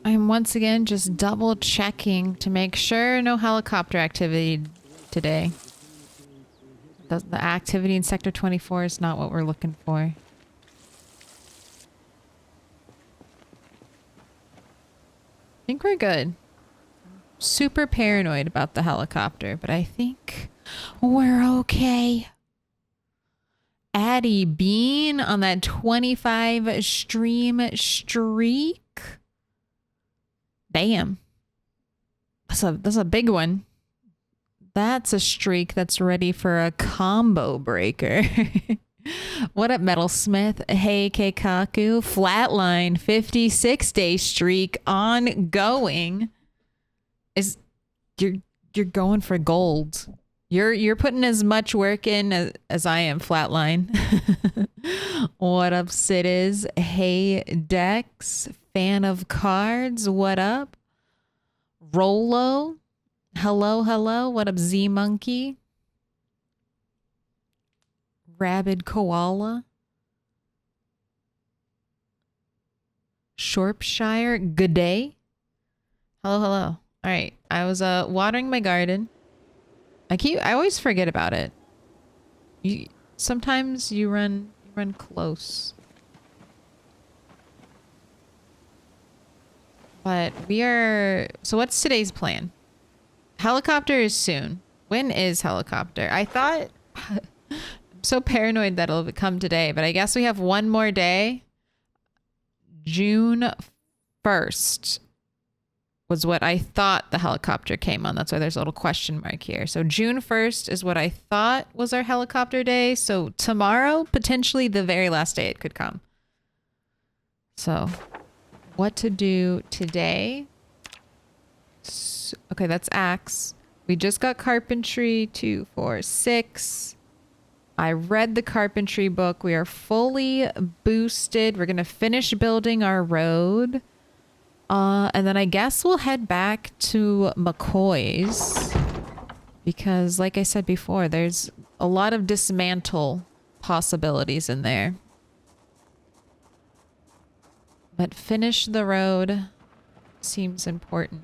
I'm once again just double checking to make sure no helicopter activity today. The activity in Sector 24 is not what we're looking for. I think we're good. Super paranoid about the helicopter, but I think we're okay. Addie Bean on that 25 stream streak. Damn. That's a big one. That's a streak that's ready for a combo breaker. What up, Metalsmith? Hey, Keikaku. Flatline 56-day streak ongoing. You're going for gold. You're putting as much work in as I am, Flatline. What up, Citiz? Hey, Dex. Fan of cards. What up? Rolo. Hello, hello. What up, Z Monkey? Rabid Koala. Shropshire. Good day. Hello, hello. All right. I was watering my garden. I always forget about it. Sometimes you run close. But so what's today's plan? Helicopter is soon. When is helicopter? I thought, I'm so paranoid that it'll come today, but I guess we have one more day. June 1st was what I thought the helicopter came on. That's why there's a little question mark here. So June 1st is what I thought was our helicopter day. So tomorrow, potentially the very last day it could come. So what to do today? Okay, that's axe. We just got carpentry, 2, 4, 6. I read the carpentry book. We are fully boosted. We're going to finish building our road. And then I guess we'll head back to McCoy's because like I said before, there's a lot of dismantle possibilities in there. But finish the road seems important.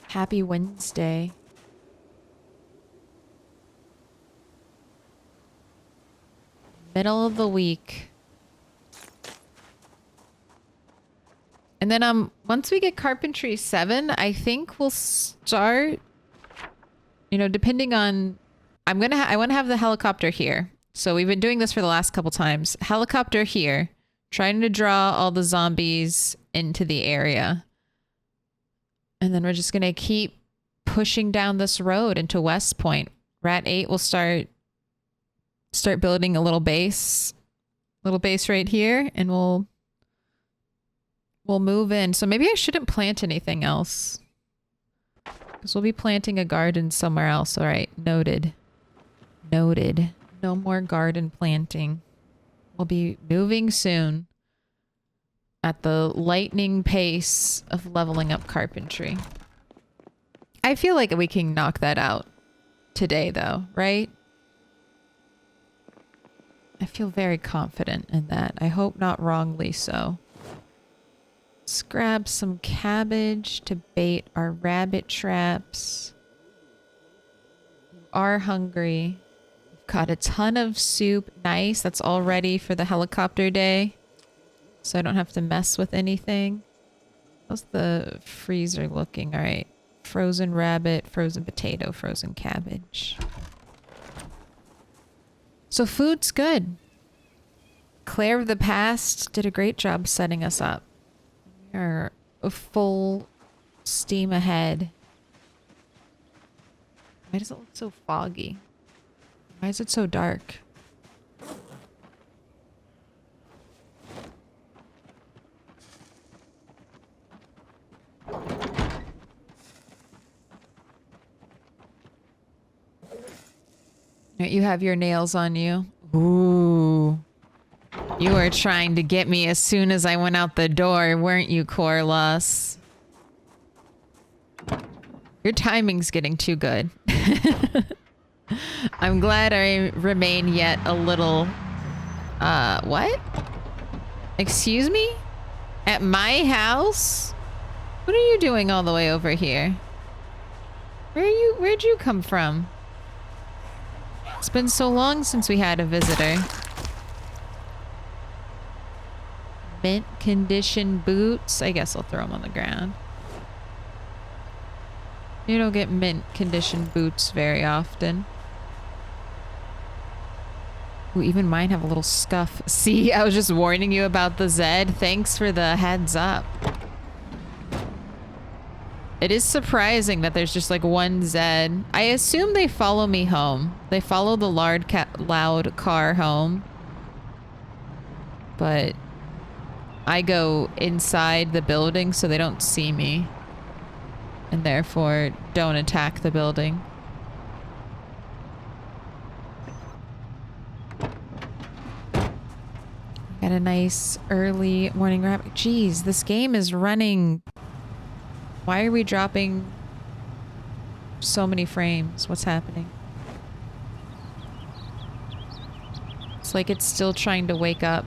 Happy Wednesday. Middle of the week. And then once we get carpentry 7, I think we'll start, depending on I want to have the helicopter here. So we've been doing this for the last couple times. Helicopter here, trying to draw all the zombies into the area. And then we're just going to keep pushing down this road into West Point. Rat 8 will start building a little base right here, and we'll move in. So maybe I shouldn't plant anything else because we'll be planting a garden somewhere else. All right. Noted. No more garden planting. We'll be moving soon at the lightning pace of leveling up carpentry. I feel like we can knock that out today though, right? I feel very confident in that. I hope not wrongly so. Let's grab some cabbage to bait our rabbit traps. You are hungry. We've got a ton of soup. Nice. That's all ready for the helicopter day. So I don't have to mess with anything. How's the freezer looking? All right. Frozen rabbit, frozen potato, frozen cabbage. So food's good. Claire of the Past did a great job setting us up. We are full steam ahead. Why does it look so foggy? Why is it so dark? You have your nails on you. Ooh. You were trying to get me as soon as I went out the door, weren't you, Corlus? Your timing's getting too good. I'm glad I remain yet a little What? Excuse me? At my house? What are you doing all the way over here? Where'd you come from? It's been so long since we had a visitor. Mint condition boots. I guess I'll throw them on the ground. You don't get mint condition boots very often. Ooh, even mine have a little scuff. See, I was just warning you about the Zed. Thanks for the heads up. It is surprising that there's just like one Zed. I assume they follow me home. They follow the loud car home. But I go inside the building so they don't see me. And therefore don't attack the building. Got a nice early morning wrap. Jeez, this game is running. Why are we dropping so many frames? What's happening? It's like it's still trying to wake up.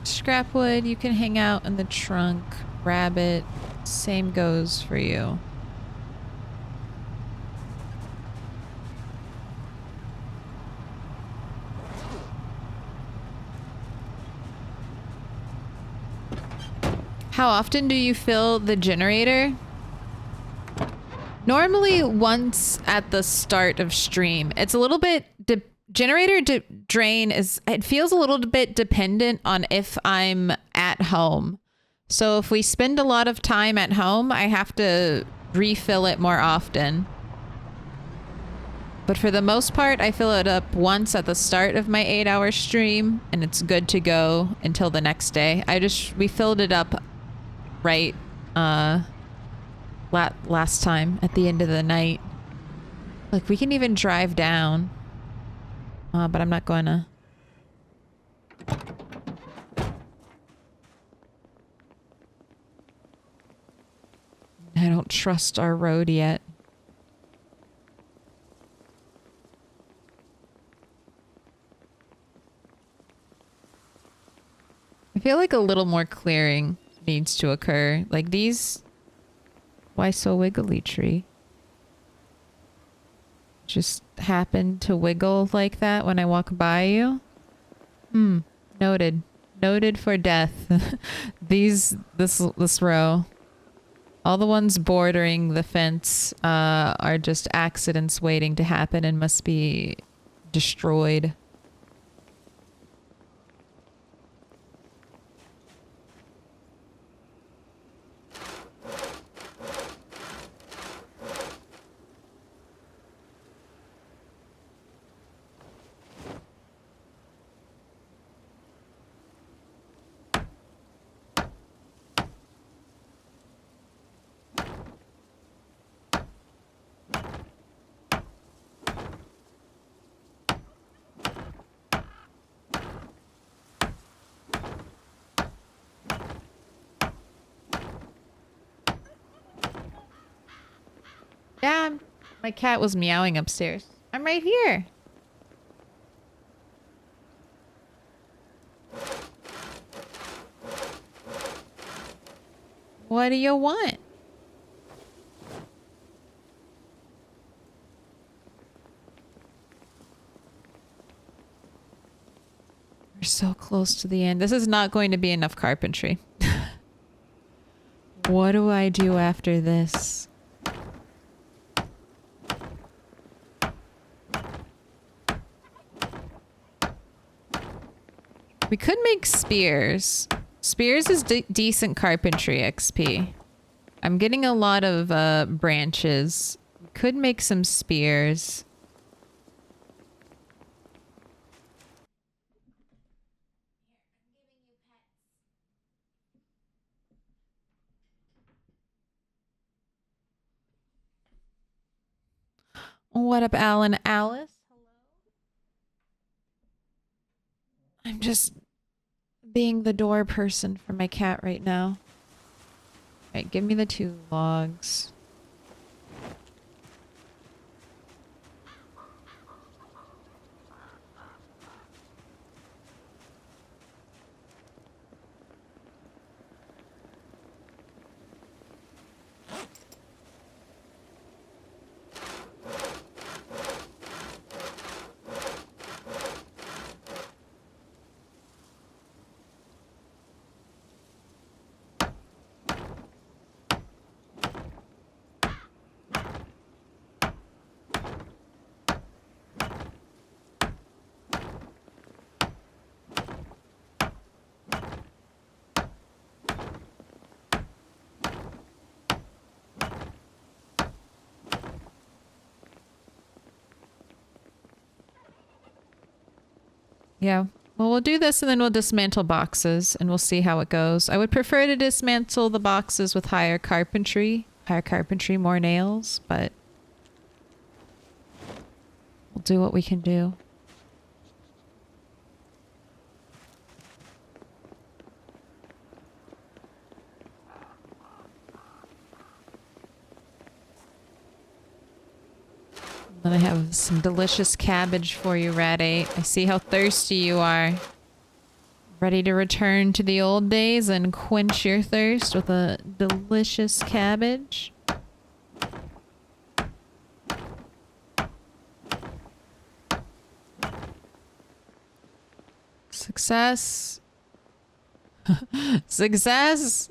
Scrap wood, you can hang out in the trunk. Rabbit, same goes for you. How often do you fill the generator? Normally once at the start of stream. It's a little bit generator drain is, it feels a little bit dependent on if I'm at home. So if we spend a lot of time at home, I have to refill it more often. But for the most part, I fill it up once at the start of my 8-hour stream and it's good to go until the next day. We filled it up right last time at the end of the night. Like we can even drive down. But I'm not going to. I don't trust our road yet. I feel like a little more clearing needs to occur. Like these... Why so wiggly, tree? Just happen to wiggle like that when I walk by you? Noted. Noted for death. This row. All the ones bordering the fence are just accidents waiting to happen and must be destroyed. Yeah, my cat was meowing upstairs. I'm right here. What do you want? We're so close to the end. This is not going to be enough carpentry. What do I do after this? We could make spears. Spears is decent carpentry XP. I'm getting a lot of branches. We could make some spears. What up, Alan? Alice? I'm just being the door person for my cat right now. Alright, give me the 2 logs. Yeah. Well, we'll do this and then we'll dismantle boxes and we'll see how it goes. I would prefer to dismantle the boxes with higher carpentry. Higher carpentry, more nails, but we'll do what we can do. Then I have some delicious cabbage for you, Rat8. I see how thirsty you are. Ready to return to the old days and quench your thirst with a delicious cabbage? Success. Success.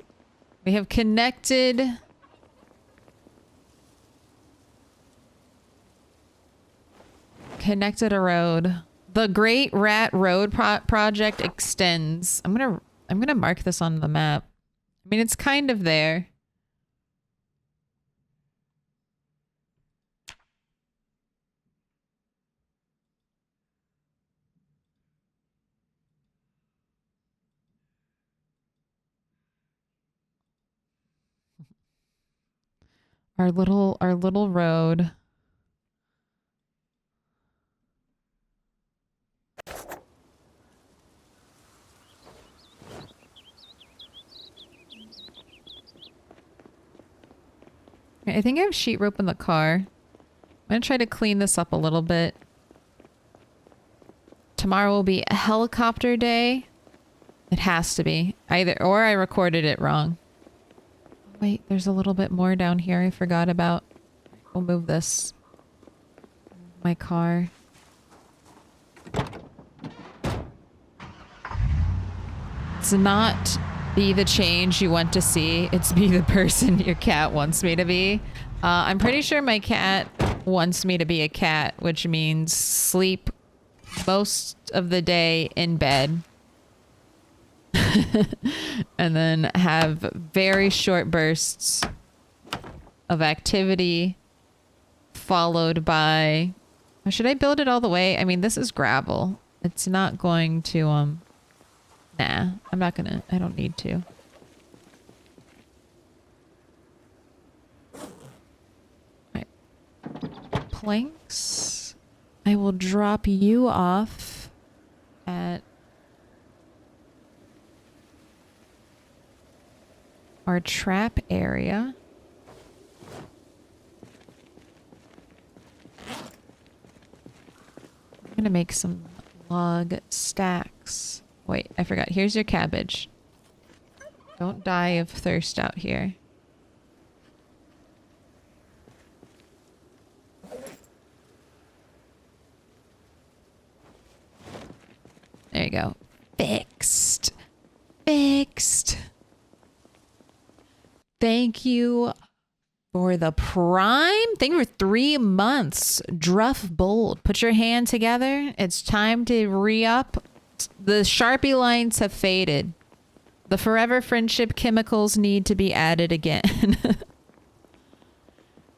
We have connected. Connected a road. The Great Rat Road project extends. I'm gonna mark this on the map. I mean, it's kind of there. Our little road. I think I have sheet rope in the car. I'm gonna try to clean this up a little bit. Tomorrow will be a helicopter day. It has to be. Either or I recorded it wrong. Wait, there's a little bit more down here I forgot about. We'll move this. My car. It's not be the change you want to see. It's be the person your cat wants me to be. I'm pretty sure my cat wants me to be a cat, which means sleep most of the day in bed. And then have very short bursts of activity followed by... Should I build it all the way? I mean, this is gravel. It's not going to, Nah, I'm not gonna... I don't need to. Right. Planks. I will drop you off at our trap area. I'm gonna make some log stacks. Wait, I forgot. Here's your cabbage. Don't die of thirst out here. There you go. Fixed. Fixed. Thank you for the prime. Thank you for 3 months. Druff Bold. Put your hand together. It's time to re-up. The Sharpie lines have faded. The forever friendship chemicals need to be added again.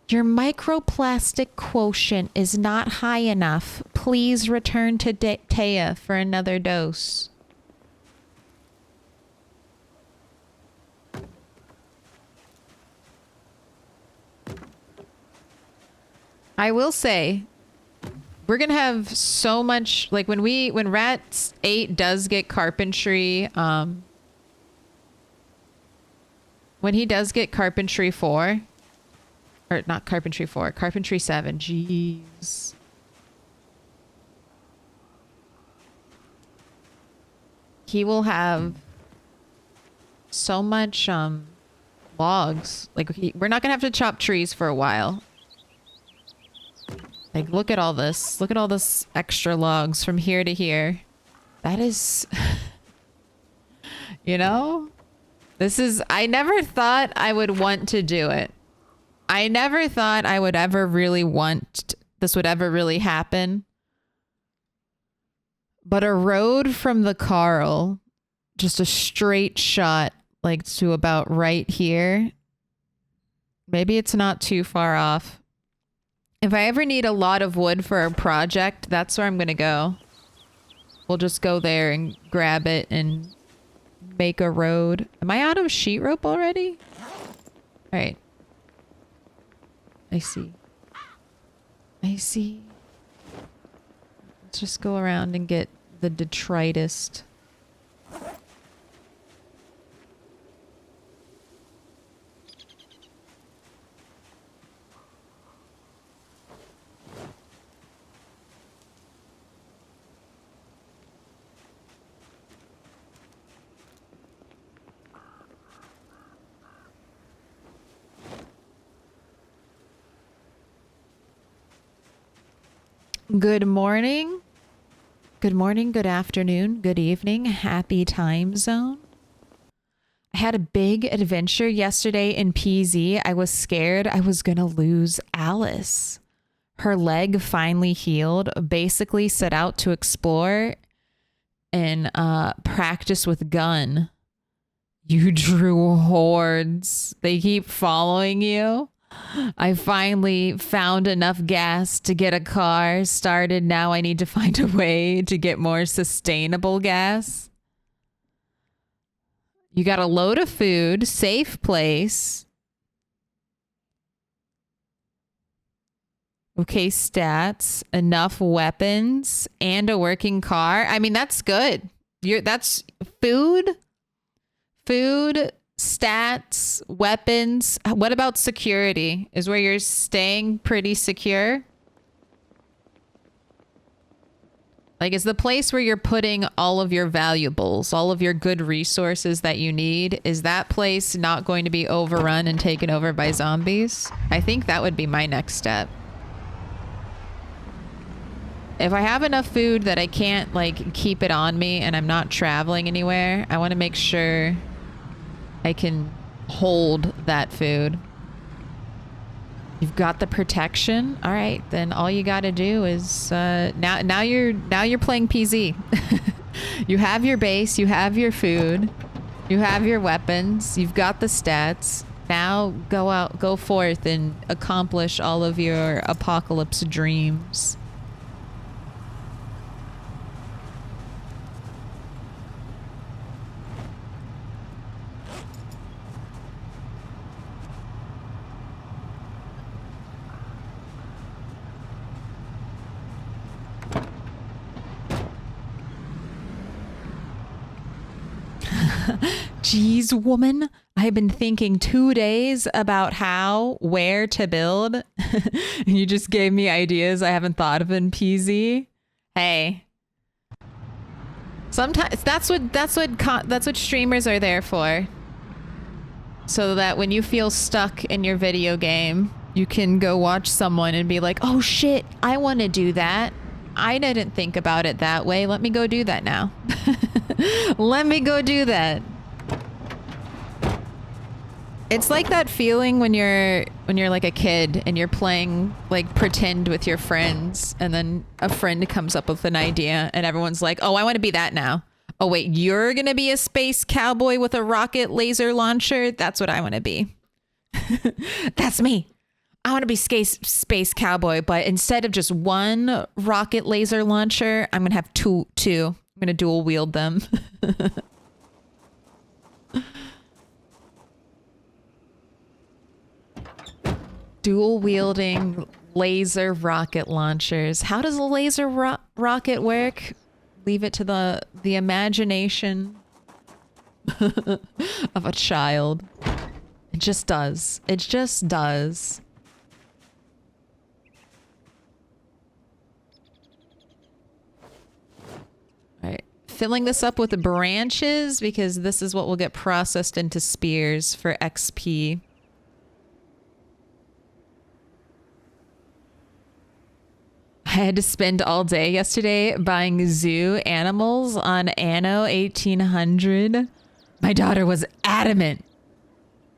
Your microplastic quotient is not high enough. Please return to Taya for another dose. I will say, we're gonna have so much, like when Rat 8 does get carpentry, when he does get carpentry 4, or not carpentry 4, carpentry 7, jeez. He will have so much logs. Like we're not gonna have to chop trees for a while. Like look at all this. Look at all this extra logs from here to here. That is you know? This is, I never thought I would want to do it. I never thought I would ever really want this would ever really happen. But a road from the Carl, just a straight shot, like to about right here. Maybe it's not too far off. If I ever need a lot of wood for a project, that's where I'm going to go. We'll just go there and grab it and make a road. Am I out of sheet rope already? All right. I see. I see. Let's just go around and get the detritus. Good morning. Good morning, good afternoon, good evening, happy time zone. I had a big adventure yesterday in PZ. I was scared I was going to lose Alice. Her leg finally healed, basically set out to explore and practice with gun. You drew hordes. They keep following you. I finally found enough gas to get a car started. Now I need to find a way to get more sustainable gas. You got a load of food, safe place. Okay, stats, enough weapons, and a working car. I mean, that's good. That's food, stats, weapons. What about security? Is where you're staying pretty secure? Like, is the place where you're putting all of your valuables, all of your good resources that you need, is that place not going to be overrun and taken over by zombies? I think that would be my next step. If I have enough food that I can't, like, keep it on me and I'm not traveling anywhere, I want to make sure I can hold that food. You've got the protection. All right, then all you got to do is now you're playing PZ. You have your base, you have your food, you have your weapons, you've got the stats. Now go forth and accomplish all of your apocalypse dreams. Jeez, woman, I've been thinking 2 days about where to build. And you just gave me ideas I haven't thought of in PZ. Hey. Sometimes that's what streamers are there for. So that when you feel stuck in your video game, you can go watch someone and be like, "Oh shit, I want to do that. I didn't think about it that way. Let me go do that now." Let me go do that. It's like that feeling when you're like a kid and you're playing like pretend with your friends, and then a friend comes up with an idea and everyone's like, "Oh, I want to be that now." "Oh wait, you're going to be a space cowboy with a rocket laser launcher?" That's what I want to be. That's me. I want to be space cowboy, but instead of just one rocket laser launcher, I'm going to have two. I'm going to dual wield them. Dual wielding Laser rocket launchers. How does a laser rocket work? Leave it to the imagination of a child. It just does. It just does. All right. Filling this up with the branches because this is what will get processed into spears for XP. I had to spend all day yesterday buying zoo animals on Anno 1800. My daughter was adamant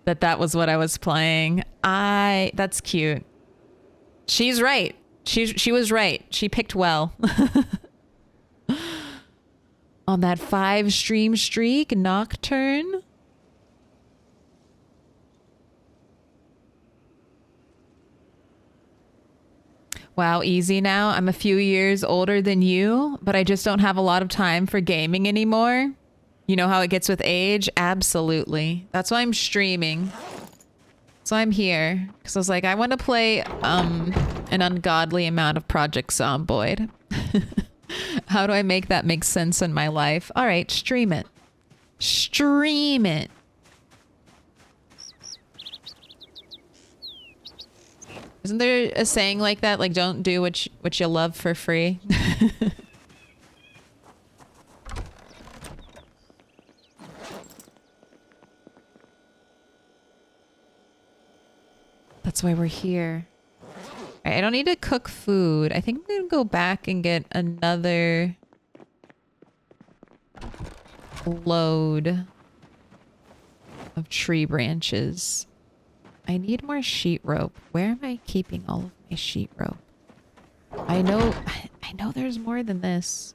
that that was what I was playing. That's cute. She's right. She was right. She picked well. On that 5 stream streak, Nocturne. Wow, easy now. I'm a few years older than you, but I just don't have a lot of time for gaming anymore. You know how it gets with age? Absolutely. That's why I'm streaming. So I'm here. Because I was like, I want to play an ungodly amount of Project Zomboid. How do I make that make sense in my life? All right, stream it. Stream it. Isn't there a saying like that? Like, don't do what you love for free? That's why we're here. All right, I don't need to cook food. I think I'm gonna go back and get another load of tree branches. I need more sheet rope. Where am I keeping all of my sheet rope? I know there's more than this.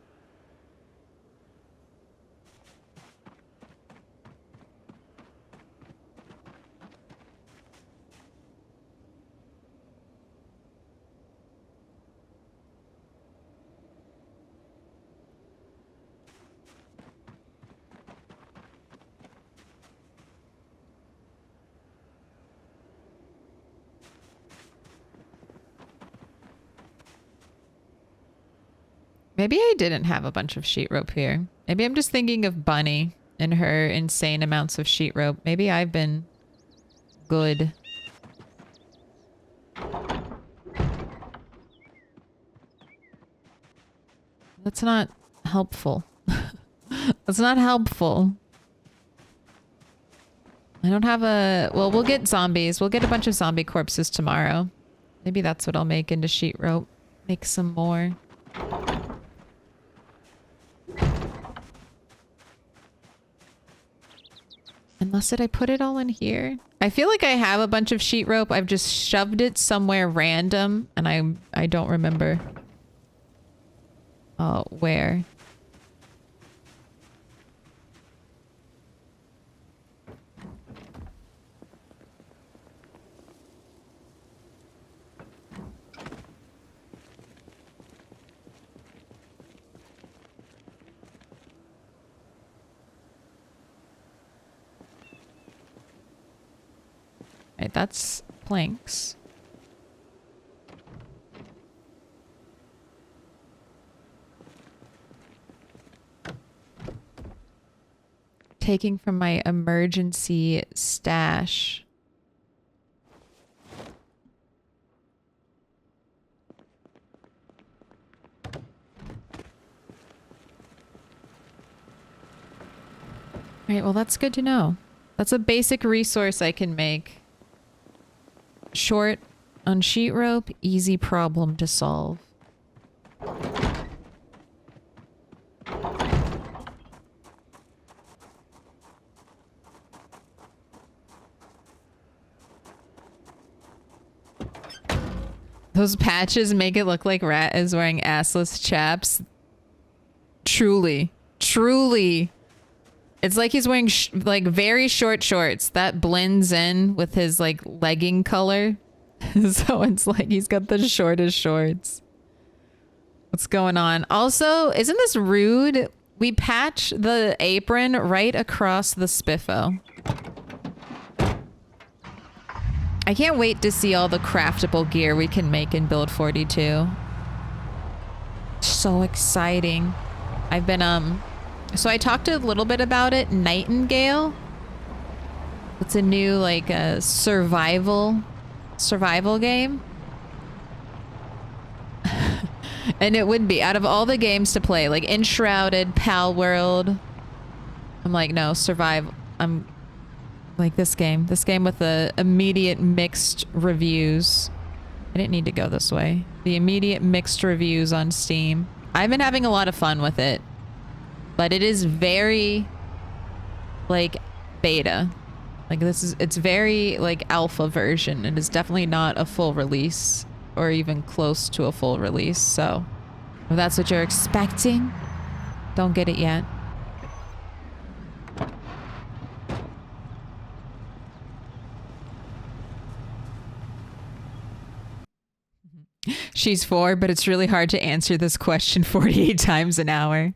Maybe I didn't have a bunch of sheet rope here. Maybe I'm just thinking of Bunny and her insane amounts of sheet rope. Maybe I've been good. That's not helpful. That's not helpful. I don't have a... Well, we'll get zombies. We'll get a bunch of zombie corpses tomorrow. Maybe that's what I'll make into sheet rope. Make some more. Unless did I put it all in here? I feel like I have a bunch of sheet rope. I've just shoved it somewhere random and I don't remember where. Right, that's planks. Taking from my emergency stash. All right, well, that's good to know. That's a basic resource I can make. Short on sheet rope, easy problem to solve. Those patches make it look like Rat is wearing assless chaps. Truly. Truly. It's like he's wearing like very short shorts that blends in with his like legging color. So it's like he's got the shortest shorts. What's going on? Also, isn't this rude? We patch the apron right across the spiffo. I can't wait to see all the craftable gear we can make in Build 42. So exciting. I've been, so I talked a little bit about it. Nightingale. It's a new, like, survival game. And it would be, out of all the games to play, like Enshrouded, Pal World. I'm like, no, survive. I'm like this game with the immediate mixed reviews. I didn't need to go this way. The immediate mixed reviews on Steam. I've been having a lot of fun with it, but it is very like beta. Like it's very like alpha version. It is definitely not a full release or even close to a full release. So if that's what you're expecting, don't get it yet. She's 4, but it's really hard to answer this question 48 times an hour.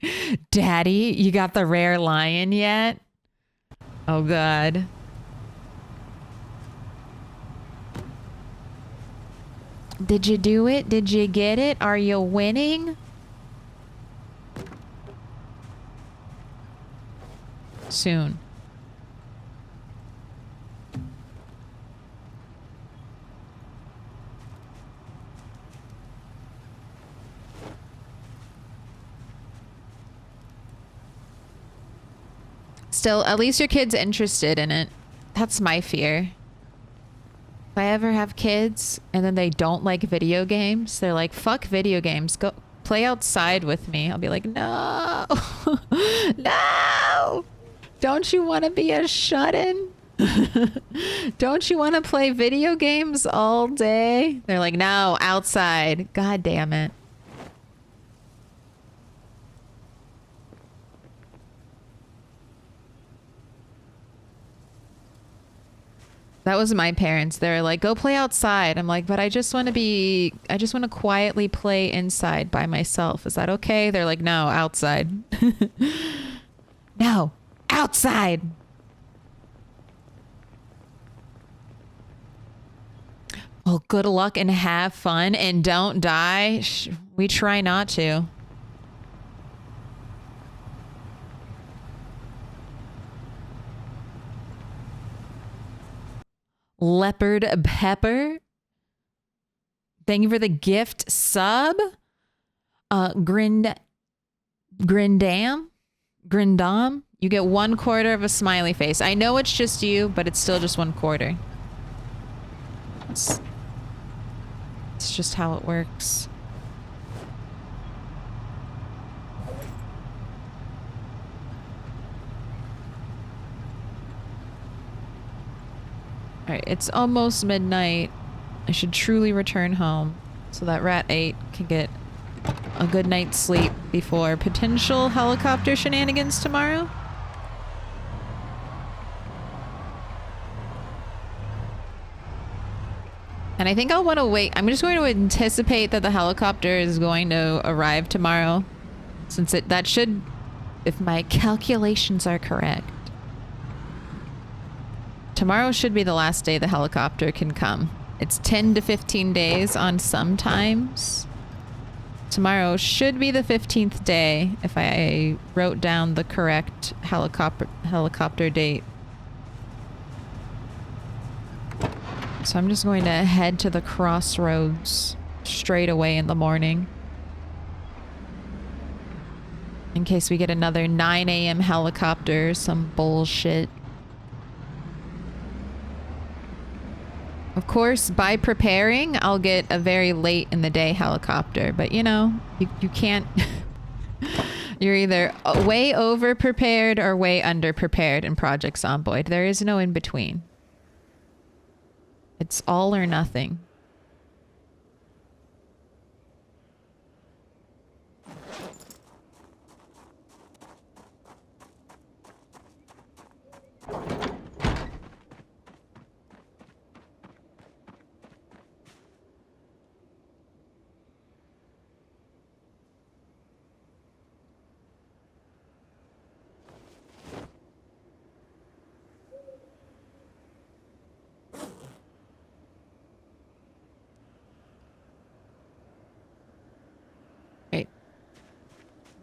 Daddy, you got the rare lion yet? Oh, God. Did you do it? Did you get it? Are you winning? Soon. Still, at least your kid's interested in it. That's my fear. If I ever have kids and then they don't like video games, they're like, fuck video games, go play outside with me. I'll be like, no, no. Don't you want to be a shut-in? Don't you want to play video games all day? They're like, no, outside. God damn it. That was my parents. They're like, go play outside. I'm like, but I just want to quietly play inside by myself. Is that okay? They're like, no, outside. No, outside. Well, good luck and have fun and don't die. We try not to. Leopard Pepper. Thank you for the gift sub. Grindam. You get 1/4 of a smiley face. I know it's just you, but it's still just 1/4. It's just how it works. Alright, it's almost midnight. I should truly return home so that Rat 8 can get a good night's sleep before potential helicopter shenanigans tomorrow. And I think I'll want to wait. I'm just going to anticipate that the helicopter is going to arrive tomorrow, since that should, if my calculations are correct, tomorrow should be the last day the helicopter can come. It's 10 to 15 days on sometimes. Tomorrow should be the 15th day if I wrote down the correct helicopter date. So I'm just going to head to the crossroads straight away in the morning, in case we get another 9 a.m. helicopter, some bullshit. Of course, by preparing, I'll get a very late in the day helicopter, but you know, you can't... You're either way over prepared or way under prepared in Project Zomboid. There is no in between. It's all or nothing.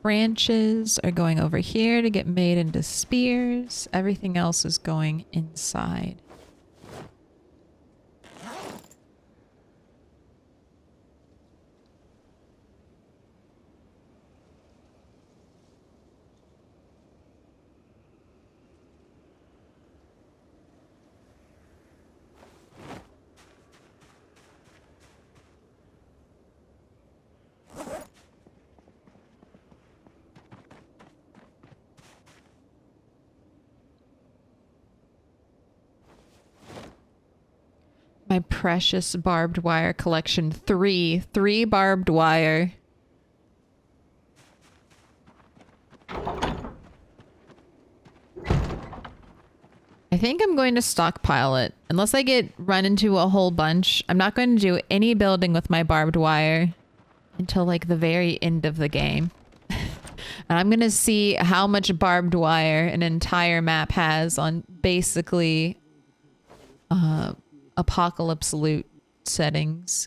Branches are going over here to get made into spears. Everything else is going inside. My precious barbed wire collection. Three barbed wire. I think I'm going to stockpile it. Unless I get run into a whole bunch, I'm not going to do any building with my barbed wire until like the very end of the game. And I'm going to see how much barbed wire an entire map has on basically apocalypse loot settings.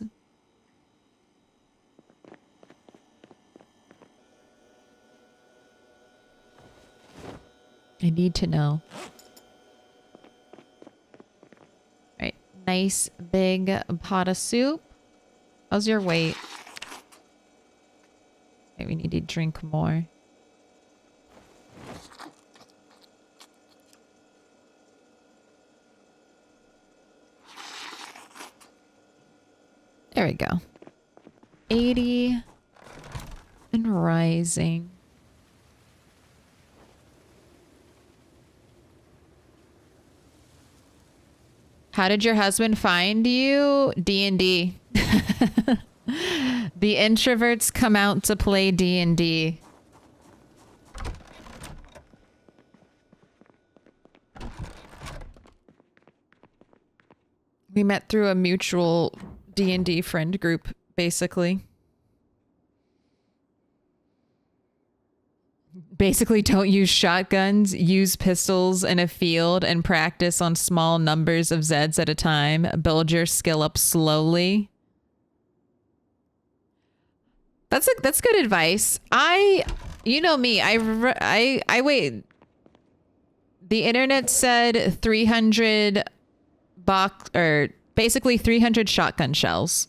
I need to know. Alright, nice big pot of soup. How's your weight? Okay, we need to drink more. There we go. 80 and rising. How did your husband find you? D&D. The introverts come out to play D&D. We met through a mutual D&D friend group, basically. Basically, don't use shotguns, use pistols in a field and practice on small numbers of Zeds at a time. Build your skill up slowly. That's good advice. You know me, I wait. The internet said 300 basically 300 shotgun shells.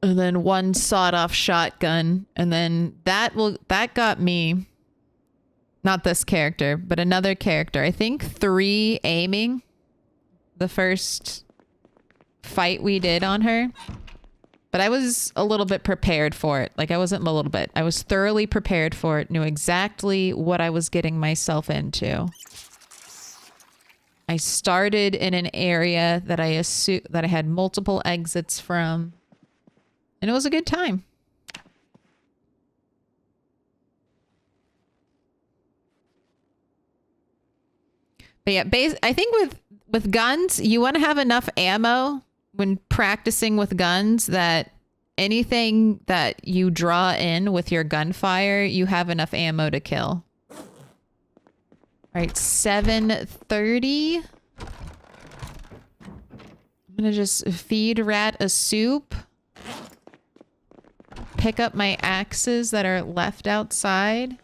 And then one sawed-off shotgun. And then that got me, not this character, but another character. I think 3 aiming. The first fight we did on her. But I was a little bit prepared for it. Like, I wasn't a little bit. I was thoroughly prepared for it. Knew exactly what I was getting myself into. I started in an area that I had multiple exits from. And it was a good time. But yeah, I think with guns, you want to have enough ammo when practicing with guns that anything that you draw in with your gunfire, you have enough ammo to kill. All right, 7:30. I'm gonna just feed Rat a soup. Pick up my axes that are left outside. And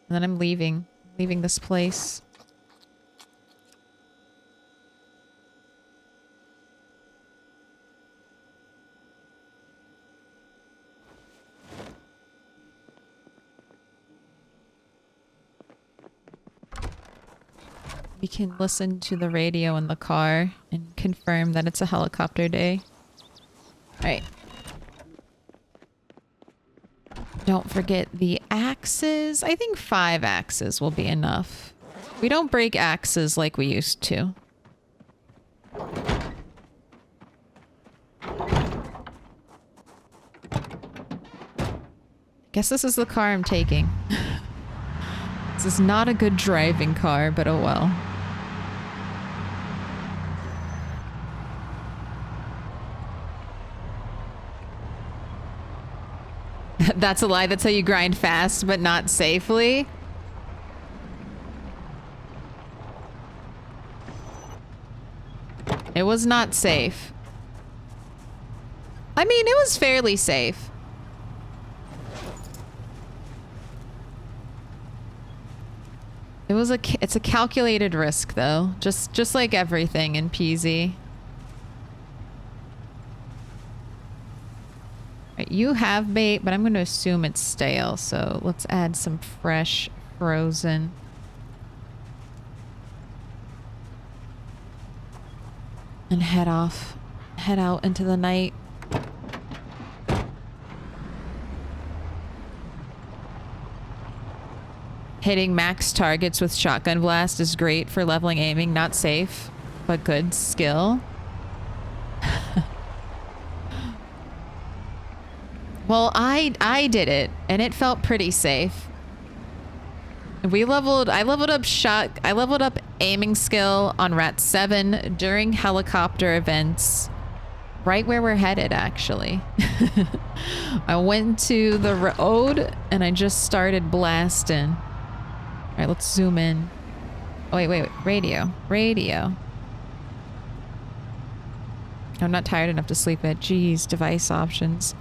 then I'm leaving this place. We can listen to the radio in the car and confirm that it's a helicopter day. Alright. Don't forget the axes. I think 5 axes will be enough. We don't break axes like we used to. Guess this is the car I'm taking. This is not a good driving car, but oh well. That's a lie. That's how you grind fast, but not safely. It was not safe. I mean, it was fairly safe. It's a calculated risk though, just like everything in PZ. Right, you have bait, but I'm going to assume it's stale, so let's add some fresh frozen. And head out into the night. Hitting max targets with shotgun blast is great for leveling aiming. Not safe, but good skill. Well, I did it, and it felt pretty safe. I leveled up aiming skill on Rat 7 during helicopter events. Right where we're headed, actually. I went to the road, and I just started blasting. All right, let's zoom in. Oh, wait. Radio. I'm not tired enough to sleep yet. Jeez, device options.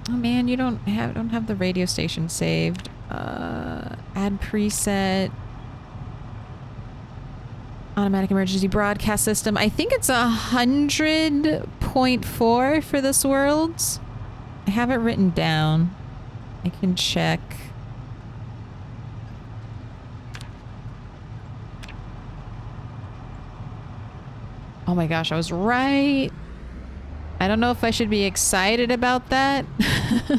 Oh man, you don't have the radio station saved. Add preset. Automatic emergency broadcast system. I think it's 100.4 for this world. I have it written down. I can check. Oh my gosh, I was right. I don't know if I should be excited about that. I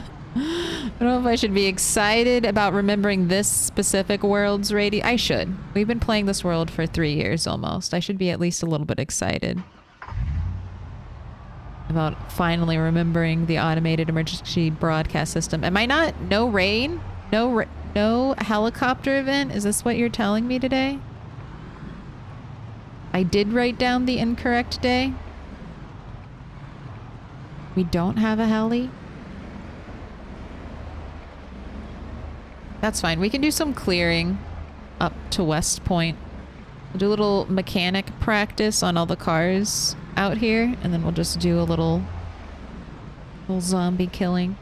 don't know if I should be excited about remembering this specific world's radio. I should. We've been playing this world for 3 years almost. I should be at least a little bit excited about finally remembering the automated emergency broadcast system. Am I not? No rain? No helicopter event? Is this what you're telling me today? I did write down the incorrect day. We don't have a heli? That's fine. We can do some clearing up to West Point. We'll do a little mechanic practice on all the cars out here, and then we'll just do a little zombie killing.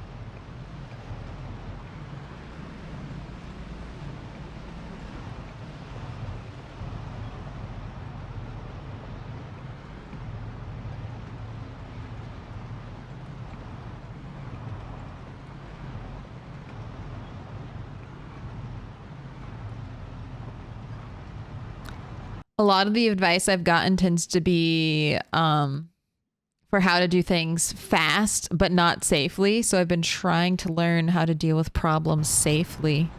A lot of the advice I've gotten tends to be for how to do things fast, but not safely. So I've been trying to learn how to deal with problems safely.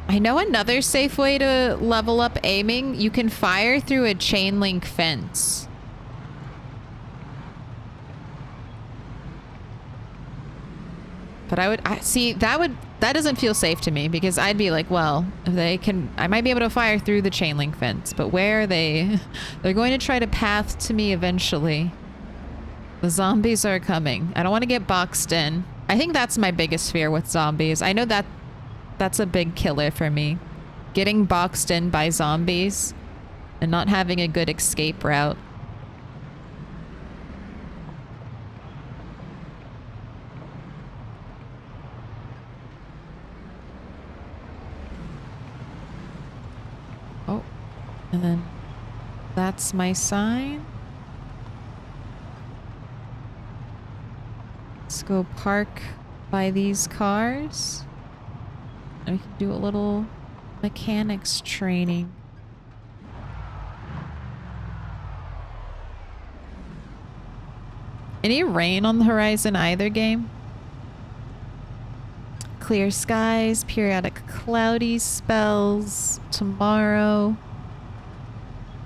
I know another safe way to level up aiming. You can fire through a chain link fence. But that doesn't feel safe to me, because I'd be like, well, if they can, I might be able to fire through the chain link fence, but where are they? They're going to try to path to me eventually. The zombies are coming. I don't want to get boxed in. I think that's my biggest fear with zombies. I know that's a big killer for me. Getting boxed in by zombies and not having a good escape route. Oh, and then that's my sign. Let's go park by these cars. And we can do a little mechanics training. Any rain on the horizon either game? Clear skies, periodic cloudy spells tomorrow.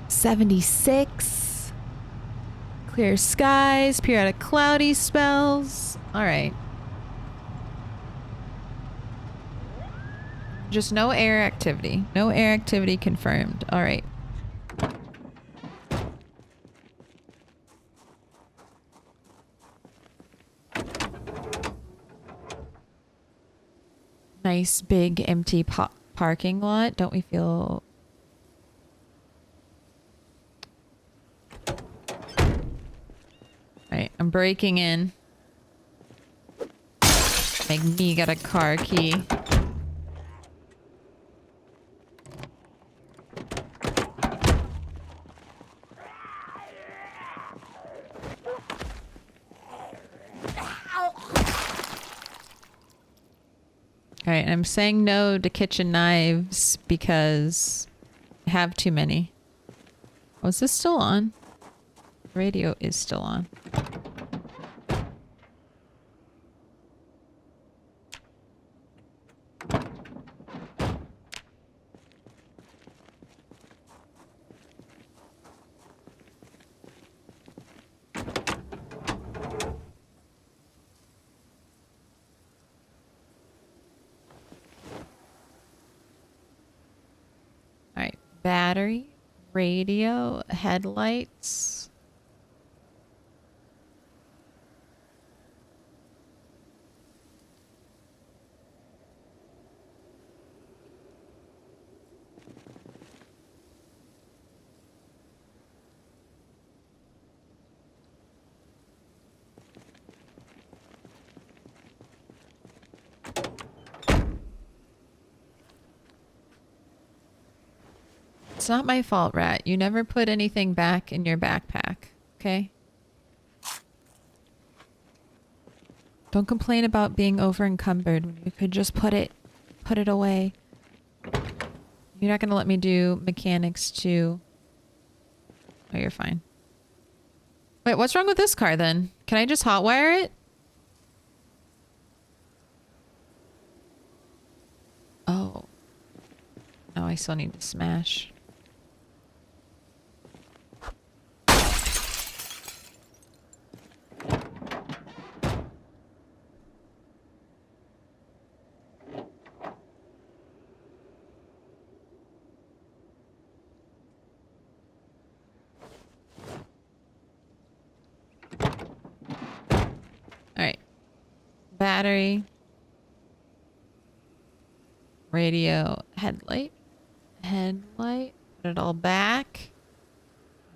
76. Clear skies, periodic cloudy spells. All right. Just no air activity. No air activity confirmed. All right. Nice big empty pot. parking lot. Don't we feel... Alright, I'm breaking in. Make me get a car key. Alright, I'm saying no to kitchen knives because I have too many. Oh, is this still on? The radio is still on. Alright, battery, radio, headlights. It's not my fault, Rat. You never put anything back in your backpack, okay? Don't complain about being over encumbered when you could just put it away. You're not gonna let me do mechanics too. Oh, you're fine. Wait, what's wrong with this car then? Can I just hotwire it? Oh. No, I still need to smash. Alright. Battery. Radio. Headlight. Headlight. Put it all back.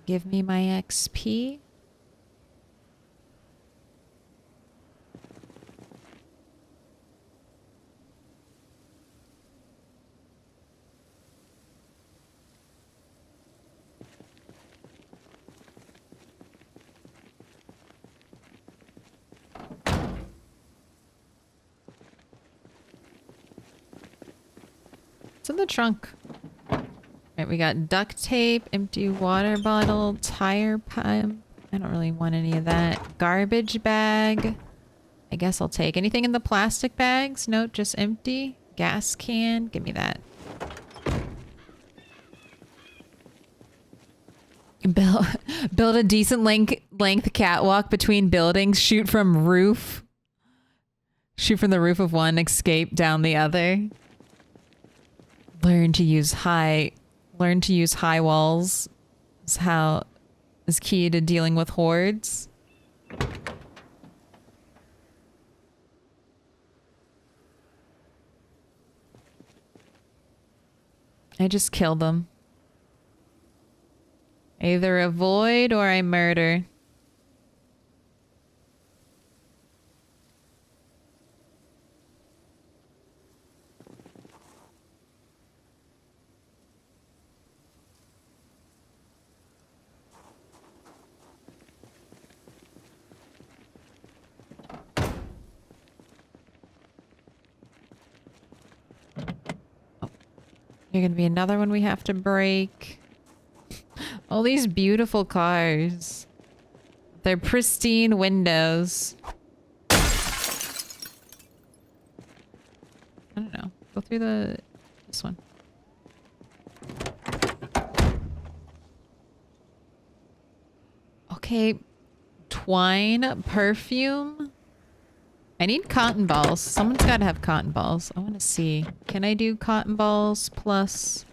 Give me my XP. It's in the trunk. Right, we got duct tape, empty water bottle, tire pump. I don't really want any of that. Garbage bag. I guess I'll take anything in the plastic bags. No, just empty. Gas can. Give me that. Build a decent length catwalk between buildings. Shoot from roof. Shoot from the roof of one. Escape down the other. Learn to use high walls is key to dealing with hordes. I just kill them. Either avoid or I murder. You're gonna be another one we have to break. All these beautiful cars. They're pristine windows. I don't know. Go through this one. Okay. Twine, perfume. I need cotton balls. Someone's got to have cotton balls. I want to see. Can I do cotton balls plus...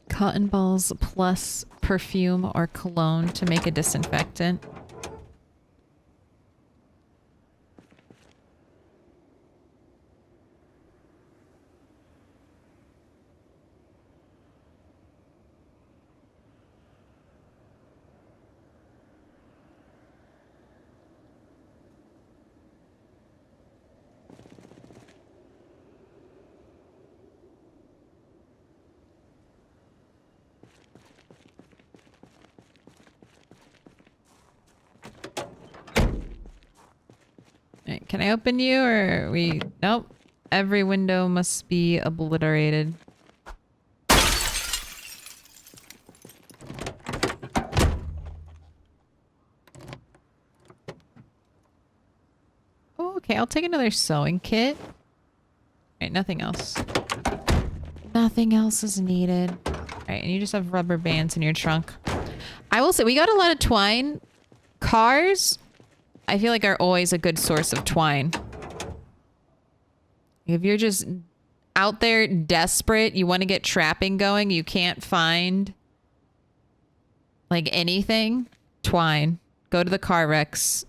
Cotton balls plus perfume or cologne to make a disinfectant. Right, can I open you or are we... Nope. Every window must be obliterated. Oh, okay, I'll take another sewing kit. Alright, nothing else. Nothing else is needed. Alright, and you just have rubber bands in your trunk. I will say, we got a lot of twine. Cars, I feel like, are always a good source of twine. If you're just out there desperate, you want to get trapping going, you can't find like anything, twine. Go to the car wrecks.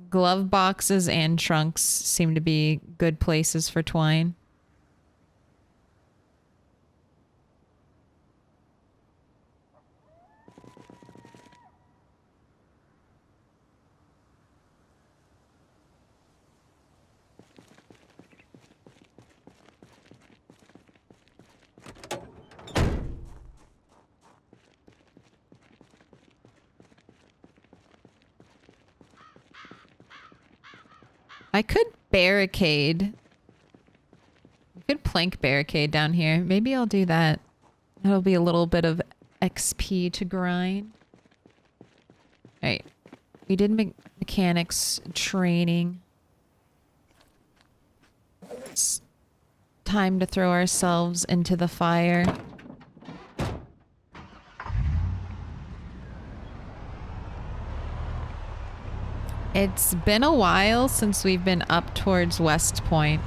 Glove boxes and trunks seem to be good places for twine. I could barricade. I could plank barricade down here. Maybe I'll do that. That'll be a little bit of XP to grind. Alright. We did mechanics training. It's time to throw ourselves into the fire. It's been a while since we've been up towards West Point.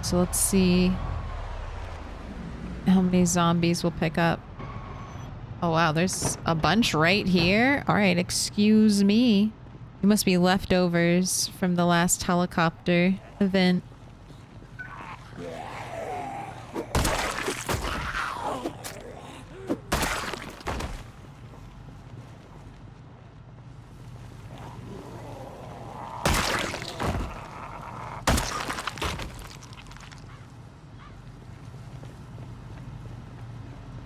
So let's see how many zombies we'll pick up. Oh wow, there's a bunch right here. Alright, excuse me. You must be leftovers from the last helicopter event.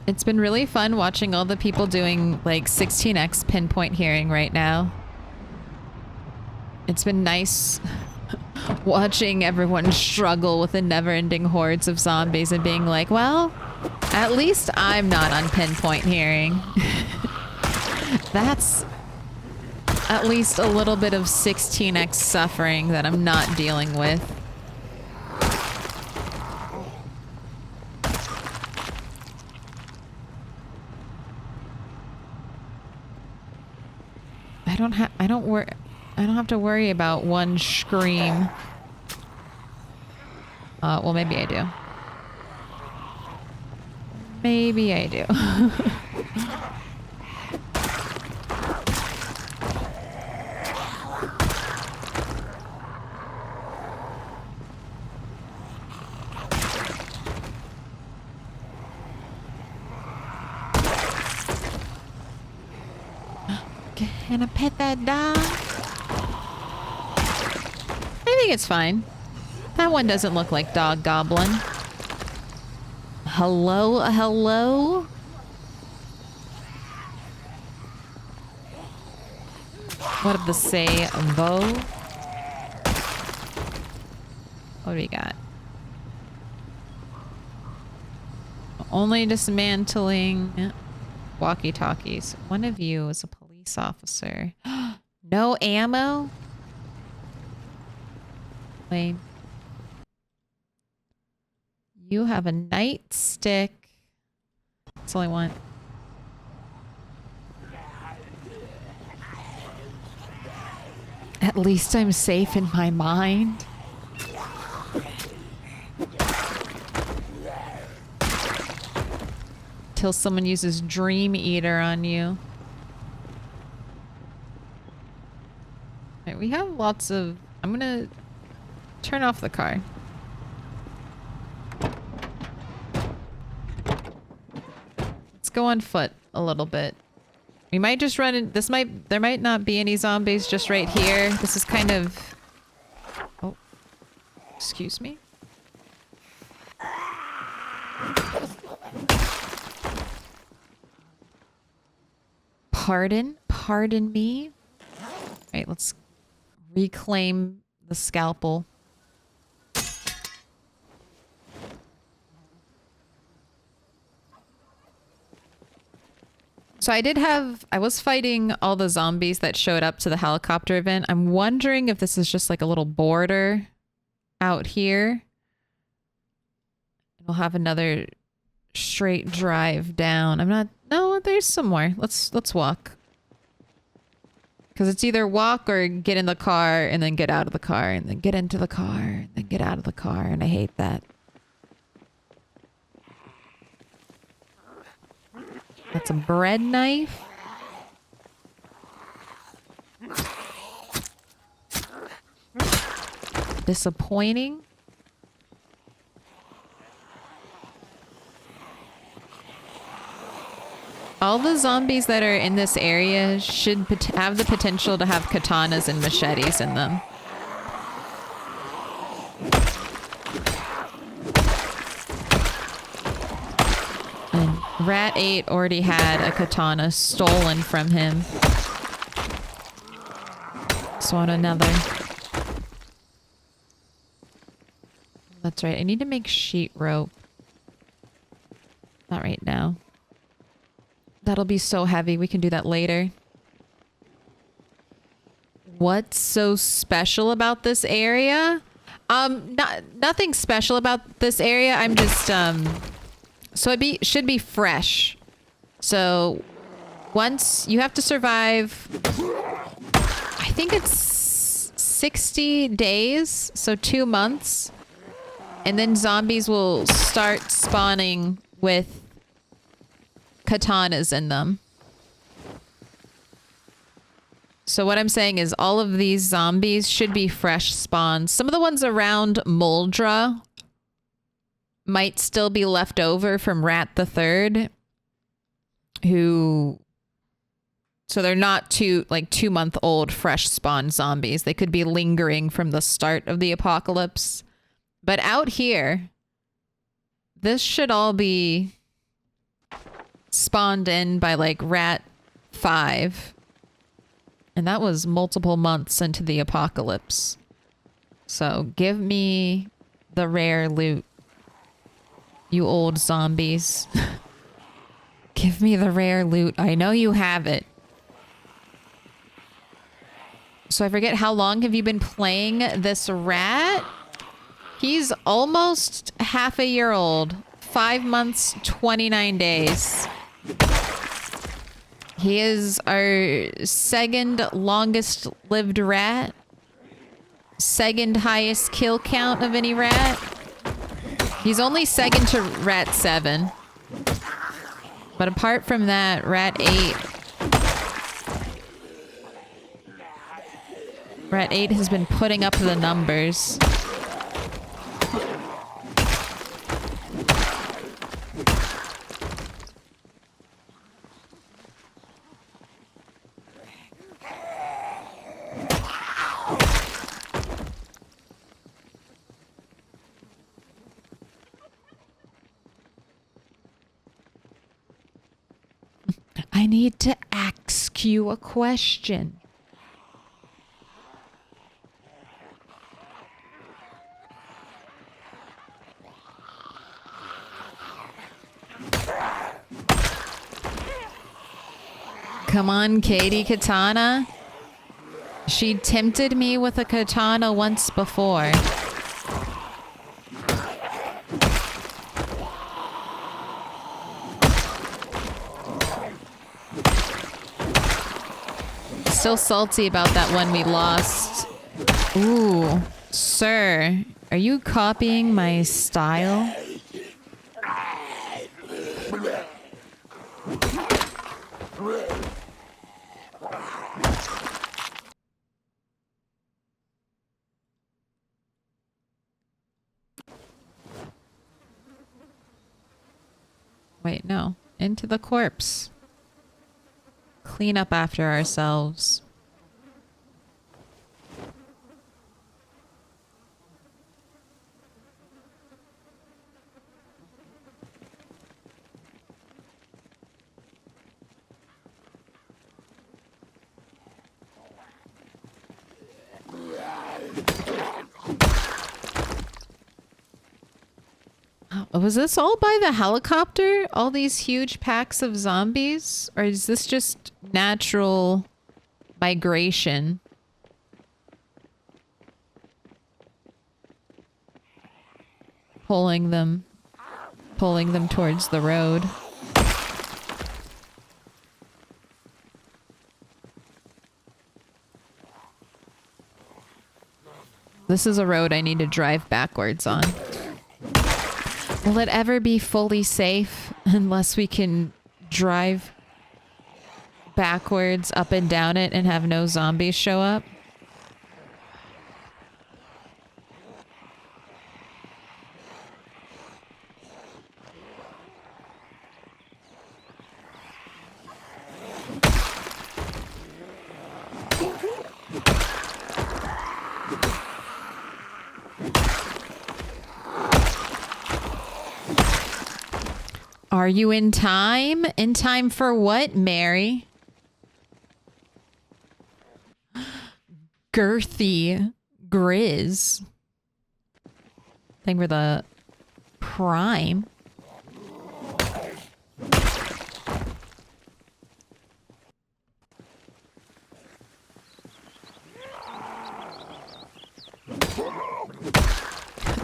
It's been really fun watching all the people doing like 16x pinpoint hearing right now. It's been nice watching everyone struggle with the never-ending hordes of zombies and being like, well, at least I'm not on pinpoint hearing. That's at least a little bit of 16x suffering that I'm not dealing with. I don't have to worry about one scream. Well, maybe I do. Maybe I do. Can I pet that dog? I think it's fine. That one doesn't look like Dog Goblin. Hello? Hello? What did the say? Vo? What do we got? Only dismantling walkie-talkies. One of you is a police officer. No ammo? Wait. You have a nightstick. That's all I want. At least I'm safe in my mind. until someone uses Dream Eater on you. Right, we have lots of... I'm gonna turn off the car. Let's go on foot a little bit. We might just run in... There might not be any zombies just right here. This is kind of... Oh. Excuse me? Pardon me? Alright, let's reclaim the scalpel. So I was fighting all the zombies that showed up to the helicopter event. I'm wondering if this is just like a little border out here. We'll have another straight drive down. No, there's some more. Let's walk. Because it's either walk or get in the car and then get out of the car and then get into the car and then get out of the car, and I hate that. That's a bread knife. Disappointing. All the zombies that are in this area should have the potential to have katanas and machetes in them. And Rat 8 already had a katana stolen from him. So on another. That's right. I need to make sheet rope. Not right now. That'll be so heavy. We can do that later. What's so special about this area? Nothing special about this area. I'm just, so it should be fresh. So once you have to survive, I think it's 60 days. So 2 months. And then zombies will start spawning with katanas in them. So what I'm saying is all of these zombies should be fresh spawns. Some of the ones around Muldraugh might still be left over from Rat the Third, so they're not 2-month-old fresh spawn zombies. They could be lingering from the start of the apocalypse. But out here, this should all be spawned in by like Rat 5. And that was multiple months into the apocalypse. So give me the rare loot, you old zombies. Give me the rare loot. I know you have it. So I forget, how long have you been playing this rat? He's almost half a year old. 5 months, 29 days. He is our second longest lived rat. Second highest kill count of any rat. He's only second to Rat 7. But apart from that, Rat 8. Rat 8 has been putting up the numbers. I need to ask you a question. Come on, Katie Katana. She tempted me with a katana once before. Still salty about that one we lost. Ooh, sir, are you copying my style? Wait, no. Into the corpse. Clean up after ourselves. Was this all by the helicopter? All these huge packs of zombies? Or is this just natural migration? Pulling them towards the road. This is a road I need to drive backwards on. Will it ever be fully safe unless we can drive backwards up and down it and have no zombies show up? Are you in time? In time for what, Mary? Girthy Grizz. I think we're the prime.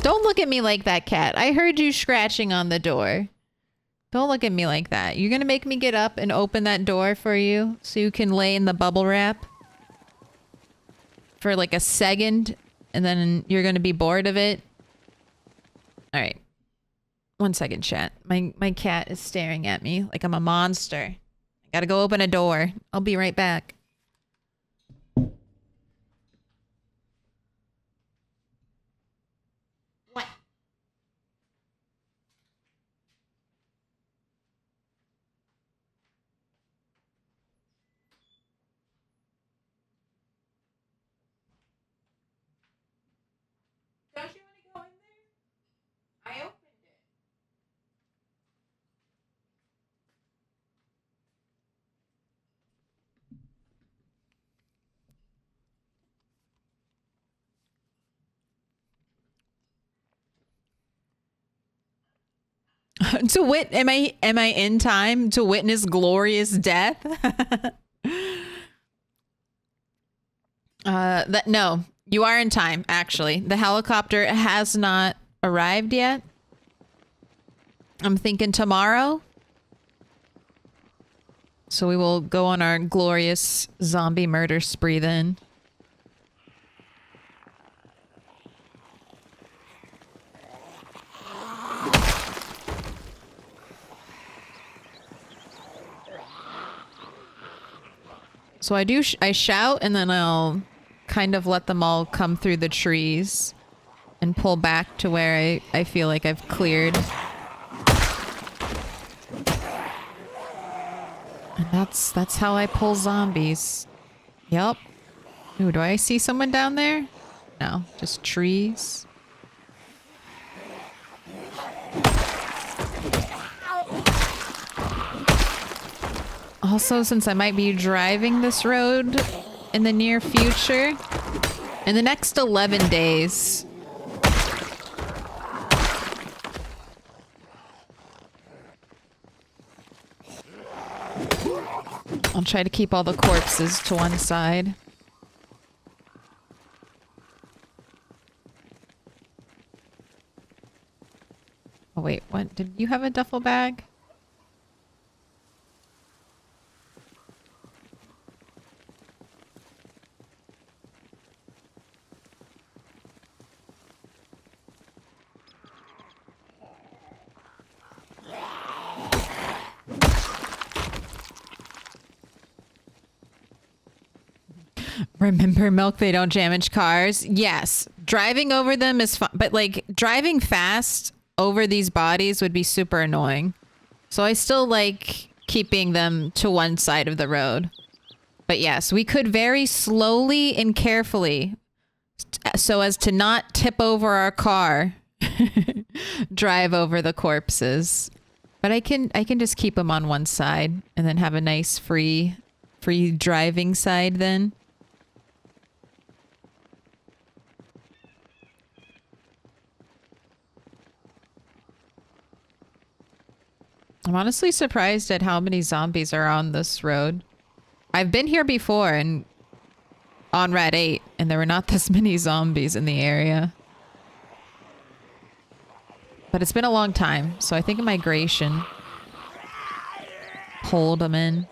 Don't look at me like that, cat. I heard you scratching on the door. Don't look at me like that. You're gonna make me get up and open that door for you so you can lay in the bubble wrap for like a second and then you're gonna be bored of it. All right. 1 second, chat. My cat is staring at me like I'm a monster. I gotta go open a door. I'll be right back. What? Don't you want to go in there? I opened it. Am I in time to witness glorious death? No, you are in time, actually. The helicopter has not arrived yet. I'm thinking tomorrow. So we will go on our glorious zombie murder spree then. So I shout and then I'll kind of let them all come through the trees and pull back to where I feel like I've cleared. And that's how I pull zombies. Yep. Ooh, do I see someone down there? No, just trees. Also, since I might be driving this road in the near future, in the next 11 days, I'll try to keep all the corpses to one side. Oh wait, what? Did you have a duffel bag? Remember milk, they don't damage cars. Yes. Driving over them is fun, but like driving fast over these bodies would be super annoying. So I still like keeping them to one side of the road. But yes, we could very slowly and carefully, so as to not tip over our car, drive over the corpses. But I can just keep them on one side and then have a nice free driving side then. I'm honestly surprised at how many zombies are on this road. I've been here before and on Rat 8, and there were not this many zombies in the area. But it's been a long time, so I think a migration pulled them in.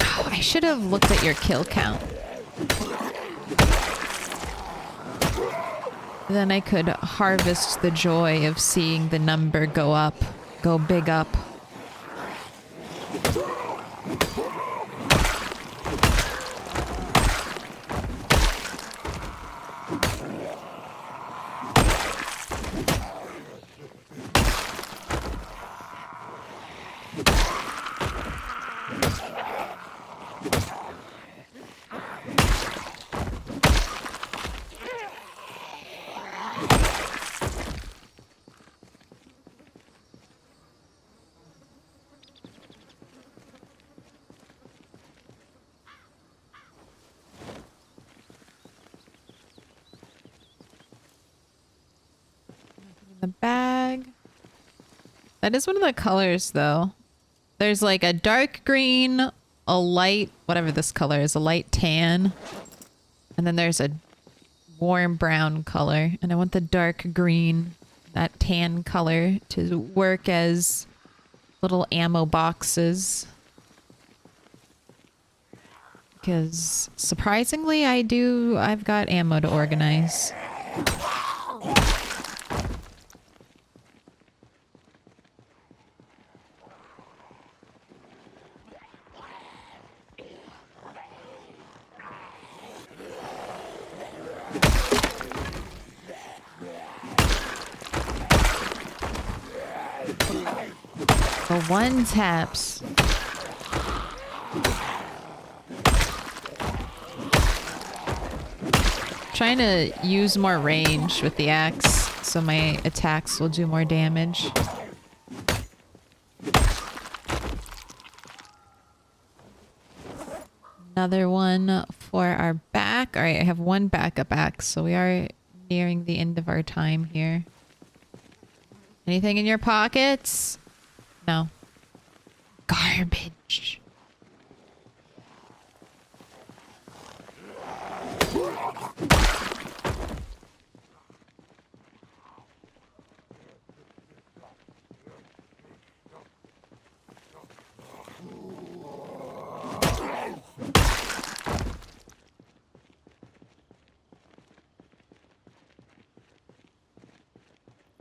Oh, I should have looked at your kill count. Then I could harvest the joy of seeing the number go up, go big up. The bag. That is one of the colors though. There's like a dark green, a light, whatever this color is, a light tan. And then there's a warm brown color. And I want the dark green, that tan color, to work as little ammo boxes. Because surprisingly, I've got ammo to organize. The one taps. Trying to use more range with the axe so my attacks will do more damage. Another one for our back. All right, I have one backup axe, so we are nearing the end of our time here. Anything in your pockets? No. Garbage.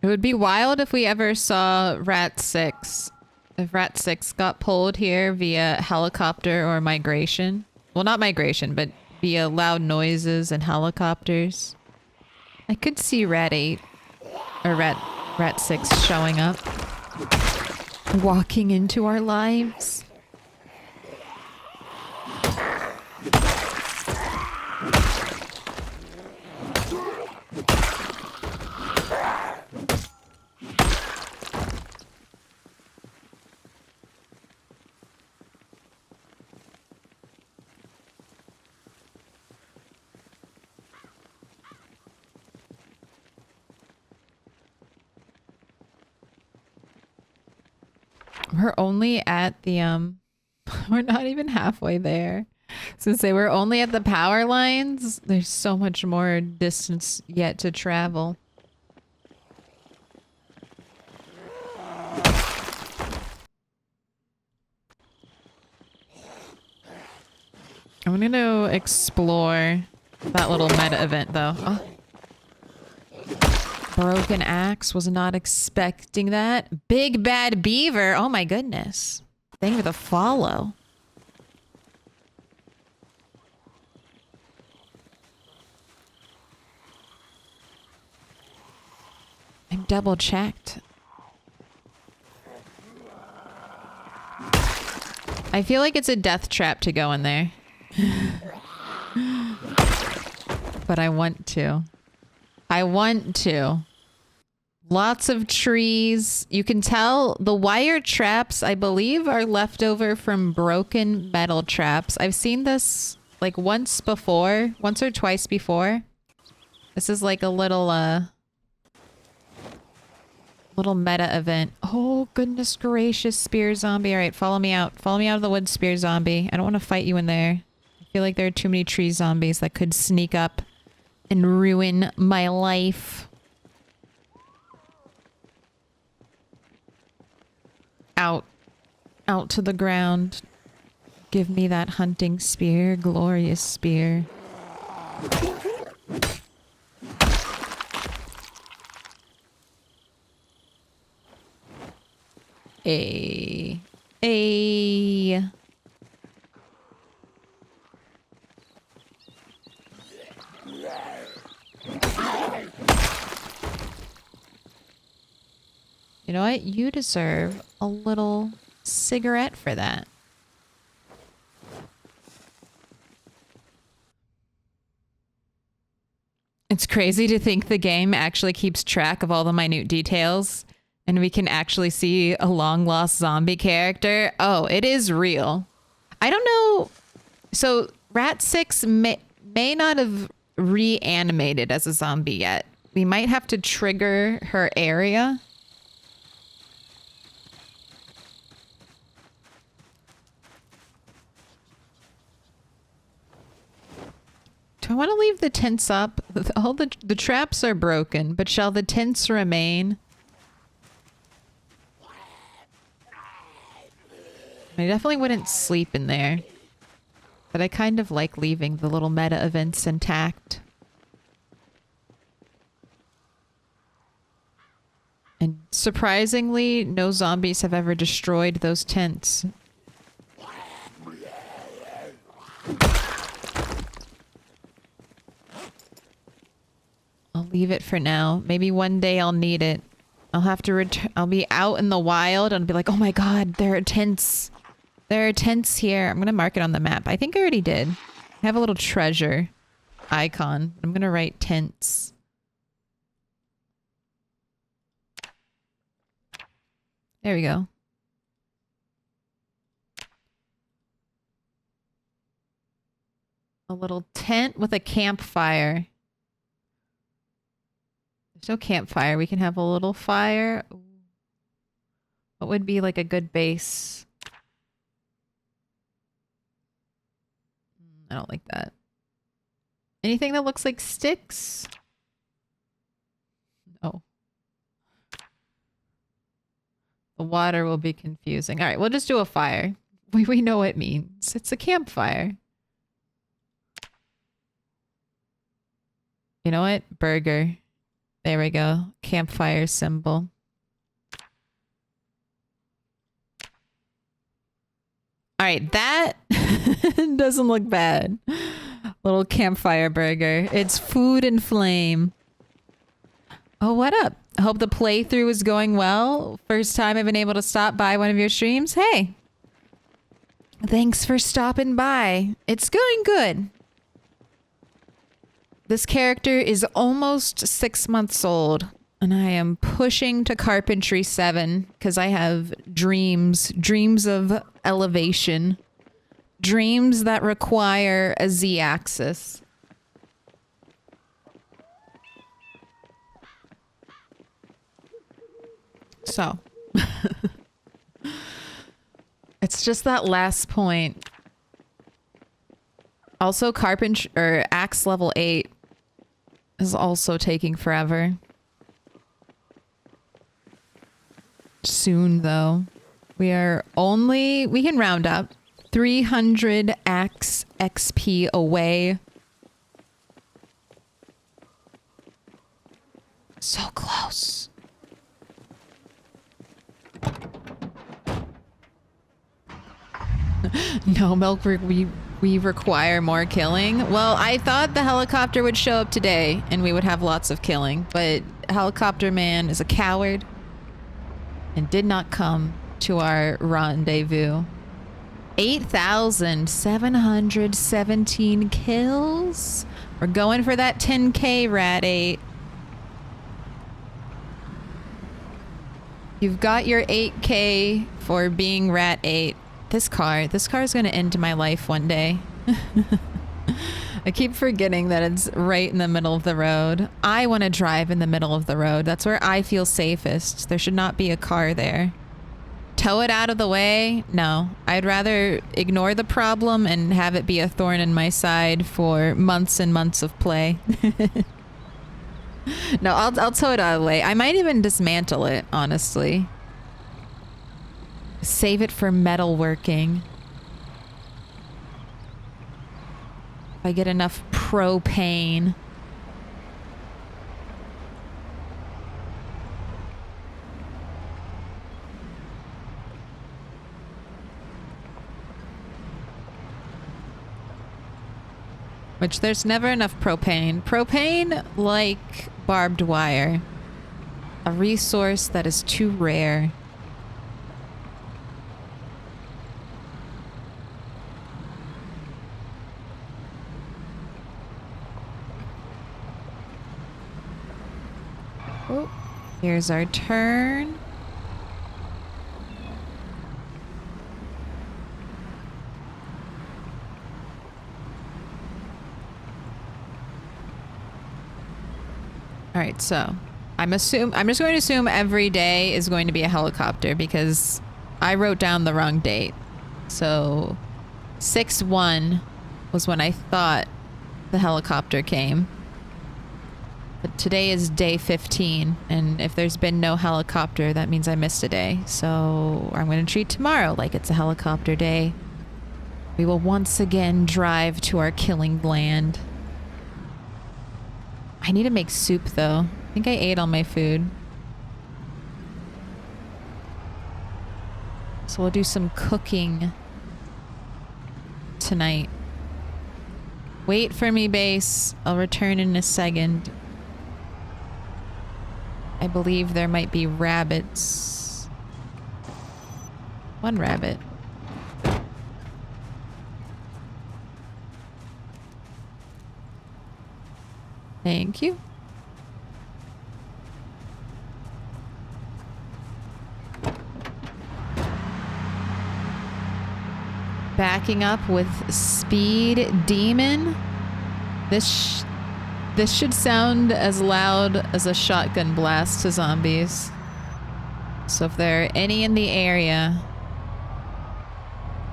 It would be wild if we ever saw Rat 6. If Rat 6 got pulled here via helicopter or migration. Well, not migration, but via loud noises and helicopters. I could see Rat 8 or Rat 6 showing up. Walking into our lives. We're only at the, we're not even halfway there. Since they were only at the power lines, there's so much more distance yet to travel. I'm gonna explore that little meta event though. Oh. Broken axe. Was not expecting that. Big bad beaver. Oh my goodness. Thank you for the follow. I'm double checked. I feel like it's a death trap to go in there. But I want to. I want to. Lots of trees. You can tell the wire traps, I believe, are left over from broken metal traps. I've seen this like once or twice before. This is like a little meta event. Oh, goodness gracious, spear zombie. All right, follow me out. Follow me out of the woods, spear zombie. I don't want to fight you in there. I feel like there are too many tree zombies that could sneak up and ruin my life. Out. Out to the ground. Give me that hunting spear. Glorious spear. A. You know what? You deserve a little cigarette for that. It's crazy to think the game actually keeps track of all the minute details and we can actually see a long lost zombie character. Oh, it is real. I don't know. So Rat 6 may not have reanimated as a zombie yet. We might have to trigger her area. Do I want to leave the tents up? All the traps are broken, but shall the tents remain? I definitely wouldn't sleep in there. But I kind of like leaving the little meta events intact. And surprisingly, no zombies have ever destroyed those tents. I'll leave it for now. Maybe one day I'll need it. I'll have to I'll be out in the wild and be like, oh my god, there are tents. There are tents here. I'm going to mark it on the map. I think I already did. I have a little treasure icon. I'm going to write tents. There we go. A little tent with a campfire. There's no campfire. We can have a little fire. What would be like a good base? I don't like that. Anything that looks like sticks? No. The water will be confusing. All right, we'll just do a fire. We know what it means. It's a campfire. You know what? Burger. There we go. Campfire symbol. All right, that doesn't look bad. Little campfire burger. It's food and flame. Oh, what up? I hope the playthrough is going well. First time I've been able to stop by one of your streams. Hey, thanks for stopping by. It's going good. This character is almost 6 months old, and I am pushing to Carpentry 7 because I have dreams of elevation, dreams that require a Z-axis. So, it's just that last point. Also, axe level 8 is also taking forever. Soon, though. We can round up 300 axe XP away. So close. No, Milk, we require more killing. Well, I thought the helicopter would show up today and we would have lots of killing, but Helicopter Man is a coward and did not come to our rendezvous. 8,717 kills. We're going for that 10K, Rat 8. You've got your 8K for being Rat 8. This car is going to end my life one day. I keep forgetting that it's right in the middle of the road. I want to drive in the middle of the road. That's where I feel safest. There should not be a car there. Tow it out of the way? No. I'd rather ignore the problem and have it be a thorn in my side for months and months of play. No, I'll tow it out of the way. I might even dismantle it, honestly. Save it for metalworking. If I get enough propane. Which there's never enough propane. Propane, like barbed wire. A resource that is too rare. Oh, here's our turn. All right, so I'm just going to assume every day is going to be a helicopter because I wrote down the wrong date. So 6/1 was when I thought the helicopter came. But today is day 15, and if there's been no helicopter, that means I missed a day. So I'm going to treat tomorrow like it's a helicopter day. We will once again drive to our killing land. I need to make soup, though. I think I ate all my food. So we'll do some cooking tonight. Wait for me, base. I'll return in a second. I believe there might be rabbits. One rabbit. Thank you. Backing up with Speed Demon. This should sound as loud as a shotgun blast to zombies. So if there are any in the area,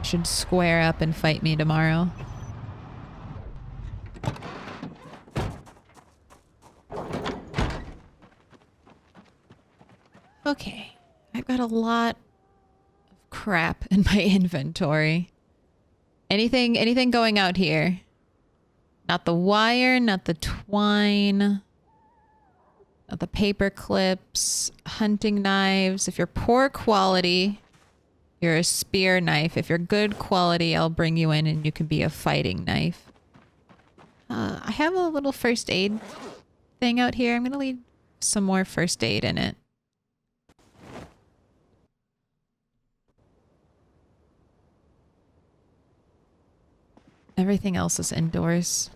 should square up and fight me tomorrow. Okay, I've got a lot of crap in my inventory. Anything going out here? Not the wire, not the twine, not the paper clips, hunting knives. If you're poor quality, you're a spear knife. If you're good quality, I'll bring you in and you can be a fighting knife. I have a little first aid thing out here. I'm gonna leave some more first aid in it. Everything else is indoors.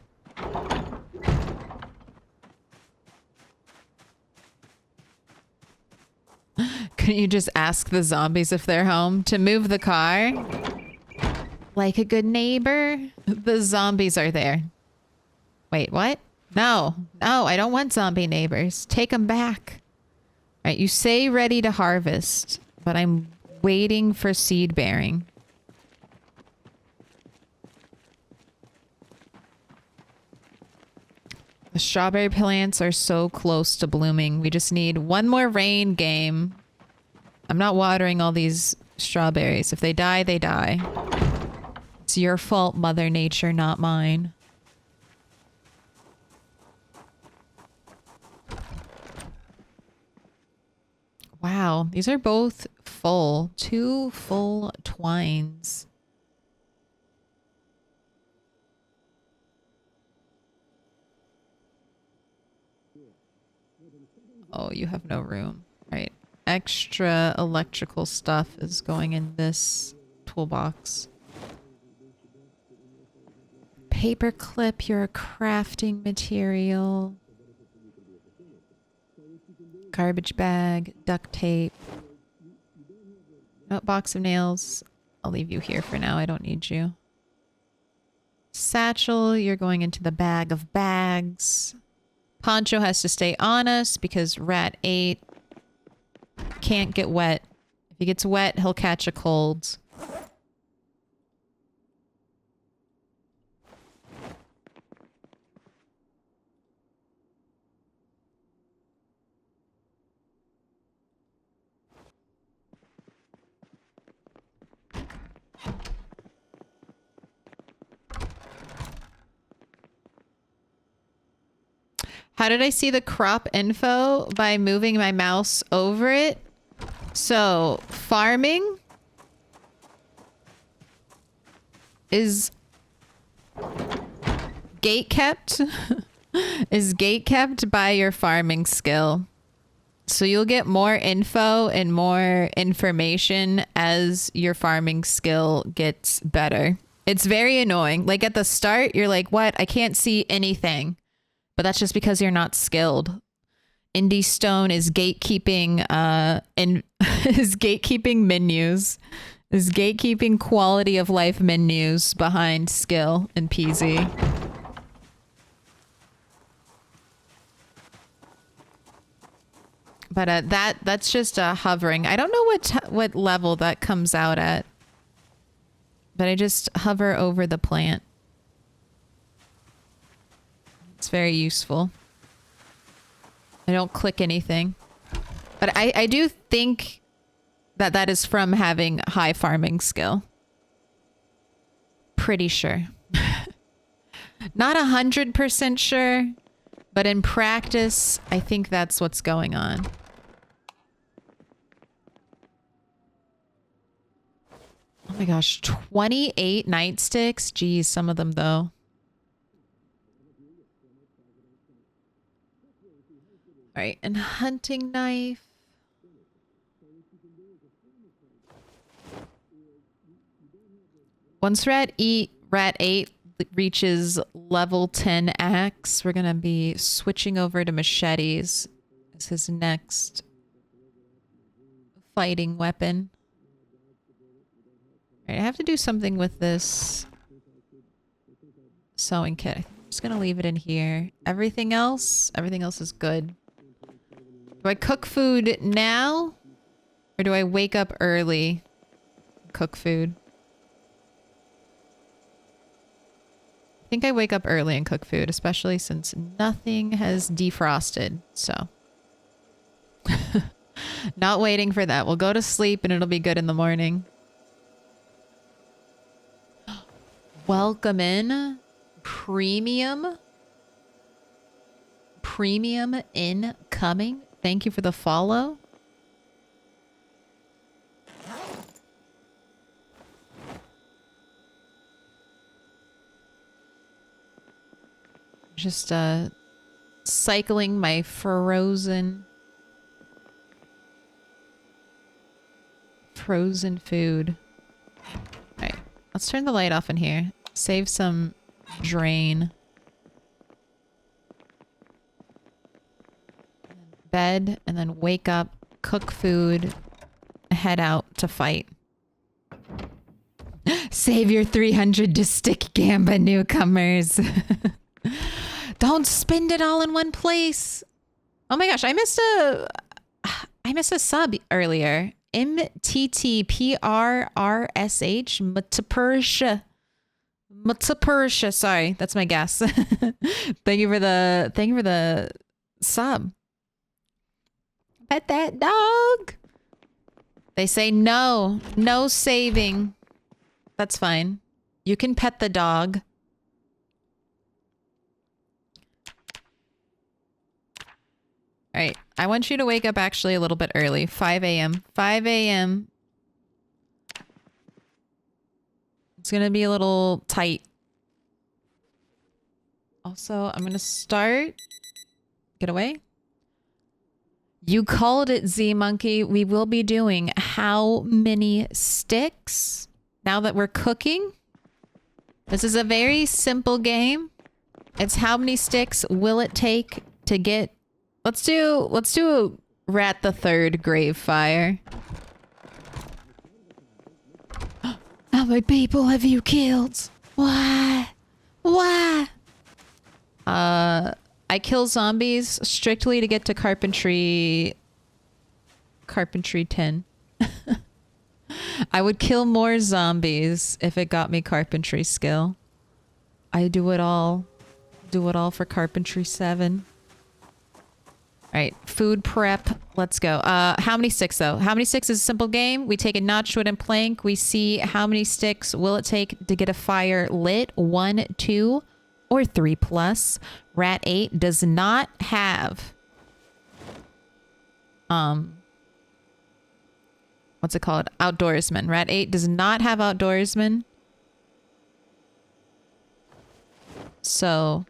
Couldn't you just ask the zombies if they're home to move the car? Like a good neighbor? The zombies are there. Wait, what? No, I don't want zombie neighbors. Take them back. All right, you say ready to harvest, but I'm waiting for seed bearing. The strawberry plants are so close to blooming. We just need one more rain game. I'm not watering all these strawberries. If they die, they die. It's your fault, Mother Nature, not mine. Wow, these are both full. 2 full twines. Oh, you have no room. Right. Extra electrical stuff is going in this toolbox. Paper clip, you're a crafting material. Garbage bag, duct tape. Oh, box of nails. I'll leave you here for now. I don't need you. Satchel, you're going into the bag of bags. Poncho has to stay on us because Rat 8 can't get wet. If he gets wet, he'll catch a cold. How did I see the crop info? By moving my mouse over it. So, farming is gatekept is gatekept by your farming skill. So you'll get more info and more information as your farming skill gets better. It's very annoying. Like at the start, you're like, what? I can't see anything. But that's just because you're not skilled. Indie Stone is gatekeeping is gatekeeping menus. Is gatekeeping quality of life menus behind skill and PZ. But that's just hovering. I don't know what level that comes out at. But I just hover over the plant. It's very useful. I don't click anything. But I do think that is from having high farming skill. Pretty sure. Not 100% sure, but in practice, I think that's what's going on. Oh my gosh, 28 nightsticks? Geez, some of them though. All right, and hunting knife. Once Rat 8 reaches level 10 axe, we're gonna be switching over to machetes as his next fighting weapon. All right, I have to do something with this sewing kit. I'm just gonna leave it in here. Everything else is good. Do I cook food now? Or do I wake up early and cook food? I think I wake up early and cook food, especially since nothing has defrosted, so. Not waiting for that. We'll go to sleep and it'll be good in the morning. Welcome in. Premium. Premium incoming. Thank you for the follow. Just cycling my frozen food. All right, let's turn the light off in here. Save some drain. Bed, and then wake up, cook food, head out to fight. Save your 300 to stick Gamba, newcomers. Don't spend it all in one place. Oh my gosh, I missed a sub earlier. MTTPRRSH Mutapersha. Sorry, that's my guess. Thank you for the sub. Pet that dog. They say no saving. That's fine. You can pet the dog. All right, I want you to wake up actually a little bit early. 5 a.m. 5 a.m. It's going to be a little tight. Also, I'm going to start... Get away. You called it, Z Monkey. We will be doing how many sticks now that we're cooking. This is a very simple game. It's how many sticks will it take to get... Let's do Rat the Third Grave Fire. How many people have you killed? Why? Why? I kill zombies strictly to get to carpentry 10. I would kill more zombies if it got me carpentry skill. I do it all. Do it all for carpentry 7. All right, food prep. Let's go. How many sticks though? How many sticks is a simple game? We take a notched wooden plank. We see how many sticks will it take to get a fire lit. 1, 2, or 3 plus. Rat 8 does not have what's it called? Outdoorsman. Rat 8 does not have outdoorsman. So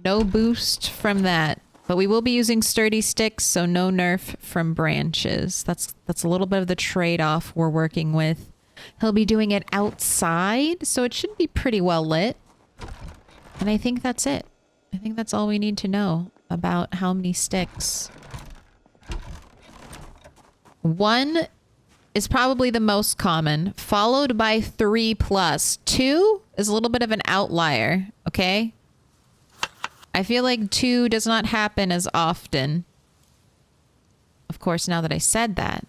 no boost from that. But we will be using sturdy sticks, so no nerf from branches. That's a little bit of the trade-off we're working with. He'll be doing it outside, so it should be pretty well lit. And I think that's it. I think that's all we need to know about how many sticks. 1 is probably the most common, followed by 3 plus. 2 is a little bit of an outlier, okay? I feel like 2 does not happen as often. Of course, now that I said that,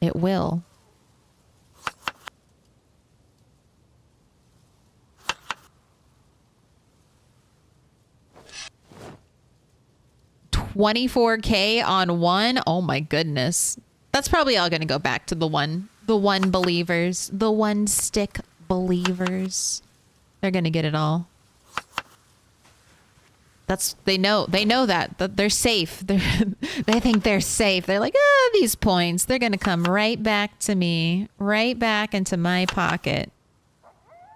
it will. $24K on 1. Oh my goodness. That's probably all going to go back to the one believers, the 1 stick believers. They're going to get it all. They know that they're safe. They think they're safe. They're like, these points, they're going to come right back to me, right back into my pocket.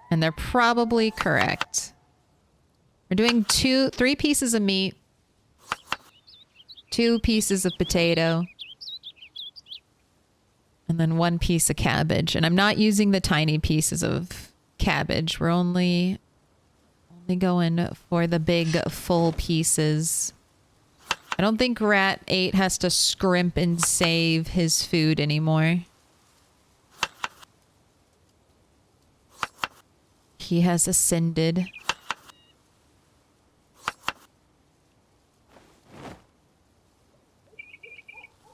And they're probably correct. We're doing 3 pieces of meat, 2 pieces of potato, and then 1 piece of cabbage. And I'm not using the tiny pieces of cabbage. We're only going for the big full pieces. I don't think Rat 8 has to scrimp and save his food anymore. He has ascended.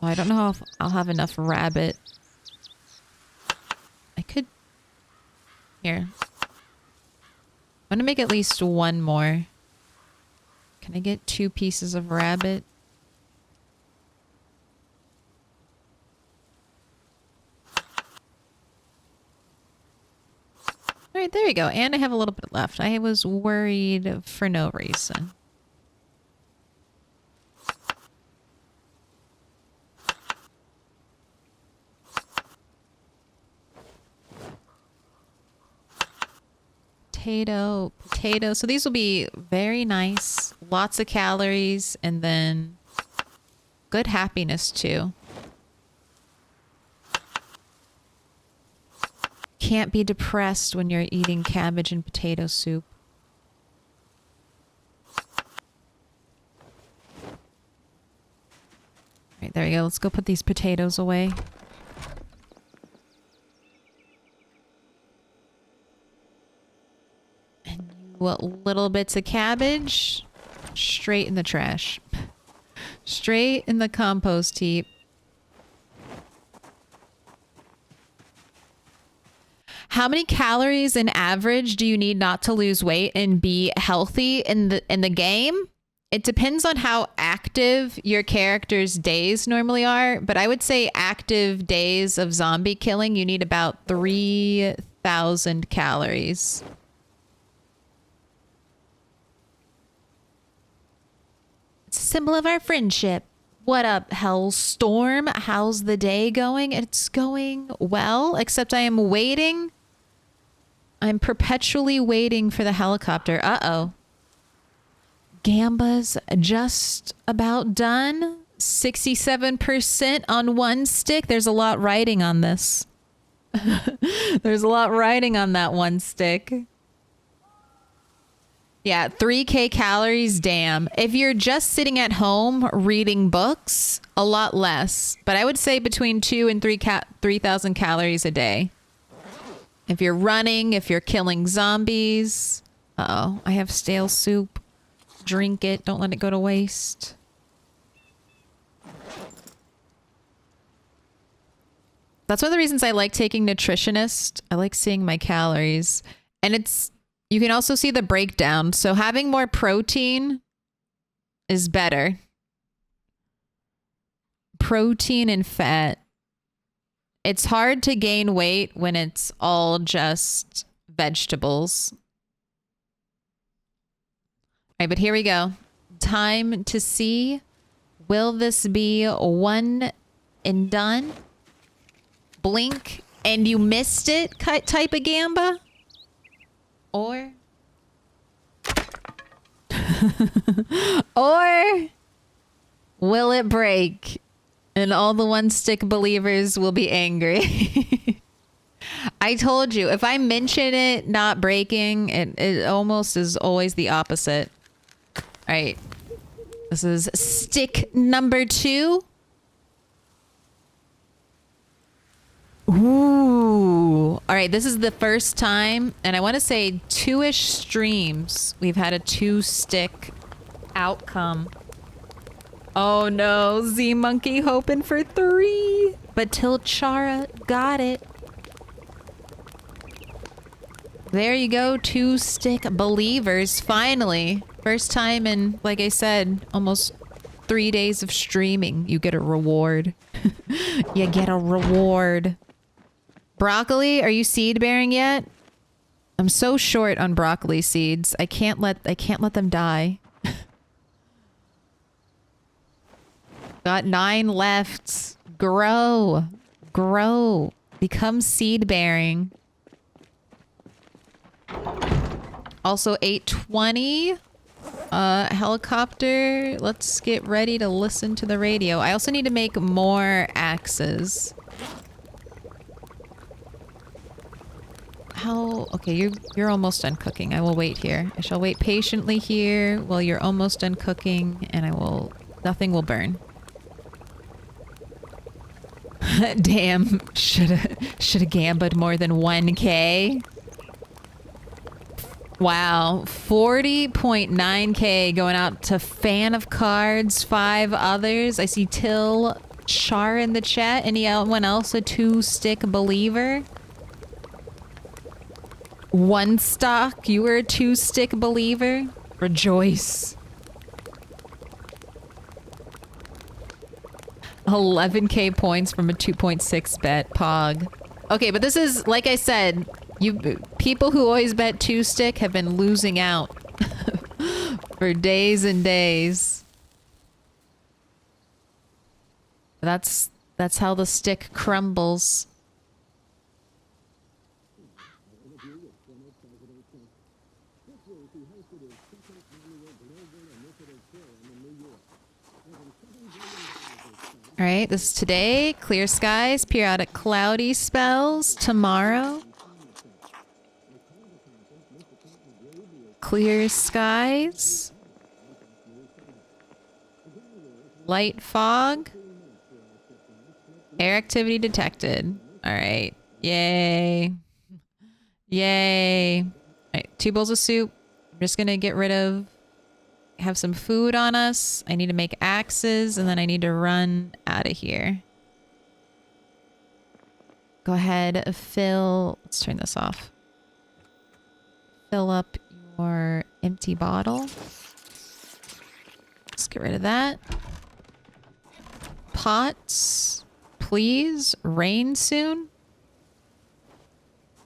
Oh, I don't know if I'll have enough rabbit. I could... Here. I'm gonna make at least 1 more. Can I get 2 pieces of rabbit? All right, there you go. And I have a little bit left. I was worried for no reason. Potato. So these will be very nice. Lots of calories and then good happiness too. Can't be depressed when you're eating cabbage and potato soup. Right, there we go. Let's go put these potatoes away. Little bits of cabbage straight in the trash. Straight in the compost heap. How many calories in average do you need not to lose weight and be healthy in the game? It depends on how active your character's days normally are, but I would say active days of zombie killing, you need about 3,000 calories. symbol of our friendship. What up, Hellstorm? How's the day going? It's going well, except I am waiting. I'm perpetually waiting for the helicopter. Uh-oh. Gamba's just about done. 67% on one stick. There's a lot riding on this. There's a lot riding on that one stick. Yeah, 3K calories, damn. If you're just sitting at home reading books, a lot less. But I would say between 2 and 3,000 calories a day. If you're running, if you're killing zombies. Uh-oh, I have stale soup. Drink it, don't let it go to waste. That's one of the reasons I like taking Nutritionist. I like seeing my calories. And you can also see the breakdown. So having more protein is better. Protein and fat. It's hard to gain weight when it's all just vegetables. All right, but here we go. Time to see. Will this be one and done? Blink and you missed it type of gamba? Or or will it break and all the one stick believers will be angry? I told you, if I mention it not breaking, it almost is always the opposite. All right. This is stick number 2. Ooh. All right, this is the first time, and I want to say 2-ish streams we've had a 2-stick outcome. Oh no, Z Monkey hoping for 3, but Tilchara got it. There you go, 2-stick believers, finally. First time in, like I said, almost 3 days of streaming, you get a reward. You get a reward. Broccoli, are you seed bearing yet? I'm so short on broccoli seeds. I can't let them die. Got 9 left. Grow. Grow. Become seed bearing. Also 8:20. Helicopter. Let's get ready to listen to the radio. I also need to make more axes. Okay, you're almost done cooking. I will wait here. I shall wait patiently here while you're almost done cooking, and nothing will burn. Damn, shoulda gambad more than 1K. Wow, 40.9K going out to Fan of Cards, 5 others. I see Till Char in the chat. Anyone else a 2-stick believer? One stock, you were a 2-stick believer. Rejoice. 11K points from a 2.6 bet pog. Okay, but this is, like I said, people who always bet 2-stick have been losing out for days and days. That's how the stick crumbles. All right, this is today. Clear skies, periodic cloudy spells. Tomorrow, clear skies. Light fog. Air activity detected. All right. Yay. Yay. All right, 2 bowls of soup. I'm just going to get rid of... have some food on us. I need to make axes, and then I need to run out of here. Go ahead, fill... Let's turn this off. Fill up your empty bottle. Let's get rid of that. Pots, please. Rain soon.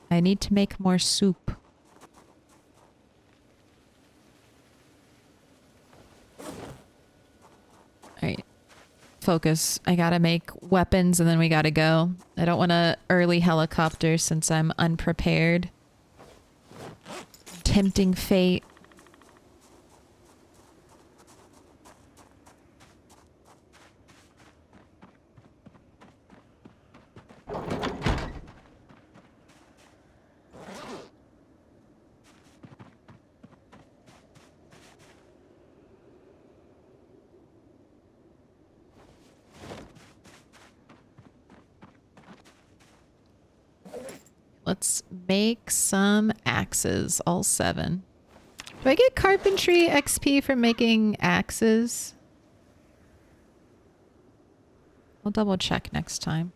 I need to make more soup. All right. Focus. I gotta make weapons and then we gotta go. I don't want to early helicopter since I'm unprepared. Tempting fate. Let's make some axes, all 7. Do I get carpentry XP for making axes? I'll double check next time.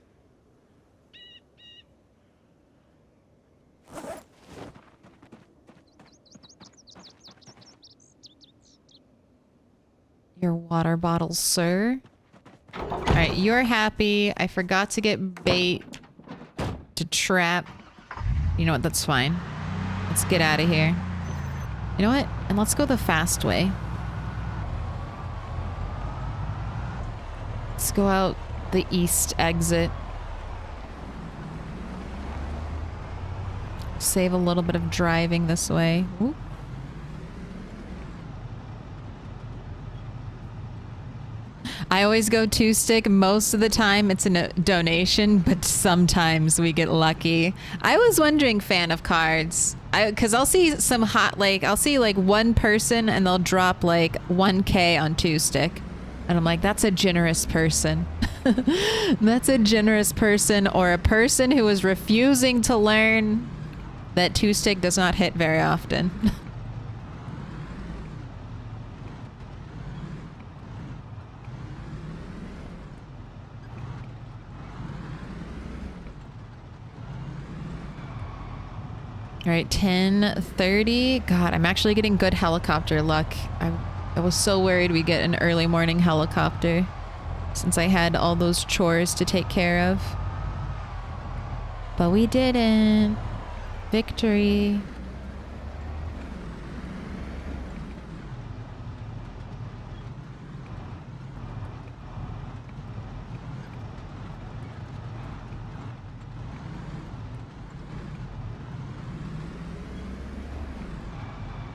Your water bottle, sir. All right, you're happy. I forgot to get bait to trap. You know what? That's fine. Let's get out of here. You know what? And let's go the fast way. Let's go out the east exit. Save a little bit of driving this way. Ooh. I always go 2-stick. Most of the time it's a donation, but sometimes we get lucky. I was wondering, fan of cards, because I'll see some hot, like, I'll see like one person and they'll drop like 1K on 2-stick. And I'm like, that's a generous person. That's a generous person, or a person who is refusing to learn that 2-stick does not hit very often. All right, 10:30. God, I'm actually getting good helicopter luck. I was so worried we'd get an early morning helicopter since I had all those chores to take care of. But we didn't. Victory.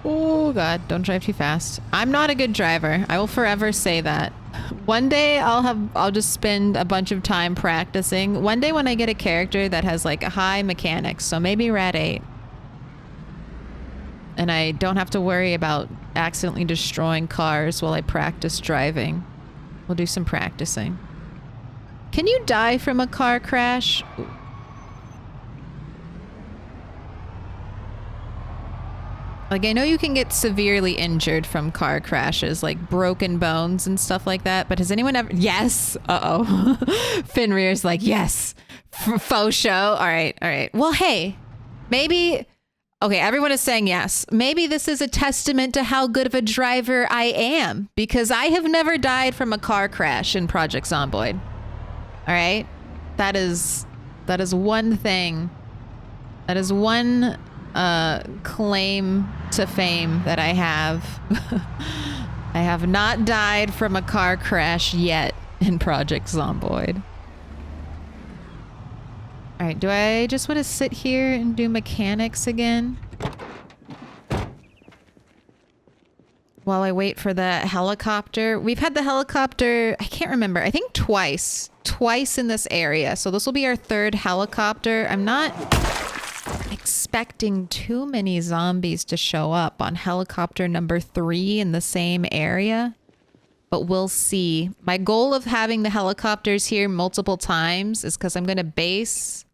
Oh God, don't drive too fast. I'm not a good driver. I will forever say that. One day I'll just spend a bunch of time practicing. One day when I get a character that has like a high mechanics, so maybe Rat 8. And I don't have to worry about accidentally destroying cars while I practice driving. We'll do some practicing. Can you die from a car crash? Like, I know you can get severely injured from car crashes, like broken bones and stuff like that, but has anyone ever... Yes! Uh-oh. Fenrir's like, yes! Faux show. All right, all right. Well, hey, maybe... Okay, everyone is saying yes. Maybe this is a testament to how good of a driver I am, because I have never died from a car crash in Project Zomboid. All right? That is one thing. That is one... claim to fame that I have. I have not died from a car crash yet in Project Zomboid. All right, do I just want to sit here and do mechanics again? While I wait for the helicopter. We've had the helicopter, I can't remember, I think twice in this area. So this will be our 3rd helicopter. I'm not expecting too many zombies to show up on helicopter number 3 in the same area, but we'll see. My goal of having the helicopters here multiple times is because I'm going to base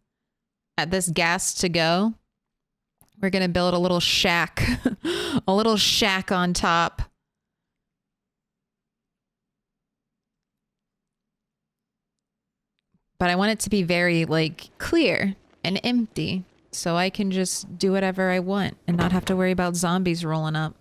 at this gas to go. We're going to build a little shack, a little shack on top. But I want it to be very like clear and empty, so I can just do whatever I want and not have to worry about zombies rolling up.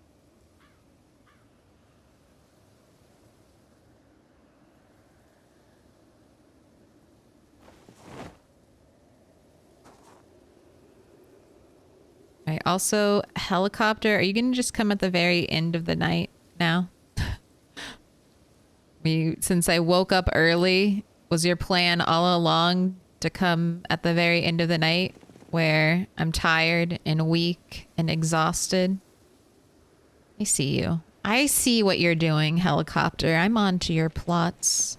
All right, also, helicopter, are you going to just come at the very end of the night now? Since since I woke up early, was your plan all along to come at the very end of the night where I'm tired and weak and exhausted? I see you. I see what you're doing, helicopter. I'm on to your plots.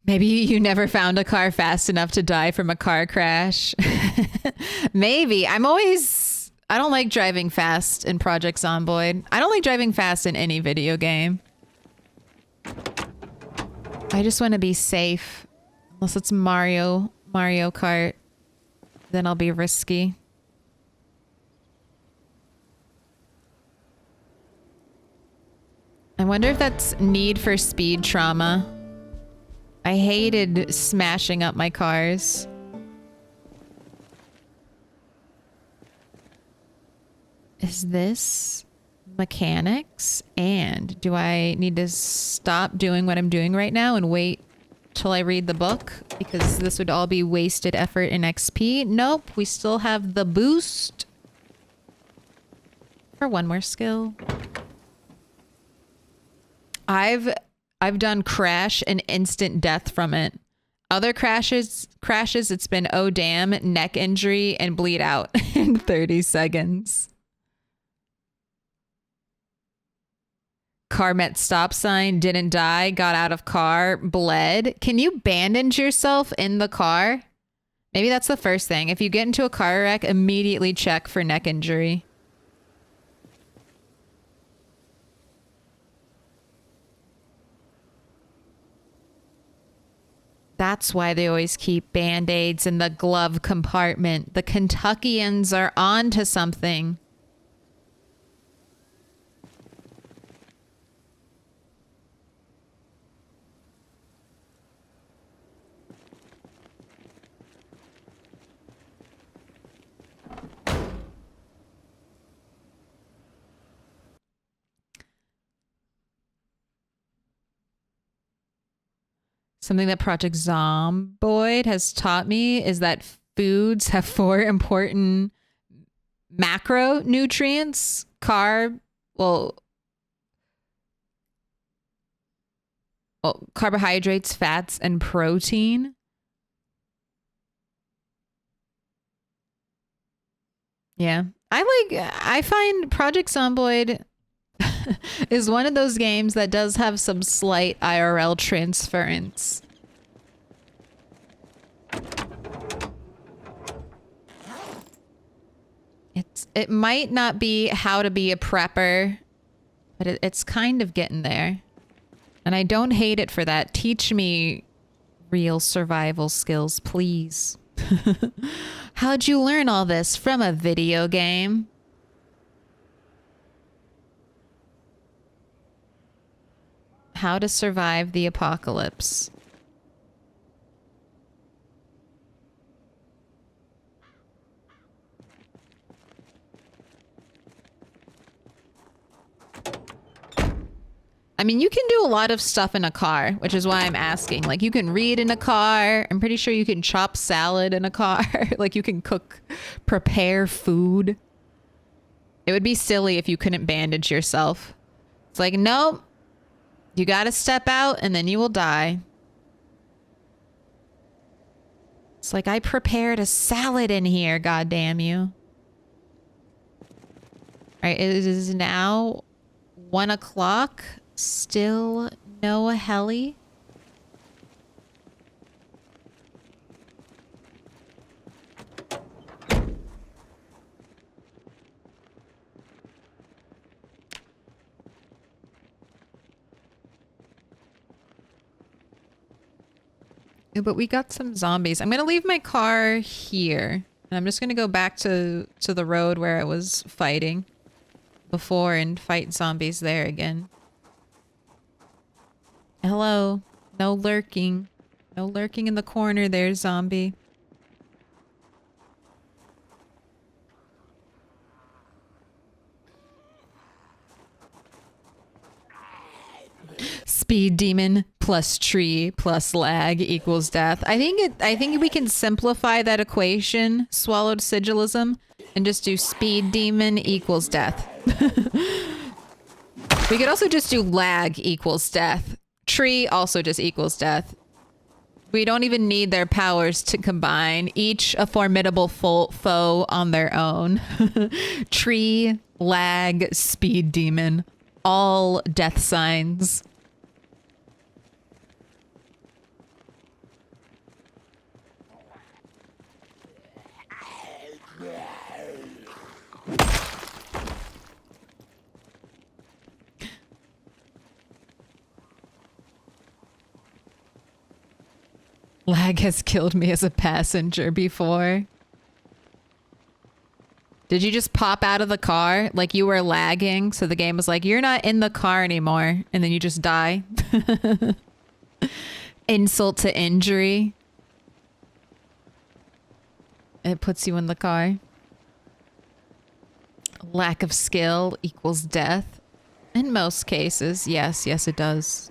Maybe you never found a car fast enough to die from a car crash. Maybe. I don't like driving fast in Project Zomboid. I don't like driving fast in any video game. I just want to be safe. Unless it's Mario Kart. Then I'll be risky. I wonder if that's Need for Speed trauma. I hated smashing up my cars. Is this mechanics? And do I need to stop doing what I'm doing right now and wait till I read the book? Because this would all be wasted effort in XP. Nope, we still have the boost for one more skill. I've done crash and instant death from it. Other crashes it's been oh damn, neck injury and bleed out in 30 seconds. Car met stop sign, didn't die, got out of car, bled. Can you bandage yourself in the car? Maybe that's the first thing. If you get into a car wreck, immediately check for neck injury. That's why they always keep Band-Aids in the glove compartment. The Kentuckians are on to something. Something that Project Zomboid has taught me is that foods have 4 important macronutrients: carbohydrates, fats, and protein. Yeah. I find Project Zomboid is one of those games that does have some slight IRL transference. It might not be how to be a prepper, but it's kind of getting there. And I don't hate it for that. Teach me real survival skills, please. How'd you learn all this? From a video game? How to survive the apocalypse. I mean, you can do a lot of stuff in a car, which is why I'm asking. Like, you can read in a car. I'm pretty sure you can chop salad in a car. Like, you can prepare food. It would be silly if you couldn't bandage yourself. It's like, nope. You gotta step out and then you will die. It's like, I prepared a salad in here, goddamn you. Alright, it is now 1 o'clock. Still no heli. But we got some zombies. I'm gonna leave my car here. And I'm just gonna go back to the road where I was fighting before and fight zombies there again. Hello. No lurking. No lurking in the corner there, zombie. Speed demon plus tree plus lag equals death. I think we can simplify that equation, swallowed sigilism, and just do speed demon equals death. We could also just do lag equals death. Tree also just equals death. We don't even need their powers to combine. Each a formidable foe on their own. Tree, lag, speed demon. All death signs. Lag has killed me as a passenger before. Did you just pop out of the car? Like you were lagging, so the game was like, you're not in the car anymore, and then you just die? Insult to injury. It puts you in the car. Lack of skill equals death. In most cases, yes, it does.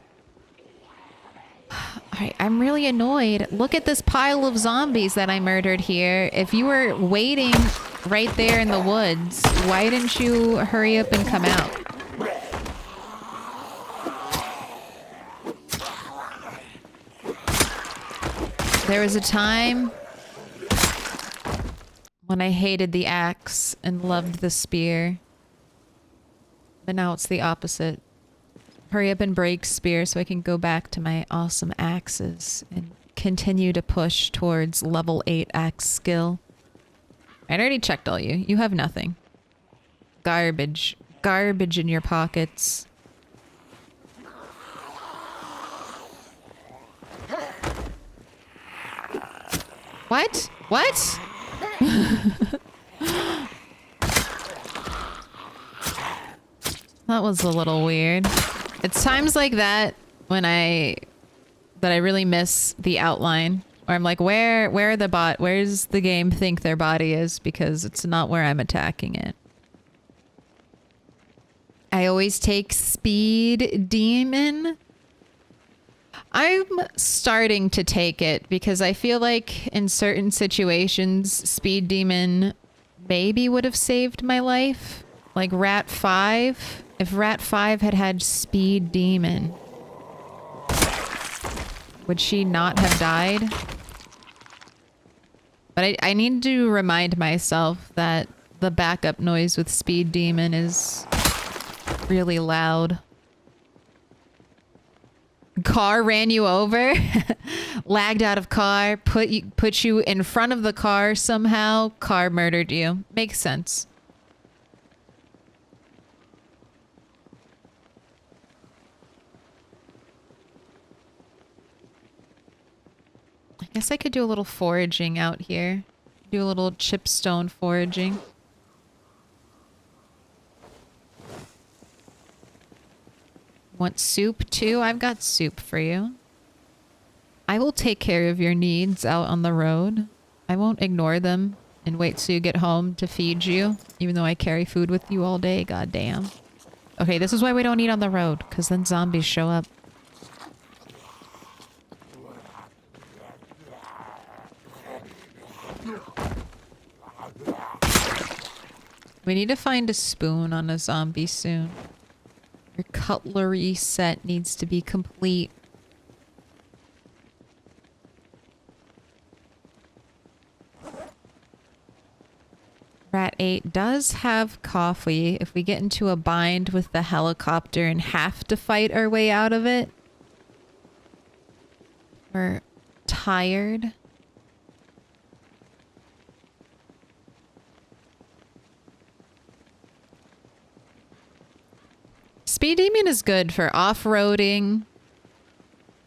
Alright, I'm really annoyed. Look at this pile of zombies that I murdered here. If you were waiting right there in the woods, why didn't you hurry up and come out? There was a time when I hated the axe and loved the spear. But now it's the opposite. Hurry up and break spear so I can go back to my awesome axes and continue to push towards level 8 axe skill. I already checked all you. You have nothing. Garbage. Garbage in your pockets. What? What? That was a little weird. It's times like that when I really miss the outline. Or I'm like, where's the game think their body is? Because it's not where I'm attacking it. I always take speed demon. I'm starting to take it because I feel like in certain situations, speed demon maybe would have saved my life. Like Rat 5. If Rat 5 had had speed demon, would she not have died? But I need to remind myself that the backup noise with speed demon is really loud. Car ran you over? Lagged out of car, put you in front of the car somehow, car murdered you. Makes sense. I guess I could do a little foraging out here. Do a little chipstone foraging. Want soup too? I've got soup for you. I will take care of your needs out on the road. I won't ignore them and wait till you get home to feed you, even though I carry food with you all day. God damn. Okay, this is why we don't eat on the road, because then zombies show up. We need to find a spoon on a zombie soon. Your cutlery set needs to be complete. Rat 8 does have coffee. If we get into a bind with the helicopter and have to fight our way out of it, we're tired. Speed demon is good for off-roading,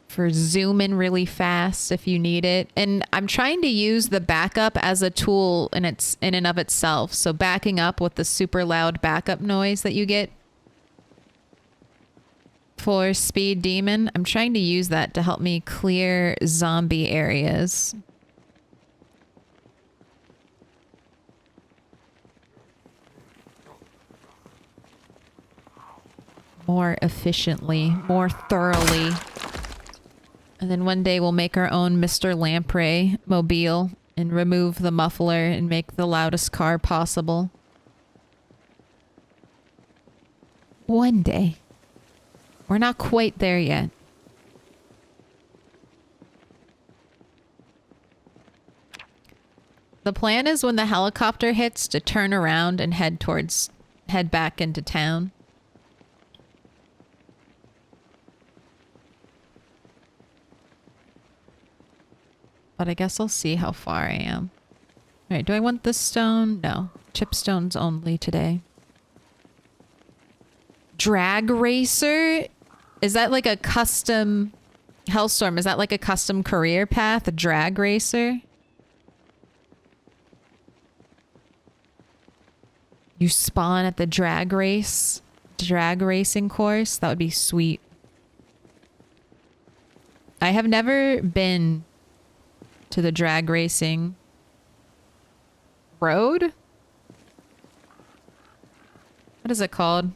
for zooming really fast if you need it. And I'm trying to use the backup as a tool in and of itself. So backing up with the super loud backup noise that you get for speed demon, I'm trying to use that to help me clear zombie areas. More efficiently, more thoroughly. And then one day we'll make our own Mr. Lamprey mobile and remove the muffler and make the loudest car possible. One day. We're not quite there yet. The plan is when the helicopter hits to turn around and head back into town. But I guess I'll see how far I am. Alright, do I want this stone? No. Chipstones only today. Drag racer? Is that like a custom... Hellstorm, is that like a custom career path? A drag racer? You spawn at the drag racing course? That would be sweet. I have never been to the drag racing road. What is it called?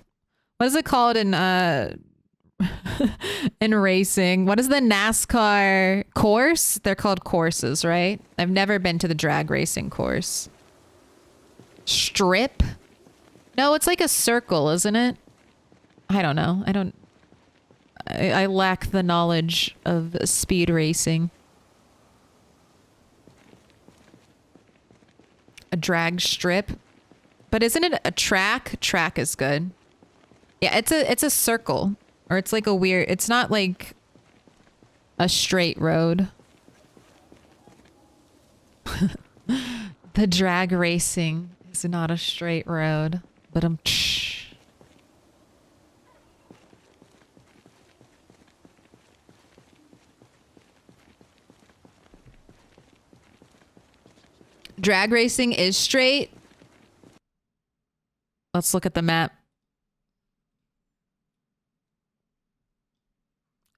What is it called in in racing? What is the NASCAR course? They're called courses, right? I've never been to the drag racing course. Strip? No, it's like a circle, isn't it? I don't know. I lack the knowledge of speed racing. A drag strip. But isn't it a track? Track is good. Yeah, it's a circle. Or it's like a weird... It's not like a straight road. The drag racing is not a straight road. But drag racing is straight. Let's look at the map.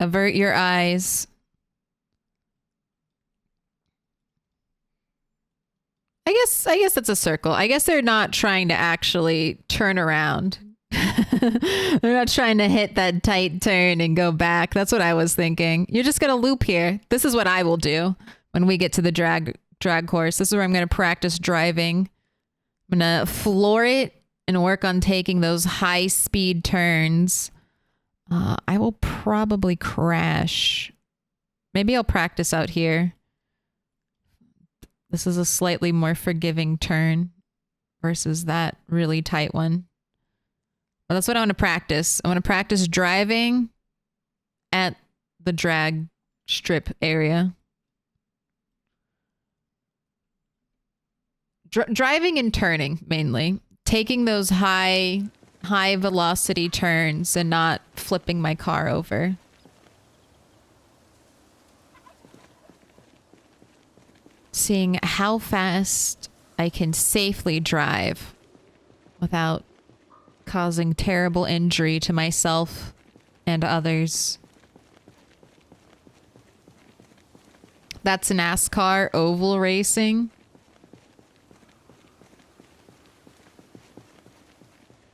Avert your eyes. I guess that's a circle. I guess they're not trying to actually turn around. They're not trying to hit that tight turn and go back. That's what I was thinking. You're just going to loop here. This is what I will do when we get to the drag course. This is where I'm going to practice driving. I'm going to floor it and work on taking those high speed turns. I will probably crash. Maybe I'll practice out here. This is a slightly more forgiving turn versus that really tight one. But that's what I want to practice. I want to practice driving at the drag strip area. Driving and turning, mainly. Taking those high velocity turns and not flipping my car over. Seeing how fast I can safely drive without causing terrible injury to myself and others. That's NASCAR oval racing.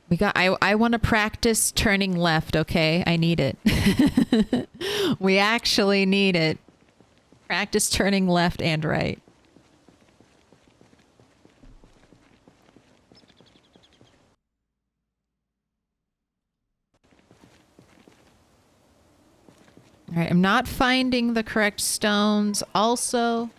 I want to practice turning left, okay? I need it. We actually need it. Practice turning left and right. All right, I'm not finding the correct stones. Also,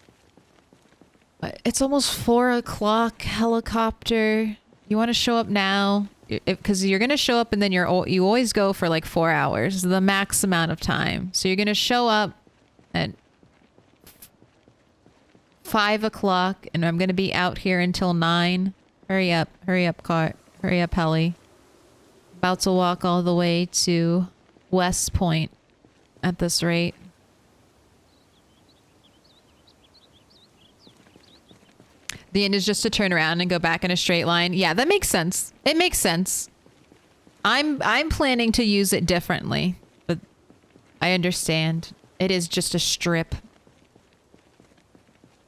it's almost 4 o'clock, helicopter. You want to show up now? Because you're going to show up and then you always go for like 4 hours, the max amount of time. So you're going to show up at 5 o'clock and I'm going to be out here until 9. Hurry up car, hurry up heli. About to walk all the way to West Point at this rate. The end is just to turn around and go back in a straight line. Yeah, that makes sense. It makes sense. I'm planning to use it differently, but I understand. It is just a strip.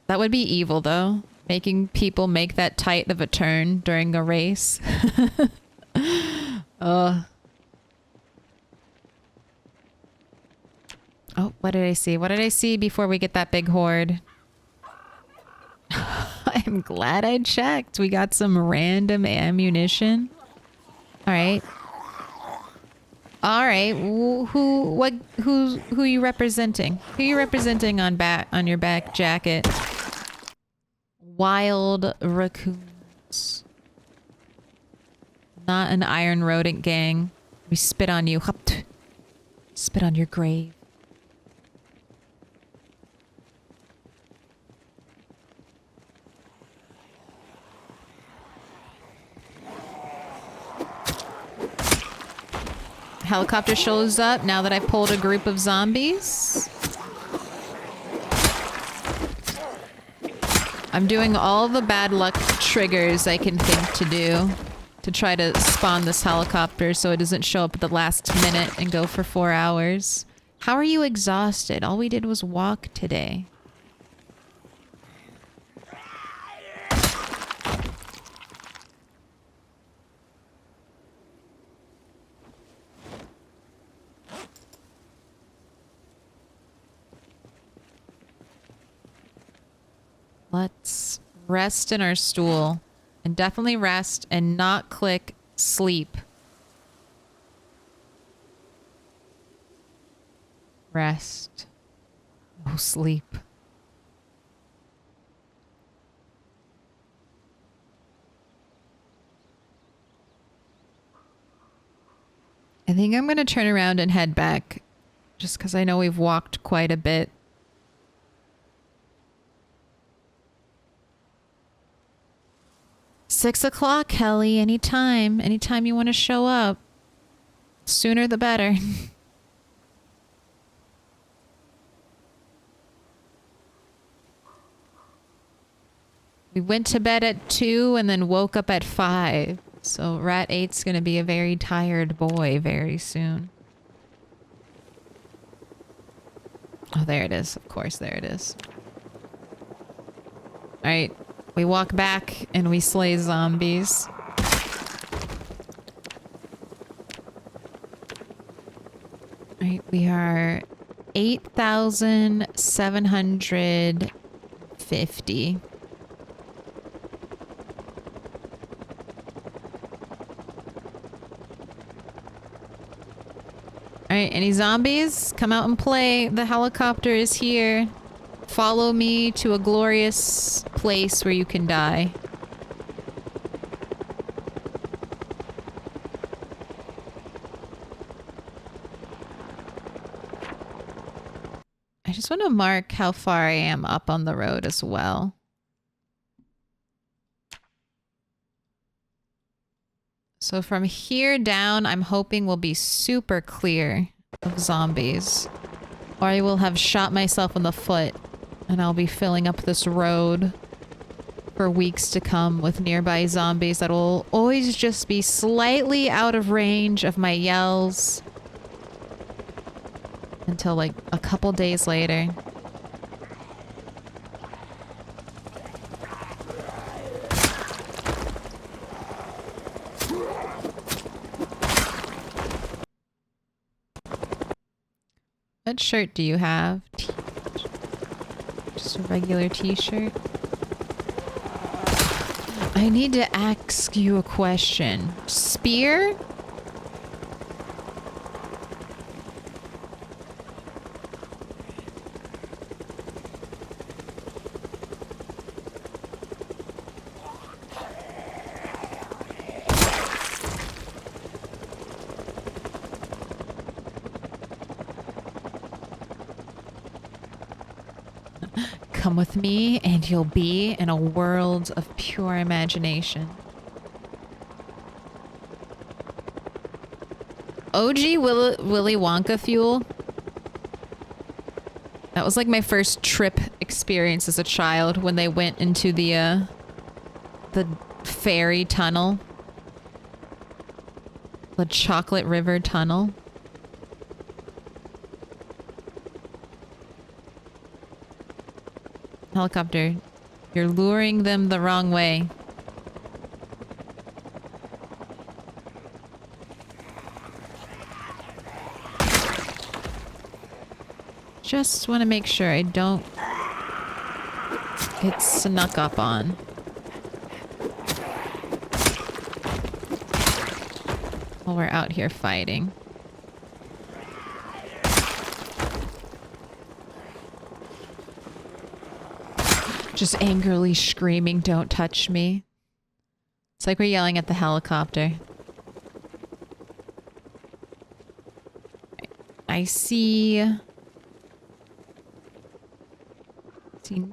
That would be evil, though. Making people make that tight of a turn during a race. Oh, what did I see? What did I see before we get that big horde? I'm glad I checked. We got some random ammunition. All right. All right. Who you representing? Who you representing on your back jacket? Wild raccoons. Not an iron rodent gang. We spit on you. Spit on your grave. Helicopter shows up now that I pulled a group of zombies. I'm doing all the bad luck triggers I can think to do to try to spawn this helicopter so it doesn't show up at the last minute and go for 4 hours. How are you exhausted? All we did was walk today. Let's rest in our stool. And definitely rest and not click sleep. Rest. No sleep. I think I'm going to turn around and head back. Just because I know we've walked quite a bit. $6 Kelly. Anytime. Anytime you want to show up. Sooner the better. We went to bed at 2 and then woke up at 5. So Rat 8's gonna be a very tired boy very soon. Oh, there it is. Of course, there it is. Alright. We walk back and we slay zombies. Alright, we are 8,750. Alright, any zombies? Come out and play. The helicopter is here. Follow me to a glorious place where you can die. I just want to mark how far I am up on the road as well. So from here down, I'm hoping we'll be super clear of zombies. Or I will have shot myself in the foot and I'll be filling up this road for weeks to come with nearby zombies that will always just be slightly out of range of my yells until like a couple days later. What shirt do you have? Just a regular t-shirt? I need to ask you a question. Spear? Come with me and you'll be in a world of pure imagination. OG Willy Wonka fuel. That was like my first trip experience as a child when they went into the ferry tunnel. The Chocolate River Tunnel. Helicopter, you're luring them the wrong way. Just want to make sure I don't get snuck up on. While we're out here fighting. Just angrily screaming, "Don't touch me." It's like we're yelling at the helicopter. I see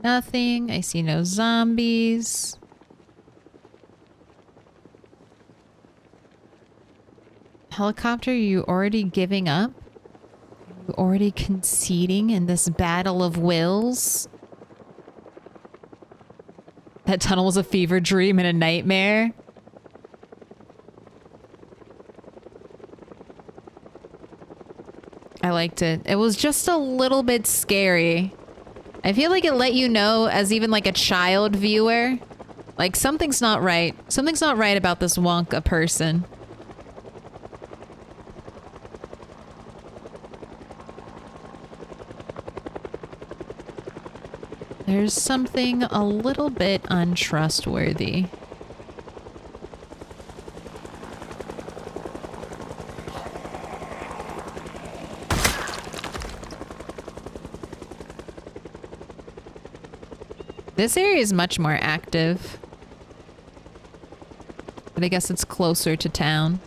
nothing. I see no zombies. Helicopter, you already giving up? You already conceding in this battle of wills? That tunnel was a fever dream and a nightmare. I liked it. It was just a little bit scary. I feel like it let you know, as even like a child viewer, like something's not right. Something's not right about this Wonka person. There's something a little bit untrustworthy. This area is much more active. But I guess it's closer to town.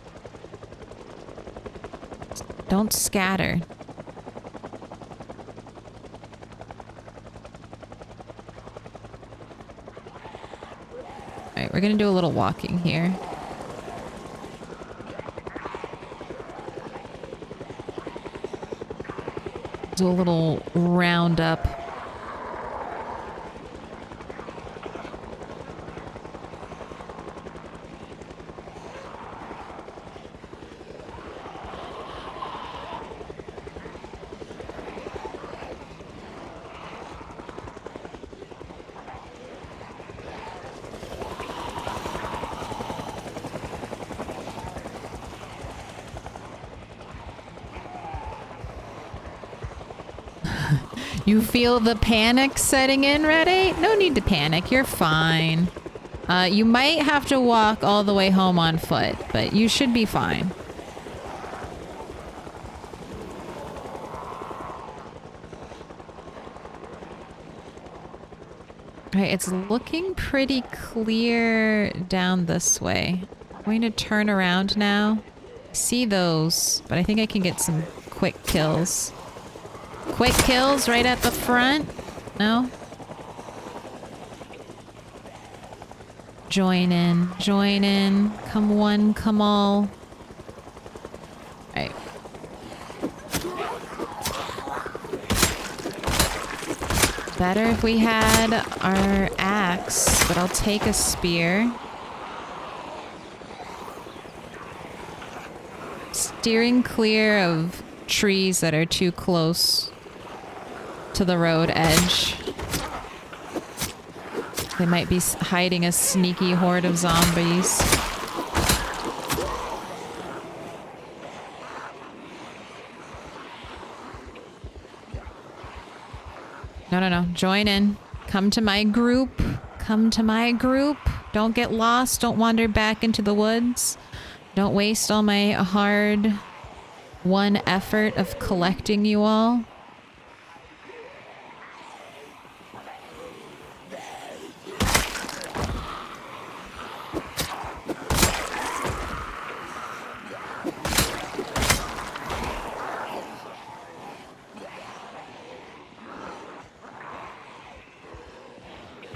Don't scatter. Alright, we're gonna do a little walking here. Do a little roundup. You feel the panic setting in, Reddit? No need to panic. You're fine. You might have to walk all the way home on foot, but you should be fine. Alright, it's looking pretty clear down this way. I'm going to turn around now. I see those, but I think I can get some quick kills. Quick kills right at the front? No? Join in. Join in. Come one, come all. Alright. Better if we had our axe, but I'll take a spear. Steering clear of trees that are too close to the road edge. They might be hiding a sneaky horde of zombies. No. Join in. Come to my group. Come to my group. Don't get lost. Don't wander back into the woods. Don't waste all my hard-won effort of collecting you all.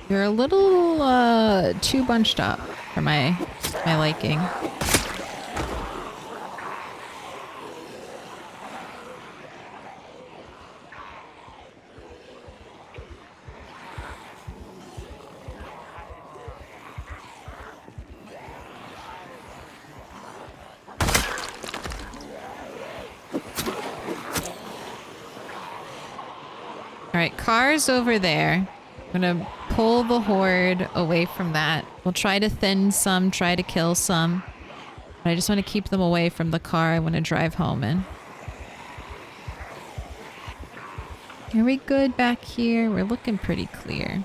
You're a little too bunched up for my liking. Alright, car's over there. I'm gonna pull the horde away from that. We'll try to thin some, try to kill some. But I just want to keep them away from the car I want to drive home in. Are we good back here? We're looking pretty clear.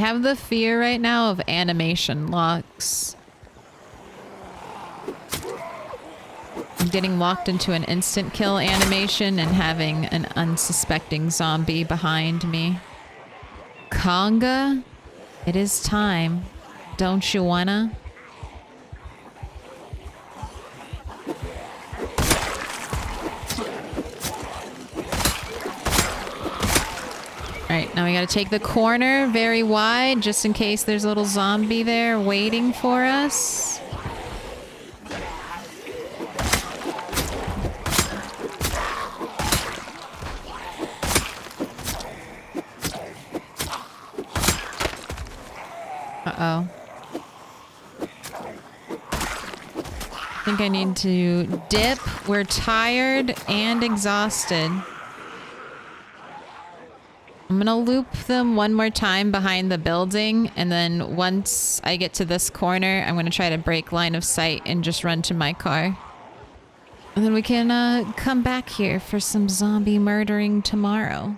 have the fear right now of animation locks. I'm getting locked into an instant kill animation and having an unsuspecting zombie behind me. Conga, it is time. Don't you wanna? Alright, now we gotta take the corner very wide just in case there's a little zombie there waiting for us. Uh-oh. I think I need to dip. We're tired and exhausted. I'm gonna loop them one more time behind the building, and then once I get to this corner, I'm gonna try to break line of sight and just run to my car. And then we can come back here for some zombie murdering tomorrow.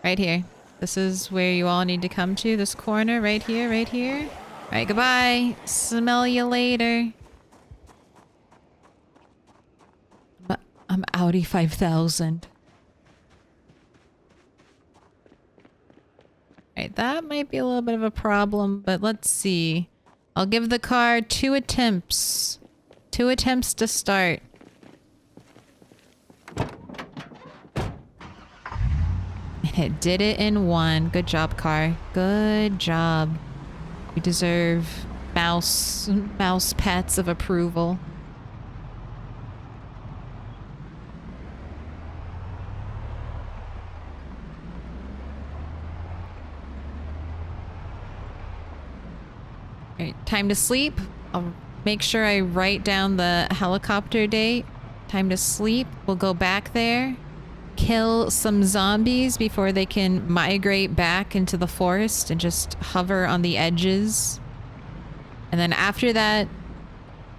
Right here. This is where you all need to come to. This corner right here, right here. All right, goodbye. Smell you later. I'm Audi 5000. All right, that might be a little bit of a problem, but let's see. I'll give the car 2 attempts. 2 attempts to start. It did it in 1. Good job, car. Good job. You deserve mouse pats of approval. Alright, time to sleep. I'll make sure I write down the helicopter date. Time to sleep. We'll go back there. Kill some zombies before they can migrate back into the forest and just hover on the edges. And then after that,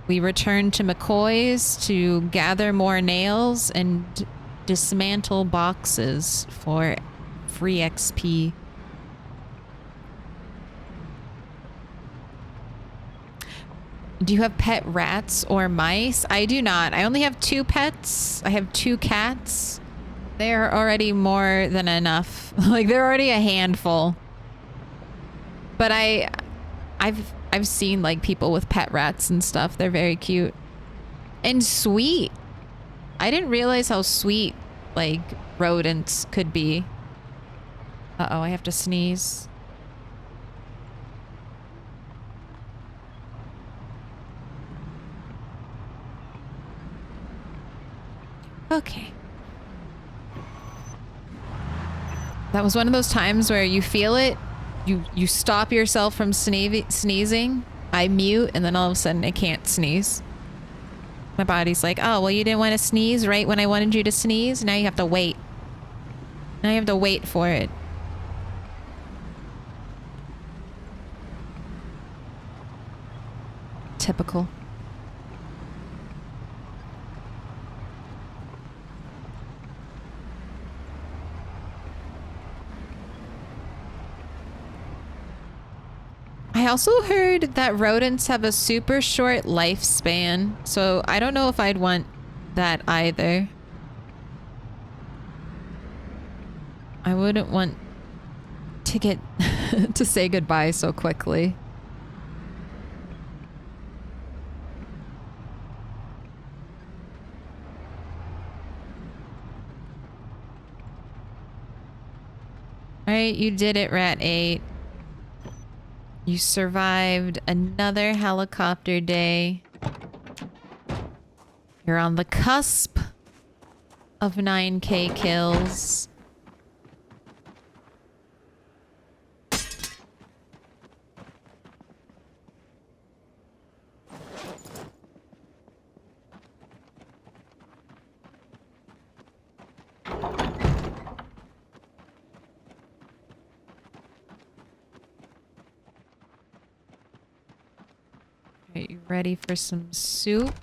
we return to McCoy's to gather more nails and dismantle boxes for free XP. Do you have pet rats or mice? I do not. I only have 2 pets. I have 2 cats. They're already more than enough. Like, they're already a handful. But I've seen like people with pet rats and stuff. They're very cute. And sweet. I didn't realize how sweet like rodents could be. Uh-oh, I have to sneeze. Okay. That was one of those times where you feel it, you stop yourself from sneezing, I mute, and then all of a sudden I can't sneeze. My body's like, oh, well, you didn't want to sneeze right when I wanted you to sneeze? Now you have to wait. Now you have to wait for it. Typical. I also heard that rodents have a super short lifespan, so I don't know if I'd want that either. I wouldn't want to get to say goodbye so quickly. Alright, you did it, Rat 8. You survived another helicopter day. You're on the cusp of 9K kills. Are you ready for some soup?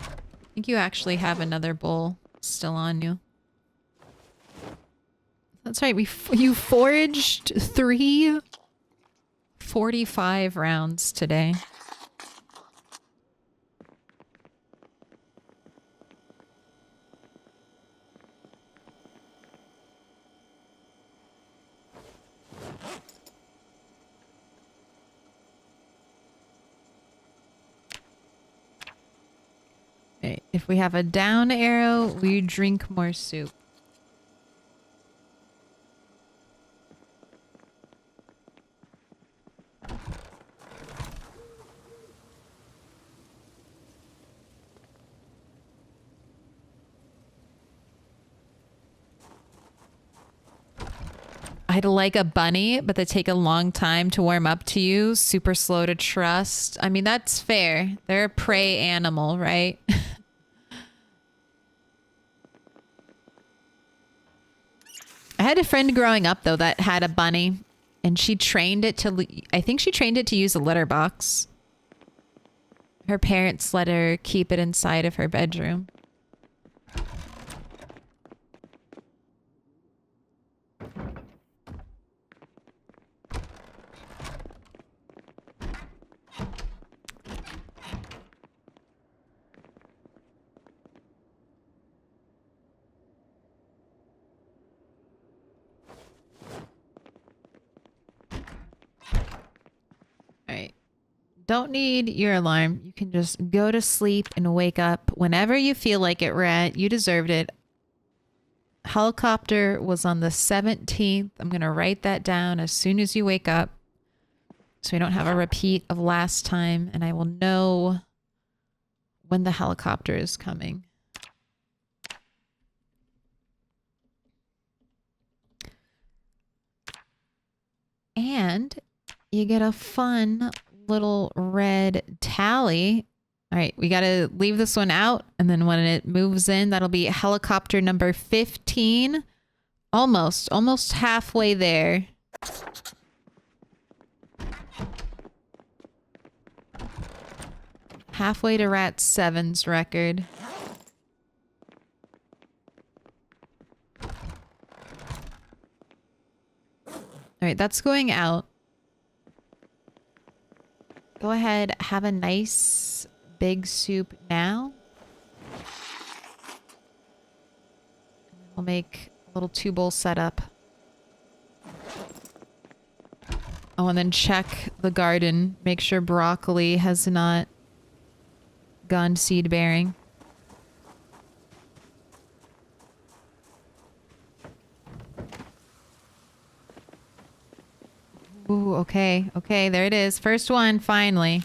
I think you actually have another bowl still on you. That's right. You foraged 345 rounds today. Okay, if we have a down arrow, we drink more soup. I'd like a bunny, but they take a long time to warm up to you. Super slow to trust. I mean, that's fair. They're a prey animal, right? I had a friend growing up, though, that had a bunny. And she trained it to... I think she trained it to use a litter box. Her parents let her keep it inside of her bedroom. Alright. Don't need your alarm. You can just go to sleep and wake up whenever you feel like it, Rat. You deserved it. Helicopter was on the 17th. I'm going to write that down as soon as you wake up, so we don't have a repeat of last time, and I will know when the helicopter is coming. And you get a fun little red tally. All right, we got to leave this one out, and then when it moves in, that'll be helicopter number 15. Almost halfway there. Halfway to Rat 7's record. All right, that's going out. Go ahead, have a nice big soup now. We'll make a little 2-bowl setup. Oh, and then check the garden. Make sure broccoli has not gone seed bearing. Ooh, okay. Okay, there it is. First one, finally.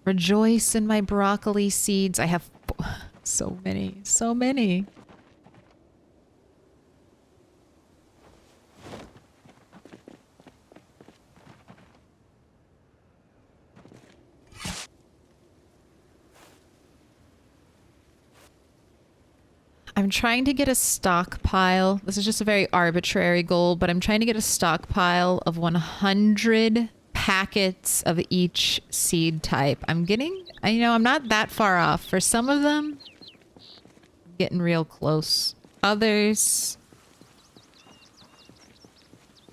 Rejoice in my broccoli seeds. I have so many. So many. I'm trying to get a stockpile. This is just a very arbitrary goal, but I'm trying to get a stockpile of 100 packets of each seed type. I'm getting, you know, I'm not that far off. For some of them, I'm getting real close. Others,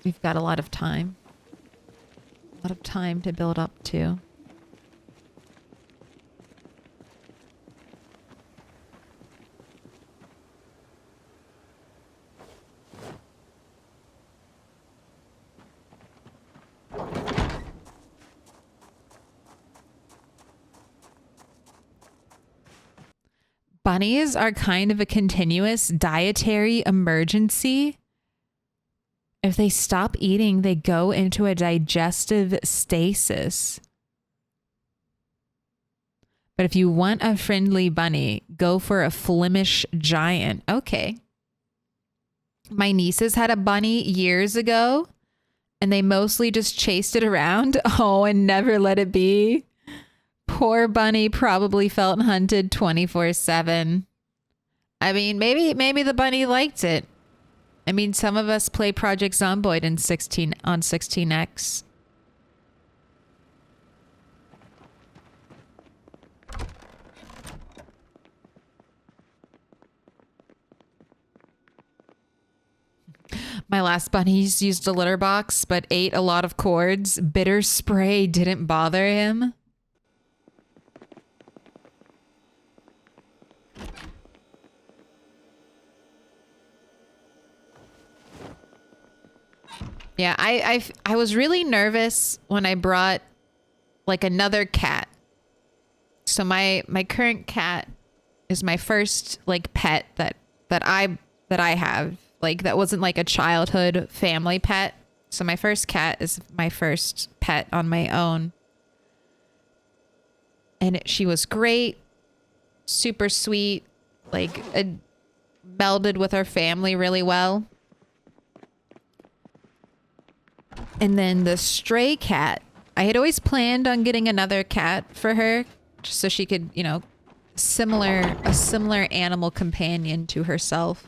we've got a lot of time. A lot of time to build up to. Bunnies are kind of a continuous dietary emergency. If they stop eating, they go into a digestive stasis. But if you want a friendly bunny, go for a Flemish giant. Okay. My nieces had a bunny years ago, and they mostly just chased it around. Oh, and never let it be. Poor bunny probably felt hunted 24/7. I mean, maybe the bunny liked it. I mean, some of us play Project Zomboid on 16X. My last bunnies used a litter box, but ate a lot of cords. Bitter spray didn't bother him. Yeah, I was really nervous when I brought like another cat. So my current cat is my first like pet that I have. Like that wasn't like a childhood family pet. So my first cat is my first pet on my own. And she was great, super sweet, like melded with our family really well. And then the stray cat, I had always planned on getting another cat for her just so she could, you know, a similar animal companion to herself.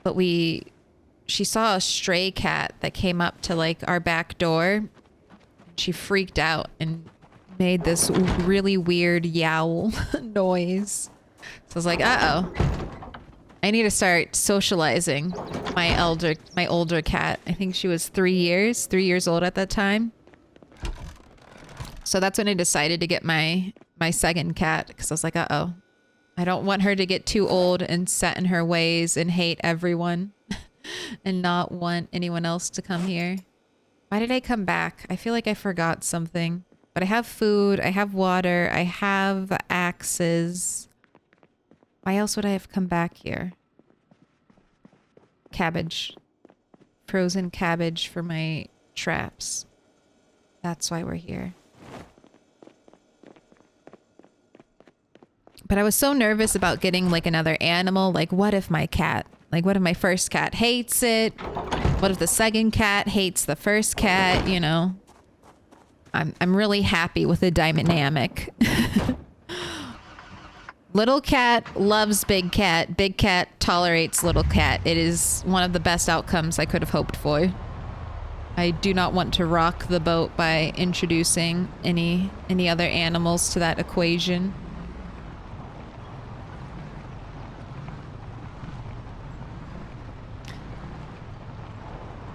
But she saw a stray cat that came up to like our back door. She freaked out and made this really weird yowl noise. So I was like, uh-oh. I need to start socializing my older cat. I think she was 3 years old at that time. So that's when I decided to get my second cat, because I was like, uh-oh. I don't want her to get too old and set in her ways and hate everyone and not want anyone else to come here. Why did I come back? I feel like I forgot something. But I have food, I have water, I have axes. Why else would I have come back here? Cabbage. Frozen cabbage for my traps. That's why we're here. But I was so nervous about getting like another animal. Like, what if my first cat hates it? What if the second cat hates the first cat? You know, I'm really happy with the dynamic. Little cat loves big cat. Big cat tolerates little cat. It is one of the best outcomes I could have hoped for. I do not want to rock the boat by introducing any other animals to that equation.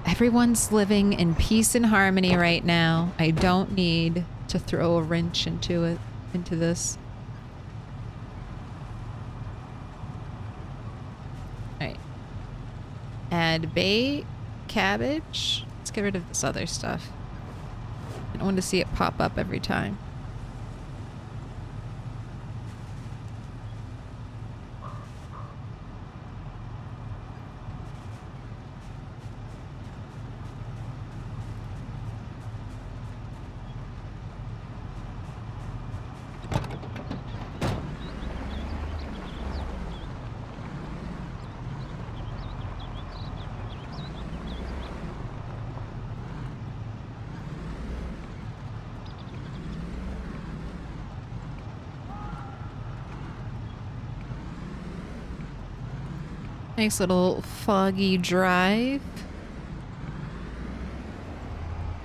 Everyone's living in peace and harmony right now. I don't need to throw a wrench into this. Alright. Add bait, cabbage. Let's get rid of this other stuff. I don't want to see it pop up every time. Nice little foggy drive.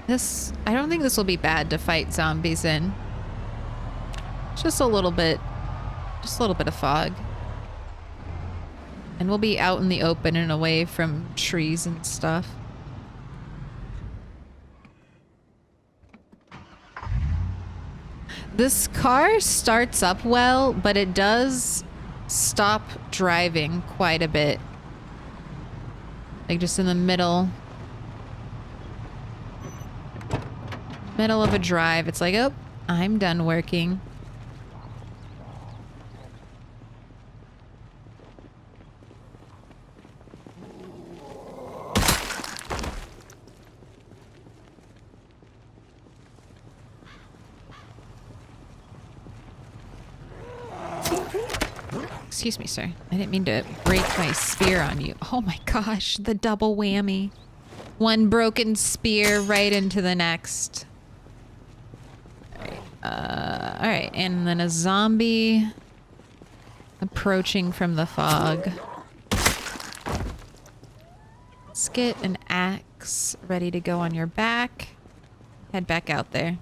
I don't think this will be bad to fight zombies in. Just a little bit of fog. And we'll be out in the open and away from trees and stuff. This car starts up well, but it does stop driving quite a bit. Like just in the middle of a drive, it's like, oh, I'm done working. Excuse me, sir. I didn't mean to break my spear on you. Oh my gosh, the double whammy. One broken spear right into the next. Alright, and then a zombie approaching from the fog. Let's get an axe ready to go on your back. Head back out there.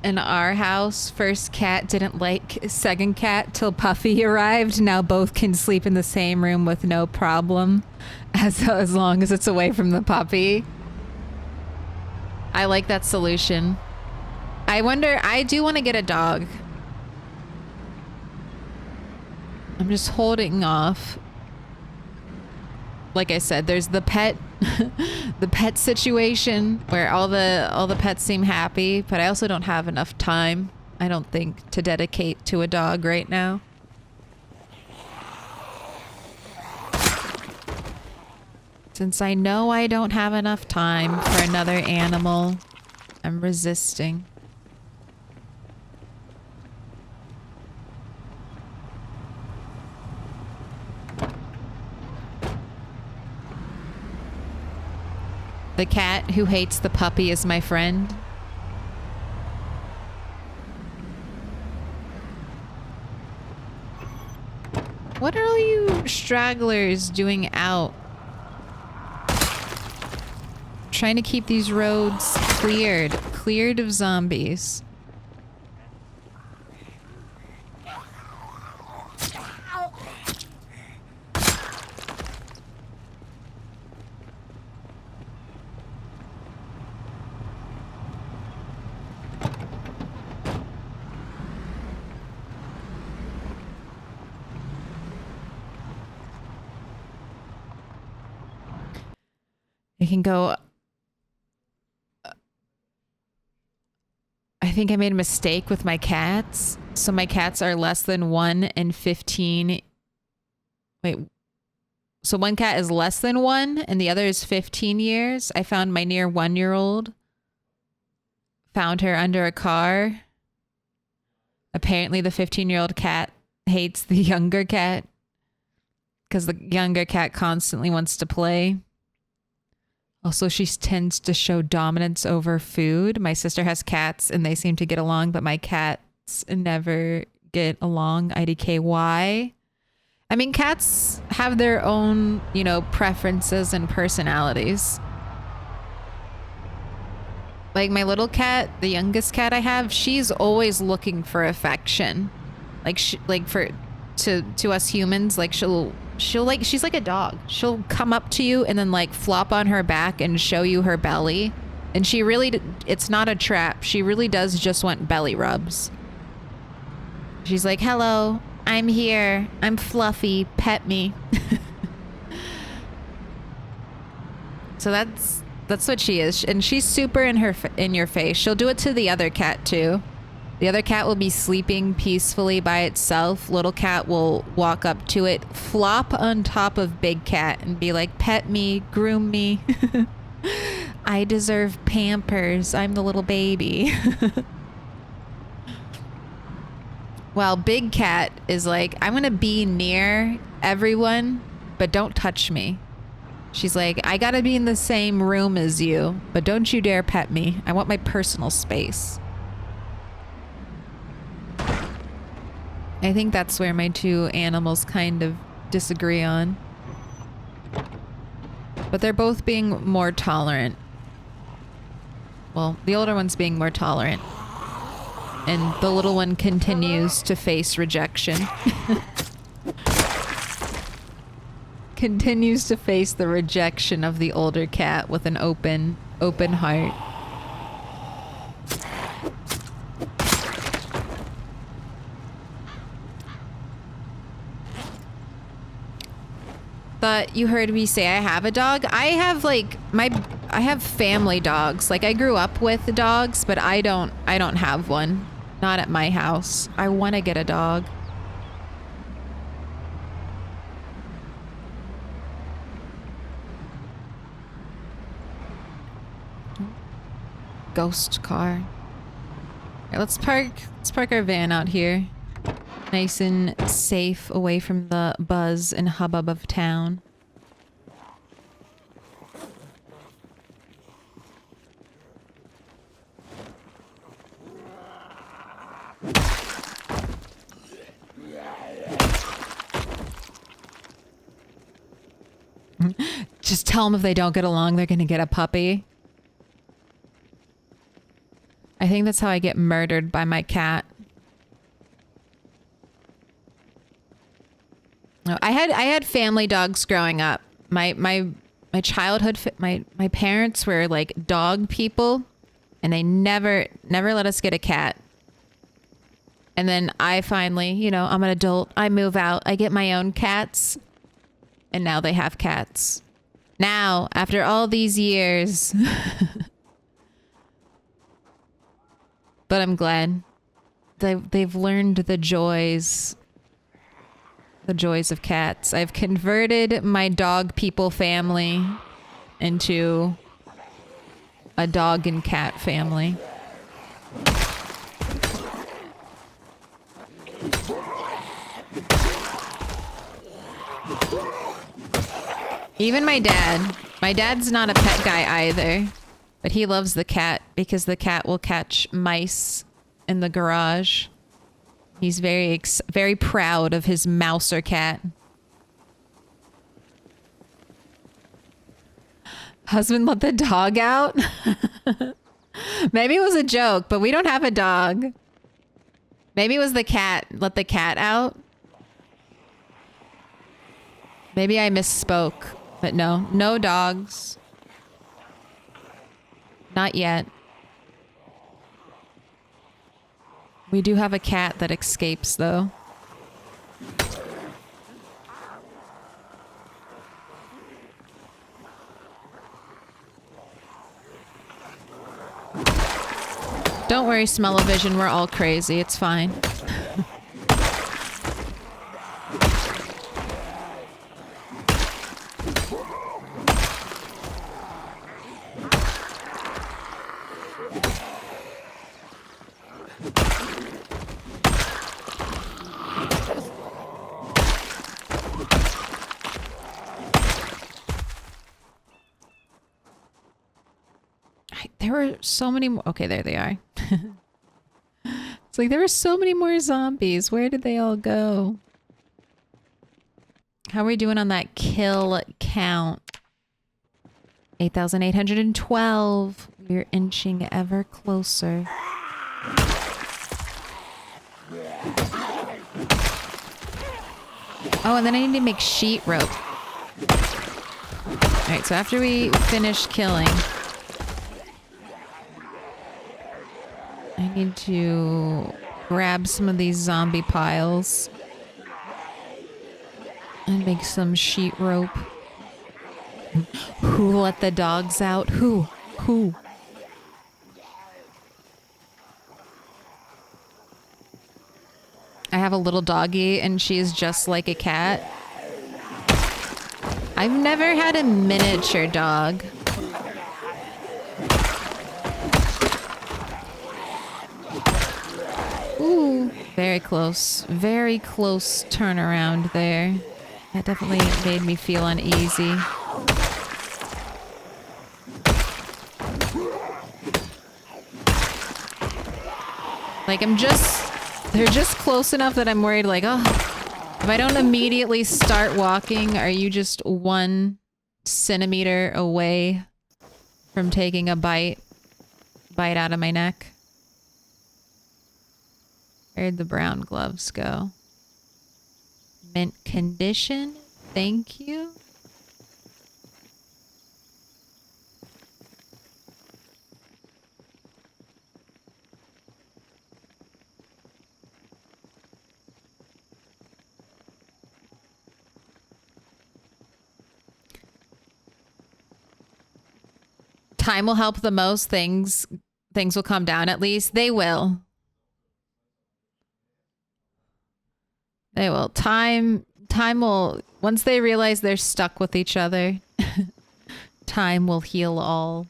in our house, first cat didn't like second cat till Puffy arrived. Now both can sleep in the same room with no problem, as long as it's away from the puppy. I like that solution. I wonder, I do want to get a dog. I'm just holding off. Like I said, there's the pet the pet situation where all the pets seem happy, but I also don't have enough time, I don't think, to dedicate to a dog right now. Since I know I don't have enough time for another animal, I'm resisting. The cat who hates the puppy is my friend. What are all you stragglers doing out? Trying to keep these roads cleared of zombies. I can go. I think I made a mistake with my cats. So my cats are less than 1 and 15. Wait. So one cat is less than 1 and the other is 15 years. I found my near 1-year-old. Found her under a car. Apparently the 15-year-old cat hates the younger cat because the younger cat constantly wants to play. Also, she tends to show dominance over food. My sister has cats and they seem to get along, but my cats never get along. IDK, why? I mean, cats have their own, you know, preferences and personalities. Like my little cat, the youngest cat I have, she's always looking for affection. Like, to us humans, like she'll like, she's like a dog. She'll come up to you and then like flop on her back and show you her belly. And she really, it's not a trap. She really does just want belly rubs. She's like, hello, I'm here. I'm fluffy. Pet me. So that's what she is. And she's super in your face. She'll do it to the other cat too. The other cat will be sleeping peacefully by itself. Little cat will walk up to it, flop on top of big cat and be like, pet me, groom me. I deserve Pampers. I'm the little baby. While big cat is like, I'm going to be near everyone, but don't touch me. She's like, I got to be in the same room as you, but don't you dare pet me. I want my personal space. I think that's where my two animals kind of disagree on. But they're both being more tolerant. Well, the older one's being more tolerant. And the little one continues to face rejection. Continues to face the rejection of the older cat with an open heart. But you heard me say I have a dog. I have like I have family dogs. Like I grew up with dogs, but I don't have one. Not at my house. I want to get a dog. Ghost car. Okay, let's park our van out here. Nice and safe away from the buzz and hubbub of town. Just tell them if they don't get along, they're gonna get a puppy. I think that's how I get murdered by my cat. No, I had family dogs growing up. My childhood, my parents were like dog people, and they never let us get a cat. And then I finally, you know, I'm an adult. I move out. I get my own cats. And now they have cats. Now, after all these years. But I'm glad. They've learned the joys of cats. I've converted my dog people family into a dog and cat family. Even my dad. My dad's not a pet guy either, but he loves the cat because the cat will catch mice in the garage. He's very proud of his mouser cat. Husband let the dog out? Maybe it was a joke, but we don't have a dog. Maybe it was the cat. Let the cat out? Maybe I misspoke. But no, no dogs. Not yet. We do have a cat that escapes, though. Don't worry, Smell-O-Vision, we're all crazy. It's fine. There were so many more. Okay, there they are. It's like there were so many more zombies. Where did they all go? How are we doing on that kill count? 8,812. We're inching ever closer. Oh, and then I need to make sheet rope. Alright, so after we finish killing, I need to grab some of these zombie piles and make some sheet rope. Who let the dogs out? Who? I have a little doggy and she's just like a cat. I've never had a miniature dog. Ooh, very close. Very close turnaround there. That definitely made me feel uneasy. Like, they're just close enough that I'm worried, like, oh, if I don't immediately start walking, are you just 1 centimeter away from taking a bite out of my neck? Where'd the brown gloves go? Mint condition. Thank you. Time will help the most. Things will calm down at least. They will. They will. Time will, once they realize they're stuck with each other, time will heal all.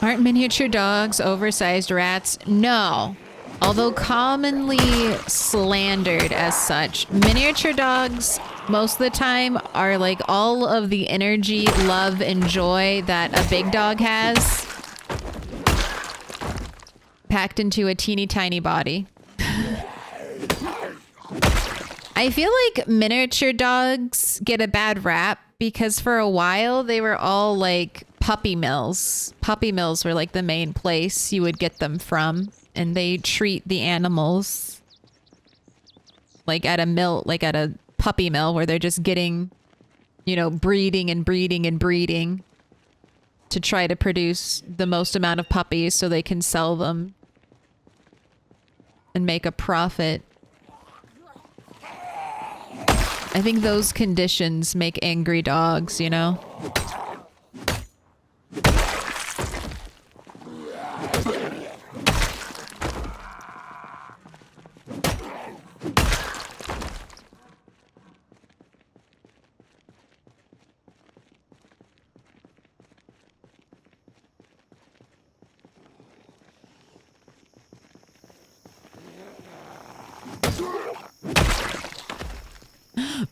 Aren't miniature dogs oversized rats? No. Although commonly slandered as such, miniature dogs most of the time are like all of the energy, love, and joy that a big dog has packed into a teeny tiny body. I feel like miniature dogs get a bad rap because for a while they were all like puppy mills. Puppy mills were like the main place you would get them from. And they treat the animals like at a mill, like at a puppy mill where they're just getting, you know, breeding and breeding and breeding to try to produce the most amount of puppies so they can sell them and make a profit. I think those conditions make angry dogs, you know?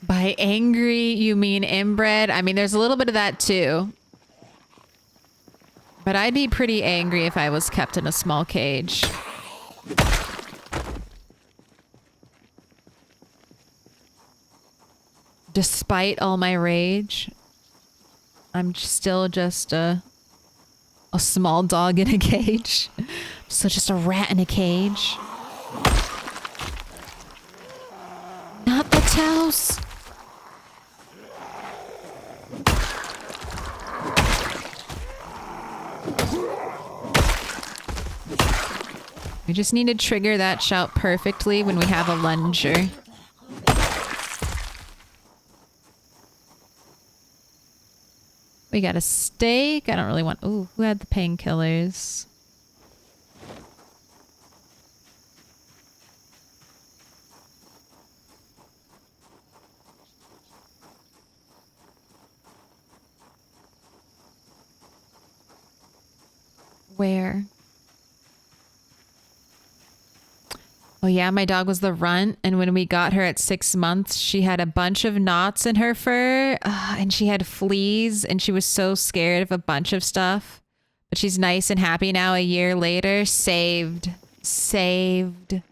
By angry, you mean inbred? I mean, there's a little bit of that too. But I'd be pretty angry if I was kept in a small cage. Despite all my rage, I'm still just a small dog in a cage. So just a rat in a cage. Not the toes. We just need to trigger that shout perfectly when we have a lunger. We got a steak. I don't really want... Ooh, who had the painkillers? Where? Oh yeah, my dog was the runt, and when we got her at 6 months, she had a bunch of knots in her fur, and she had fleas, and she was so scared of a bunch of stuff. But she's nice and happy now a year later. Saved. Saved.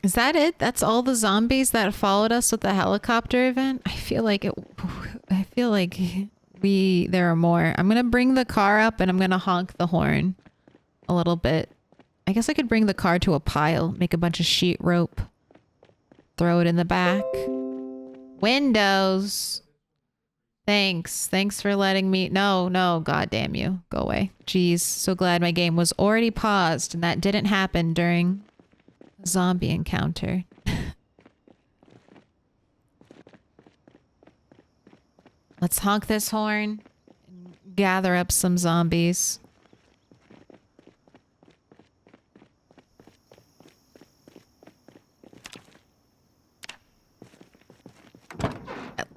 Is that it? That's all the zombies that followed us with the helicopter event? I feel like there are more. I'm gonna bring the car up and I'm gonna honk the horn a little bit. I guess I could bring the car to a pile, make a bunch of sheet rope, throw it in the back. Windows. Thanks. Thanks for letting me... No, god damn you. Go away. Jeez, so glad my game was already paused and that didn't happen during a zombie encounter. Let's honk this horn and gather up some zombies.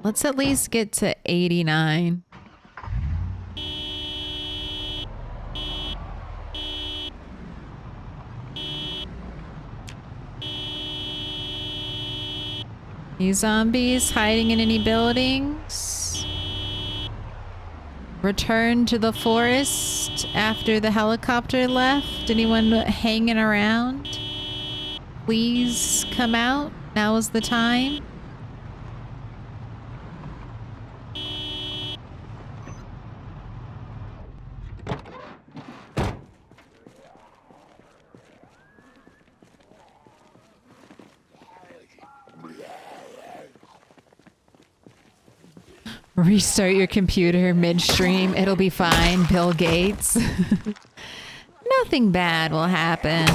Let's at least get to 89. Any zombies hiding in any buildings? Return to the forest after the helicopter left? Anyone hanging around? Please come out. Now is the time. Restart your computer midstream. It'll be fine, Bill Gates. Nothing bad will happen.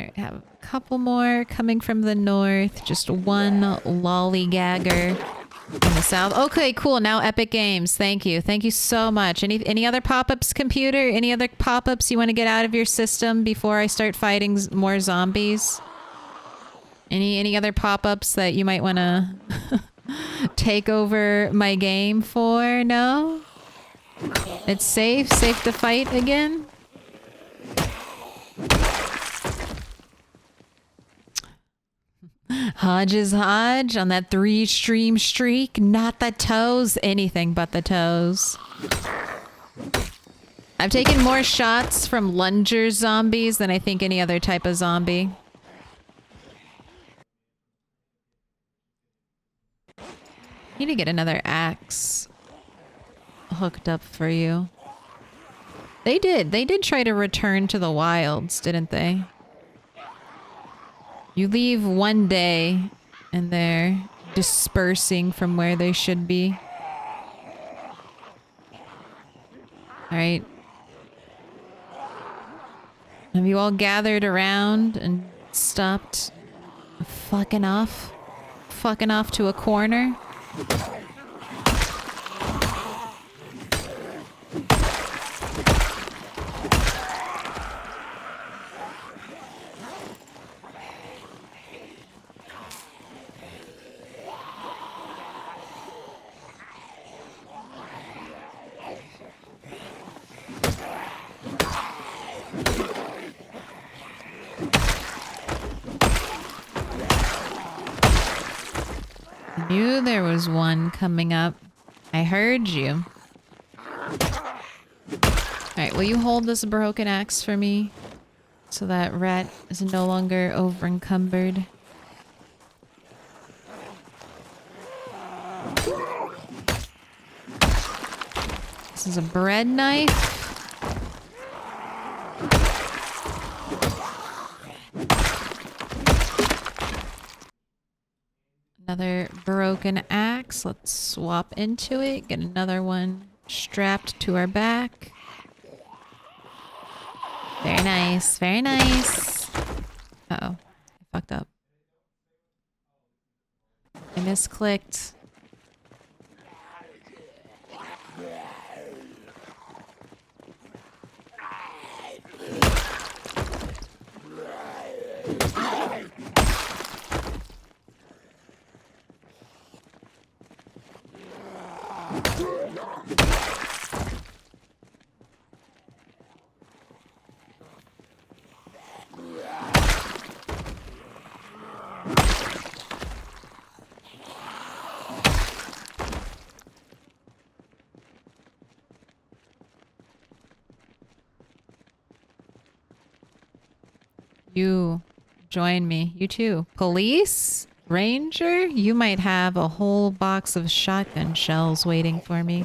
Alright, have a couple more coming from the north. Just one lollygagger. In the south. Okay, cool. Now Epic Games. Thank you. Thank you so much. Any other pop-ups, computer? Any other pop-ups you want to get out of your system before I start fighting more zombies? Any other pop-ups that you might want to take over my game for? No? It's safe? Safe to fight again? Hodge is Hodge on that 3-stream streak. Not the toes. Anything but the toes. I've taken more shots from lunger zombies than I think any other type of zombie. Need to get another axe hooked up for you. They did try to return to the wilds, didn't they? You leave one day and they're dispersing from where they should be. Alright. Have you all gathered around and stopped fucking off? Fucking off to a corner? Knew there was one coming up. I heard you. Alright, will you hold this broken axe for me? So that rat is no longer over encumbered. This is a bread knife. Another broken axe. Let's swap into it. Get another one strapped to our back. Very nice. Very nice. Uh-oh. I fucked up. I misclicked. You join me. You too. Police? Ranger? You might have a whole box of shotgun shells waiting for me.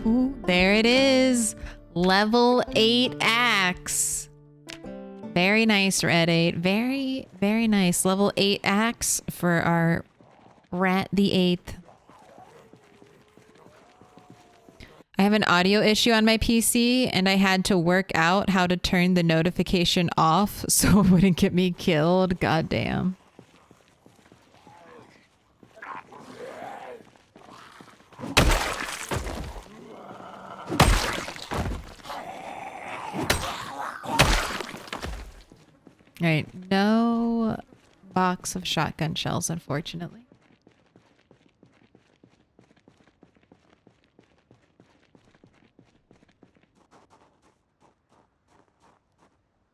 Ooh, there it is. Level 8 axe. Very nice, Red 8. Very, very nice. Level 8 axe for our Rat the 8th. I have an audio issue on my PC and I had to work out how to turn the notification off so it wouldn't get me killed. Goddamn. Alright, no box of shotgun shells, unfortunately.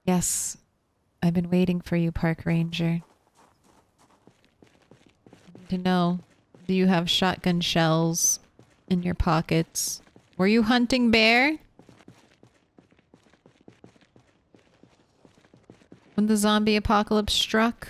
Yes, I've been waiting for you, Park Ranger. I need to know, do you have shotgun shells in your pockets? Were you hunting bear? When the zombie apocalypse struck?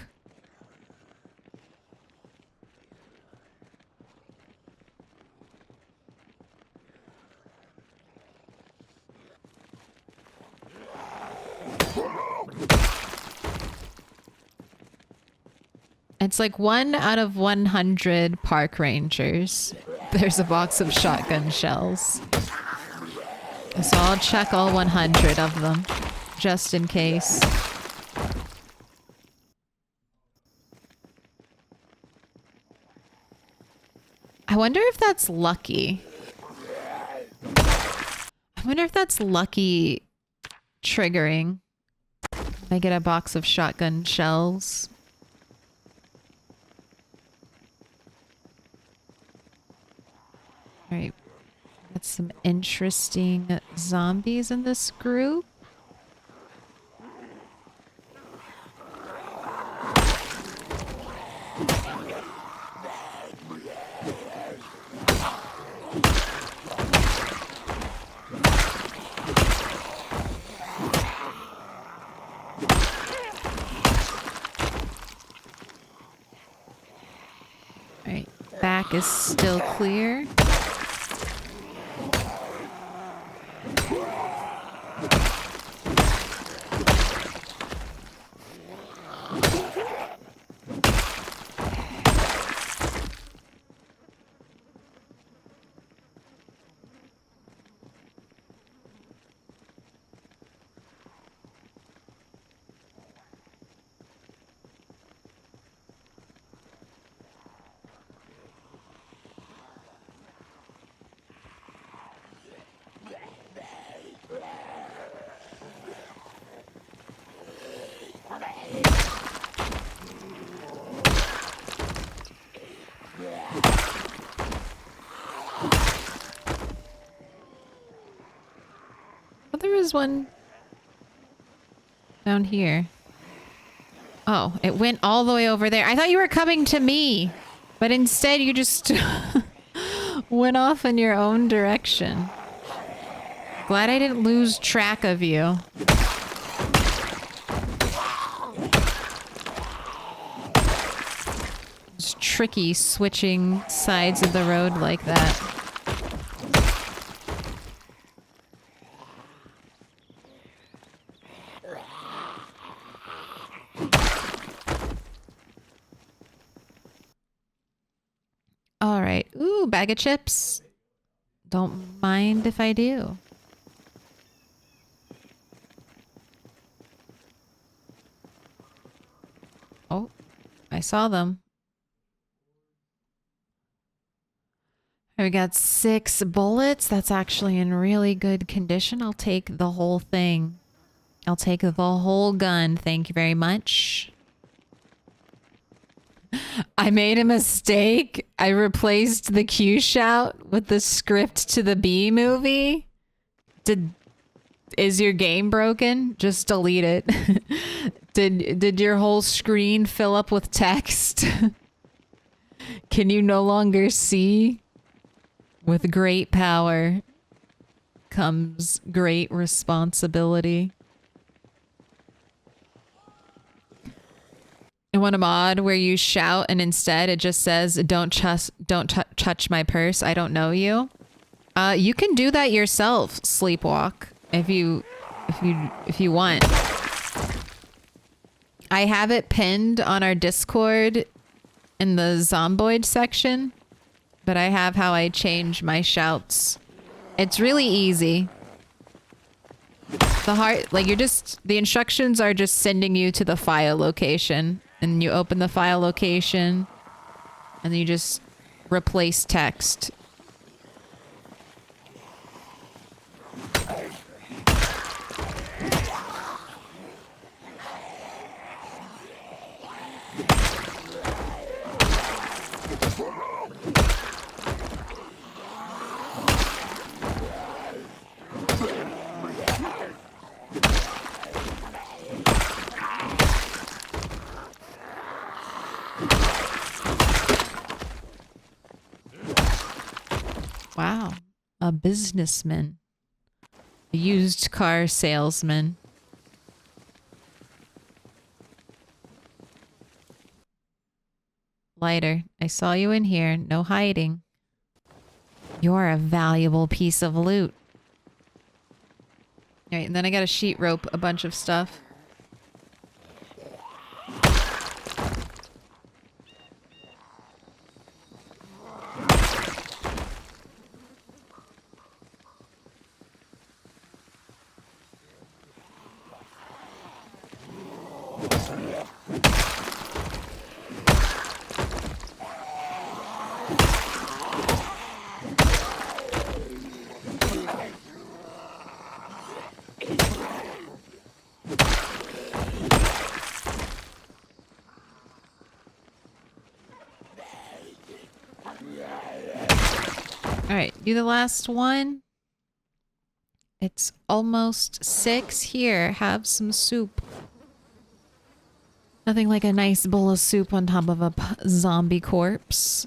It's like 1 out of 100 park rangers. There's a box of shotgun shells. So I'll check all 100 of them, just in case. I wonder if that's lucky. I wonder if that's lucky triggering. I get a box of shotgun shells. All right. Got some interesting zombies in this group. All right. Back is still clear. Oh, there was one down here. Oh, it went all the way over there. I thought you were coming to me, but instead you just went off in your own direction. Glad I didn't lose track of you. It's tricky switching sides of the road like that. All right. Ooh, bag of chips. Don't mind if I do. Oh, I saw them. We got 6 bullets. That's actually in really good condition. I'll take the whole thing. I'll take the whole gun. Thank you very much. I made a mistake. I replaced the Q shout with the script to the B movie. Is your game broken? Just delete it. Did your whole screen fill up with text? Can you no longer see? With great power comes great responsibility. You want a mod where you shout and instead it just says, don't touch my purse. I don't know you. You can do that yourself, Sleepwalk, if you want. I have it pinned on our Discord in the Zomboid section, but I have how I change my shouts. It's really easy. The instructions are just sending you to the file location. And you open the file location, and then you just replace text. Wow, a businessman, a used car salesman. Lighter, I saw you in here, no hiding. You're a valuable piece of loot. All right, and then I got to sheet rope a bunch of stuff. All right, do the last one. It's almost 6 here. Have some soup. Nothing like a nice bowl of soup on top of a zombie corpse.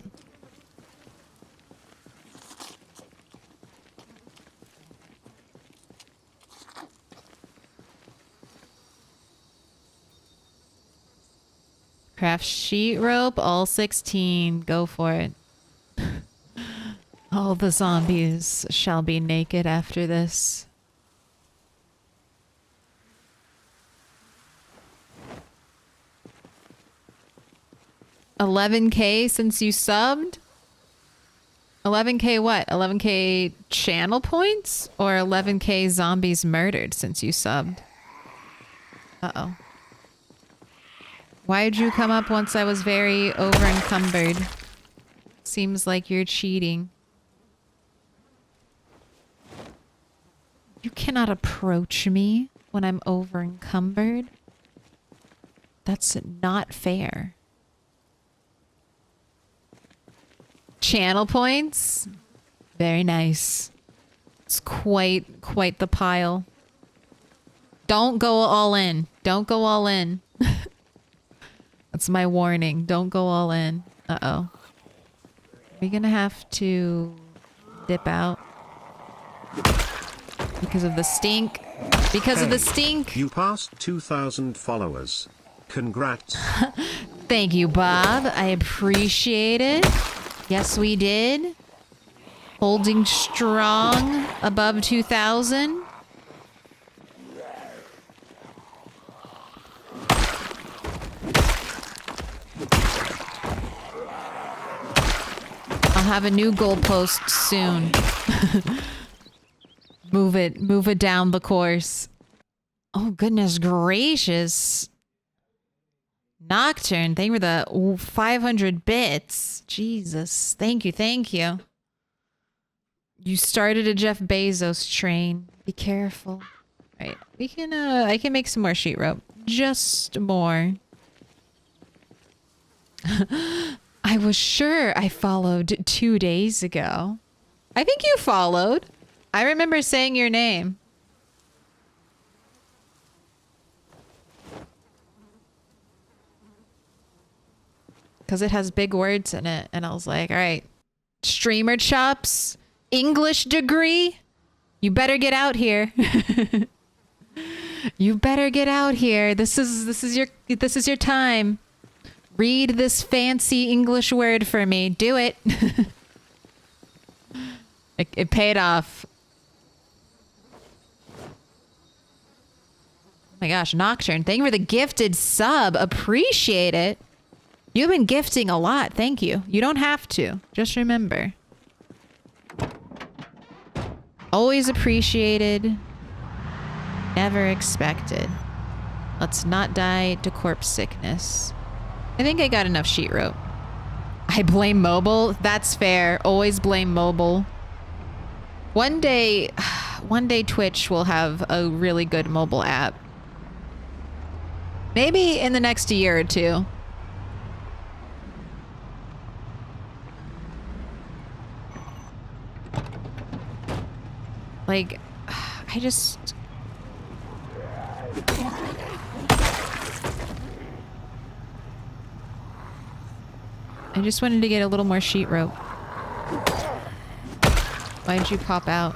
Craft sheet rope, all 16. Go for it. All the zombies shall be naked after this. $11K since you subbed? 11K what? 11K channel points? Or 11K zombies murdered since you subbed? Uh-oh. Why'd you come up once I was very over-encumbered? Seems like you're cheating. You cannot approach me when I'm over-encumbered. That's not fair. Channel points? Very nice. It's quite the pile. Don't go all in. Don't go all in. That's my warning. Don't go all in. Uh-oh. We're gonna have to dip out. Because of the stink. Because of the stink. You passed 2,000 followers. Congrats. Thank you, Bob. I appreciate it. Yes, we did. Holding strong above 2,000. I'll have a new goalpost soon. Move it down the course. Oh, goodness gracious. Nocturne, thank you for the 500 bits. Jesus, thank you, thank you. You started a Jeff Bezos train. Be careful. All right, we can, I can make some more sheet rope. Just more. I was sure I followed 2 days ago. I think you followed. I remember saying your name. Because it has big words in it. And I was like, all right, streamer chops, English degree. You better get out here. You better get out here. This is your time. Read this fancy English word for me. Do it. It paid off. Oh my gosh, Nocturne, thank you for the gifted sub. Appreciate it. You've been gifting a lot. Thank you. You don't have to. Just remember. Always appreciated. Never expected. Let's not die to corpse sickness. I think I got enough sheet rope. I blame mobile. That's fair. Always blame mobile. One day Twitch will have a really good mobile app. Maybe in the next year or two. Like, I just... I just wanted to get a little more sheet rope. Why'd you pop out?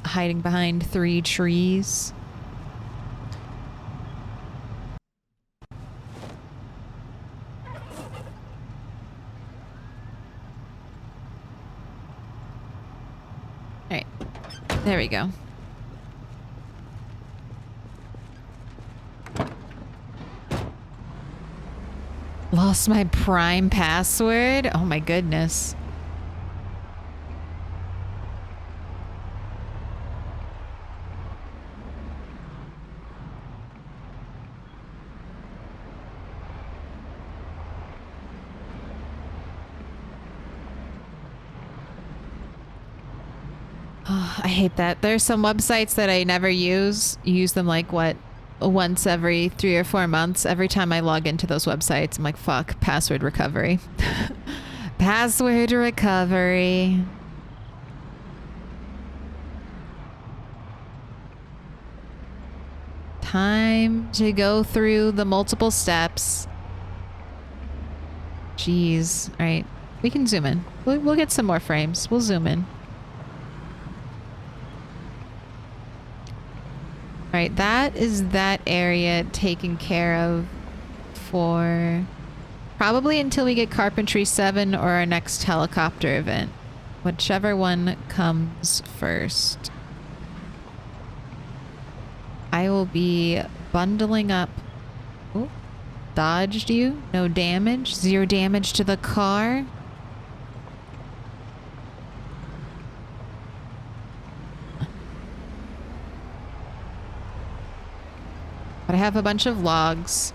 Hiding behind 3 trees. Alright. There we go. Lost my Prime password? Oh my goodness. Oh, I hate that. There's some websites that I never use. You use them like, what, once every 3 or 4 months. Every time I log into those websites, I'm like, fuck, password recovery. Password recovery. Time to go through the multiple steps. Jeez. All right. We can zoom in. We'll get some more frames. We'll zoom in. All right. That is that area taken care of for probably until we get Carpentry 7 or our next helicopter event. Whichever one comes first. I will be bundling up. Oh, dodged you. No damage. 0 damage to the car. But I have a bunch of logs.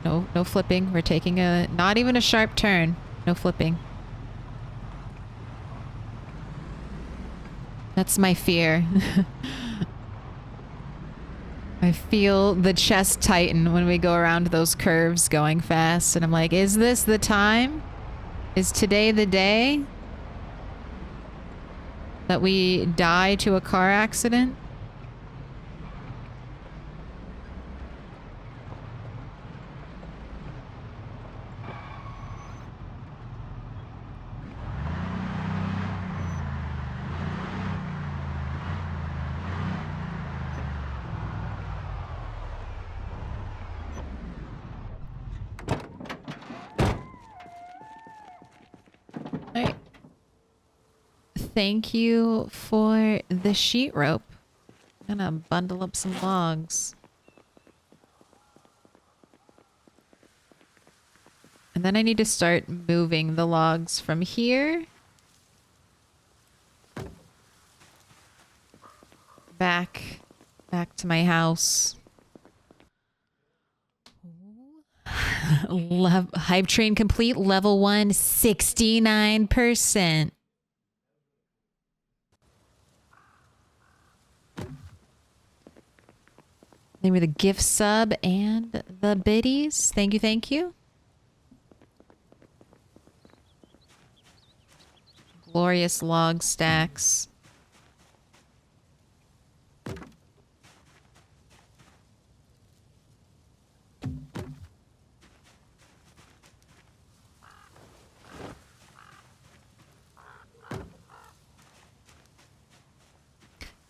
Oh, no flipping. We're taking not even a sharp turn. No flipping. That's my fear. I feel the chest tighten when we go around those curves going fast. And I'm like, is this the time? Is today the day that we die to a car accident? Alright. Thank you for the sheet rope. I'm gonna bundle up some logs. And then I need to start moving the logs from here back to my house. Hype train complete, level 1, 69%. They were the gift sub and the biddies. Thank you, thank you. Glorious log stacks.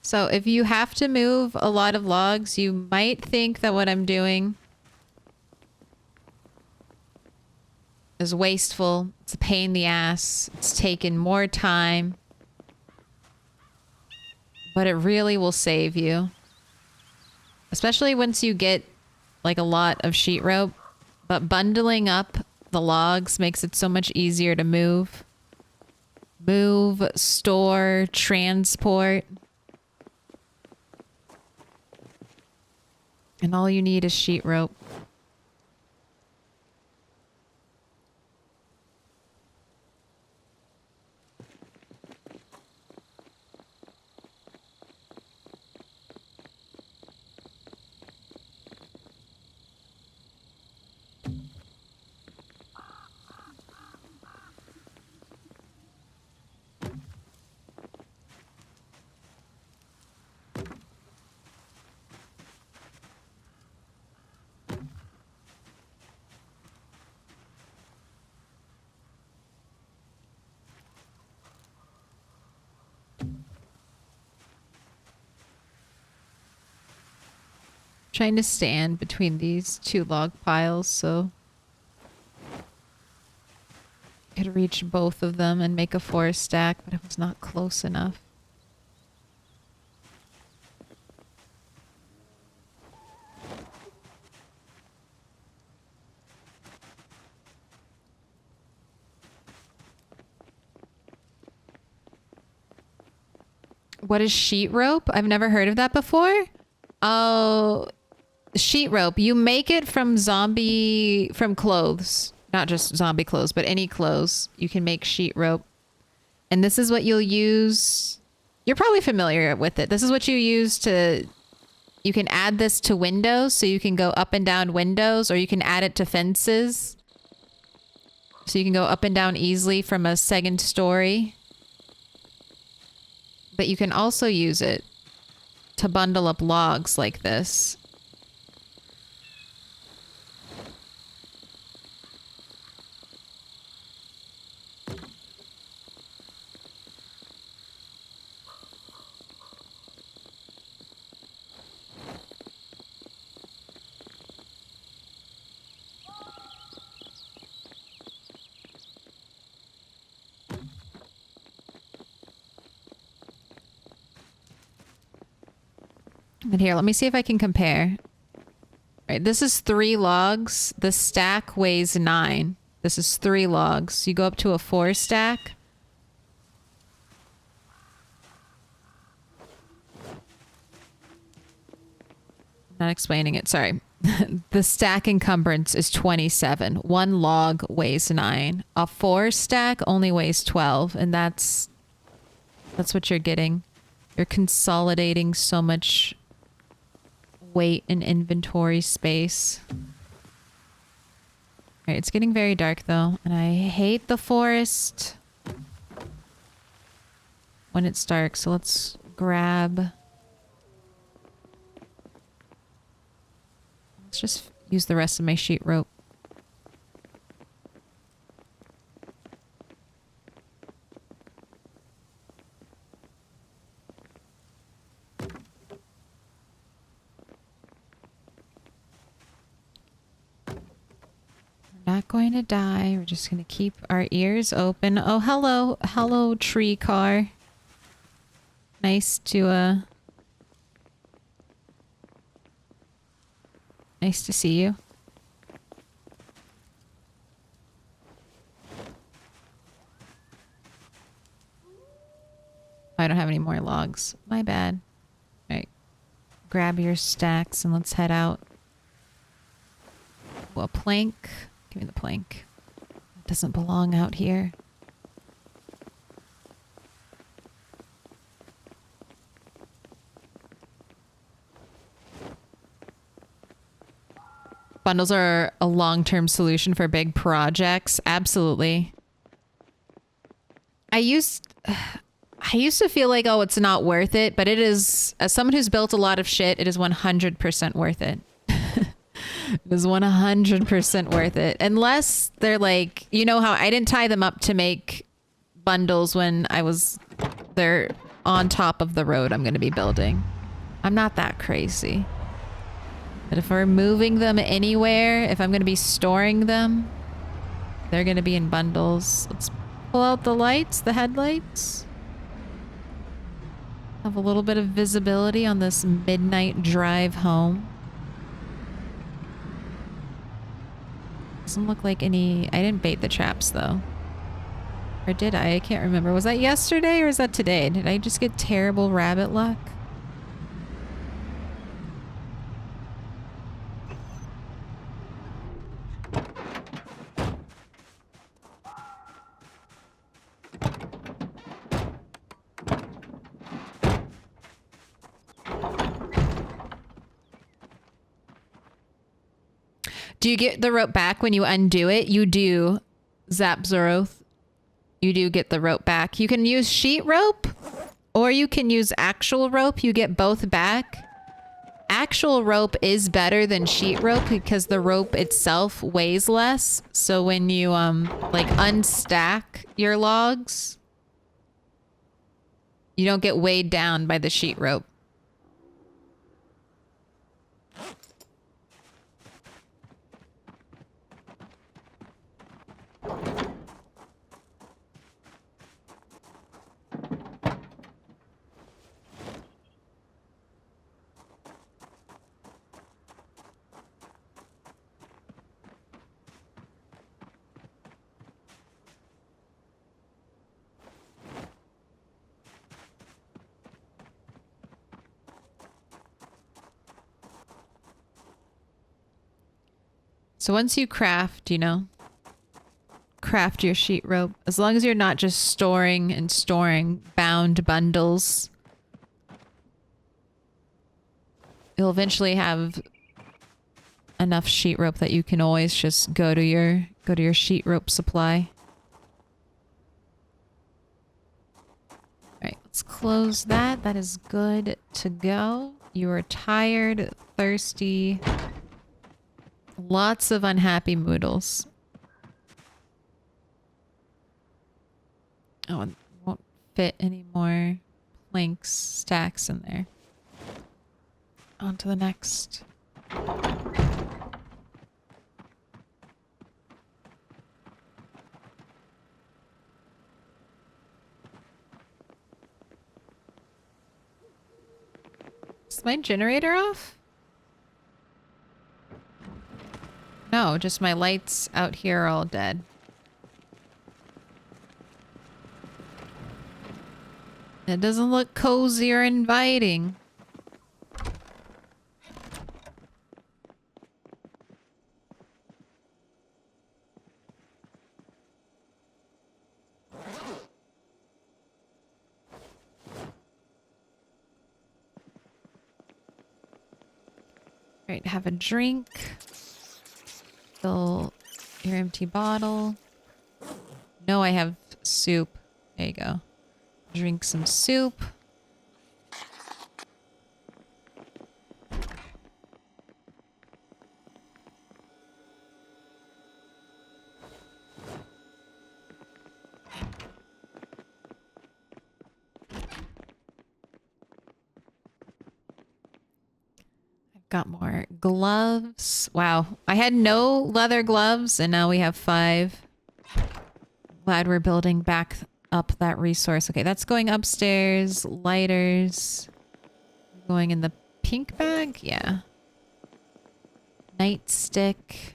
So if you have to move a lot of logs, you might think that what I'm doing is wasteful. It's a pain in the ass. It's taken more time. But it really will save you. Especially once you get like a lot of sheet rope. But bundling up the logs makes it so much easier to move. Move, store, transport. And all you need is sheet rope. Trying to stand between these two log piles so I could reach both of them and make a forest stack, but it was not close enough. What is sheet rope? I've never heard of that before. Oh, sheet rope. You make it from clothes. Not just zombie clothes, but any clothes. You can make sheet rope. And this is what you'll use. You're probably familiar with it. This is what you use to... You can add this to windows, so you can go up and down windows, or you can add it to fences. So you can go up and down easily from a second story. But you can also use it to bundle up logs like this. But here, let me see if I can compare. All right, this is 3 logs. The stack weighs 9. This is 3 logs. You go up to a 4 stack. Not explaining it, sorry. The stack encumbrance is 27. 1 log weighs 9. A 4 stack only weighs 12, and that's what you're getting. You're consolidating so much weight and inventory space. Alright, it's getting very dark though, and I hate the forest when it's dark, so let's grab... Let's just use the rest of my sheet rope. Not going to die. We're just going to keep our ears open. Oh, hello. Hello, tree car. Nice to see you. I don't have any more logs. My bad. All right. Grab your stacks and let's head out. Well, plank. Give me the plank. It doesn't belong out here. Bundles are a long-term solution for big projects. Absolutely. I used to feel like, oh, it's not worth it, but it is, as someone who's built a lot of shit, it is 100% worth it. It is 100% worth it. Unless they're like, you know how I didn't tie them up to make bundles when they're on top of the road I'm going to be building. I'm not that crazy. But if we're moving them anywhere, if I'm going to be storing them, they're going to be in bundles. Let's pull out the lights, the headlights. Have a little bit of visibility on this midnight drive home. Doesn't look like any... I didn't bait the traps, though. Or did I? I can't remember. Was that yesterday or is that today? Did I just get terrible rabbit luck? Do you get the rope back when you undo it? You do, Zapzoroth. You do get the rope back. You can use sheet rope or you can use actual rope. You get both back. Actual rope is better than sheet rope because the rope itself weighs less. So when you like unstack your logs, you don't get weighed down by the sheet rope. So once you craft, craft your sheet rope, as long as you're not just storing and storing bound bundles, you'll eventually have enough sheet rope that you can always just go to your Go to your sheet rope supply. Alright, let's close that. That is good to go. You are tired, thirsty. Lots of unhappy moodles. Oh, and won't fit any more planks, stacks in there. On to the next. Is my generator off? No, just my lights out here are all dead. It doesn't look cozy or inviting. Alright, have a drink. Fill your empty bottle. No, I have soup. There you go. Drink some soup. Got more gloves. Wow. I had no leather gloves and now we have 5. Glad we're building back up that resource. Okay, that's going upstairs. Lighters. Going in the pink bag? Yeah. Nightstick.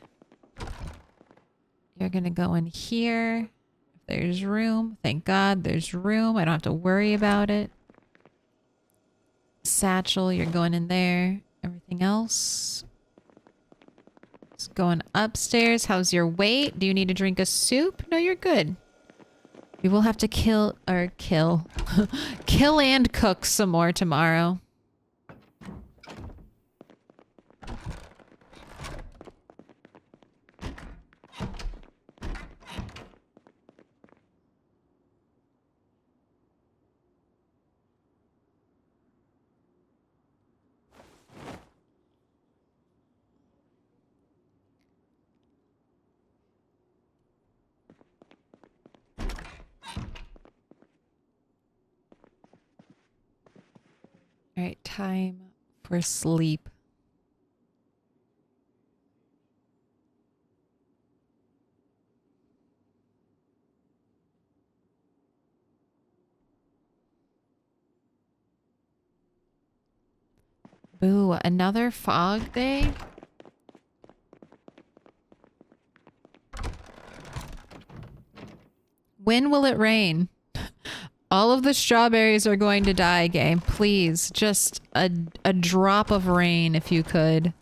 You're gonna go in here. If there's room. Thank God there's room. I don't have to worry about it. Satchel, you're going in there. Everything else. It's going upstairs. How's your weight? Do you need to drink a soup? No, you're good. We will have to kill and cook some more tomorrow. All right, time for sleep. Boo, another fog day? When will it rain? All of the strawberries are going to die, game. Please, just a drop of rain if you could.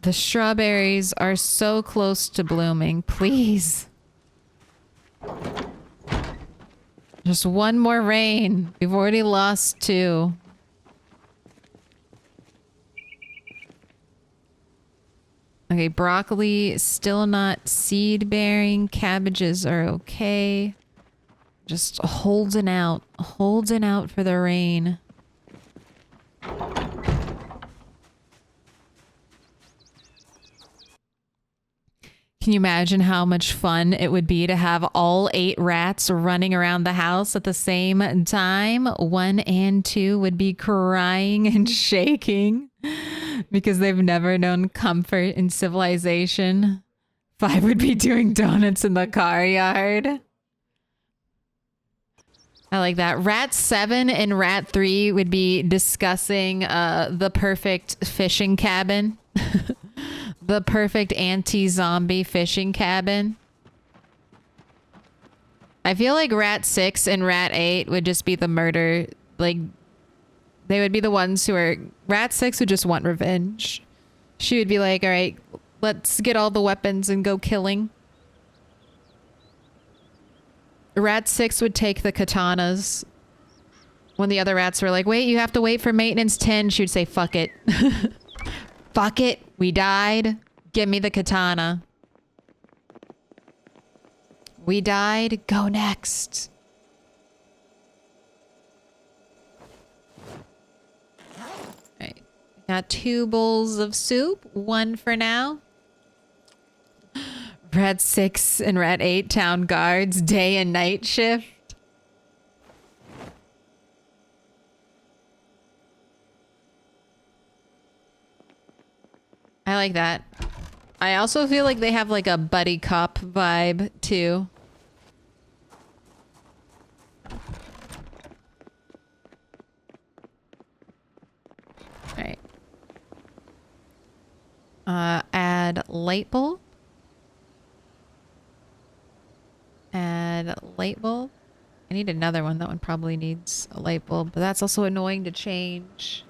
The strawberries are so close to blooming. Please. Just one more rain. We've already lost 2. Okay, broccoli still not seed bearing. Cabbages are okay. Just holding out for the rain. Can you imagine how much fun it would be to have all 8 rats running around the house at the same time? 1 and 2 would be crying and shaking because they've never known comfort in civilization. 5 would be doing donuts in the car yard. I like that. Rat 7 and Rat 3 would be discussing the perfect fishing cabin. The perfect anti-zombie fishing cabin. I feel like Rat 6 and Rat 8 would just be the murder. Like, they would be the ones who are... Rat 6 would just want revenge. She would be like, all right, let's get all the weapons and go killing. Rat 6 would take the katanas. When the other rats were like, wait, you have to wait for maintenance 10, she would say, fuck it. Fuck it. We died. Give me the katana. We died. Go next. Alright. Got 2 bowls of soup. 1 for now. Rat 6 and Rat 8 town guards. Day and night shift. I like that. I also feel like they have like a buddy cop vibe too. Alright. Add light bulb. Add light bulb. I need another one. That one probably needs a light bulb, but that's also annoying to change.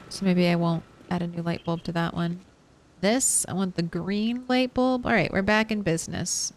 So maybe I won't add a new light bulb to that one. This, I want the green light bulb. All right, we're back in business.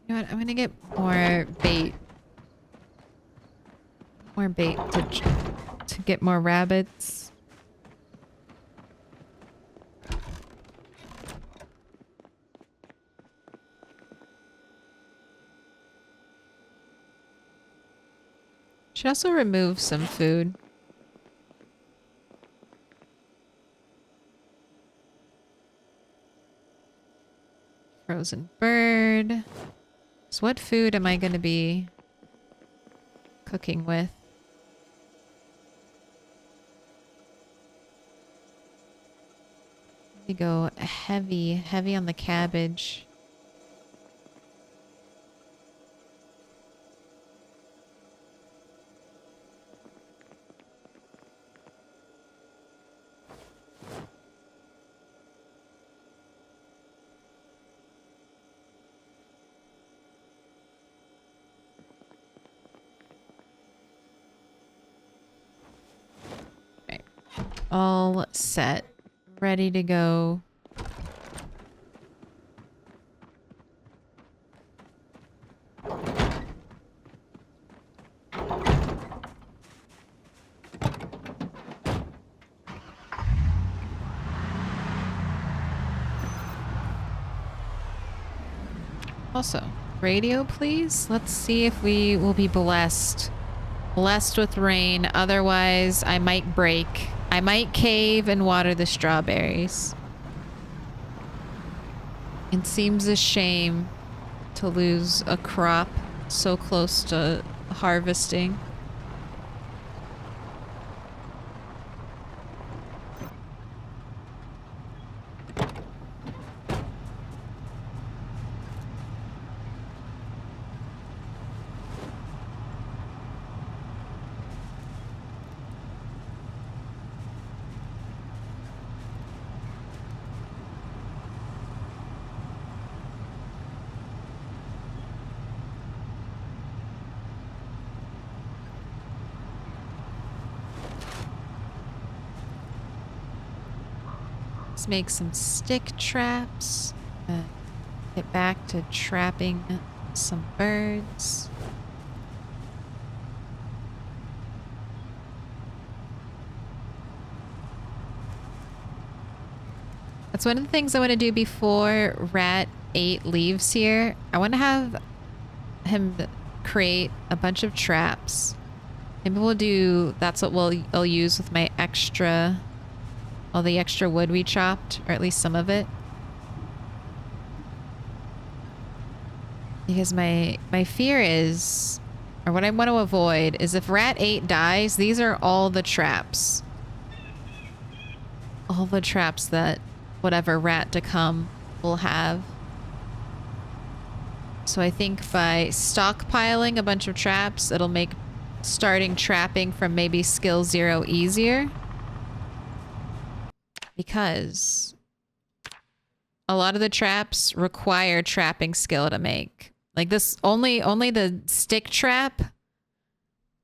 You know what? I'm gonna get more bait. More bait to get more rabbits. Should also remove some food. Frozen bird. So what food am I going to be cooking with? We go heavy on the cabbage. All set. Ready to go. Also, radio please. Let's see if we will be blessed. Blessed with rain. Otherwise, I might break. I might cave and water the strawberries. It seems a shame to lose a crop so close to harvesting. Let's make some stick traps. Get back to trapping some birds. That's one of the things I want to do before Rat 8 leaves here. I want to have him create a bunch of traps. Maybe we'll do, that's what I'll use with my extra, all the extra wood we chopped, or at least some of it. Because my fear is, or what I want to avoid, is if Rat 8 dies, these are all the traps. All the traps that whatever rat to come will have. So I think by stockpiling a bunch of traps, it'll make starting trapping from maybe skill 0 easier. Because a lot of the traps require trapping skill to make. Like this, only the stick trap,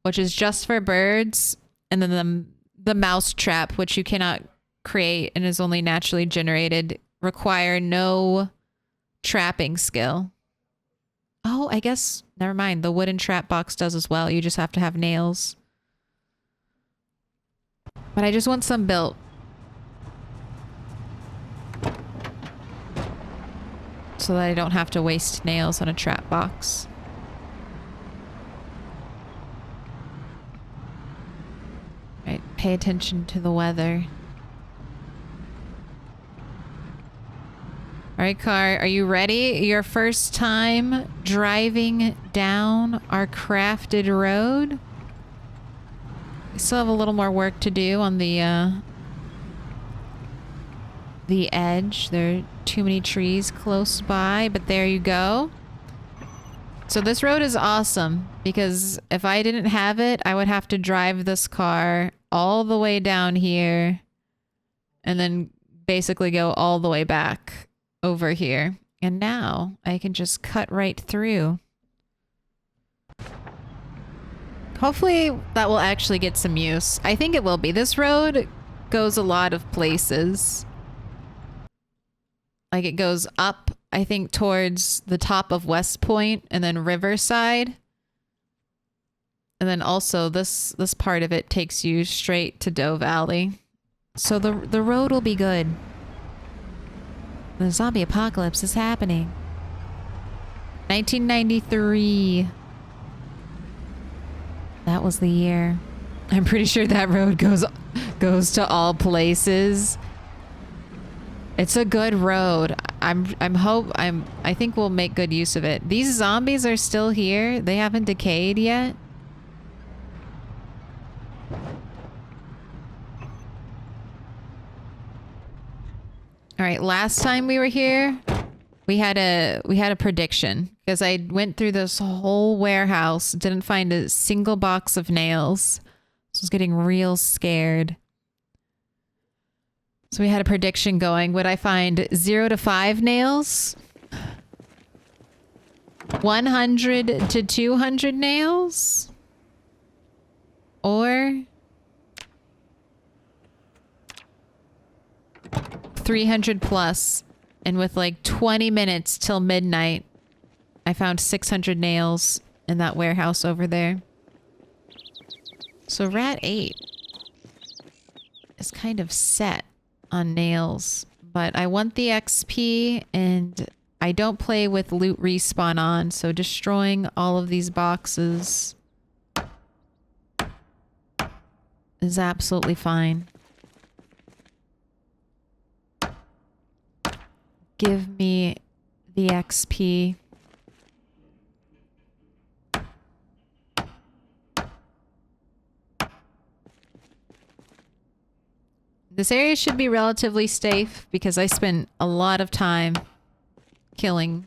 which is just for birds, and then the mouse trap, which you cannot create and is only naturally generated, require no trapping skill. Oh, I guess, never mind. The wooden trap box does as well. You just have to have nails. But I just want some built. So that I don't have to waste nails on a trap box. Right, pay attention to the weather. All right, car, are you ready? Your first time driving down our crafted road? We still have a little more work to do on the edge. There are too many trees close by, but there you go. So this road is awesome because if I didn't have it, I would have to drive this car all the way down here and then basically go all the way back over here. And now I can just cut right through. Hopefully that will actually get some use. I think it will be. This road goes a lot of places. Like it goes up, I think, towards the top of West Point and then Riverside. And then also this part of it takes you straight to Doe Valley. So the road will be good. The zombie apocalypse is happening. 1993. That was the year. I'm pretty sure that road goes to all places. It's a good road. I think we'll make good use of it. These zombies are still here. They haven't decayed yet. All right, last time we were here, we had a prediction because I went through this whole warehouse, didn't find a single box of nails. So I was getting real scared. So we had a prediction going. Would I find 0 to 5 nails? 100 to 200 nails? Or 300 plus? And with like 20 minutes till midnight, I found 600 nails in that warehouse over there. So Rat 8 is kind of set on nails, but I want the XP and I don't play with loot respawn on, so destroying all of these boxes is absolutely fine. Give me the XP. This area should be relatively safe because I spent a lot of time killing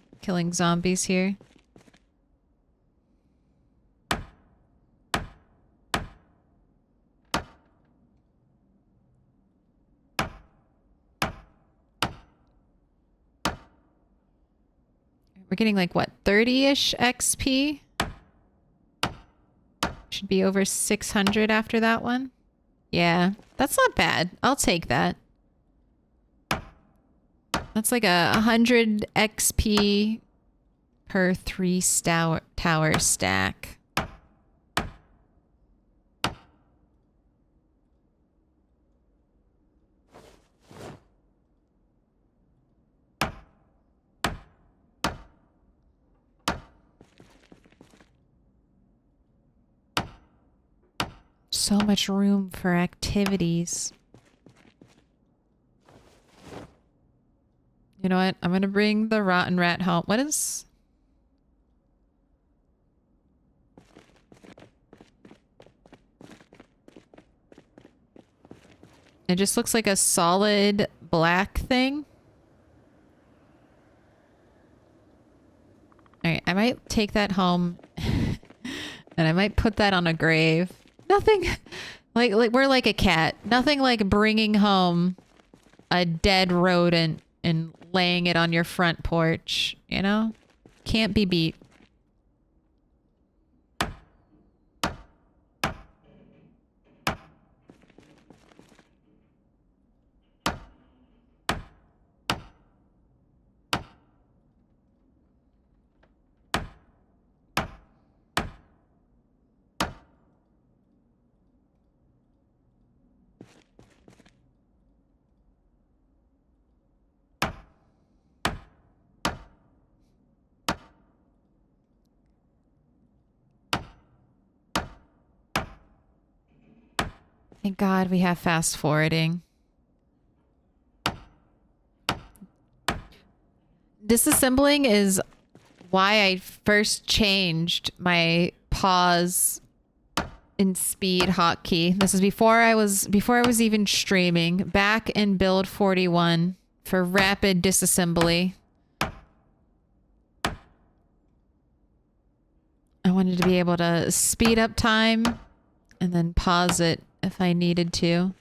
zombies here. We're getting like what, 30-ish XP? Should be over 600 after that one. Yeah, that's not bad. I'll take that. That's like 100 XP per 3 tower stack. So much room for activities. You know what? I'm gonna bring the rotten rat home. What is... It just looks like a solid black thing. Alright, might take that home and I might put that on a grave. Nothing like we're like a cat. Nothing like bringing home a dead rodent and laying it on your front porch, you know? Can't be beat. Thank God we have fast forwarding. Disassembling is why I first changed my pause in speed hotkey. This is before I was even streaming. Back in build 41 for rapid disassembly. I wanted to be able to speed up time and then pause it if I needed to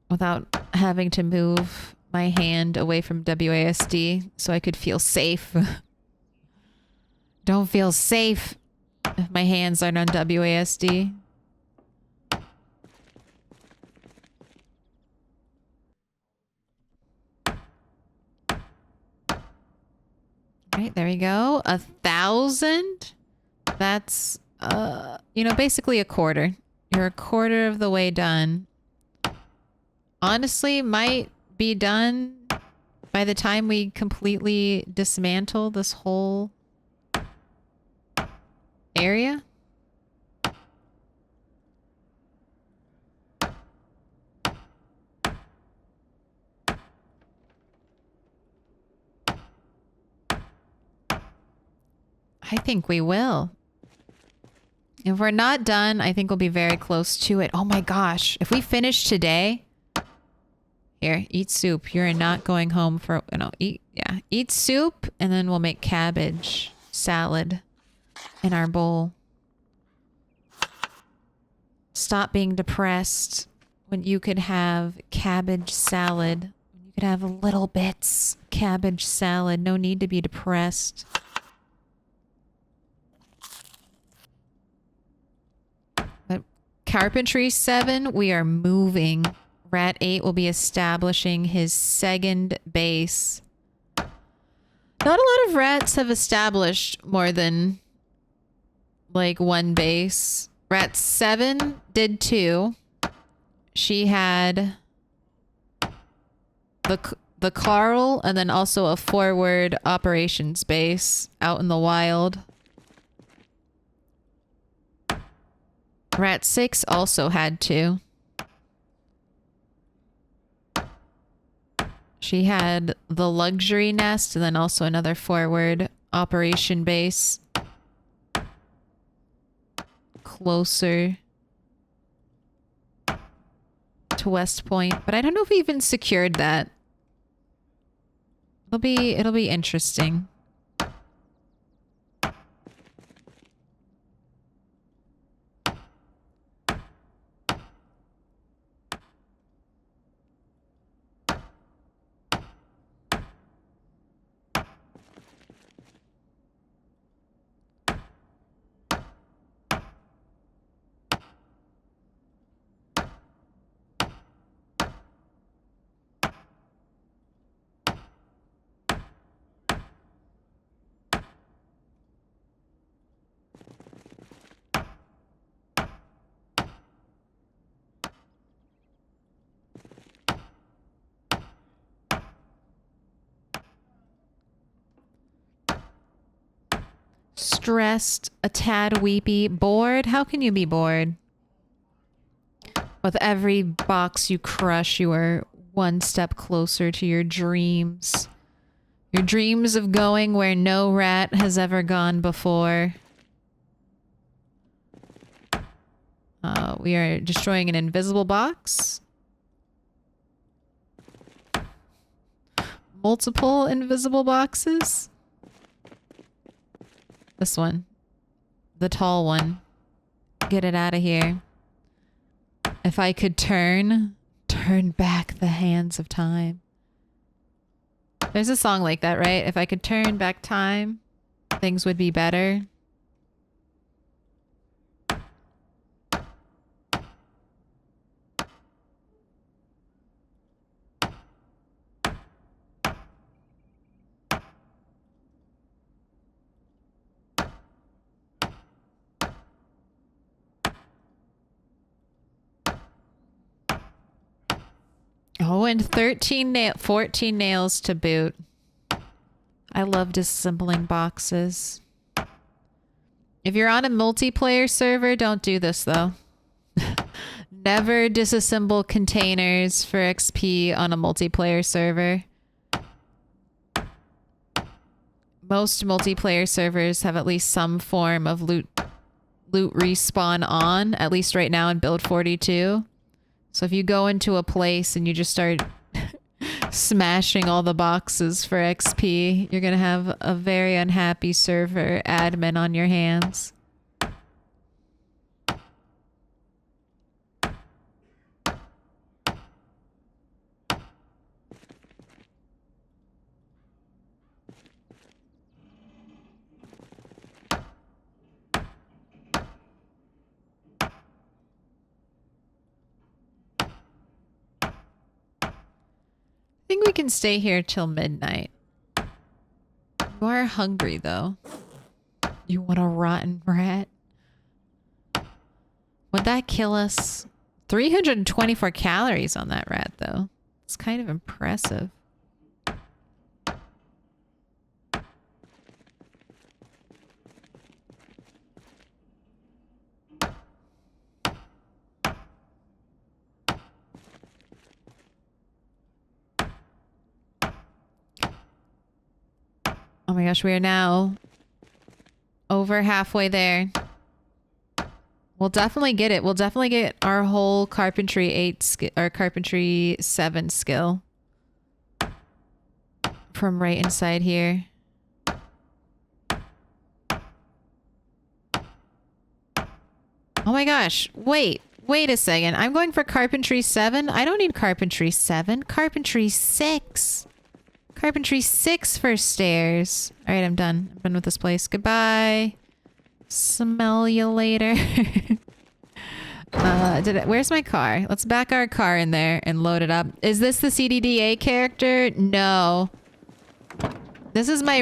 without having to move my hand away from WASD so I could feel safe. Don't feel safe if my hands aren't on WASD. Right, there we go. 1,000? That's, you know, basically a quarter. You're a quarter of the way done. Honestly, might be done by the time we completely dismantle this whole area. I think we will. If we're not done, I think we'll be very close to it. Oh my gosh. If we finish today... Here, eat soup. You're not going home for... No, eat soup, and then we'll make cabbage salad in our bowl. Stop being depressed when you could have cabbage salad. You could have little bits cabbage salad. No need to be depressed. But Carpentry 7, we are moving. Rat 8 will be establishing his second base. Not a lot of rats have established more than like one base. Rat 7 did 2. She had the Carl and then also a forward operations base out in the wild. Rat 6 also had 2. She had the luxury nest and then also another forward operation base. Closer to West Point. But I don't know if we even secured that. It'll be interesting. Stressed, a tad weepy, bored? How can you be bored? With every box you crush, you are one step closer to your dreams. Your dreams of going where no rat has ever gone before. We are destroying an invisible box. Multiple invisible boxes. This one. The tall one. Get it out of here. If I could turn back the hands of time. There's a song like that, right? If I could turn back time, things would be better. Oh, and 14 nails to boot. I love disassembling boxes. If you're on a multiplayer server, don't do this though. Never disassemble containers for XP on a multiplayer server. Most multiplayer servers have at least some form of loot respawn on, at least right now in build 42. So if you go into a place and you just start smashing all the boxes for XP, you're gonna have a very unhappy server admin on your hands. I think we can stay here till midnight. You are hungry, though. You want a rotten rat? Would that kill us? 324 calories on that rat, though. It's kind of impressive. Oh my gosh, we are now over halfway there. We'll definitely get it. We'll definitely get our whole carpentry 8 or carpentry 7 skill from right inside here. Oh my gosh. Wait a second. I'm going for carpentry 7. I don't need carpentry 7. Carpentry 6. Carpentry 6 for stairs. All right, I'm done. I'm done with this place. Goodbye. Smell you later. Where's my car? Let's back our car in there and load it up. Is this the CDDA character? No. This is my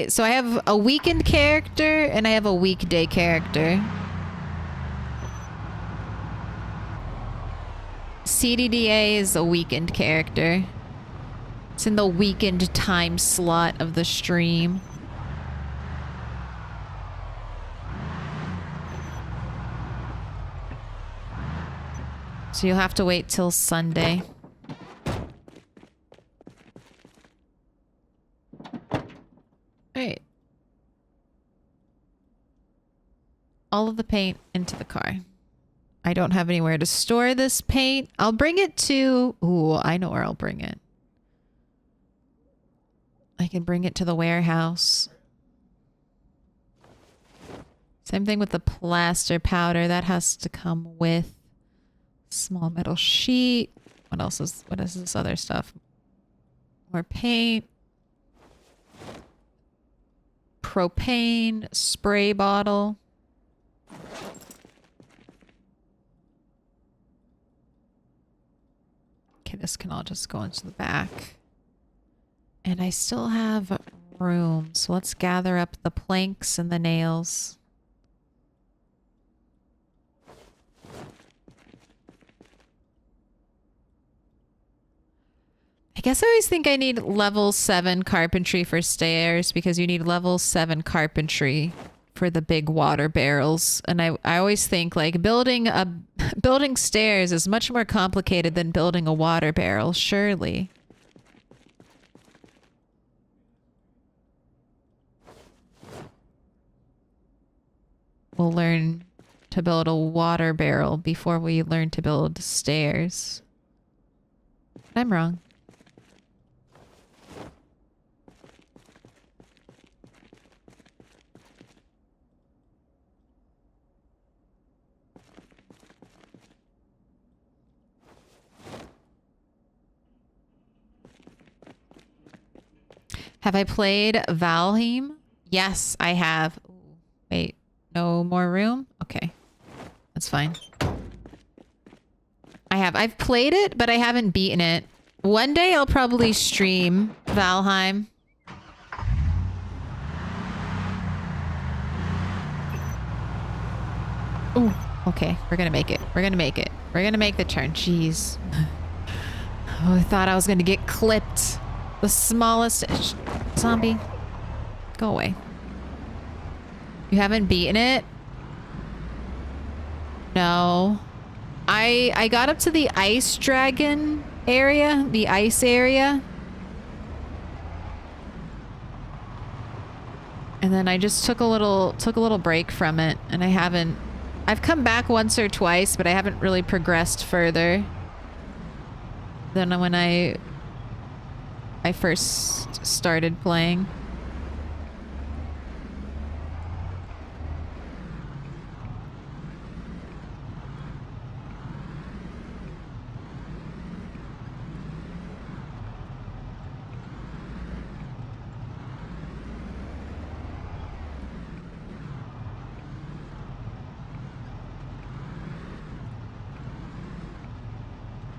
so I have a weekend character and I have a weekday character. CDDA is a weekend character. It's in the weekend time slot of the stream. So you'll have to wait till Sunday. Alright. All of the paint into the car. I don't have anywhere to store this paint. I'll bring it to... Ooh, I know where I'll bring it. I can bring it to the warehouse. Same thing with the plaster powder. That has to come with small metal sheet. What is this other stuff? More paint. Propane. Spray bottle. Okay, this can all just go into the back. And I still have room, so let's gather up the planks and the nails. I guess I always think I need level 7 carpentry for stairs because you need level 7 carpentry for the big water barrels. And I always think like building stairs is much more complicated than building a water barrel, surely. We'll learn to build a water barrel before we learn to build stairs. I'm wrong. Have I played Valheim? Yes, I have. Wait, no more room? Okay, that's fine. I have. I've played it, but I haven't beaten it. One day I'll probably stream Valheim. Ooh, okay, we're gonna make it. We're gonna make it. We're gonna make the turn. Jeez. Oh, I thought I was gonna get clipped. The smallest zombie. Go away. You haven't beaten it? No. I got up to the ice dragon area, the ice area. And then I just took a little break from it, and I've come back once or twice, but I haven't really progressed further than when I first started playing.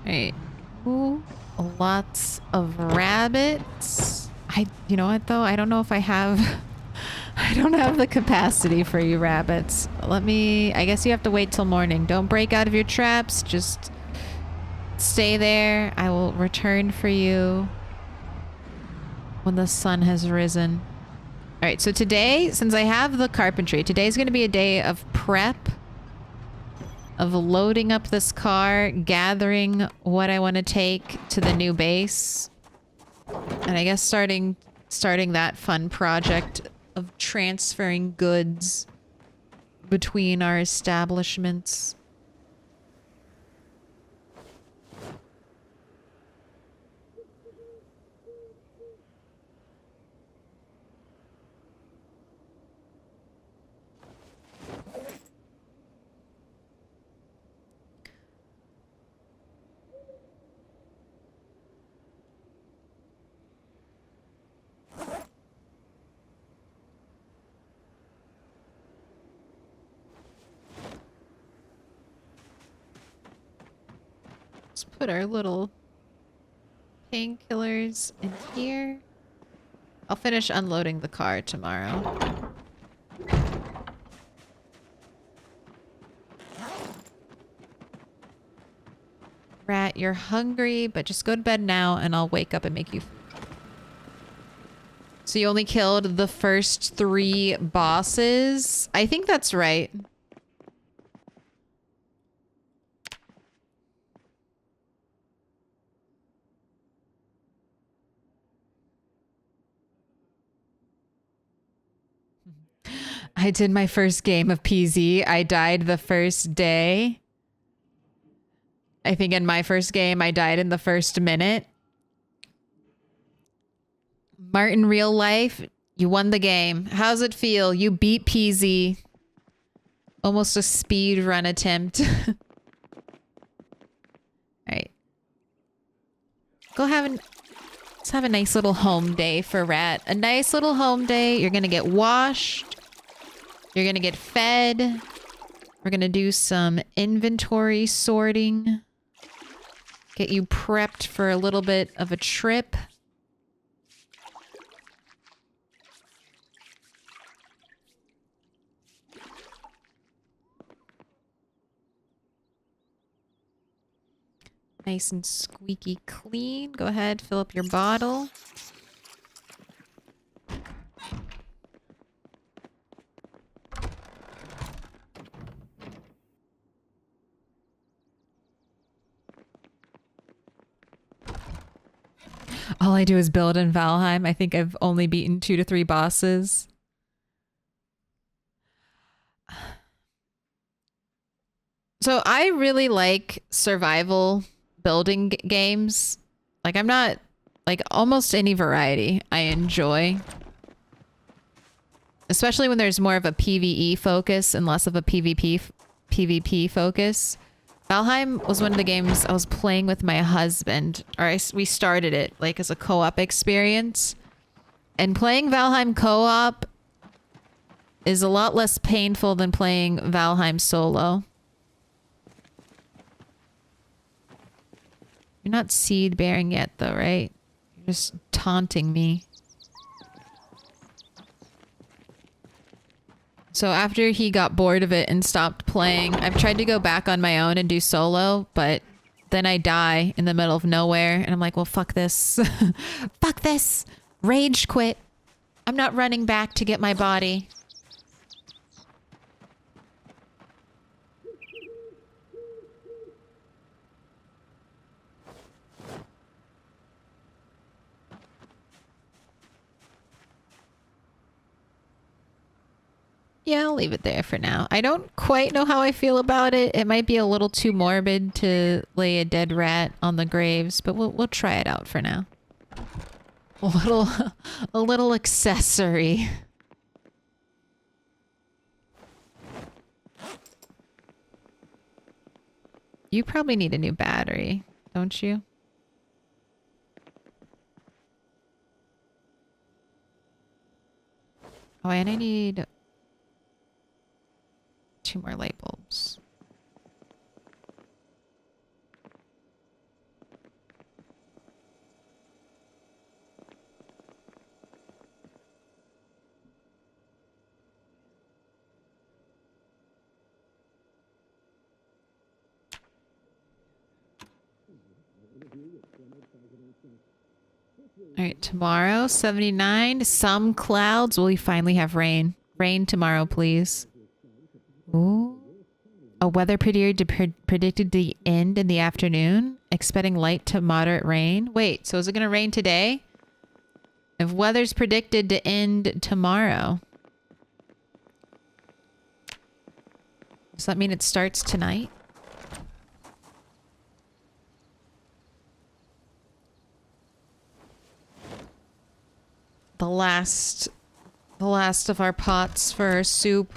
Right. Ooh, lots of rabbits. You know what though? I don't know if I have, I don't have the capacity for you rabbits. I guess you have to wait till morning. Don't break out of your traps. Just stay there. I will return for you when the sun has risen. All right. So today, since I have the carpentry, today's going to be a day of prep. Of loading up this car, gathering what I want to take to the new base. And I guess starting that fun project of transferring goods between our establishments. Let's put our little painkillers in here. I'll finish unloading the car tomorrow. Rat, you're hungry, but just go to bed now and I'll wake up and make you. So you only killed the first 3 bosses? I think that's right. I did my first game of PZ. I died the first day. I think in my first game, I died in the first minute. Martin, real life, you won the game. How's it feel? You beat PZ. Almost a speed run attempt. All right. Let's have a nice little home day for Rat. A nice little home day. You're going to get washed. You're going to get fed. We're going to do some inventory sorting. Get you prepped for a little bit of a trip. Nice and squeaky clean. Go ahead, fill up your bottle. All I do is build in Valheim. I think I've only beaten 2 to 3 bosses. So I really like survival building games. Like I'm not like almost any variety I enjoy. Especially when there's more of a PvE focus and less of a PvP focus. Valheim was one of the games I was playing with my husband. We started it like as a co-op experience. And playing Valheim co-op is a lot less painful than playing Valheim solo. You're not seed bearing yet though, right? You're just taunting me. So after he got bored of it and stopped playing, I've tried to go back on my own and do solo, but then I die in the middle of nowhere and I'm like, well, fuck this. Fuck this. Rage quit. I'm not running back to get my body. Yeah, I'll leave it there for now. I don't quite know how I feel about it. It might be a little too morbid to lay a dead rat on the graves, but we'll try it out for now. A little accessory. You probably need a new battery, don't you? Oh, and I need 2 more light bulbs. All right, tomorrow, 79. Some clouds. Will we finally have rain? Rain tomorrow, please. Ooh. A weather predicted the end in the afternoon. Expecting light to moderate rain. Wait, so is it going to rain today? If weather's predicted to end tomorrow. Does that mean it starts tonight? The last of our pots for our soup.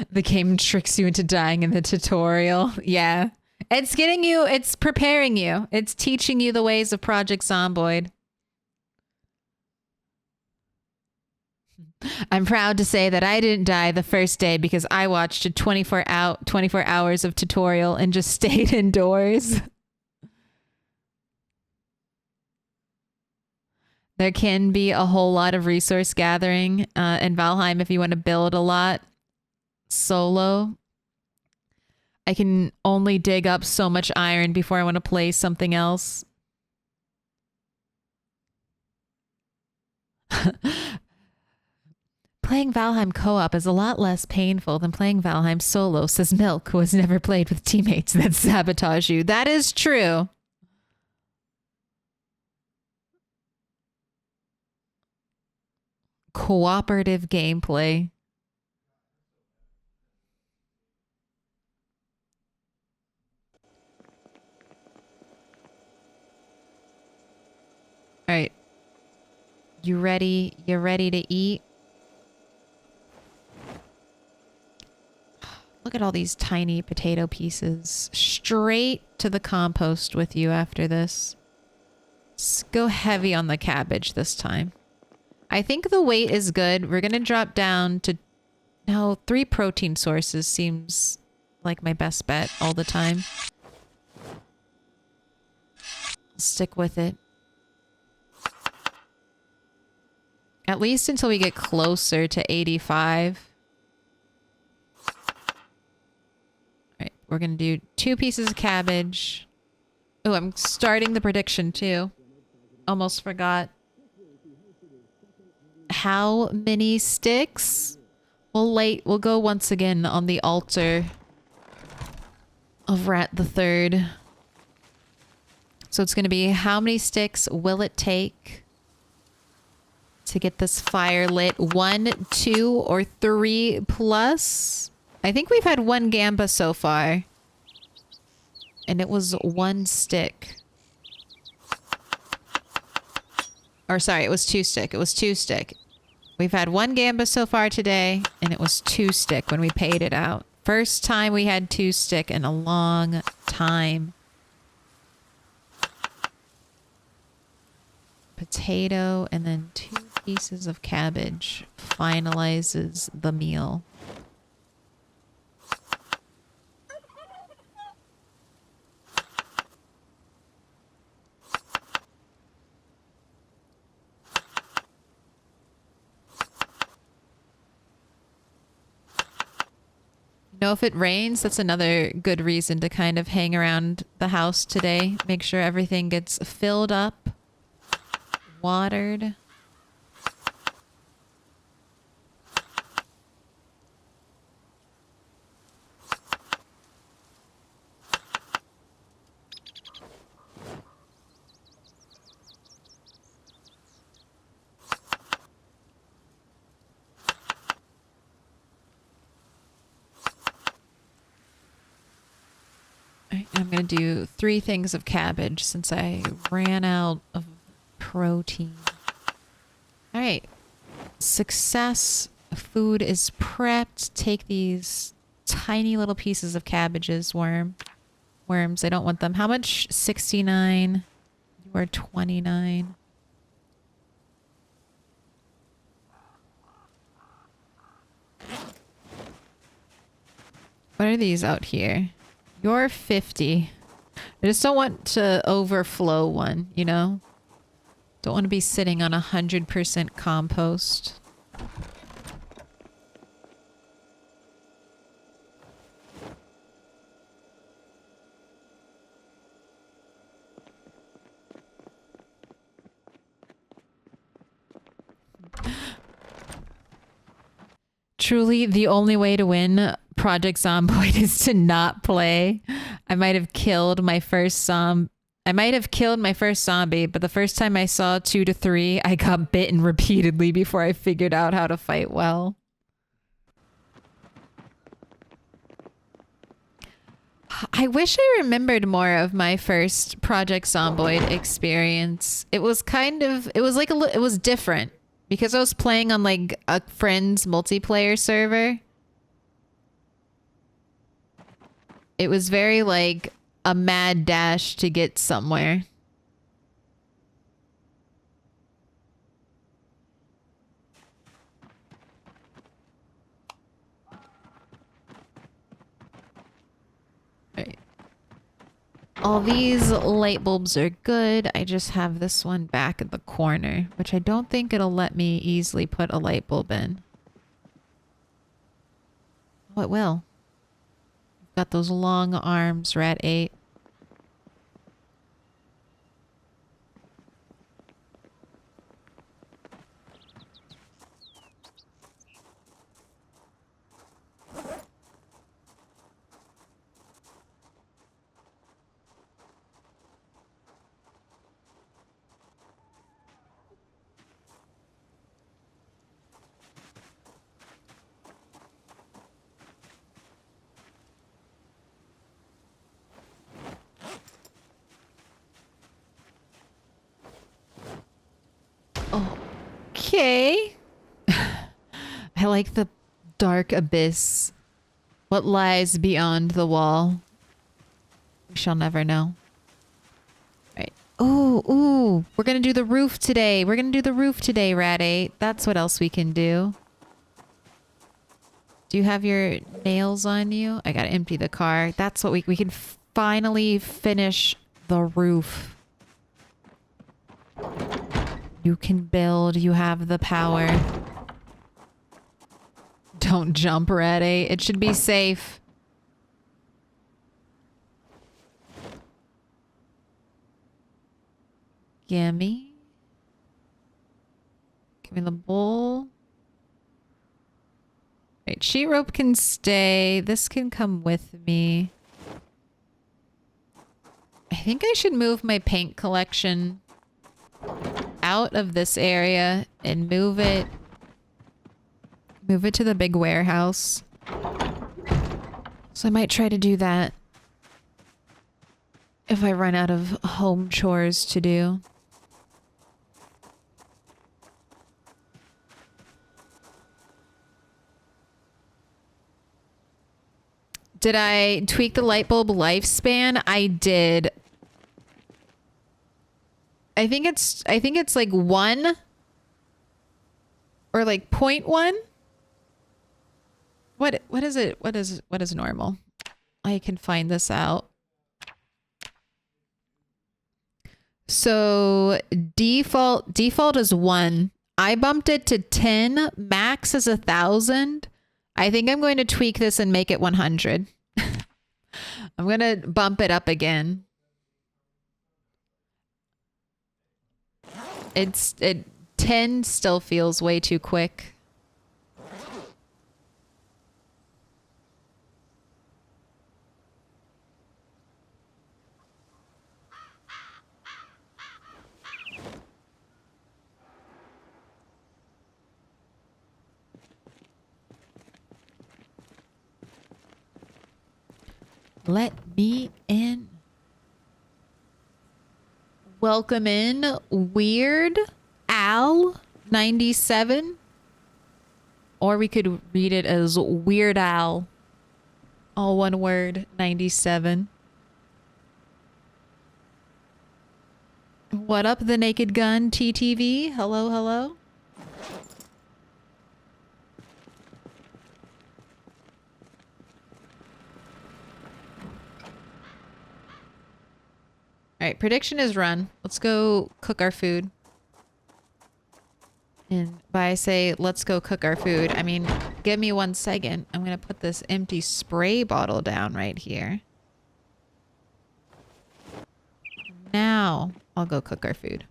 The game tricks you into dying in the tutorial. Yeah. It's preparing you. It's teaching you the ways of Project Zomboid. I'm proud to say that I didn't die the first day because I watched a 24 hours of tutorial and just stayed indoors. There can be a whole lot of resource gathering in Valheim if you want to build a lot solo. I can only dig up so much iron before I want to play something else. Playing Valheim co-op is a lot less painful than playing Valheim solo, says Milk, who has never played with teammates that sabotage you. That is true. Cooperative gameplay. All right. You ready? You ready to eat? Look at all these tiny potato pieces. Straight to the compost with you after this. Let's go heavy on the cabbage this time. I think the weight is good. We're going to drop down to... No, 3 protein sources seems like my best bet all the time. I'll stick with it. At least until we get closer to 85. Alright, we're going to do 2 pieces of cabbage. Oh, I'm starting the prediction too. Almost forgot. How many sticks? We'll go once again on the altar of Rat the Third. So it's going to be how many sticks will it take to get this fire lit? 1, 2, or 3 plus? I think we've had 1 gamba so far. And it was 1 stick. Or sorry, it was 2 stick. It was 2 stick. We've had 1 gamba so far today, and it was 2 stick when we paid it out. First time we had 2 stick in a long time. potato and then 2 pieces of cabbage finalizes the meal. You know, if it rains, that's another good reason to kind of hang around the house today. Make sure everything gets filled up, watered. I'm going to do 3 things of cabbage since I ran out of protein. All right. Success. Food is prepped. Take these tiny little pieces of cabbages, worms. I don't want them. How much? 69. You are 29. What are these out here? You're 50. I just don't want to overflow one, you know? Don't want to be sitting on 100% compost. Truly, the only way to win Project Zomboid is to not play. I might have killed my first zombie, but the first time I saw 2 to 3, I got bitten repeatedly before I figured out how to fight well. I wish I remembered more of my first Project Zomboid experience. It was it was different because I was playing on like a friend's multiplayer server. It was very like a mad dash to get somewhere. Right. All these light bulbs are good. I just have this one back at the corner, which I don't think it'll let me easily put a light bulb in. Oh, it will. Got those long arms, Rat 8. Okay. I like the dark abyss. What lies beyond the wall? We shall never know. Right. Ooh. We're gonna do the roof today. Rat 8. That's what else we can do. Do you have your nails on you? I gotta empty the car. That's what we can finally finish the roof. You can build. You have the power. Don't jump, Rat 8. It should be safe. Gimme. Give me the bowl. Right, sheet rope can stay. This can come with me. I think I should move my paint collection out of this area and move it to the big warehouse. So I might try to do that if I run out of home chores to do. Did I tweak the light bulb lifespan? I did. I think it's like 1 or like 0.1. What is it? What is normal? I can find this out. So default is 1. I bumped it to 10. Max is 1,000. I think I'm going to tweak this and make it 100. I'm going to bump it up again. 10 still feels way too quick. Let me in. Welcome in, Weird Al 97. Or we could read it as Weird Al. All one word, 97. What up, the Naked Gun TTV? Hello, hello. All right, prediction is run. Let's go cook our food. And by I say, let's go cook our food, I mean, give me 1 second. I'm going to put this empty spray bottle down right here. Now, I'll go cook our food.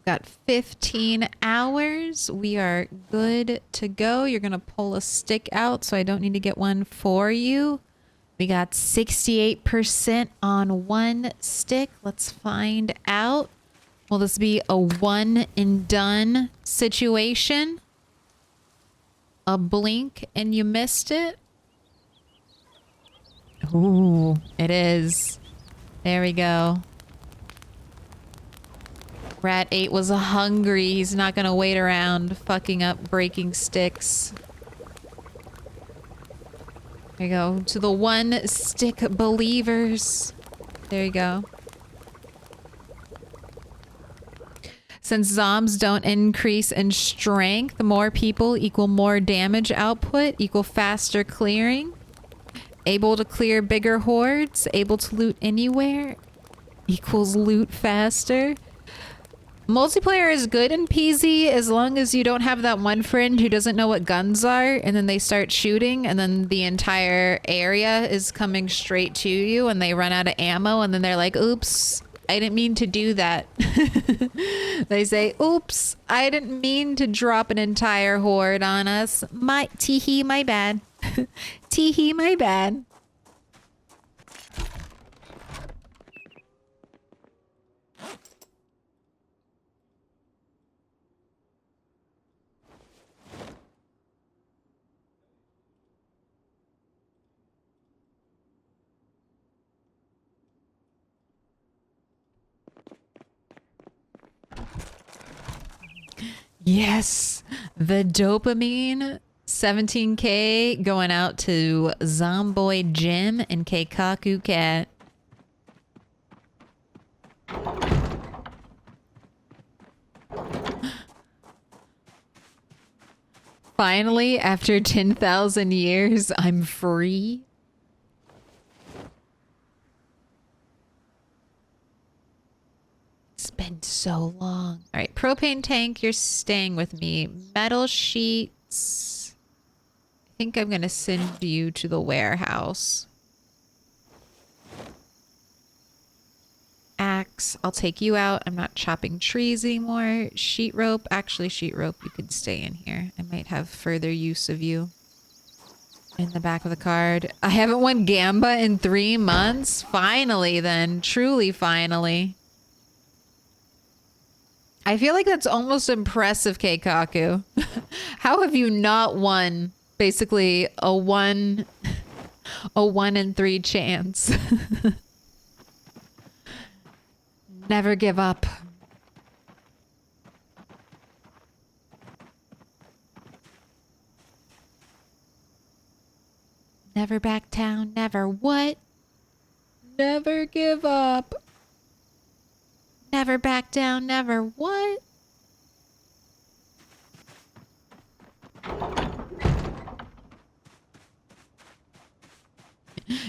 Got 15 hours. We are good to go. You're going to pull a stick out, so I don't need to get one for you. We got 68% on 1 stick. Let's find out. Will this be a one and done situation? A blink and you missed it? Ooh, it is. There we go. Rat 8 was hungry. He's not gonna wait around fucking up breaking sticks. There you go. To the 1 stick believers. There you go. Since zombs don't increase in strength, more people equal more damage output, equal faster clearing. Able to clear bigger hordes, able to loot anywhere, equals loot faster. Multiplayer is good in PZ as long as you don't have that one friend who doesn't know what guns are and then they start shooting and then the entire area is coming straight to you and they run out of ammo and then they're like, oops, I didn't mean to do that. They say, oops, I didn't mean to drop an entire horde on us. My teehee, my bad. Teehee, my bad. Yes, the dopamine. 17K going out to Zomboy Jim and Keikaku Cat. Finally, after 10,000 years, I'm free. It's been so long. All right, propane tank, you're staying with me. Metal sheets. I think I'm going to send you to the warehouse. Axe, I'll take you out. I'm not chopping trees anymore. Sheet rope. Actually, sheet rope, you could stay in here. I might have further use of you. In the back of the card. I haven't won Gamba in 3 months. Finally, then. Truly, finally. I feel like that's almost impressive, Keikaku. How have you not won basically a 1 in 3 chance? Never give up. Never back down. Never what? Never give up. Never back down. Never what?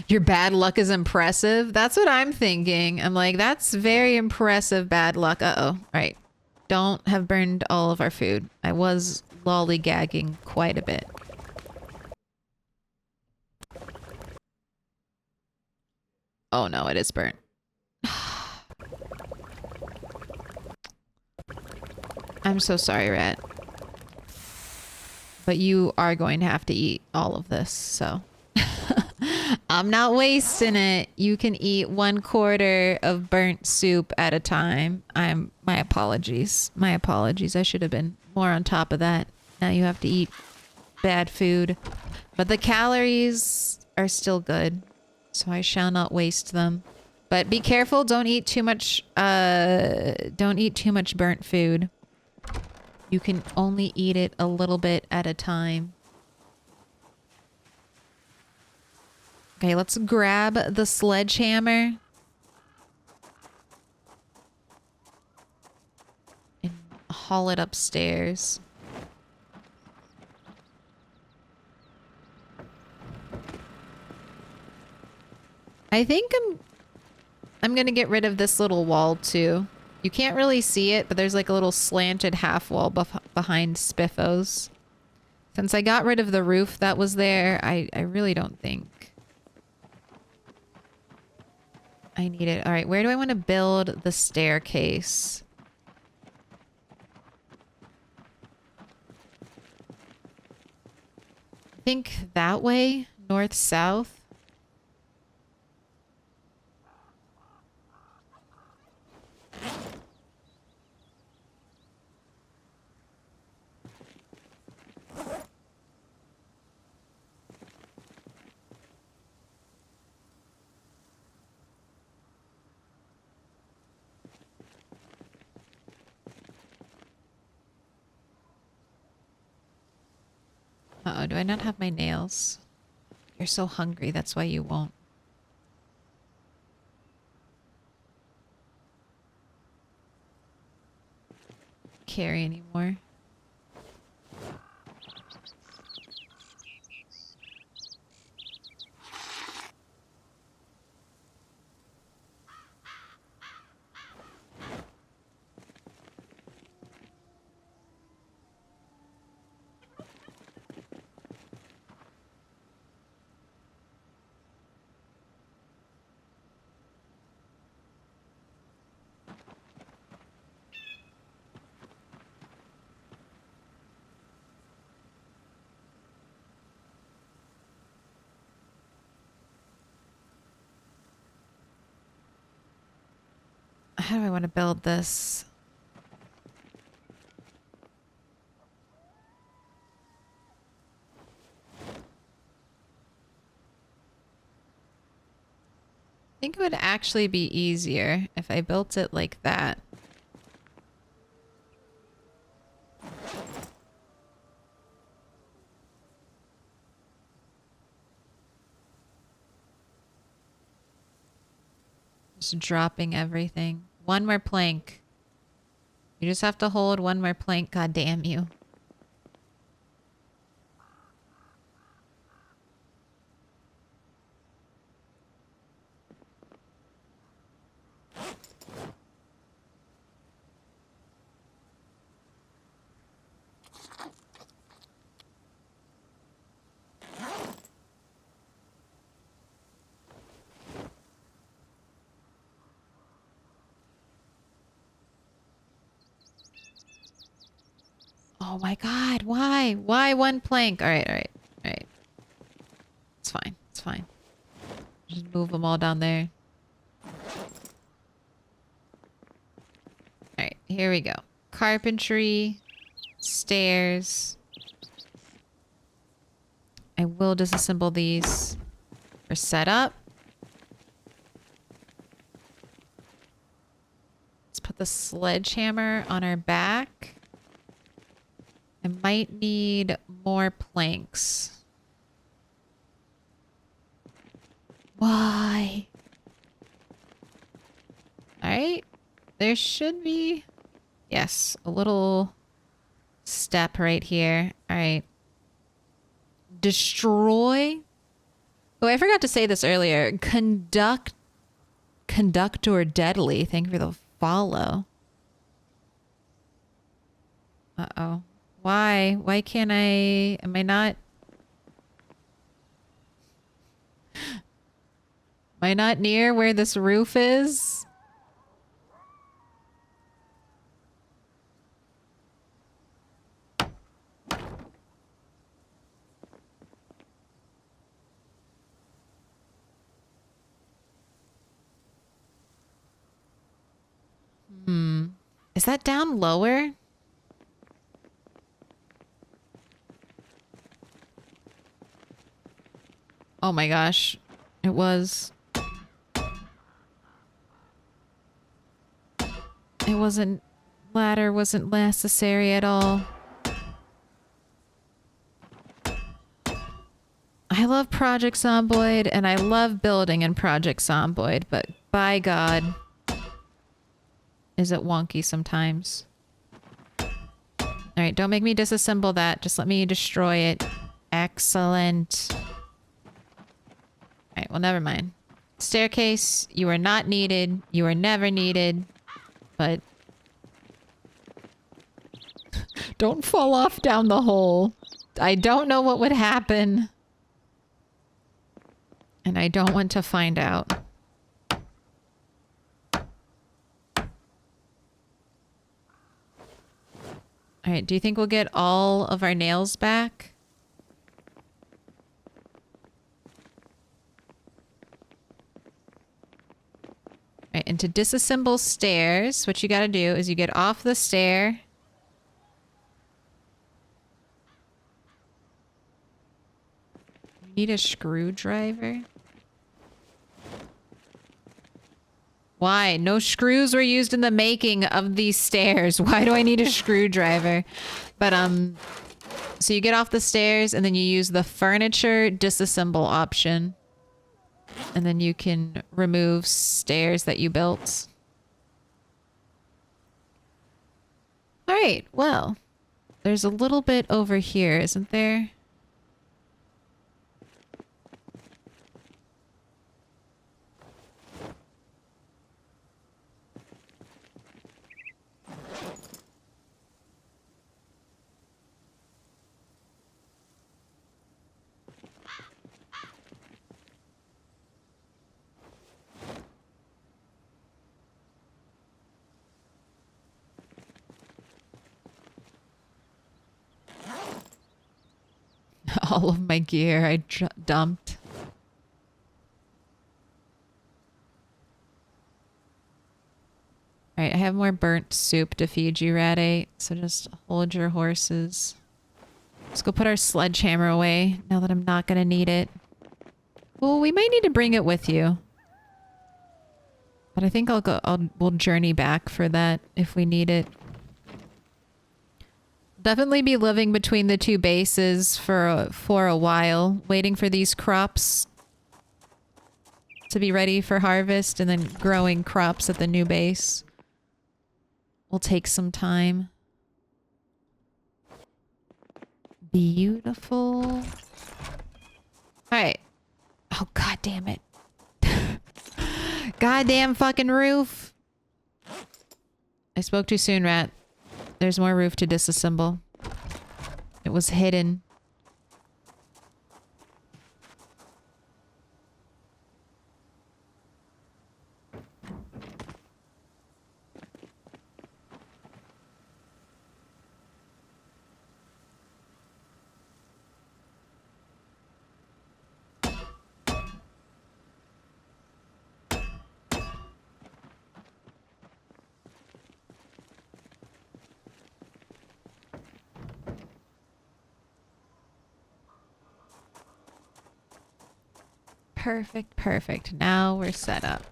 Your bad luck is impressive. That's what I'm thinking. I'm like, that's very impressive bad luck. Uh-oh. All right. Don't have burned all of our food. I was lollygagging quite a bit. Oh no, it is burnt. I'm so sorry, Rat. But you are going to have to eat all of this, so. I'm not wasting it. You can eat 1/4 of burnt soup at a time. My apologies. My apologies. I should have been more on top of that. Now you have to eat bad food. But the calories are still good, so I shall not waste them. But be careful, don't eat too much burnt food. You can only eat it a little bit at a time. Okay, let's grab the sledgehammer. And haul it upstairs. I think I'm gonna get rid of this little wall too. You can't really see it, but there's like a little slanted half wall behind Spiffos. Since I got rid of the roof that was there, I really don't think I need it. All right, where do I want to build the staircase? I think that way, north, south. Uh-oh, do I not have my nails? You're so hungry, that's why you won't. Carry anymore. How do I want to build this? I think it would actually be easier if I built it like that. Just dropping everything. One more plank. You just have to hold one more plank, god damn you. Oh my god, why? Why one plank? Alright, alright, alright. It's fine, it's fine. Just move them all down there. Alright, here we go. Carpentry, stairs. I will disassemble these for setup. Let's put the sledgehammer on our back. I might need more planks. Why? Alright. There should be... Yes, a little step right here. Alright. Destroy... Oh, I forgot to say this earlier. Conductor Deadly. Thank you for the follow. Uh-oh. Why? Why can't I... Am I not... Am I not near where this roof is? Is that down lower? Oh my gosh. It was. It wasn't... Ladder wasn't necessary at all. I love Project Zomboid and I love building in Project Zomboid, but by God, is it wonky sometimes. Alright, don't make me disassemble that. Just let me destroy it. Excellent. Alright, well, never mind. Staircase, you are not needed. You are never needed. But... don't fall off down the hole. I don't know what would happen. And I don't want to find out. Alright, do you think we'll get all of our nails back? Alright, and to disassemble stairs, what you gotta do is you get off the stair. You need a screwdriver? Why? No screws were used in the making of these stairs. Why do I need a screwdriver? But, so you get off the stairs and then you use the furniture disassemble option. And then you can remove stairs that you built. Alright, well. There's a little bit over here, isn't there? All of my gear I dumped. Alright, I have more burnt soup to feed you, Rat8, so just hold your horses. Let's go put our sledgehammer away, now that I'm not gonna need it. Well, we might need to bring it with you. But I think we'll journey back for that if we need it. Definitely be living between the two bases for a while, waiting for these crops to be ready for harvest and then growing crops at the new base. Will take some time. Beautiful. Alright. Oh, god damn it. Goddamn fucking roof. I spoke too soon, Rat. There's more roof to disassemble. It was hidden. Perfect, perfect. Now we're set up.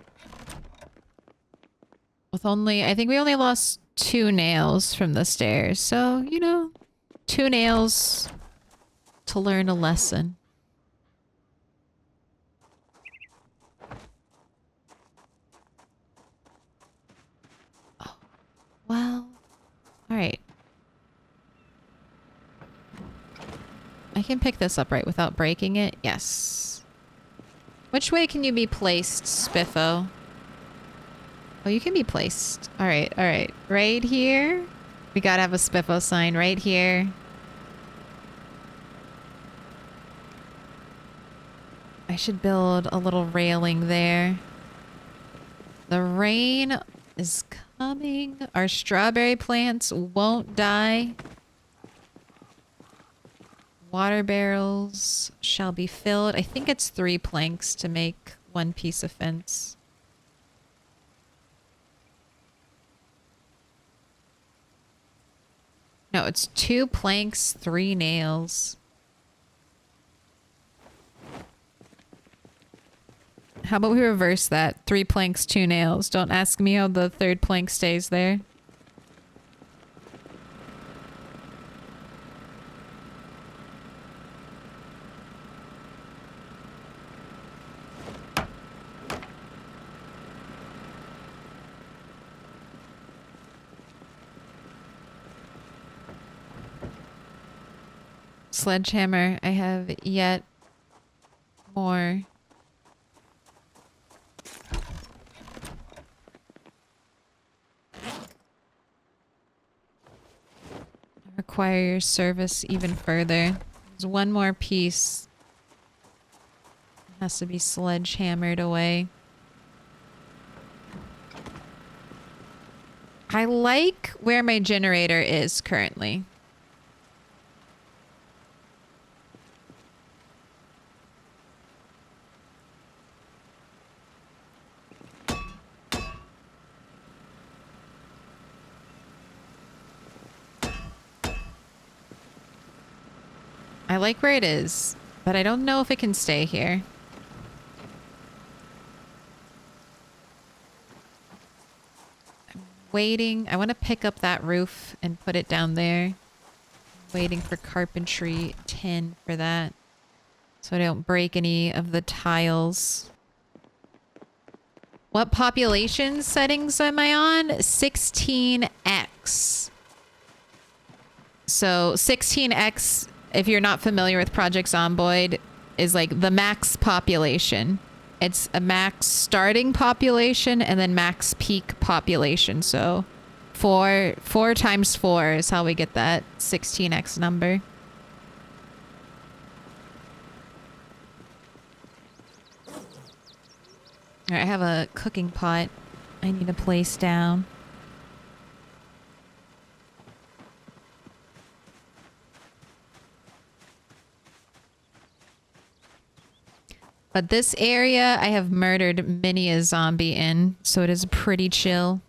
With only, I think we only lost 2 nails from the stairs. So, you know, 2 nails to learn a lesson. Well, all right. I can pick this up right without breaking it. Yes. Which way can you be placed, Spiffo? Oh, you can be placed. All right, all right. Right here. We gotta have a Spiffo sign right here. I should build a little railing there. The rain is coming. Our strawberry plants won't die. Water barrels shall be filled. I think it's 3 planks to make 1 piece of fence. No, it's 2 planks, 3 nails. How about we reverse that? 3 planks, 2 nails. Don't ask me how the 3rd plank stays there. Sledgehammer. I have yet more. Require your service even further. There's 1 more piece. It has to be sledgehammered away. I like where my generator is currently. I like where it is, but I don't know if it can stay here. I'm waiting. I want to pick up that roof and put it down there. Waiting for carpentry 10 for that, so I don't break any of the tiles. What population settings am I on? 16x. So 16x, if you're not familiar with Project Zomboid, is like the max population. It's a max starting population and then max peak population. So 4 times 4 is how we get that 16x number. All right, I have a cooking pot I need to place down. But this area I have murdered many a zombie in, so it is pretty chill.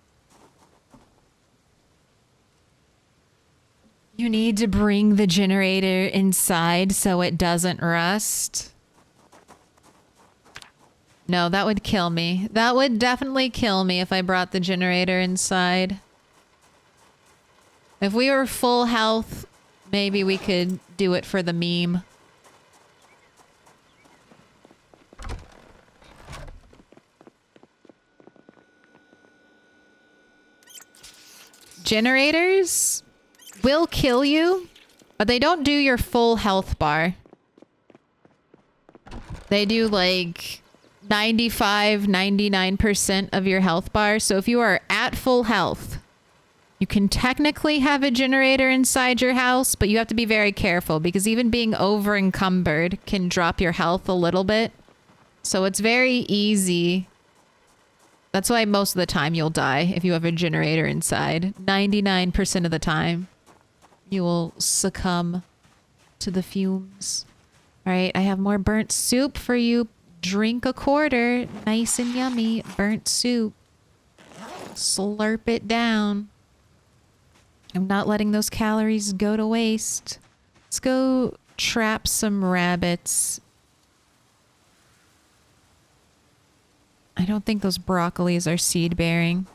You need to bring the generator inside so it doesn't rust. No, that would kill me. That would definitely kill me if I brought the generator inside. If we were full health, maybe we could do it for the meme. Generators will kill you, but they don't do your full health bar. They do like 95, 99% of your health bar. So if you are at full health, you can technically have a generator inside your house, but you have to be very careful because even being over encumbered can drop your health a little bit. So it's very easy. That's why most of the time you'll die if you have a generator inside. 99% of the time, you will succumb to the fumes. All right, I have more burnt soup for you. Drink a quarter. Nice and yummy. Burnt soup. Slurp it down. I'm not letting those calories go to waste. Let's go trap some rabbits. I don't think those broccolis are seed bearing.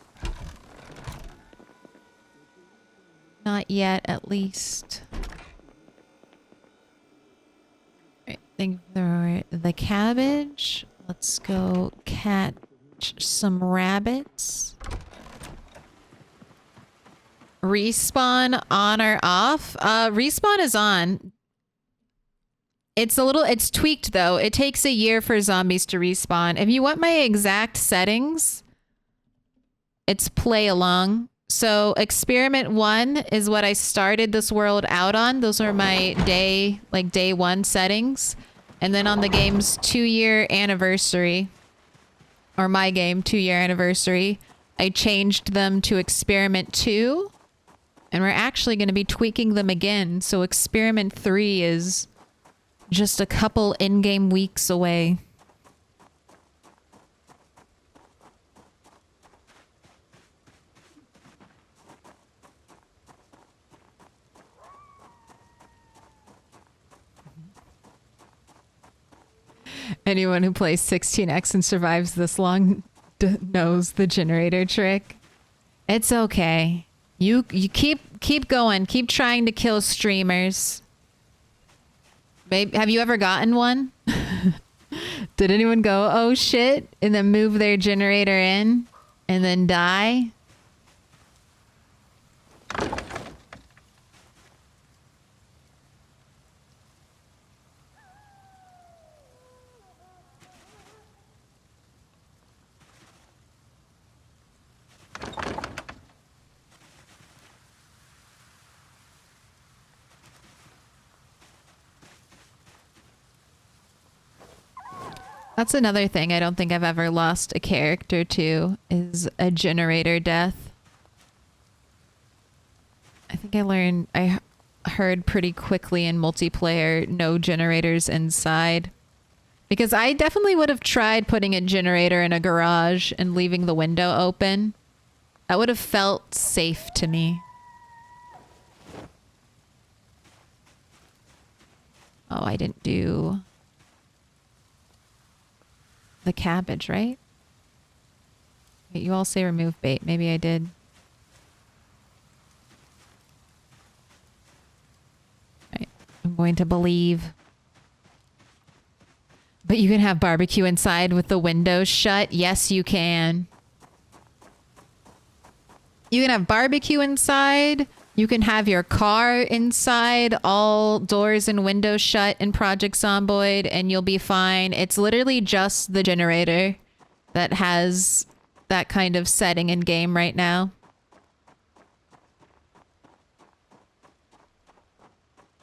Not yet, at least. Right, think for the cabbage. Let's go catch some rabbits. respawn on or off? Respawn is on. It's tweaked though. It takes a year for zombies to respawn. If you want my exact settings, it's play along. So experiment 1 is what I started this world out on. Those are my day 1 settings. And then on the game's 2-year anniversary, or my game 2-year anniversary, I changed them to experiment 2. And we're actually going to be tweaking them again. So experiment 3 is just a couple in-game weeks away. Anyone who plays 16x and survives this long knows the generator trick. It's okay. You keep going. Keep trying to kill streamers. Babe, have you ever gotten one? Did anyone go, oh shit, and then move their generator in and then die? That's another thing I don't think I've ever lost a character to, is a generator death. I think I heard pretty quickly in multiplayer, no generators inside. Because I definitely would have tried putting a generator in a garage and leaving the window open. That would have felt safe to me. Oh, I didn't do the cabbage, right? Wait, you all say remove bait. Maybe I did. Right. I'm going to believe. But you can have barbecue inside with the windows shut. Yes, you can. You can have barbecue inside. You can have your car inside, all doors and windows shut in Project Zomboid, and you'll be fine. It's literally just the generator that has that kind of setting in game right now.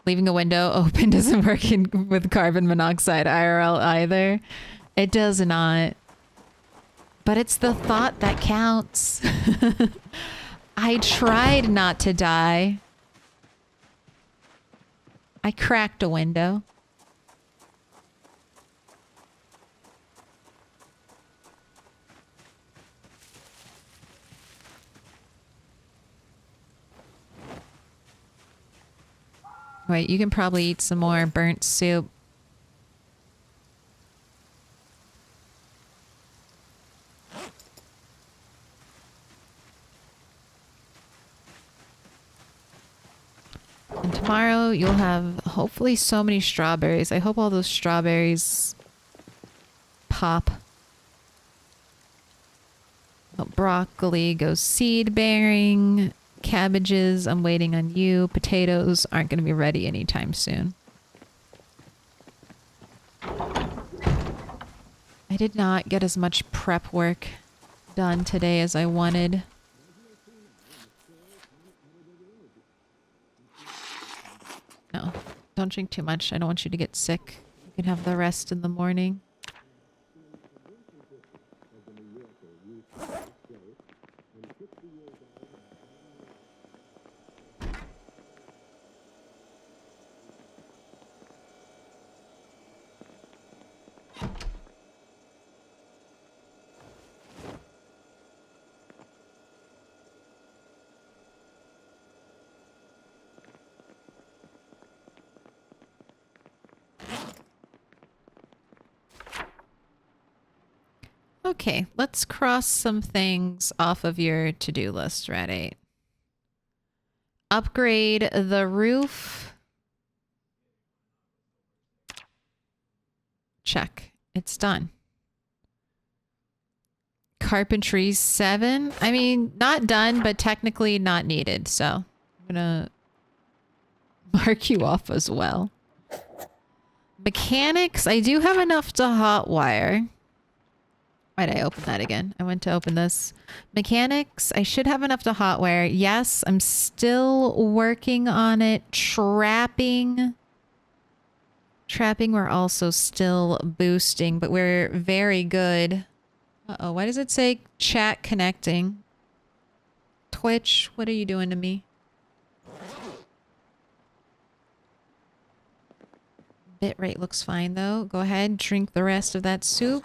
Leaving a window open doesn't work with carbon monoxide IRL either. It does not. But it's the thought that counts. I tried not to die. I cracked a window. Wait, you can probably eat some more burnt soup. And tomorrow you'll have hopefully so many strawberries. I hope all those strawberries pop. Oh, broccoli goes seed bearing. Cabbages, I'm waiting on you. Potatoes aren't going to be ready anytime soon. I did not get as much prep work done today as I wanted. No, don't drink too much. I don't want you to get sick. You can have the rest in the morning. Okay, let's cross some things off of your to-do list, Red 8. Upgrade the roof. Check. It's done. Carpentry 7. I mean, not done, but technically not needed. So I'm gonna mark you off as well. Mechanics, I do have enough to hotwire. Why'd I open that again? I went to open this. Mechanics, I should have enough to hotwire. Yes, I'm still working on it. Trapping, we're also still boosting, but we're very good. Uh-oh, why does it say chat connecting? Twitch, what are you doing to me? Bitrate looks fine though. Go ahead, drink the rest of that soup.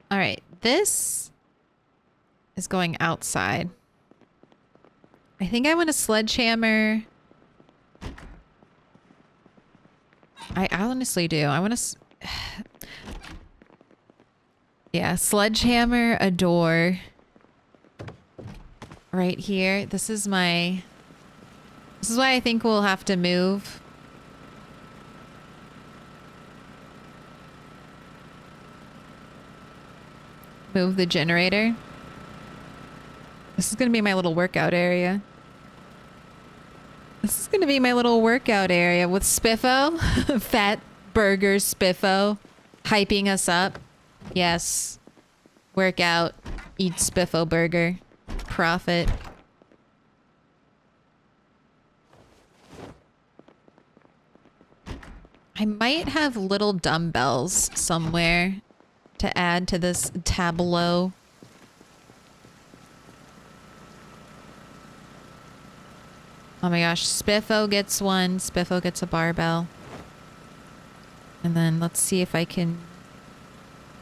All right, this is going outside. I think I want a sledgehammer. I honestly do. I want to... Yeah, sledgehammer, a door. Right here. This is my... This is why I think we'll have to move. Move the generator. This is going to be my little workout area. This is going to be my little workout area with Spiffo. Fat Burger Spiffo. Hyping us up. Yes. Workout. Eat Spiffo Burger. Profit. I might have little dumbbells somewhere to add to this tableau. Oh my gosh, Spiffo gets one. Spiffo gets a barbell. And then let's see if I can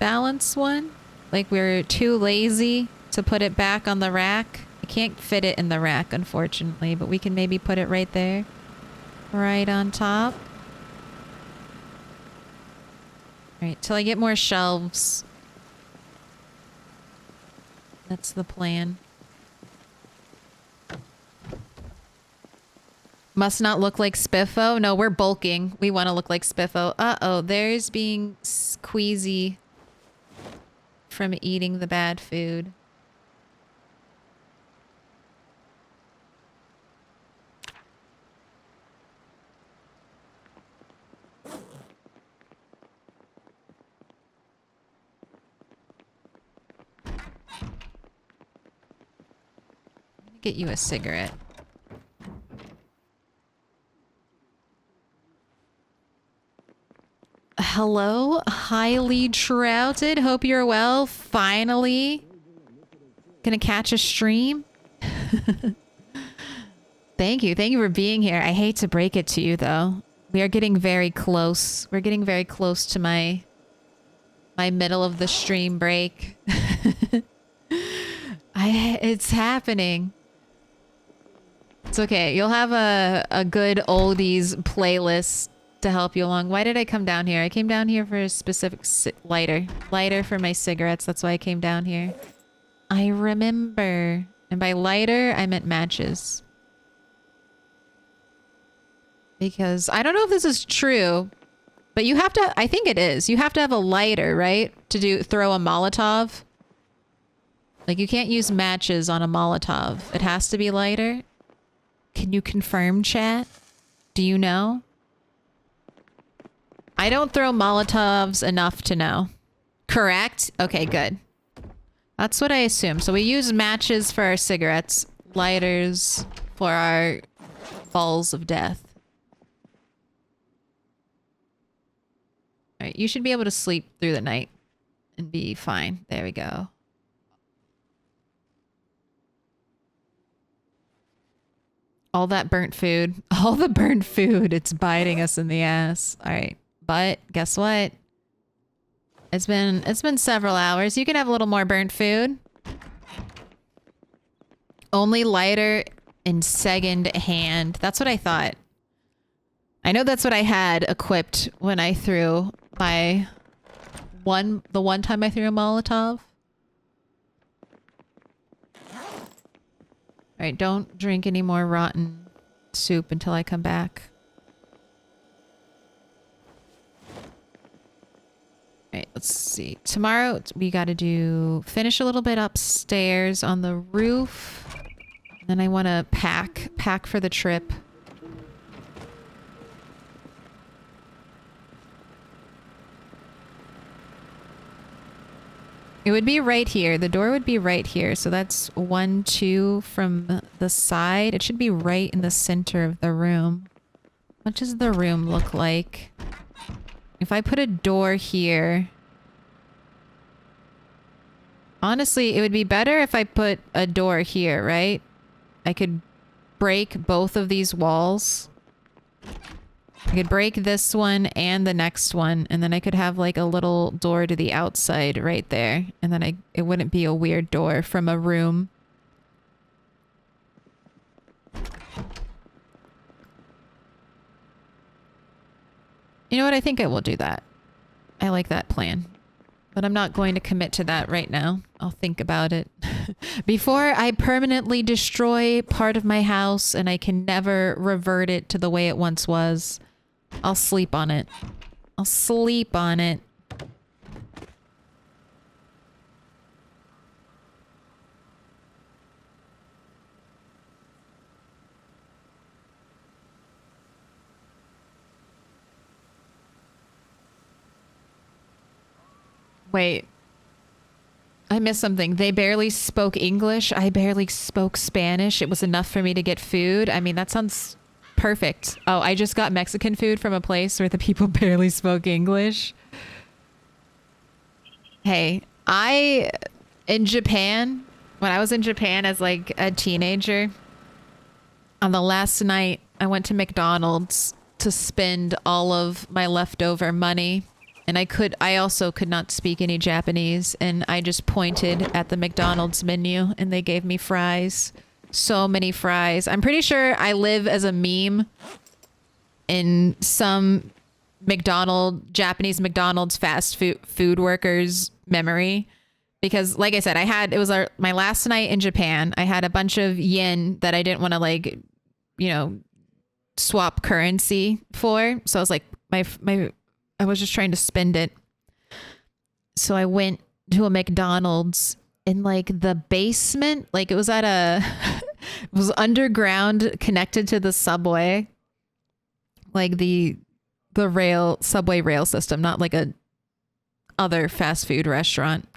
balance one. Like we're too lazy to put it back on the rack. I can't fit it in the rack, unfortunately, but we can maybe put it right there. Right on top. Alright, till I get more shelves. That's the plan. Must not look like Spiffo. No, we're bulking. We want to look like Spiffo. Uh-oh, there's being queasy from eating the bad food. Get you a cigarette. Hello, highly trouted. Hope you're well. Finally gonna catch a stream. Thank you. Thank you for being here. I hate to break it to you though. We are getting very close. We're getting very close to my middle of the stream break. It's happening. It's okay. You'll have a good oldies playlist to help you along. Why did I come down here? I came down here for a specific lighter. Lighter for my cigarettes. That's why I came down here. I remember. And by lighter, I meant matches. Because I don't know if this is true, but you have to, I think it is. You have to have a lighter, right? To throw a Molotov. Like you can't use matches on a Molotov. It has to be lighter. Can you confirm, chat? Do you know? I don't throw Molotovs enough to know. Correct? Okay, good. That's what I assume. So we use matches for our cigarettes, lighters for our balls of death. Alright, you should be able to sleep through the night and be fine. There we go. All that burnt food. All the burnt food. It's biting us in the ass. All right. But guess what? It's been several hours. You can have a little more burnt food. Only lighter in second hand. That's what I thought. I know that's what I had equipped when I threw the one time I threw a Molotov. Alright, don't drink any more rotten soup until I come back. Alright, let's see. Tomorrow we gotta finish a little bit upstairs on the roof. Then I want to pack for the trip. It would be right here. The door would be right here. So that's 1, 2 from the side. It should be right in the center of the room. What does the room look like? If I put a door here... Honestly, it would be better if I put a door here, right? I could break both of these walls. I could break this one and the next one, and then I could have like a little door to the outside right there. And then it wouldn't be a weird door from a room. You know what? I think I will do that. I like that plan. But I'm not going to commit to that right now. I'll think about it. Before I permanently destroy part of my house and I can never revert it to the way it once was, I'll sleep on it. I'll sleep on it. Wait. I missed something. They barely spoke English. I barely spoke Spanish. It was enough for me to get food. I mean, that sounds perfect. Oh, I just got Mexican food from a place where the people barely spoke English. Hey, in Japan, when I was in Japan as like a teenager, on the last night, I went to McDonald's to spend all of my leftover money. And I also could not speak any Japanese, and I just pointed at the McDonald's menu and they gave me fries. So many fries. I'm pretty sure I live as a meme in some Japanese McDonald's fast food workers memory. Because like I said, it was my last night in Japan. I had a bunch of yen that I didn't want to swap currency for. So I was like, I was just trying to spend it. So I went to a McDonald's in like the basement. Like it was it was underground connected to the subway. Like the subway rail system, not like a other fast food restaurant.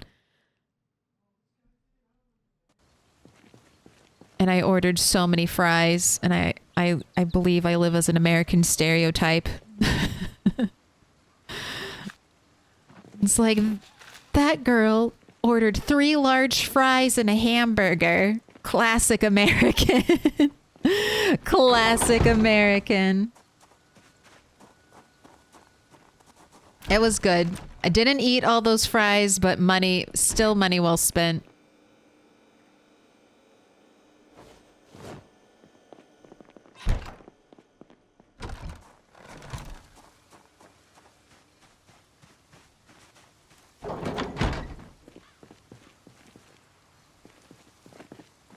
And I ordered so many fries, and I believe I live as an American stereotype. It's like, that girl ordered 3 large fries and a hamburger. Classic American. Classic American. It was good. I didn't eat all those fries, but still money well spent.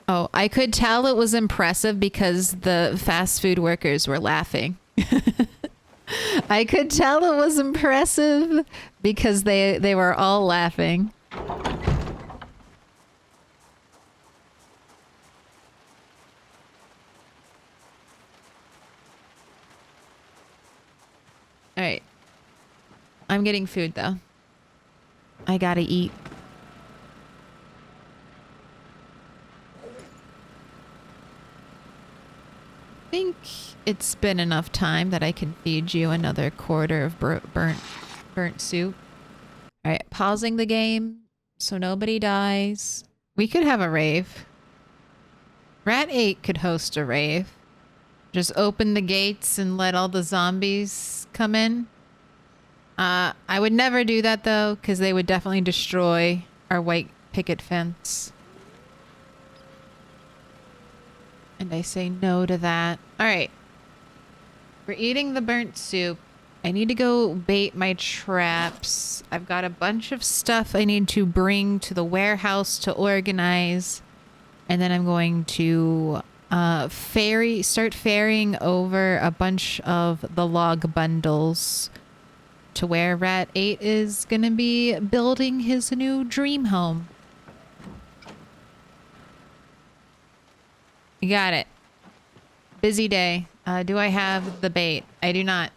Oh, I could tell it was impressive because the fast food workers were laughing. I could tell it was impressive because they were all laughing. All right. I'm getting food though. I gotta eat. I think it's been enough time that I can feed you another quarter of burnt soup. All right, pausing the game so nobody dies. We could have a rave. Rat 8 could host a rave. Just open the gates and let all the zombies come in. I would never do that though, because they would definitely destroy our white picket fence. And I say no to that. All right. We're eating the burnt soup. I need to go bait my traps. I've got a bunch of stuff I need to bring to the warehouse to organize. And then I'm going to start ferrying over a bunch of the log bundles to where Rat 8 is going to be building his new dream home. You got it. Busy day. Do I have the bait? I do not.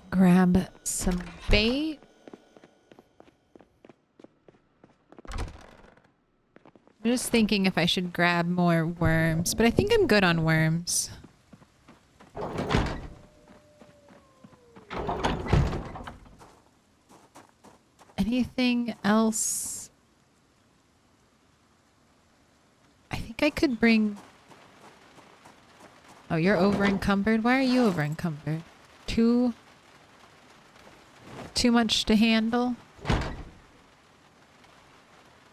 Grab some bait. I'm just thinking if I should grab more worms, but I think I'm good on worms. Anything else? I think I could bring... Oh, you're over encumbered? Why are you over encumbered? Too much to handle?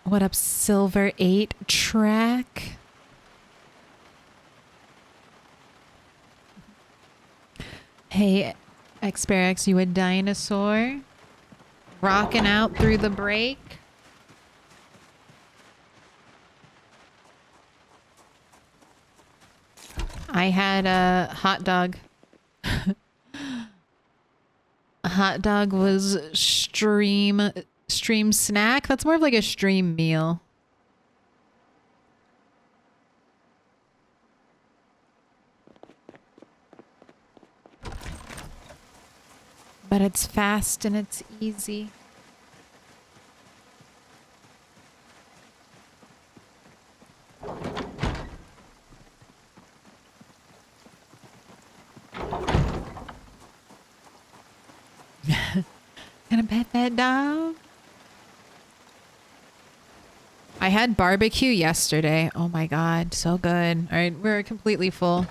What up, Silver 8 track? Hey, Xperax, you a dinosaur? Rocking out through the break? I had a hot dog. A hot dog was stream snack. That's more of like a stream meal. But it's fast and it's easy. Gonna pet that dog? I had barbecue yesterday. Oh my god, so good. All right, we're completely full.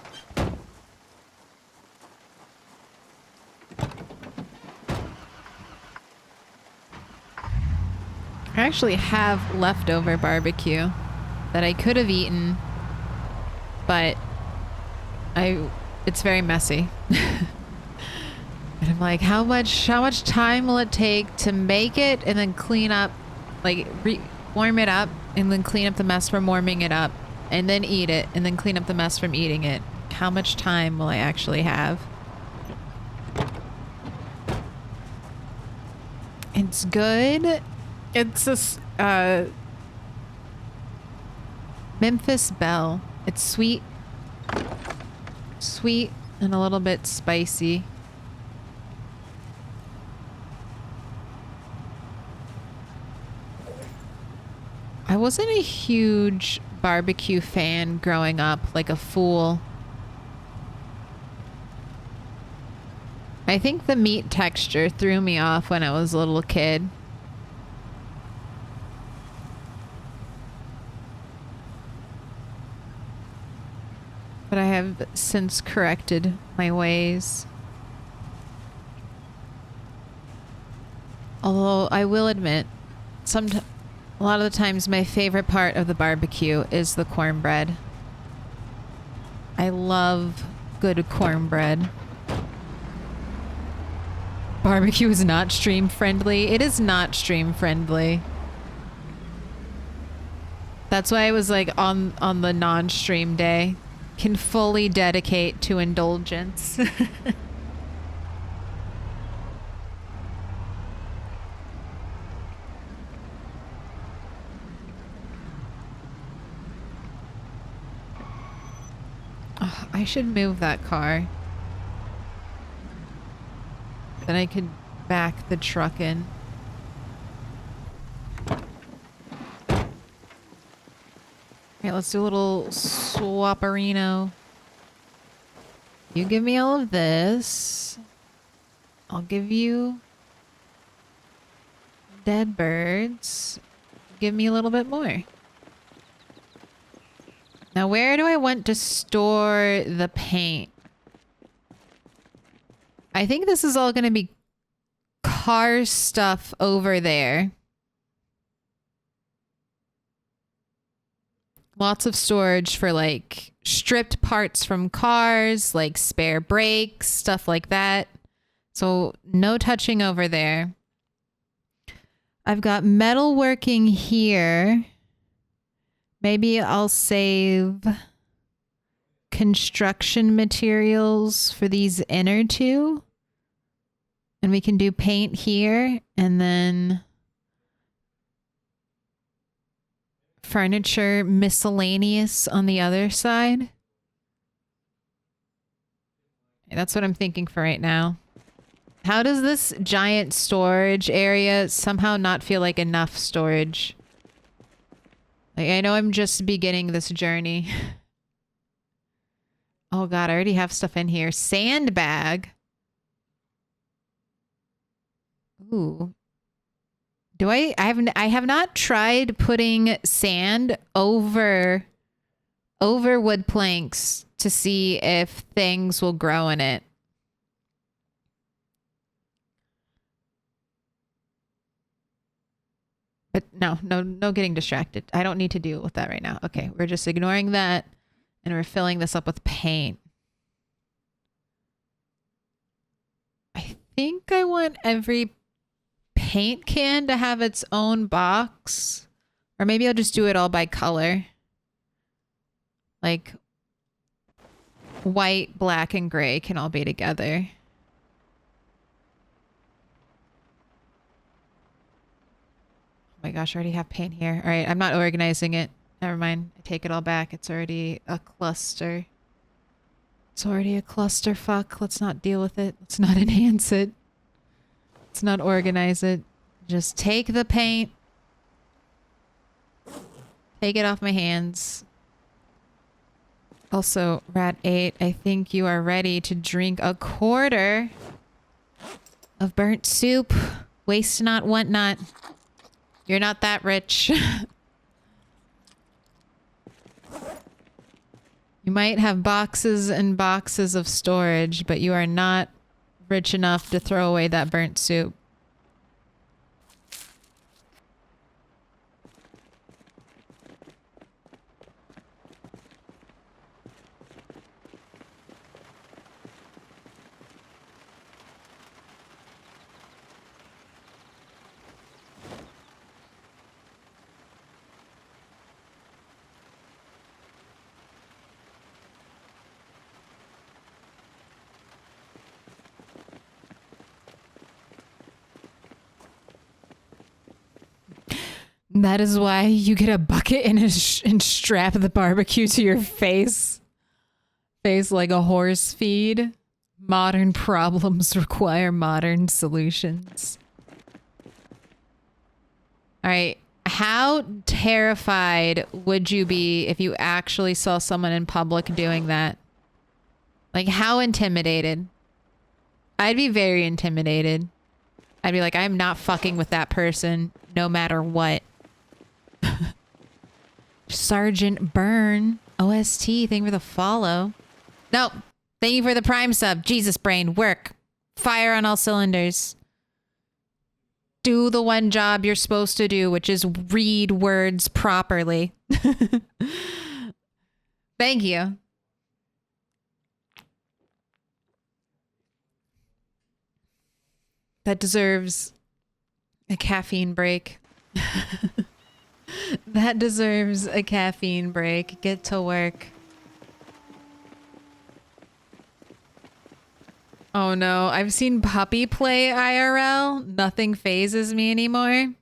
I actually have leftover barbecue that I could have eaten, but it's very messy. And I'm like, how much time will it take to make it and then clean up, like warm it up and then clean up the mess from warming it up and then eat it and then clean up the mess from eating it? How much time will I actually have? It's good. It's a Memphis Belle. It's sweet and a little bit spicy. I wasn't a huge barbecue fan growing up, like a fool. I think the meat texture threw me off when I was a little kid. But I have since corrected my ways. Although I will admit, a lot of the times my favorite part of the barbecue is the cornbread. I love good cornbread. Barbecue is not stream friendly. It is not stream friendly. That's why I was like on the non-stream day. Can fully dedicate to indulgence. Oh, I should move that car. Then I could back the truck in. Okay, let's do a little swapperino. You give me all of this. I'll give you dead birds. Give me a little bit more. Now, where do I want to store the paint? I think this is all going to be car stuff over there. Lots of storage for like stripped parts from cars, like spare brakes, stuff like that. So no touching over there. I've got metalworking here. Maybe I'll save construction materials for these inner two. And we can do paint here and then furniture miscellaneous on the other side. That's what I'm thinking for right now. How does this giant storage area somehow not feel like enough storage? Like, I know I'm just beginning this journey. Oh god, I already have stuff in here. Sandbag. Ooh. I have not tried putting sand over wood planks to see if things will grow in it. But no getting distracted. I don't need to deal with that right now. Okay, we're just ignoring that and we're filling this up with paint. I think I want every paint can to have its own box. Or maybe I'll just do it all by color. Like white, black, and gray can all be together. Oh my gosh, I already have paint here. All right, I'm not organizing it. Never mind. I take it all back. It's already a cluster. It's already a clusterfuck. Let's not deal with it. Let's not enhance it. Let's not organize it. Just take the paint. Take it off my hands. Also, Rat 8, I think you are ready to drink a quarter of burnt soup. Waste not, want not. You're not that rich. You might have boxes and boxes of storage, but you are not rich enough to throw away that burnt soup. That is why you get a bucket and strap the barbecue to your face. Face like a horse feed. Modern problems require modern solutions. All right. How terrified would you be if you actually saw someone in public doing that? Like, how intimidated? I'd be very intimidated. I'd be like, I'm not fucking with that person no matter what. Sergeant Byrne, OST, thank you for the follow. No, thank you for the prime sub. Jesus brain, work. Fire on all cylinders. Do the one job you're supposed to do, which is read words properly. Thank you. That deserves a caffeine break. That deserves a caffeine break. Get to work. Oh no, I've seen puppy play IRL. Nothing phases me anymore.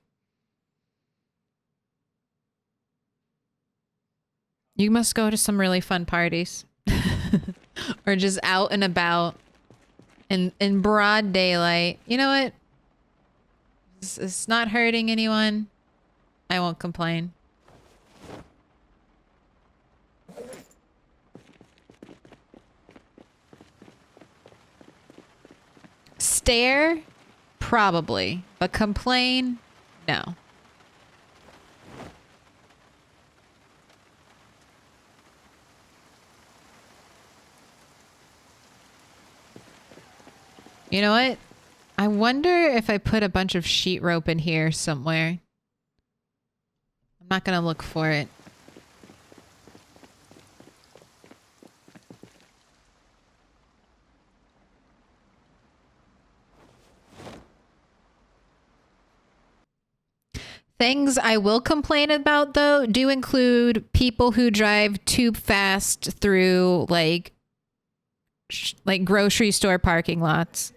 You must go to some really fun parties. Or just out and about in broad daylight. You know what? It's not hurting anyone. I won't complain. stare? Probably. But complain? No. You know what? I wonder if I put a bunch of sheet rope in here somewhere. I'm not gonna look for it. Things I will complain about, though, do include people who drive too fast through, like grocery store parking lots.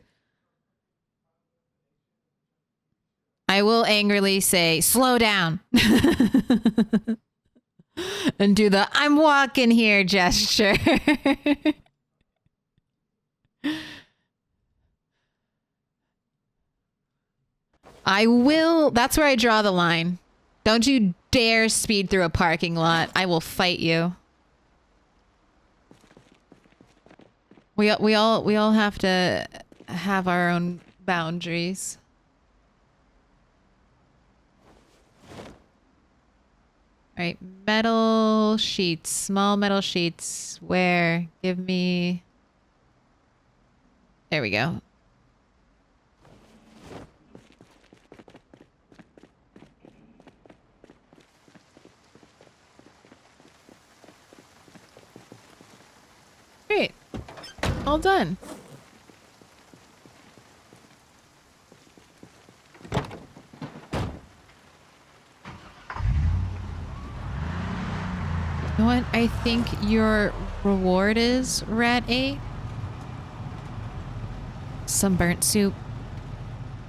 I will angrily say, slow down. And do the I'm walking here gesture. I will. That's where I draw the line. Don't you dare speed through a parking lot. I will fight you. We all have to have our own boundaries. All right, metal sheets, small metal sheets. Where? Give me. There we go. Great. All done. You know what I think your reward is, Rat 8? Some burnt soup.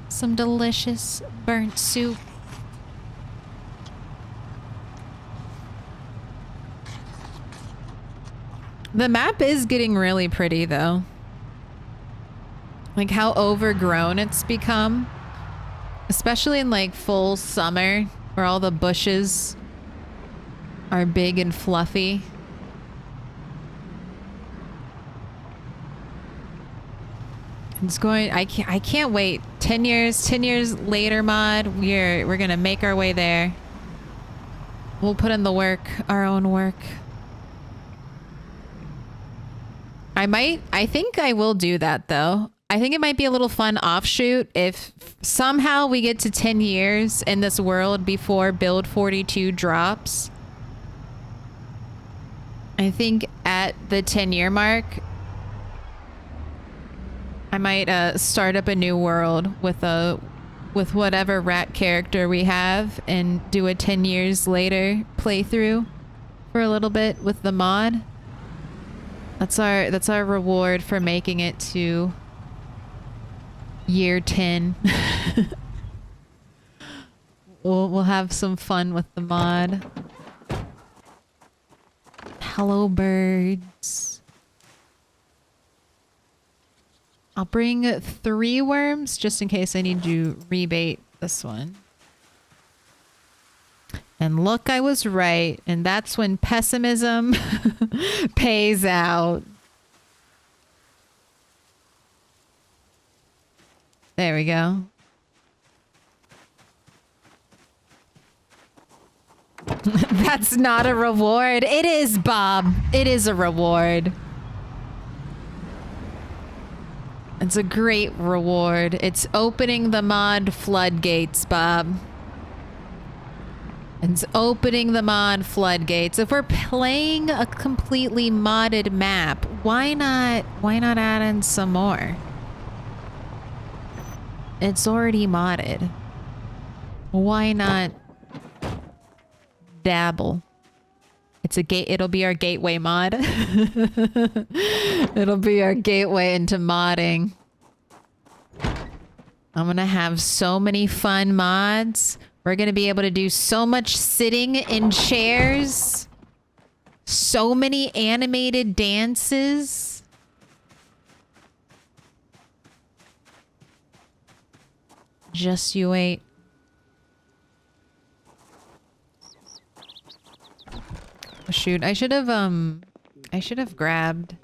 Some delicious burnt soup. The map is getting really pretty, though. Like how overgrown it's become. Especially in like full summer, where all the bushes are big and fluffy. It's going. I can't wait. 10 years later, mod. We're gonna make our way there. We'll put in the work, our own work. I think I will do that, though. I think it might be a little fun offshoot if somehow we get to 10 years in this world before build 42 drops. I think at the 10-year mark, I might start up a new world with whatever rat character we have and do a 10 years later playthrough for a little bit with the mod. That's our reward for making it to year 10. We'll have some fun with the mod. Hello, birds. I'll bring 3 worms just in case I need to rebait this one. And look, I was right. And that's when pessimism pays out. There we go. That's not a reward. It is, Bob. It is a reward. It's a great reward. It's opening the mod floodgates, Bob. It's opening the mod floodgates. If we're playing a completely modded map, why not add in some more? It's already modded. Why not dabble? It's a gate. It'll be our gateway mod. It'll be our gateway into modding. I'm gonna have so many fun mods. We're gonna be able to do so much sitting in chairs. So many animated dances. Just you wait. Oh, shoot, I should have grabbed.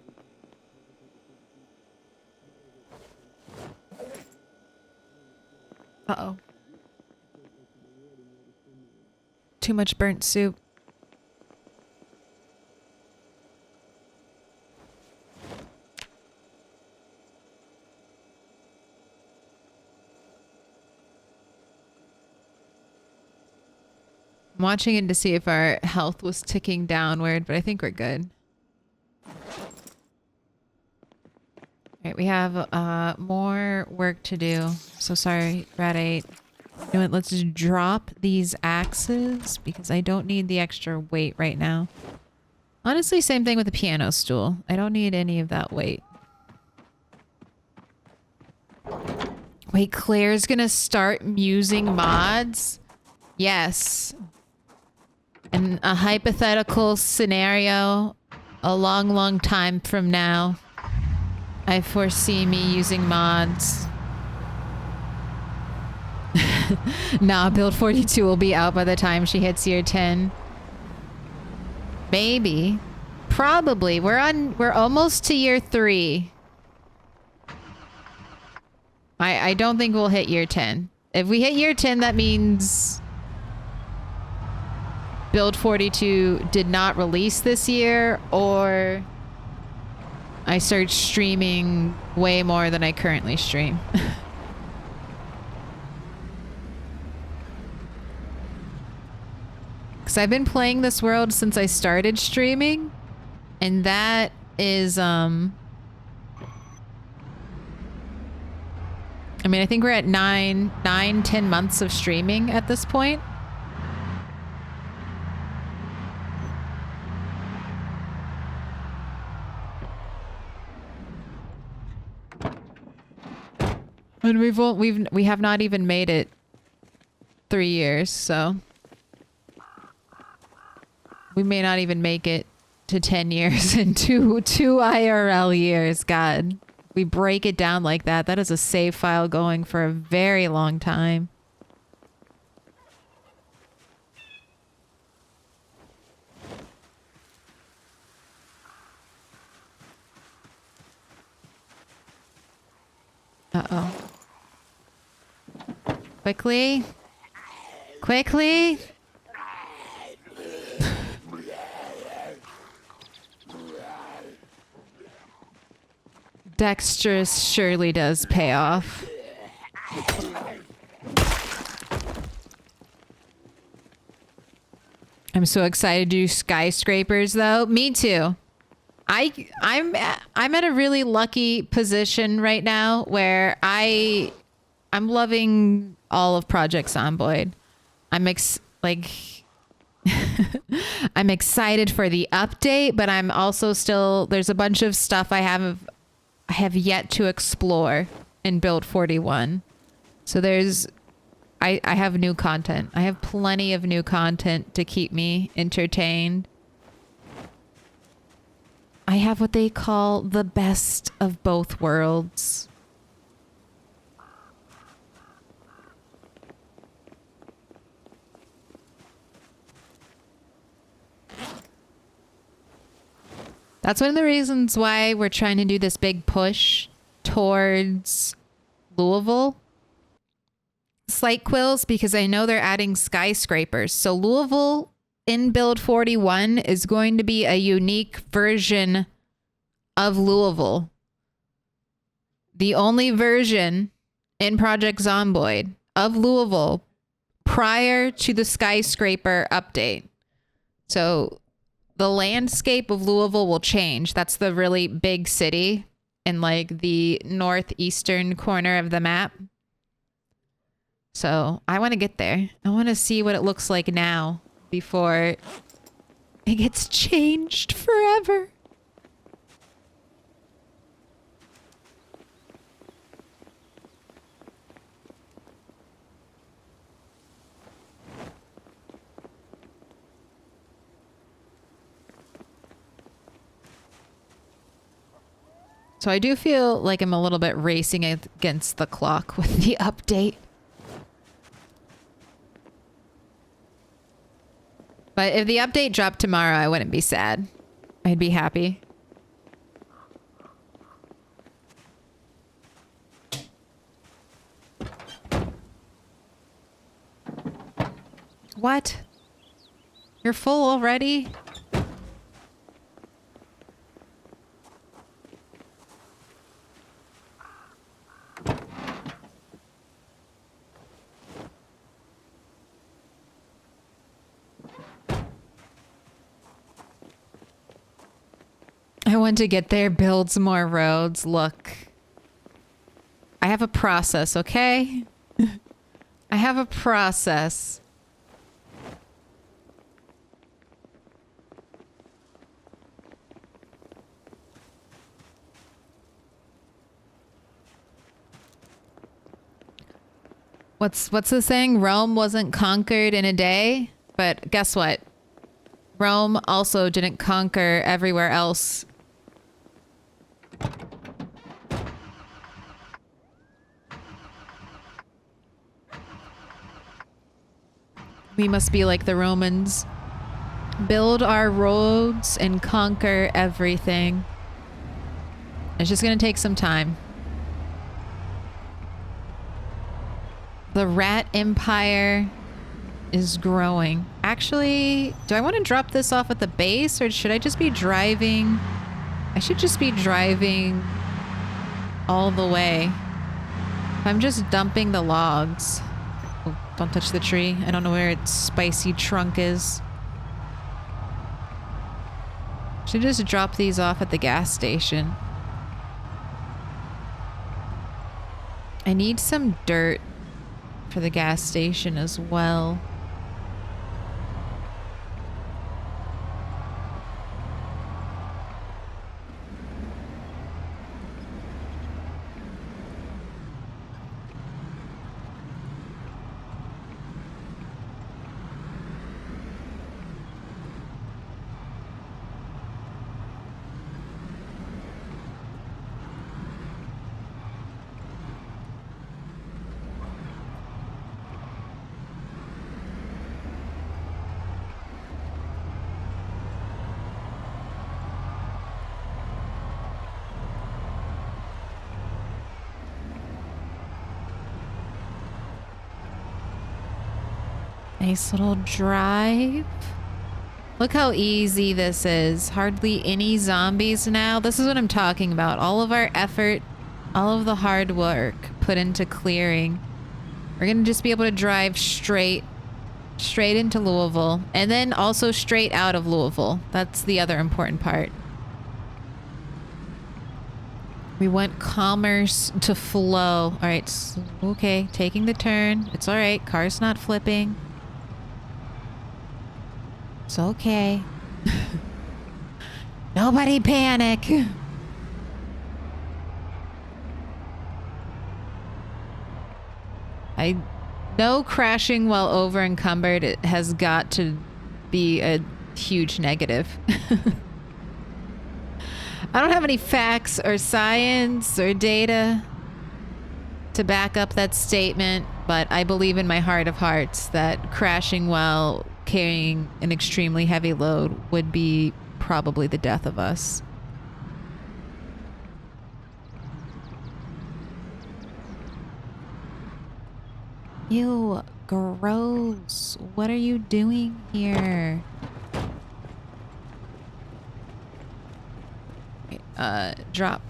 Uh-oh. Too much burnt soup. I'm watching in to see if our health was ticking downward, but I think we're good. Alright, we have more work to do. So sorry, Rat 8. You know what, let's just drop these axes because I don't need the extra weight right now. Honestly, same thing with the piano stool. I don't need any of that weight. Wait, Claire's gonna start using mods? Yes. In a hypothetical scenario, a long, long time from now, I foresee me using mods. Nah, build 42 will be out by the time she hits year 10. Maybe. Probably. We're almost to year 3. I don't think we'll hit year 10. If we hit year 10, that means Build 42 did not release this year, or I start streaming way more than I currently stream. Because I've been playing this world since I started streaming, and that is, I mean, I think we're at 10 months of streaming at this point. And we have not even made it 3 years, so we may not even make it to 10 years in two IRL years. God, we break it down like that. That is a save file going for a very long time. Uh-oh. Quickly. Quickly. Dexterous surely does pay off. I'm so excited to do skyscrapers though. Me too. I'm at a really lucky position right now where I'm loving all of Project Zomboid. I'm I'm excited for the update, but I'm also still, there's a bunch of stuff I have yet to explore in Build 41. So I have new content. I have plenty of new content to keep me entertained. I have what they call the best of both worlds. That's one of the reasons why we're trying to do this big push towards Louisville slight quills, because I know they're adding skyscrapers. So Louisville in Build 41 is going to be a unique version of Louisville. The only version in Project Zomboid of Louisville prior to the skyscraper update. So the landscape of Louisville will change. That's the really big city in like the northeastern corner of the map. So I want to get there. I want to see what it looks like now before it gets changed forever. So I do feel like I'm a little bit racing against the clock with the update. But if the update dropped tomorrow, I wouldn't be sad. I'd be happy. What? You're full already? I want to get there, build some more roads. Look. I have a process, okay? I have a process. What's the saying? Rome wasn't conquered in a day, but guess what? Rome also didn't conquer everywhere else. We must be like the Romans. Build our roads and conquer everything. It's just gonna take some time. The rat empire is growing. Actually, do I want to drop this off at the base or should I just be driving? I should just be driving all the way. I'm just dumping the logs. Oh, don't touch the tree. I don't know where its spicy trunk is. Should just drop these off at the gas station. I need some dirt for the gas station as well. Nice little drive. Look how easy this is. Hardly any zombies now. This is what I'm talking about. All of our effort, all of the hard work put into clearing. We're gonna just be able to drive straight into Louisville. And then also straight out of Louisville. That's the other important part. We want commerce to flow. All right, okay, taking the turn. It's all right, car's not flipping. It's okay. Nobody panic. I know crashing while over encumbered, it has got to be a huge negative. I don't have any facts or science or data to back up that statement, but I believe in my heart of hearts that crashing while carrying an extremely heavy load would be probably the death of us. Ew, gross. What are you doing here? Drop.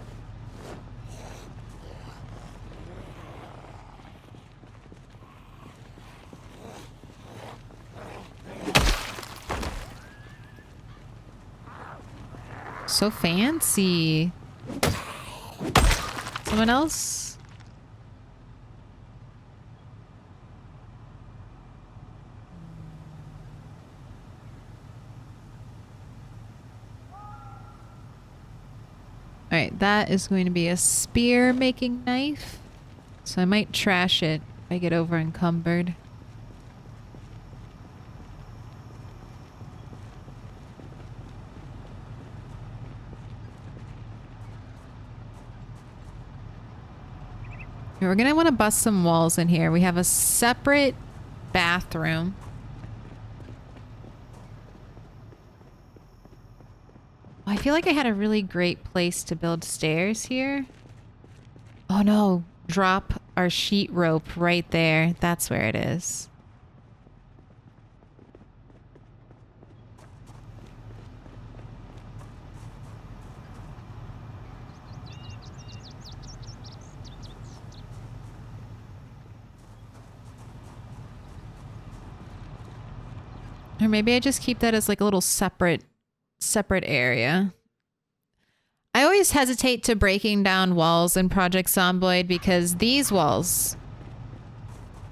So fancy. Someone else? Alright, that is going to be a spear making knife. So I might trash it if I get over encumbered. We're gonna want to bust some walls in here. We have a separate bathroom. I feel like I had a really great place to build stairs here. Oh no, drop our sheet rope right there. That's where it is. Or maybe I just keep that as like a little separate area. I always hesitate to breaking down walls in Project Zomboid because these walls,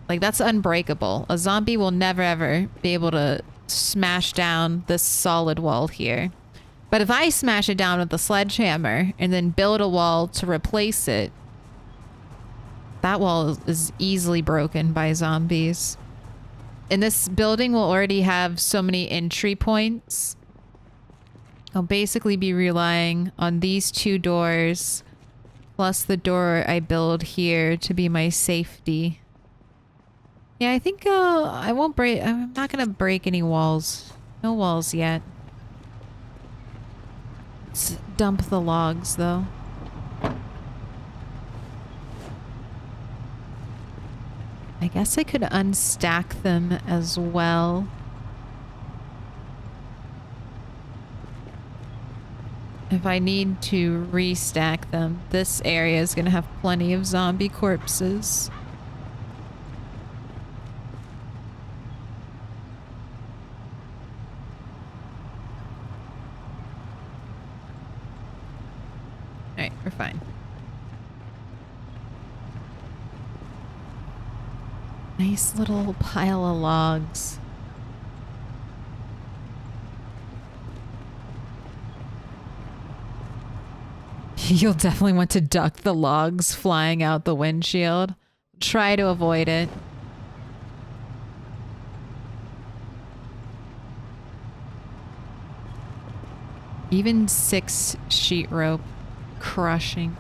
like that's unbreakable. A zombie will never ever be able to smash down this solid wall here. But if I smash it down with a sledgehammer and then build a wall to replace it, that wall is easily broken by zombies. And this building will already have so many entry points. I'll basically be relying on these 2 doors plus the door I build here to be my safety. Yeah, I think I won't break. I'm not gonna break any walls. No walls yet. Let's dump the logs though. I guess I could unstack them as well. If I need to restack them, this area is gonna have plenty of zombie corpses. Alright, we're fine. Nice little pile of logs. You'll definitely want to duck the logs flying out the windshield. Try to avoid it. Even 6 sheet rope. Crushing.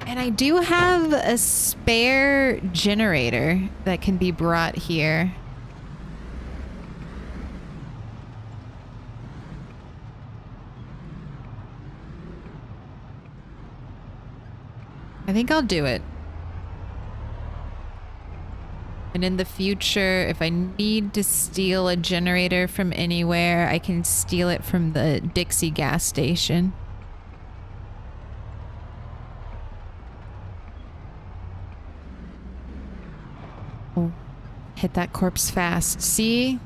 And I do have a spare generator that can be brought here. I think I'll do it. And in the future, if I need to steal a generator from anywhere, I can steal it from the Dixie gas station. Oh, hit that corpse fast. See?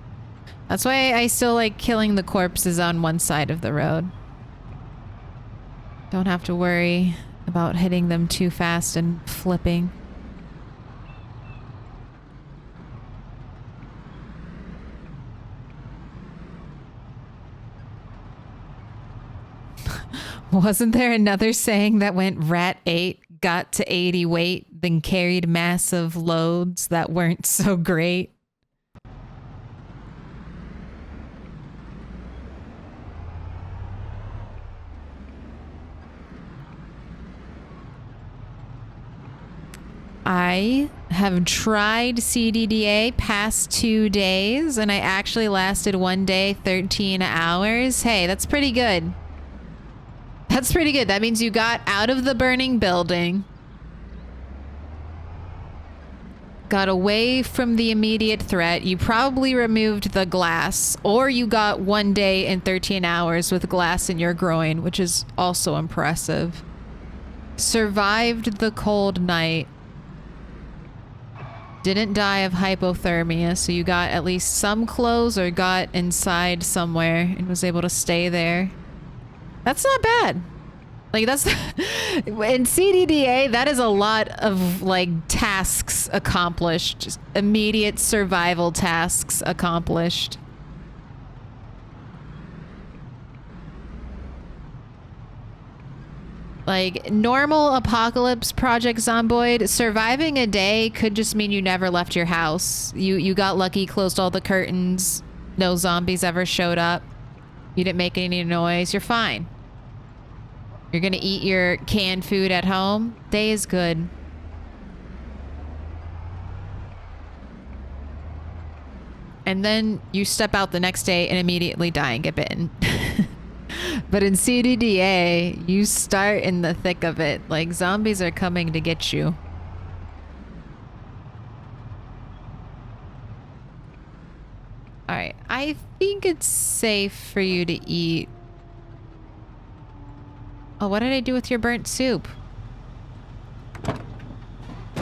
That's why I still like killing the corpses on one side of the road. Don't have to worry about hitting them too fast and flipping. Wasn't there another saying that went rat ate, got to 80 weight, then carried massive loads that weren't so great? I have tried CDDA past 2 days and I actually lasted 1 day, 13 hours. Hey, that's pretty good. That's pretty good. That means you got out of the burning building, got away from the immediate threat. You probably removed the glass, or you got 1 day and 13 hours with glass in your groin, which is also impressive. Survived the cold night. Didn't die of hypothermia, so you got at least some clothes or got inside somewhere and was able to stay there. That's not bad. Like that's in CDDA, that is a lot of like tasks accomplished, just immediate survival tasks accomplished. Like normal apocalypse Project Zomboid, surviving a day could just mean you never left your house. You got lucky, closed all the curtains, no zombies ever showed up. You didn't make any noise, you're fine. You're gonna eat your canned food at home. Day is good. And then you step out the next day and immediately die and get bitten. But in CDDA, you start in the thick of it. Like zombies are coming to get you. Alright, I think it's safe for you to eat. Oh, what did I do with your burnt soup?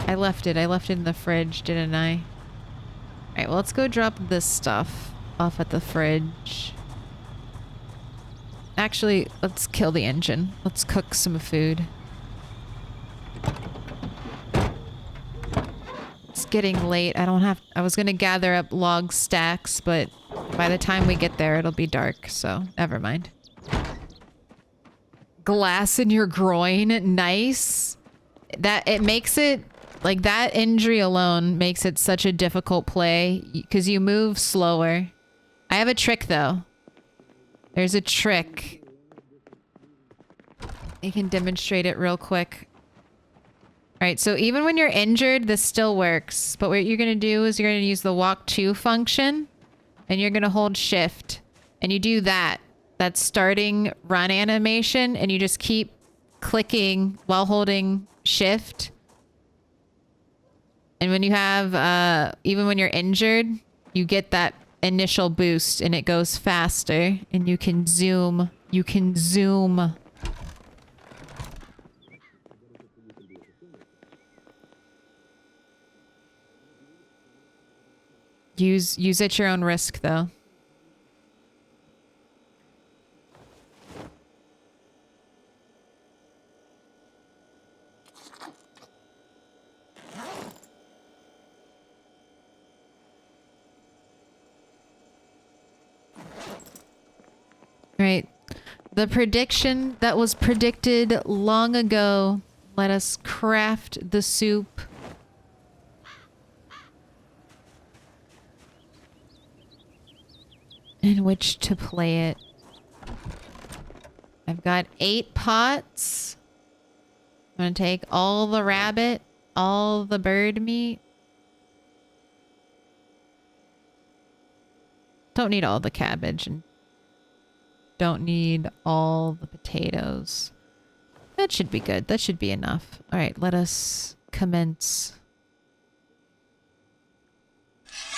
I left it in the fridge, didn't I? Alright, well, let's go drop this stuff off at the fridge. Actually, let's kill the engine. Let's cook some food. It's getting late. I was gonna gather up log stacks, but by the time we get there, it'll be dark, so never mind. Glass in your groin. Nice. It makes it, like, that injury alone makes it such a difficult play because you move slower. I have a trick, though. There's a trick. I can demonstrate it real quick. Alright, so even when you're injured, this still works. But what you're going to do is you're going to use the walk to function. And you're going to hold shift. And you do that. That's starting run animation. And you just keep clicking while holding shift. And when you have, even when you're injured, you get that initial boost and it goes faster. And you can zoom. You can zoom. Use at your own risk, though. Right. The prediction that was predicted long ago. Let us craft the soup. In which to play it. I've got 8 pots. I'm gonna take all the rabbit, all the bird meat. Don't need all the cabbage and don't need all the potatoes. That should be good. That should be enough. All right, let us commence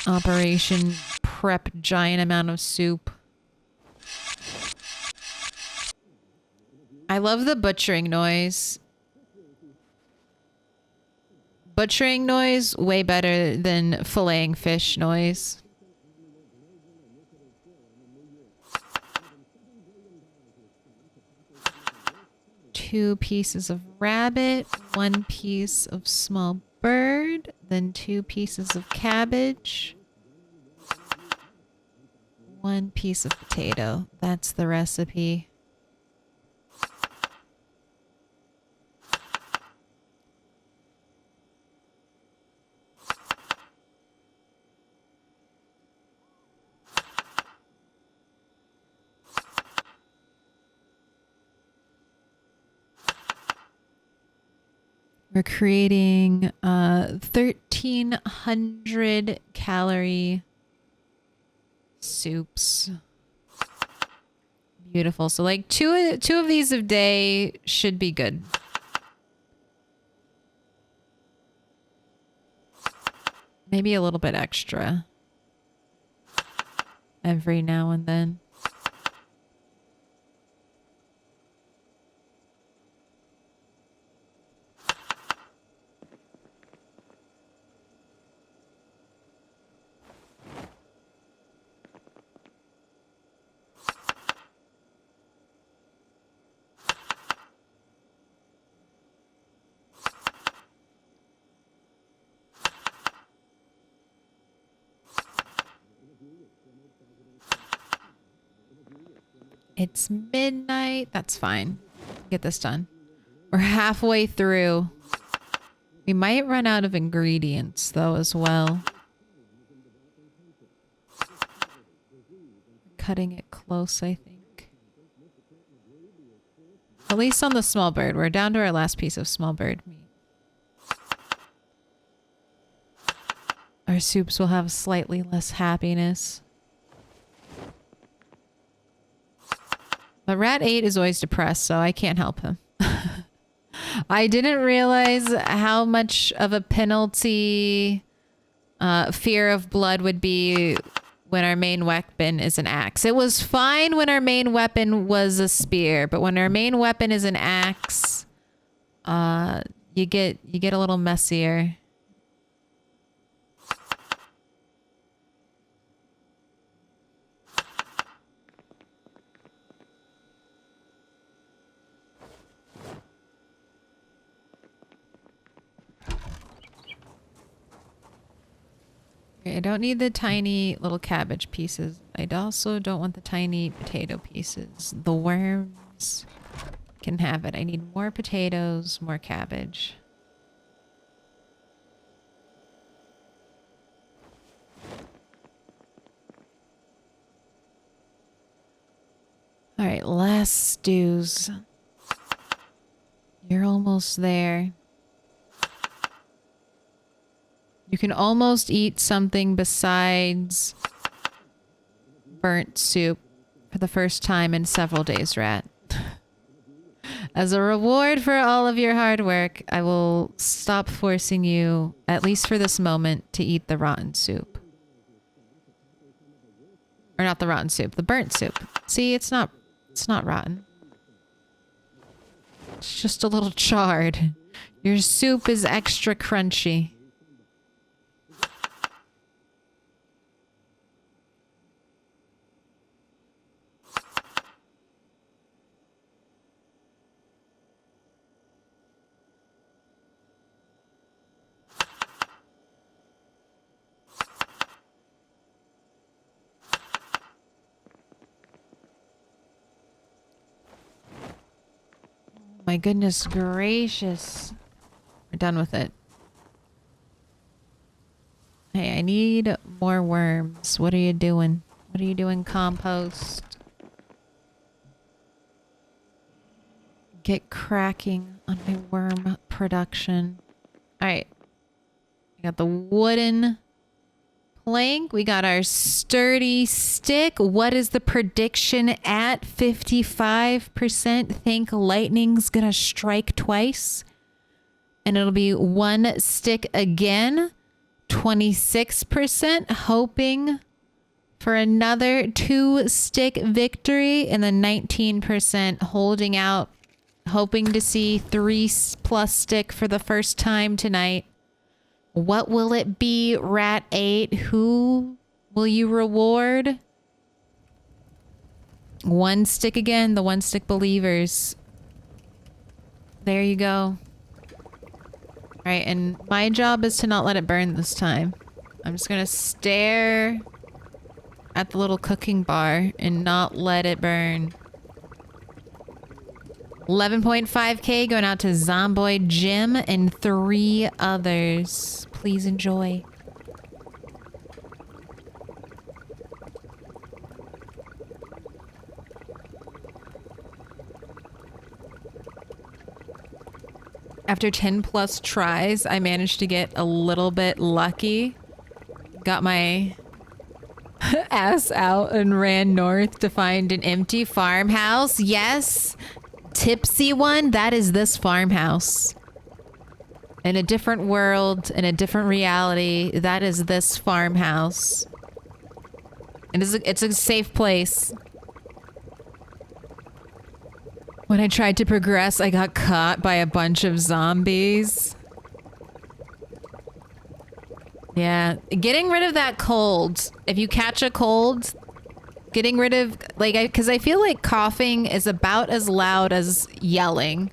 Operation Prep Giant Amount of Soup. I love the butchering noise. Butchering noise way better than filleting fish noise. Two pieces of rabbit, 1 piece of small bird, then 2 pieces of cabbage, 1 piece of potato. That's the recipe. We're creating 1,300 calorie soups. Beautiful. So like two of these a day should be good. Maybe a little bit extra every now and then. It's midnight. That's fine. Get this done. We're halfway through. We might run out of ingredients, though, as well. Cutting it close, I think. At least on the small bird. We're down to our last piece of small bird meat. Our soups will have slightly less happiness. But Rat 8 is always depressed, so I can't help him. I didn't realize how much of a penalty fear of blood would be when our main weapon is an axe. It was fine when our main weapon was a spear, but when our main weapon is an axe, you get a little messier. Okay, I don't need the tiny little cabbage pieces. I also don't want the tiny potato pieces. The worms can have it. I need more potatoes, more cabbage. All right, last stews. You're almost there. You can almost eat something besides burnt soup for the first time in several days, Rat. As a reward for all of your hard work, I will stop forcing you, at least for this moment, to eat the rotten soup. Or not the rotten soup, the burnt soup. See, it's not rotten. It's just a little charred. Your soup is extra crunchy. My goodness gracious. We're done with it. Hey, I need more worms. What are you doing? What are you doing, compost? Get cracking on my worm production. Alright. We got the wooden plank. We got our sturdy stick. What is the prediction at 55%? Think lightning's gonna strike twice. And it'll be one stick again. 26% hoping for another 2-stick victory. And then 19% holding out, hoping to see 3+ stick for the first time tonight. What will it be, Rat 8? Who will you reward? 1 stick again, the 1-stick believers. There you go. Alright, and my job is to not let it burn this time. I'm just gonna stare at the little cooking bar and not let it burn. 11.5k going out to Zomboid Jim and 3 others. Please enjoy. After 10+ tries, I managed to get a little bit lucky. Got my ass out and ran north to find an empty farmhouse. Yes! Tipsy one, that is this farmhouse. In a different world, in a different reality, that is this farmhouse. And it's a safe place. When I tried to progress, I got caught by a bunch of zombies. Yeah, getting rid of that cold. If you catch a cold, getting rid of, like, because I feel like coughing is about as loud as yelling.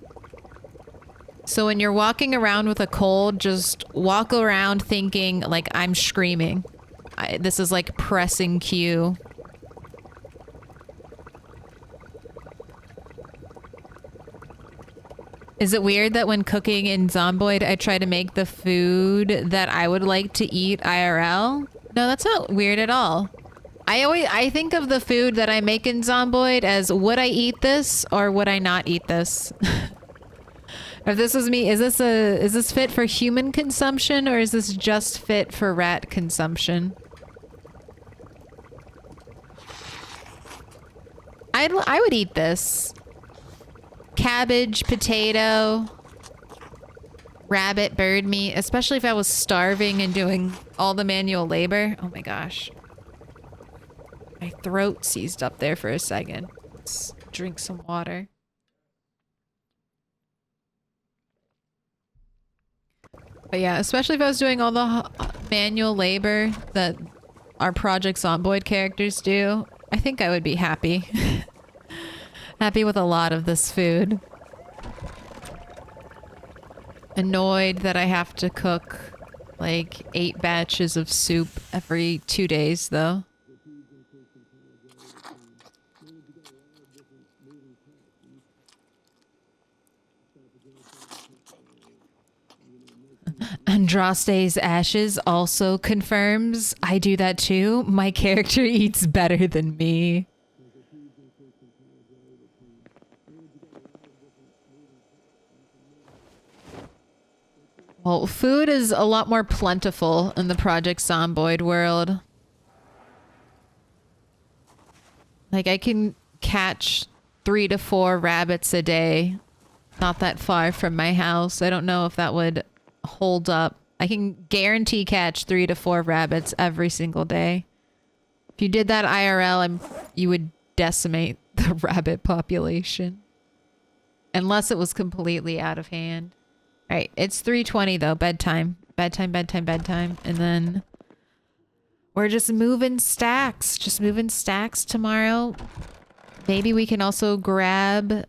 So when you're walking around with a cold, just walk around thinking, like, I'm screaming. This is like pressing Q. Is it weird that when cooking in Zomboid, I try to make the food that I would like to eat IRL? No, that's not weird at all. I think of the food that I make in Zomboid as, would I eat this or would I not eat this? If this was me, is this fit for human consumption or is this just fit for rat consumption? I would eat this. Cabbage, potato, rabbit, bird meat, especially if I was starving and doing all the manual labor. Oh my gosh. My throat seized up there for a second. Let's drink some water. But yeah, especially if I was doing all the manual labor that our Project Zomboid characters do, I think I would be happy. Happy with a lot of this food. Annoyed that I have to cook like 8 batches of soup every 2 days, though. Andraste's ashes also confirms I do that too. My character eats better than me. Well, food is a lot more plentiful in the Project Zomboid world. Like, I can catch 3 to 4 rabbits a day. Not that far from my house. I don't know if that would hold up. I can guarantee catch 3 to 4 rabbits every single day. If you did that IRL, you would decimate the rabbit population. Unless it was completely out of hand. All right, it's 3:20 though, bedtime. Bedtime, bedtime, bedtime. And then we're just moving stacks. Just moving stacks tomorrow. Maybe we can also grab...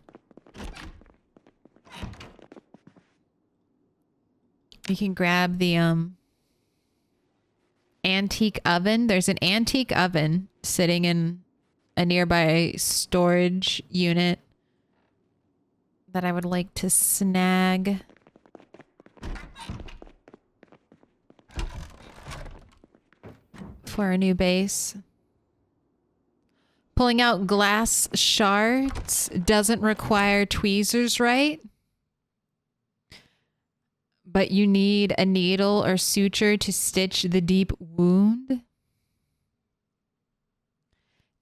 We can grab the antique oven. There's an antique oven sitting in a nearby storage unit that I would like to snag. For a new base. Pulling out glass shards doesn't require tweezers, right? But you need a needle or suture to stitch the deep wound.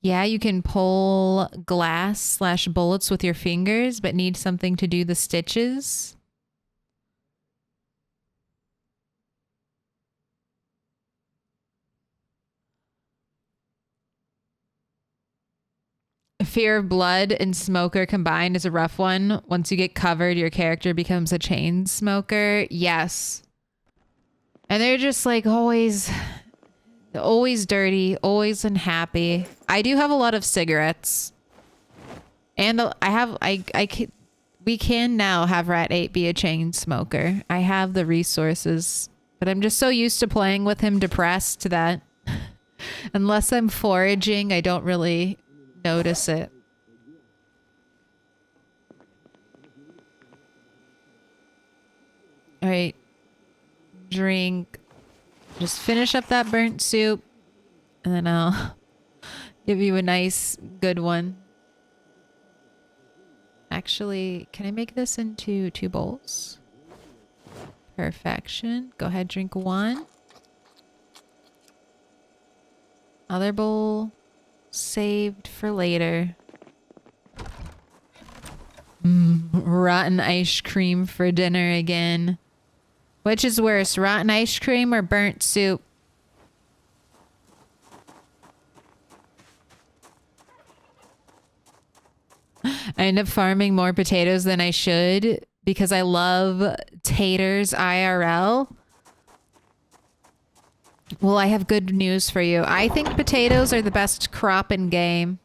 Yeah, you can pull glass/bullets with your fingers, but need something to do the stitches. Fear of blood and smoker combined is a rough one. Once you get covered, your character becomes a chain smoker. Yes. And they're just like always dirty, always unhappy. I do have a lot of cigarettes. And we can now have Rat 8 be a chain smoker. I have the resources, but I'm just so used to playing with him depressed that unless I'm foraging, I don't really notice it. All right. Drink. Just finish up that burnt soup and then I'll give you a nice good one. Actually, can I make this into 2 bowls? Perfection. Go ahead, drink 1. Other bowl saved for later. Rotten ice cream for dinner again. Which is worse, rotten ice cream or burnt soup? I end up farming more potatoes than I should because I love taters IRL. Well, I have good news for you. I think potatoes are the best crop in game.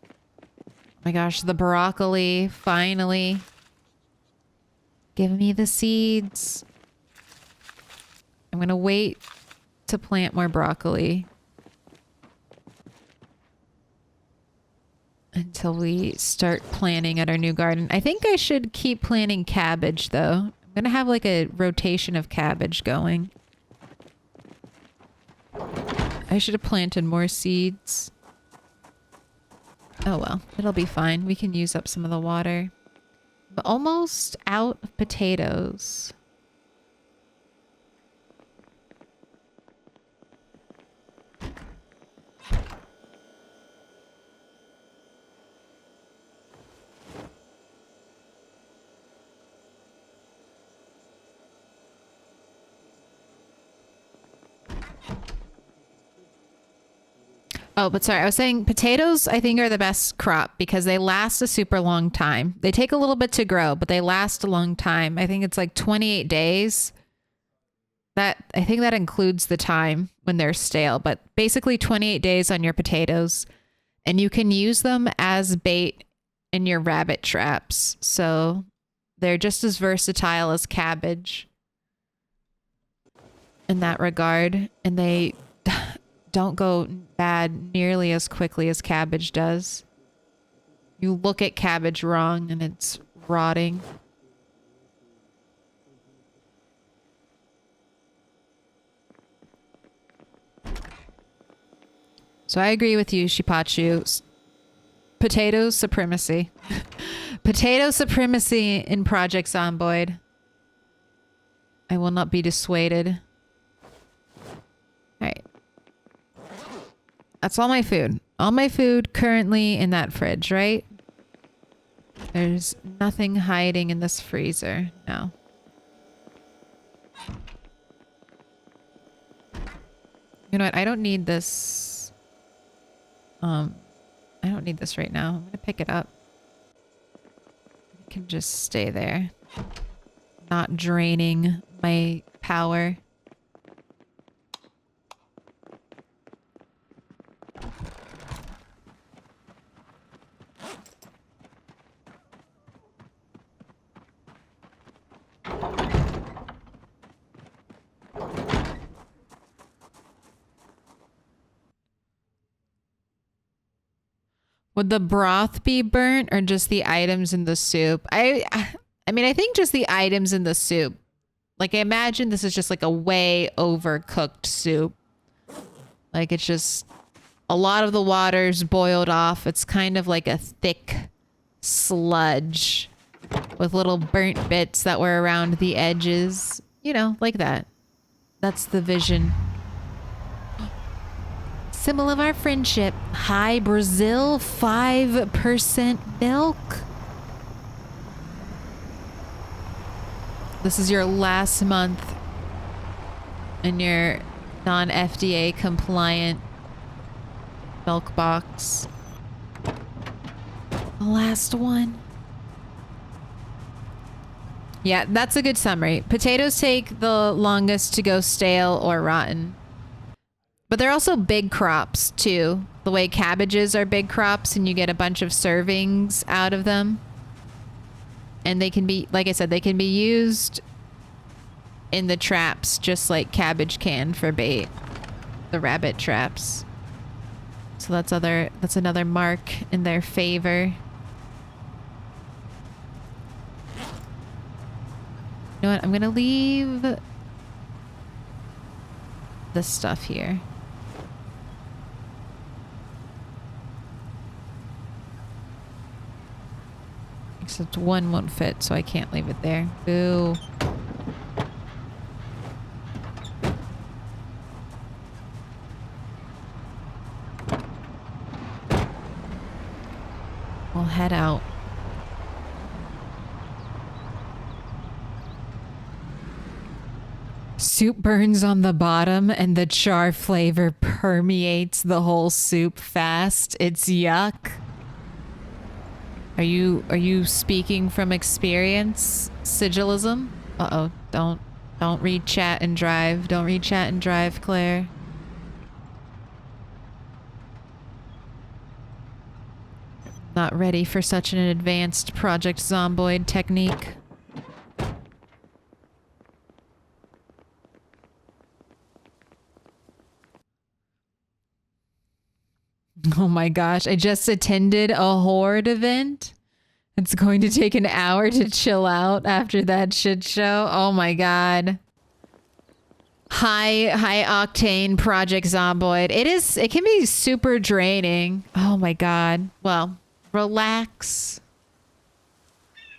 Oh my gosh, the broccoli, finally. Give me the seeds. I'm gonna wait to plant more broccoli until we start planting at our new garden. I think I should keep planting cabbage though. I'm gonna have like a rotation of cabbage going. I should have planted more seeds. Oh well, it'll be fine. We can use up some of the water. But almost out of potatoes. Oh, but sorry, I was saying potatoes I think are the best crop because they last a super long time. They take a little bit to grow, but they last a long time. I think it's like 28 days. I think that includes the time when they're stale, but basically 28 days on your potatoes. And you can use them as bait in your rabbit traps. So they're just as versatile as cabbage. in that regard, and they don't go bad nearly as quickly as cabbage does. You look at cabbage wrong and it's rotting. So I agree with you, Shipachu. Potato supremacy. Potato supremacy in Project Zomboid. I will not be dissuaded. Alright. That's all my food. All my food currently in that fridge, right? There's nothing hiding in this freezer. No. You know what? I don't need this. I don't need this right now. I'm gonna pick it up. It can just stay there. Not draining my power. Would the broth be burnt or just the items in the soup? I mean, I think just the items in the soup. Like, I imagine this is just like a way overcooked soup. Like, it's just a lot of the water's boiled off. It's kind of like a thick sludge with little burnt bits that were around the edges. You know, like that. That's the vision. Symbol of our friendship. Hi, Brazil. 5% milk. This is your last month in your non-FDA compliant milk box. The last one. Yeah, that's a good summary. Potatoes take the longest to go stale or rotten. But they're also big crops too. The way cabbages are big crops and you get a bunch of servings out of them. And they can be, like I said, they can be used in the traps just like cabbage can for bait. The rabbit traps. So that's another mark in their favor. You know what? I'm gonna leave this stuff here. Except one won't fit, so I can't leave it there. Boo. We'll head out. Soup burns on the bottom and the char flavor permeates the whole soup fast. It's yuck. Are you speaking from experience, Sigilism? Uh-oh, don't read chat and drive. Don't read chat and drive, Claire. Not ready for such an advanced Project Zomboid technique. Oh my gosh, I just attended a Horde event. It's going to take an hour to chill out after that shit show. Oh my god. High octane Project Zomboid. It can be super draining. Oh my god. Well, relax.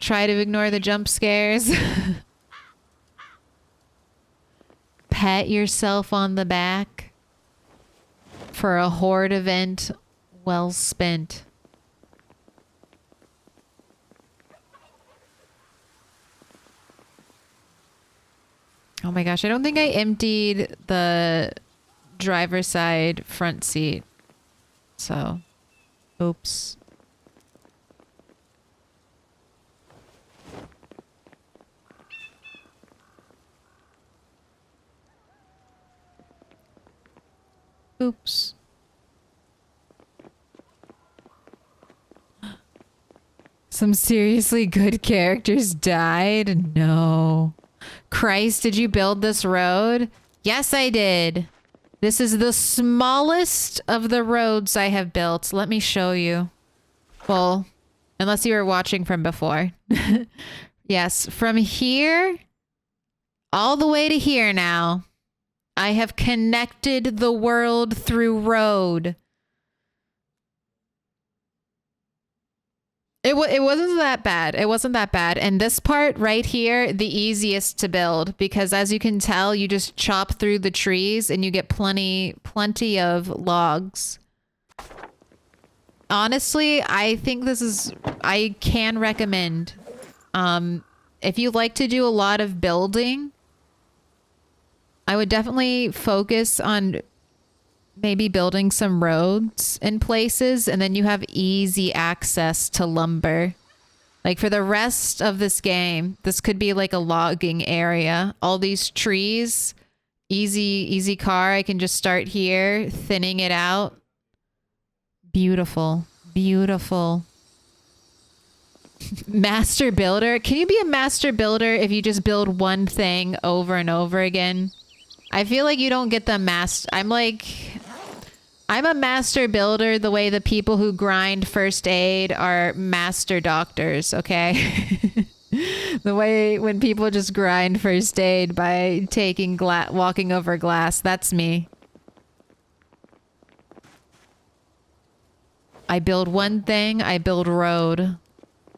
Try to ignore the jump scares. Pat yourself on the back. For a Horde event well spent. Oh my gosh, I don't think I emptied the driver's side front seat. So, oops. Oops. Some seriously good characters died? No. Christ, did you build this road? Yes, I did. This is the smallest of the roads I have built. Let me show you. Well, unless you were watching from before. Yes, from here all the way to here now, I have connected the world through road. It wasn't that bad. It wasn't that bad. And this part right here, the easiest to build because as you can tell, you just chop through the trees and you get plenty of logs. Honestly, I think I can recommend. If you like to do a lot of building, I would definitely focus on maybe building some roads in places and then you have easy access to lumber. Like for the rest of this game, this could be like a logging area. All these trees, easy car. I can just start here, thinning it out. Beautiful, beautiful. Master builder. Can you be a master builder if you just build one thing over and over again? I feel like you don't get the I'm a master builder the way the people who grind first aid are master doctors, okay? The way when people just grind first aid by walking over glass, that's me. I build one thing, I build road.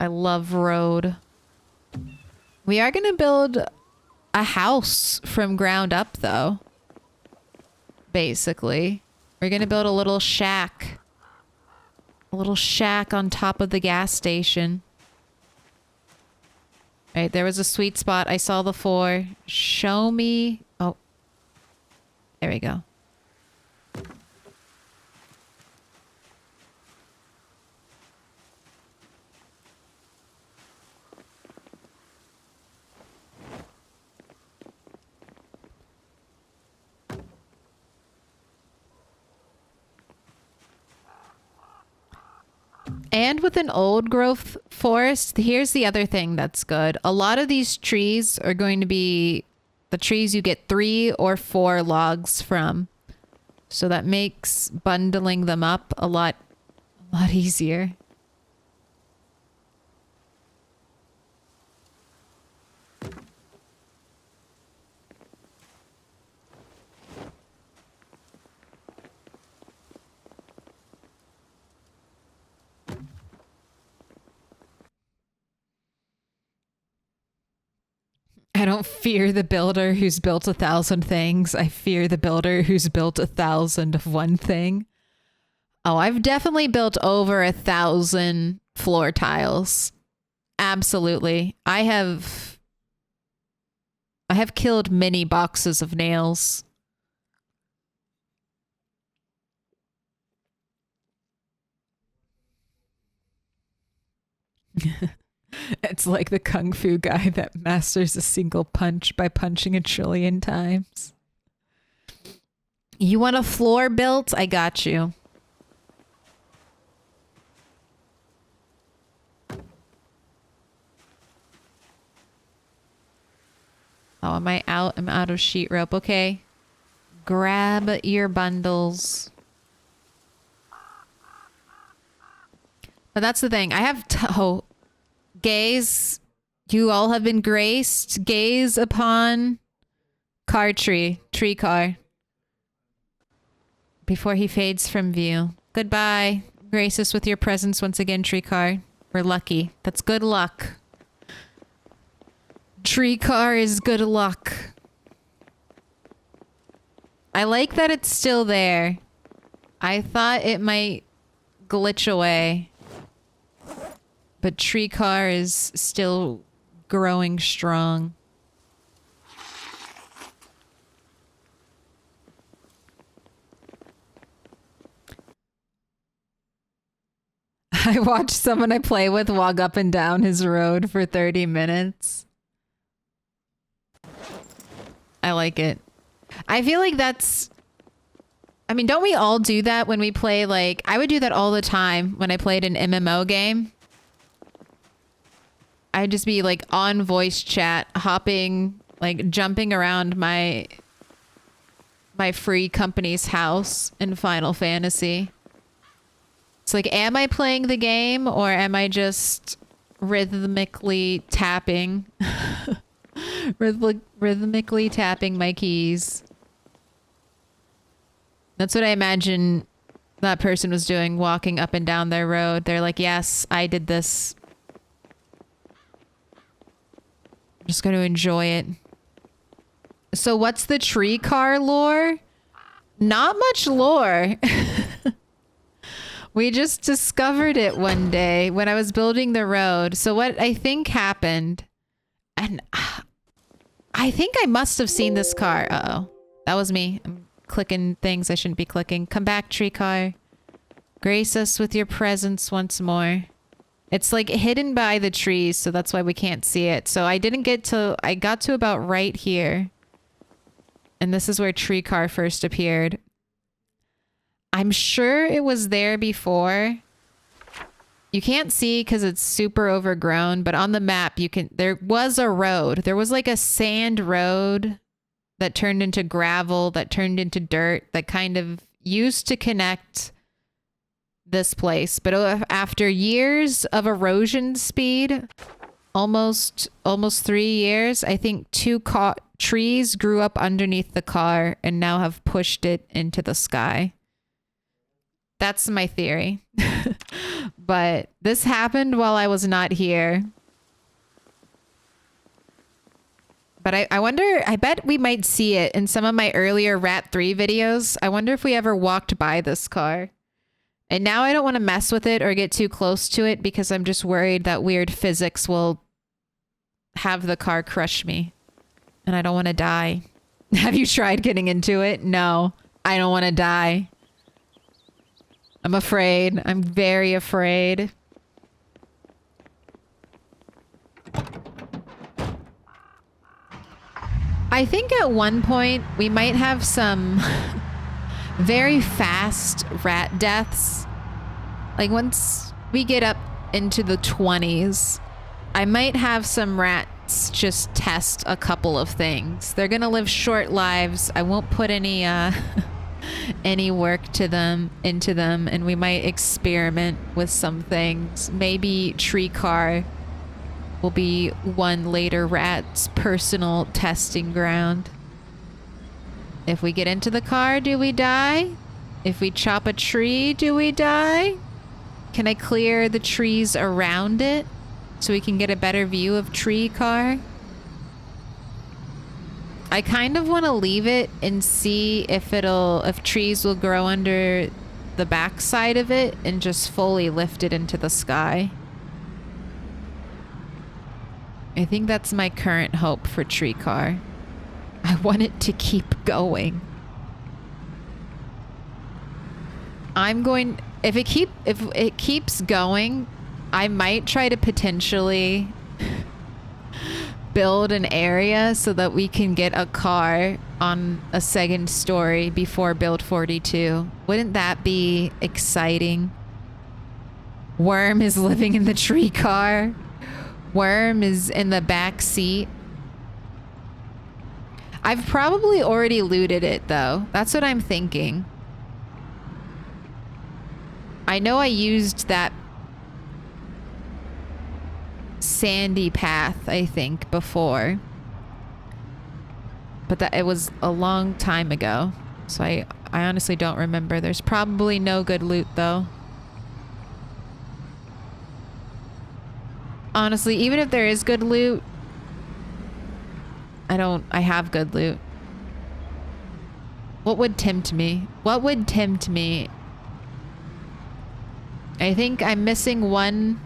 I love road. We are going to build a house from ground up though. Basically. We're going to build a little shack. A little shack on top of the gas station. All right, there was a sweet spot. I saw the 4. Show me. Oh, there we go. And with an old growth forest, here's the other thing that's good. A lot of these trees are going to be the trees you get 3 or 4 logs from. So that makes bundling them up a lot easier. I don't fear the builder who's built 1,000 things. I fear the builder who's built 1,000 of one thing. Oh, I've definitely built over 1,000 floor tiles. Absolutely. I have killed many boxes of nails. It's like the kung fu guy that masters a single punch by punching 1,000,000,000,000 times. You want a floor built? I got you. Oh, am I out? I'm out of sheet rope. Okay. Grab your bundles. But that's the thing. I have gaze. You all have been graced. Gaze upon tree car. Before he fades from view. Goodbye. Grace us with your presence once again, tree car. We're lucky. That's good luck. Tree car is good luck. I like that it's still there. I thought it might glitch away. But tree car is still growing strong. I watched someone I play with walk up and down his road for 30 minutes. I like it. I feel like that's... I mean, don't we all do that when we play, like... I would do that all the time when I played an MMO game. I'd just be, like, on voice chat, hopping, like, jumping around my my free company's house in Final Fantasy. It's like, am I playing the game or am I just rhythmically tapping? Rhythmically tapping my keys. That's what I imagine that person was doing, walking up and down their road. They're like, yes, I did this. I'm just going to enjoy it. So what's the tree car lore? Not much lore. We just discovered it one day when I was building the road. So what I think happened, and I think I must have seen this car. Uh-oh. That was me. I'm clicking things I shouldn't be clicking. Come back, tree car. Grace us with your presence once more. It's like hidden by the trees, so that's why we can't see it. So I got to about right here. And this is where tree car first appeared. I'm sure it was there before. You can't see because it's super overgrown, but on the map there was a road. There was like a sand road that turned into gravel, that turned into dirt, that kind of used to connect this place. But after years of erosion speed, almost 3 years, I think two trees grew up underneath the car and now have pushed it into the sky. That's my theory. But this happened while I was not here. But I wonder, I bet we might see it in some of my earlier Rat 3 videos. I wonder if we ever walked by this car. And now I don't want to mess with it or get too close to it because I'm just worried that weird physics will have the car crush me. And I don't want to die. Have you tried getting into it? No, I don't want to die. I'm afraid. I'm very afraid. I think at one point we might have some very fast rat deaths. Like once we get up into the 20s, I might have some rats just test a couple of things. They're gonna live short lives. I won't put any any work into them, and we might experiment with some things. Maybe tree car will be one later rat's personal testing ground. If we get into the car, do we die? If we chop a tree, do we die? Can I clear the trees around it so we can get a better view of tree car? I kind of want to leave it and see if trees will grow under the backside of it and just fully lift it into the sky. I think that's my current hope for tree car. I want it to keep going. If it keeps going, I might try to potentially build an area so that we can get a car on a second story before build 42. Wouldn't that be exciting? Worm is living in the tree car. Worm is in the back seat. I've probably already looted it though. That's what I'm thinking. I know I used that sandy path, I think, before. But it was a long time ago. So I honestly don't remember. There's probably no good loot though. Honestly, even if there is good loot, I have good loot. What would tempt me? What would tempt me? I think I'm missing one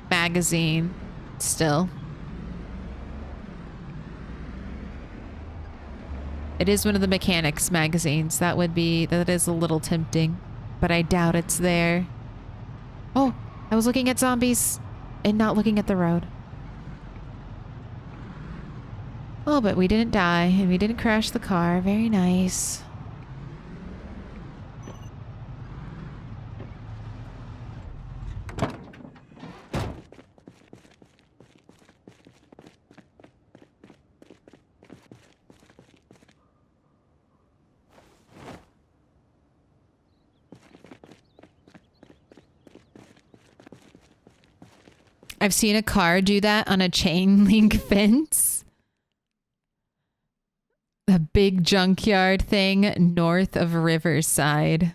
magazine still. It is one of the mechanics magazines. That is a little tempting, but I doubt it's there. Oh, I was looking at zombies and not looking at the road. Oh, but we didn't die and we didn't crash the car. Very nice. I've seen a car do that on a chain link fence. A big junkyard thing north of Riverside.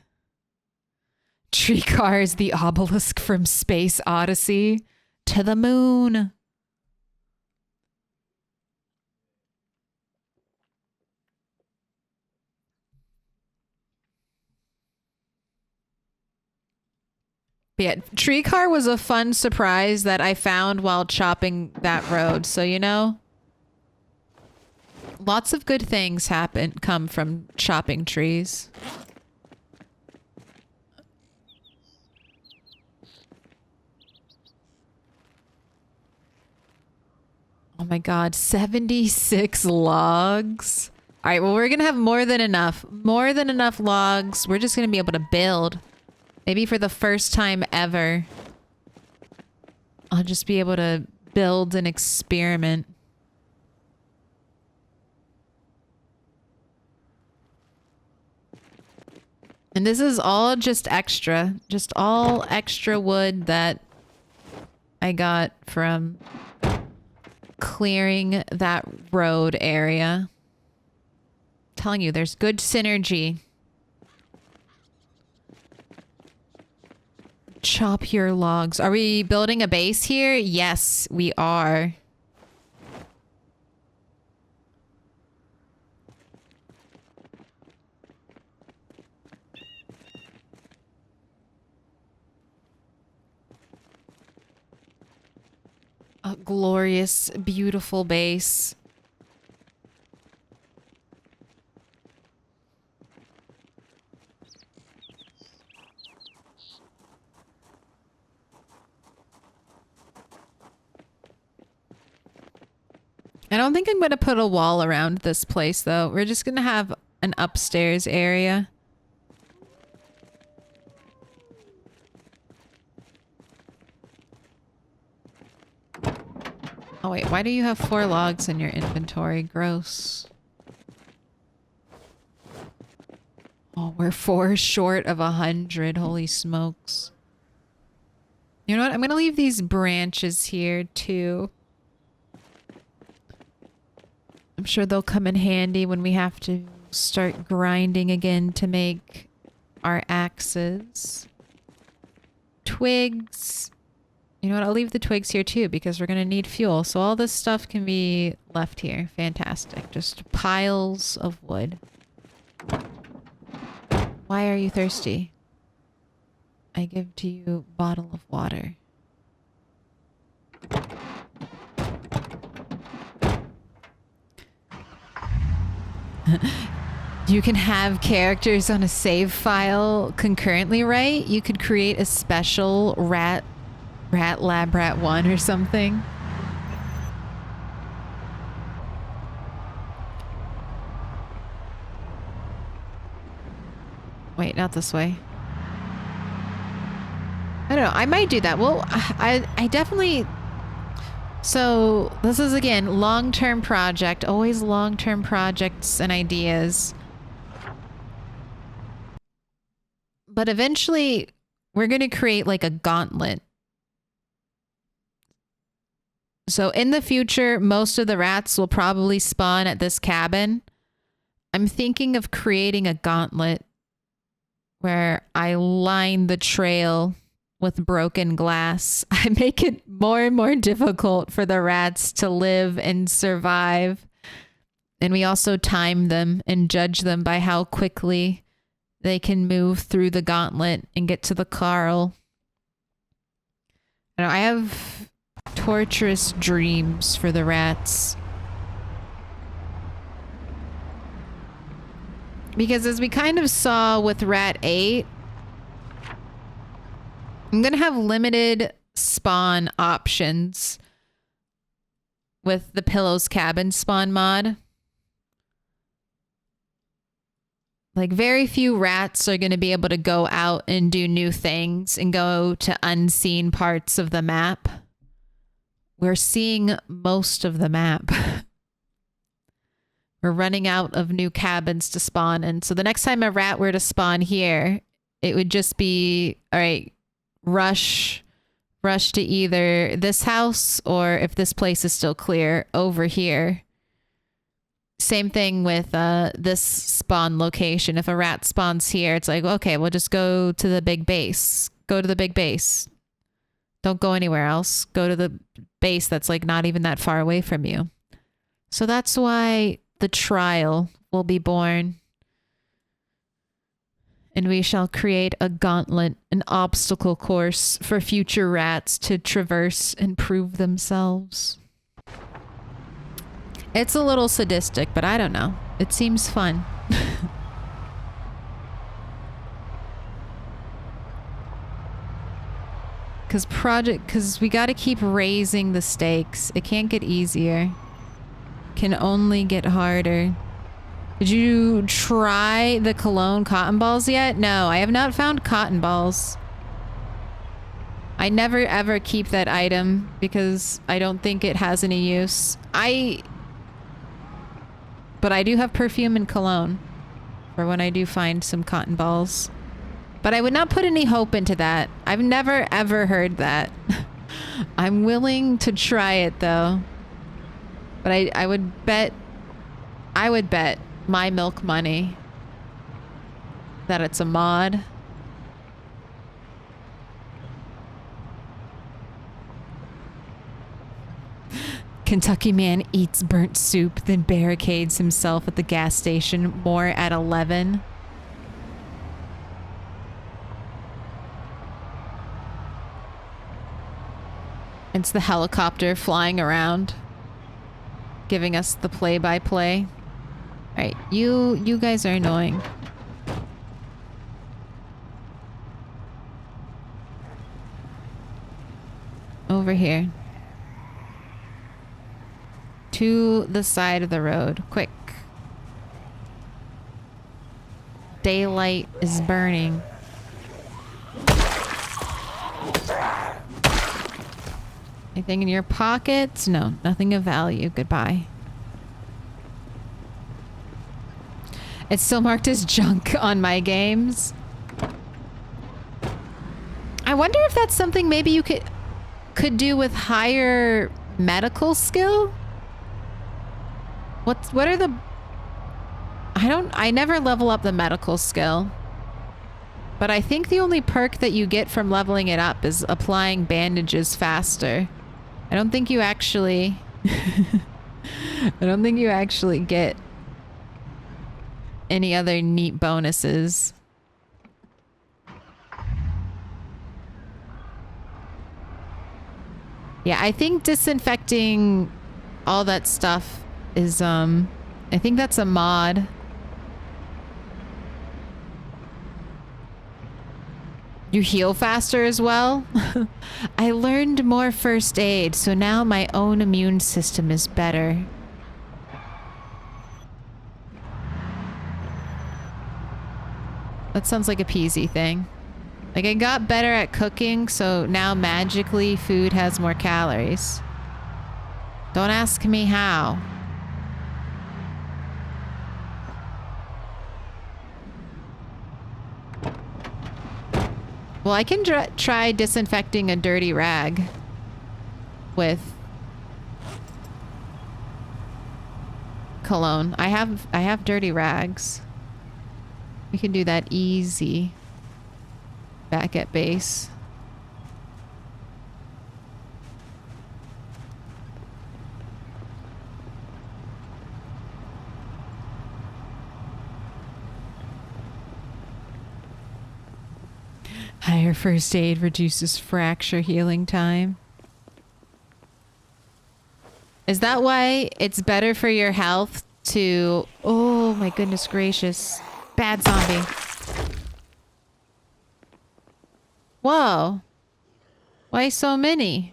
Tree car is the obelisk from Space Odyssey. To the moon. But yeah, tree car was a fun surprise that I found while chopping that road. So, you know, lots of good things come from chopping trees. Oh my God, 76 logs. All right, well, we're going to have more than enough. More than enough logs. We're just going to be able to build. Maybe for the first time ever, I'll just be able to build and experiment. And this is all just all extra wood that I got from clearing that road area. I'm telling you, there's good synergy. Chop your logs. Are we building a base here? Yes, we are. A glorious, beautiful base. I don't think I'm going to put a wall around this place, though. We're just going to have an upstairs area. Oh, wait. Why do you have 4 logs in your inventory? Gross. Oh, we're 4 short of 100. Holy smokes. You know what? I'm going to leave these branches here, too. I'm sure they'll come in handy when we have to start grinding again to make our axes. Twigs. You know what? I'll leave the twigs here too because we're going to need fuel. So all this stuff can be left here. Fantastic. Just piles of wood. Why are you thirsty? I give to you a bottle of water. You can have characters on a save file concurrently, right? You could create a special rat lab rat 1 or something. Wait, not this way. I don't know. I might do that. Well, I definitely... So this is, again, long-term project. Always long-term projects and ideas. But eventually, we're going to create like a gauntlet. So in the future, most of the rats will probably spawn at this cabin. I'm thinking of creating a gauntlet where I line the trail with broken glass. I make it more and more difficult for the rats to live and survive. And we also time them and judge them by how quickly they can move through the gauntlet and get to the Carl. I have torturous dreams for the rats. Because as we kind of saw with Rat 8, I'm going to have limited spawn options with the Pillow's Cabin spawn mod. Like, very few rats are going to be able to go out and do new things and go to unseen parts of the map. We're seeing most of the map. We're running out of new cabins to spawn in. So the next time a rat were to spawn here, it would just be, all right, rush rush to either this house or, if this place is still clear, over here. Same thing with this spawn location. If a rat spawns here, it's like, okay, we'll just go to the big base. Go to the big base. Don't go anywhere else. Go to the base that's like not even that far away from you. So that's why the trial will be born. And we shall create a gauntlet, an obstacle course for future rats to traverse and prove themselves. It's a little sadistic, but I don't know. It seems fun. Because we got to keep raising the stakes. It can't get easier. Can only get harder. Did you try the cologne cotton balls yet? No, I have not found cotton balls. I never ever keep that item because I don't think it has any use. But I do have perfume and cologne for when I do find some cotton balls. But I would not put any hope into that. I've never ever heard that. I'm willing to try it though. But I would bet my milk money that it's a mod. Kentucky man eats burnt soup, then barricades himself at the gas station. More at 11. It's the helicopter flying around, giving us the play-by-play. All right, you guys are annoying. Over here. To the side of the road. Quick. Daylight is burning. Anything in your pockets? No, nothing of value. Goodbye. It's still marked as junk on my games. I wonder if that's something maybe you could do with higher medical skill? What are the... I never level up the medical skill. But I think the only perk that you get from leveling it up is applying bandages faster. I don't think you actually... I don't think you actually get any other neat bonuses. Yeah, I think disinfecting all that stuff is, I think that's a mod. You heal faster as well? I learned more first aid, so now my own immune system is better. That sounds like a peasy thing. Like, I got better at cooking, so now magically food has more calories. Don't ask me how. Well, I can try disinfecting a dirty rag with cologne. I have dirty rags. We can do that easy. Back at base. Higher first aid reduces fracture healing time. Is that why it's better for your health to... Oh my goodness gracious. Bad zombie. Whoa. Why so many?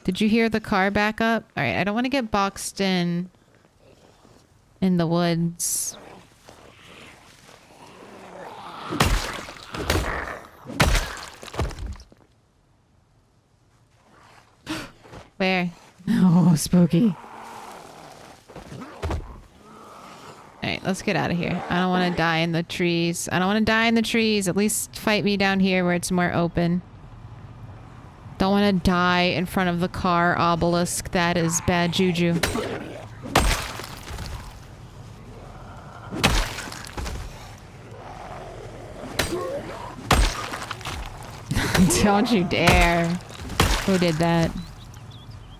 Did you hear the car back up? Alright, I don't want to get boxed in the woods. Where? Oh, spooky. Alright, let's get out of here. I don't want to die in the trees. I don't want to die in the trees. At least fight me down here where it's more open. Don't want to die in front of the car obelisk. That is bad juju. Don't you dare. Who did that?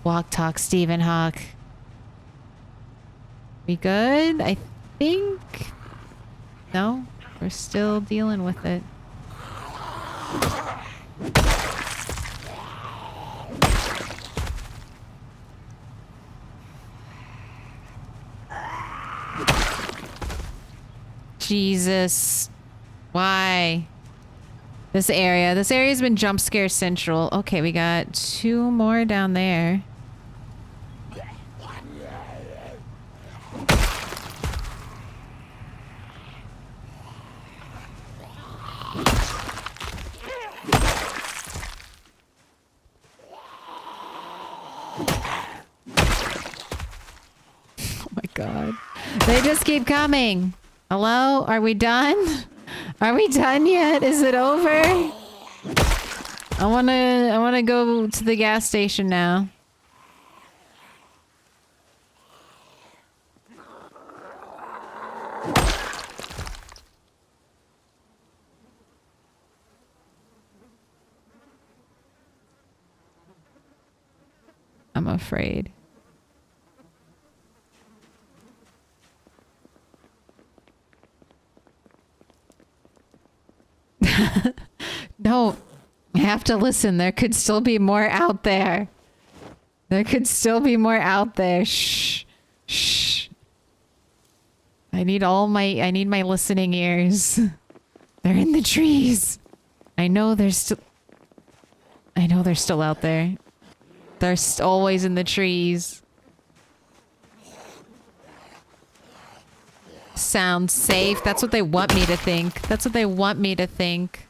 Walk talk Stephen Hawk. We good? I think... No? We're still dealing with it. Jesus. Why? This area's been jump scare central. Okay, we got 2 more down there. Oh my god. They just keep coming. Hello? Are we done? Are we done yet? Is it over? I wanna go to the gas station now. I'm afraid. No, I have to listen. There could still be more out there. There could still be more out there. Shh. Shh. I need my listening ears. They're in the trees. I know they're still out there. They're always in the trees. Sounds safe. That's what they want me to think. That's what they want me to think.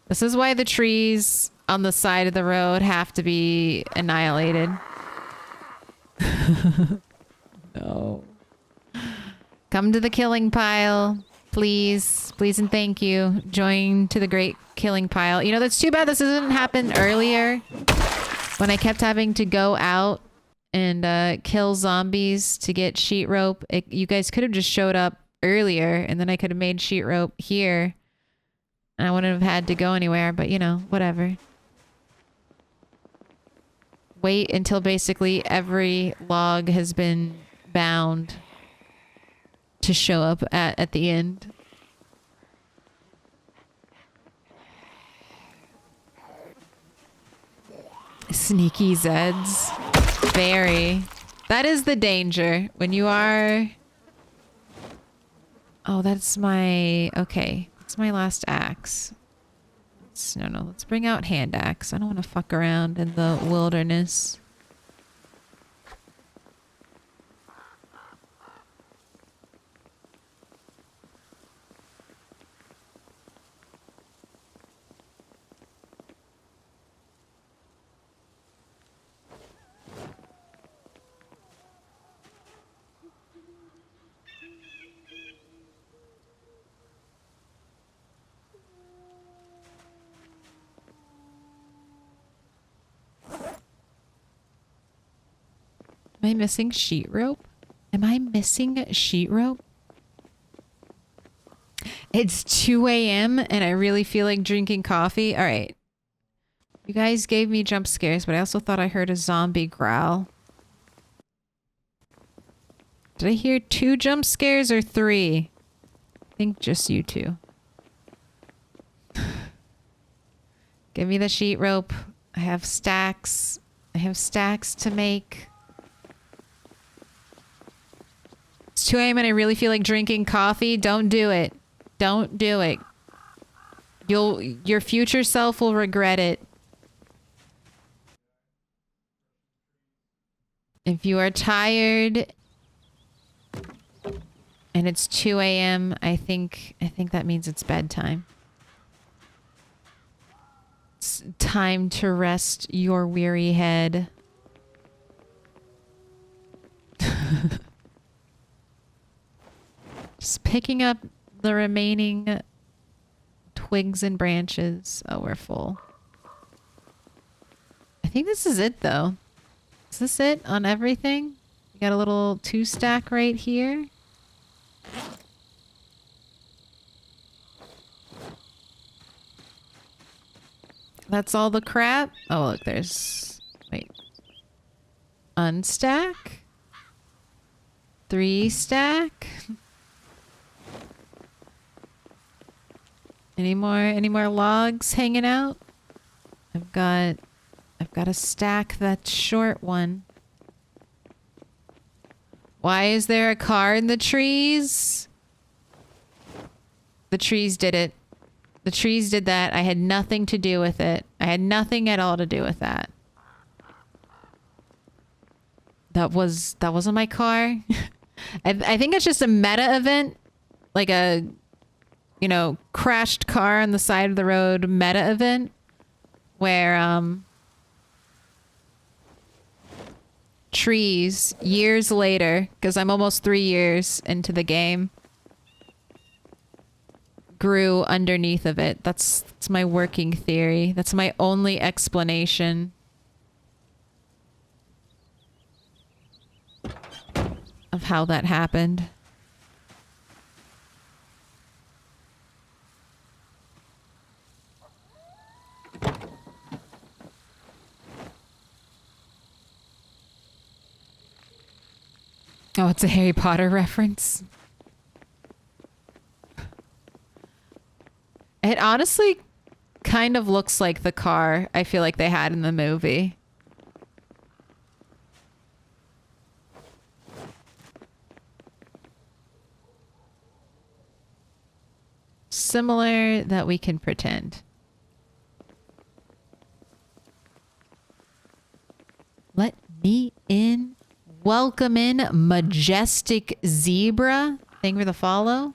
This is why the trees on the side of the road have to be annihilated. No. Come to the killing pile. Please. Please and thank you. Join to the great killing pile. You know, that's too bad this didn't happen earlier. When I kept having to go out and kill zombies to get sheet rope. You guys could have just showed up earlier and then I could have made sheet rope here. And I wouldn't have had to go anywhere, but you know, whatever. Wait until basically every log has been bound to show up at the end. Sneaky Zeds. Very. That is the danger. When you are... Oh, that's my... Okay. That's my last axe. No, let's bring out hand axe. I don't want to fuck around in the wilderness. Am I missing sheet rope? Am I missing sheet rope? It's 2 a.m. and I really feel like drinking coffee. All right. You guys gave me jump scares, but I also thought I heard a zombie growl. Did I hear 2 jump scares or 3? I think just you 2. Give me the sheet rope. I have stacks. I have stacks to make. It's 2 a.m. and I really feel like drinking coffee. Don't do it. Don't do it. Your future self will regret it. If you are tired and it's 2 a.m., I think that means it's bedtime. It's time to rest your weary head. Just picking up the remaining twigs and branches. Oh, we're full. I think this is it, though. Is this it on everything? We got a little 2-stack right here. That's all the crap? Oh, look, there's... Wait. Unstack? 3-stack? Any more logs hanging out? I've got a stack that's short one. Why is there a car in the trees? The trees did it. The trees did that. I had nothing to do with it. I had nothing at all to do with that. That wasn't my car. I think it's just a meta event, like a, you know, crashed car on the side of the road meta event where trees years later, because I'm almost 3 years into the game, grew underneath of it. That's my working theory. That's my only explanation of how that happened. Oh, it's a Harry Potter reference. It honestly kind of looks like the car I feel like they had in the movie. Similar that we can pretend. Let me in. Welcome in, Majestic Zebra. Thank you for the follow. All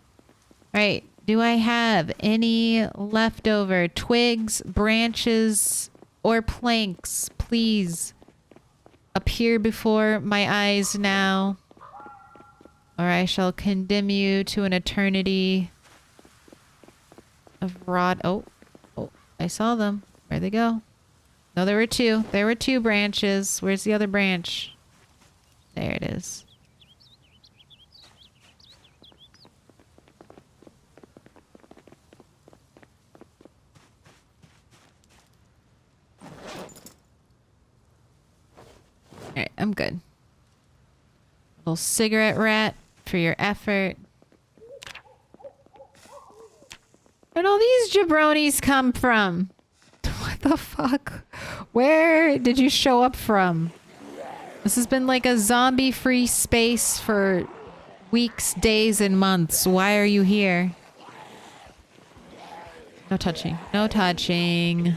right. Do I have any leftover twigs, branches, or planks? Please appear before my eyes now, or I shall condemn you to an eternity of rot. Oh, I saw them. Where'd they go? No, there were two. There were 2 branches. Where's the other branch? There it is. Alright, I'm good. Little cigarette rat for your effort. Where'd all these jabronis come from? What the fuck? Where did you show up from? This has been like a zombie-free space for weeks, days, and months. Why are you here? No touching. No touching.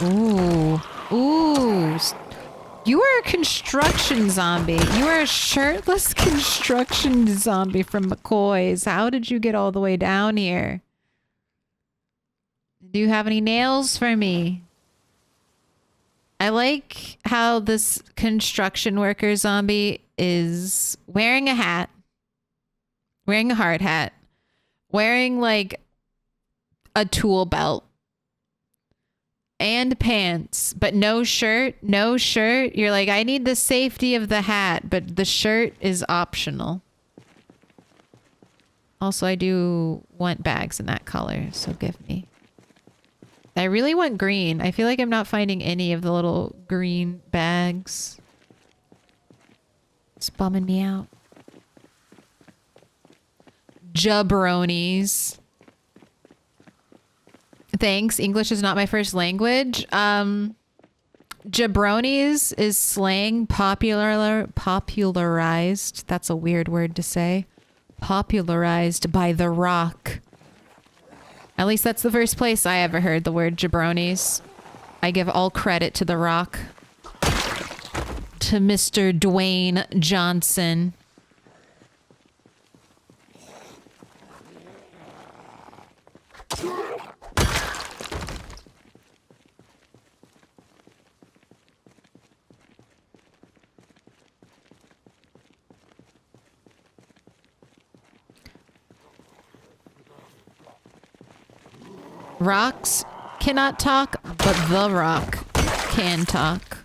Ooh. Ooh. You are a construction zombie. You are a shirtless construction zombie from McCoy's. How did you get all the way down here? Do you have any nails for me? I like how this construction worker zombie is wearing a hat, wearing a hard hat, wearing like a tool belt and pants, but no shirt, no shirt. You're like, I need the safety of the hat, but the shirt is optional. Also, I do want bags in that color, so give me. I really want green. I feel like I'm not finding any of the little green bags. It's bumming me out. Jabronis. Thanks. English is not my first language. Jabronis is slang popularized. That's a weird word to say. Popularized by The Rock. At least that's the first place I ever heard the word jabronis. I give all credit to The Rock. To Mr. Dwayne Johnson. Rocks cannot talk, but the rock can talk.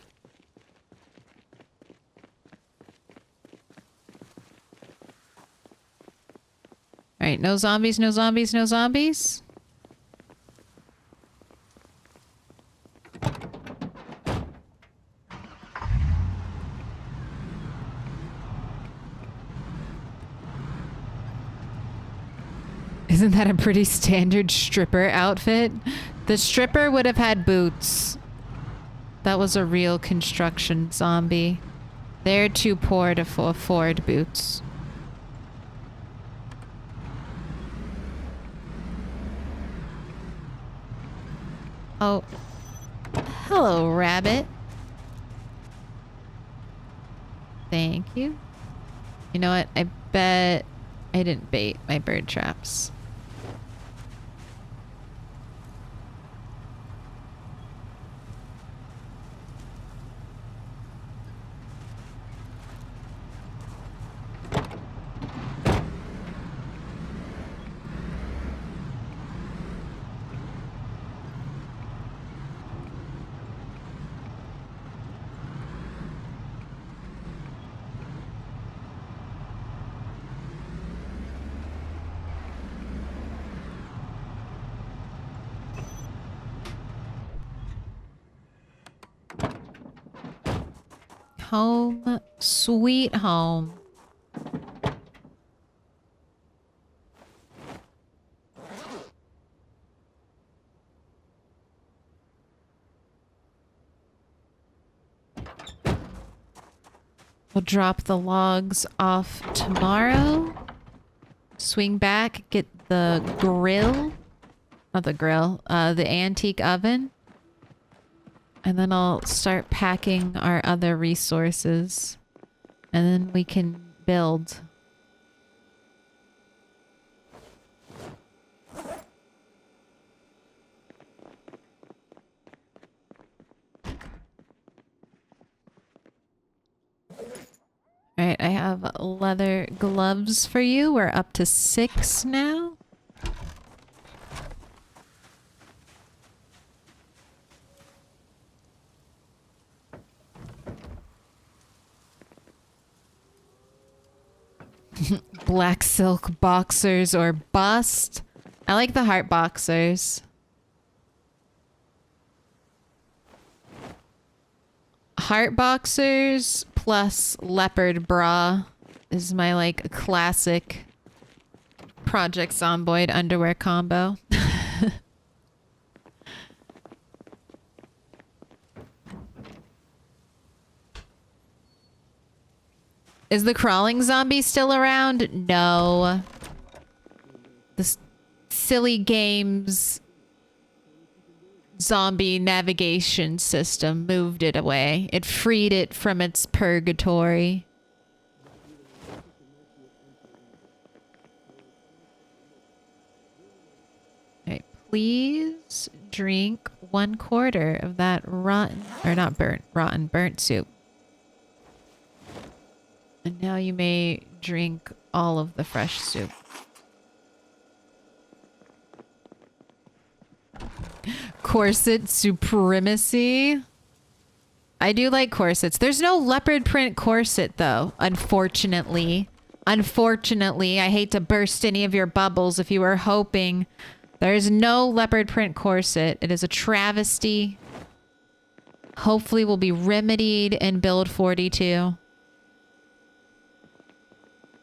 Alright, no zombies, no zombies, no zombies. Isn't that a pretty standard stripper outfit? The stripper would have had boots. That was a real construction zombie. They're too poor to afford boots. Oh. Hello, rabbit. Thank you. You know what? I bet I didn't bait my bird traps. Home, sweet home. We'll drop the logs off tomorrow. Swing back, get the grill. Not the grill, the antique oven. And then I'll start packing our other resources. And then we can build. Alright, I have leather gloves for you. We're up to 6 now. Black silk boxers or bust. I like the heart boxers. Heart boxers plus leopard bra is my like classic Project Zomboid underwear combo. Is the crawling zombie still around? No. This silly game's zombie navigation system moved it away. It freed it from its purgatory. Alright, please drink 1/4 of that rotten, or not burnt, rotten, burnt soup. And now you may drink all of the fresh soup. Corset supremacy. I do like corsets. There's no leopard print corset though, unfortunately. Unfortunately, I hate to burst any of your bubbles if you were hoping. There's no leopard print corset. It is a travesty. Hopefully will be remedied in build 42.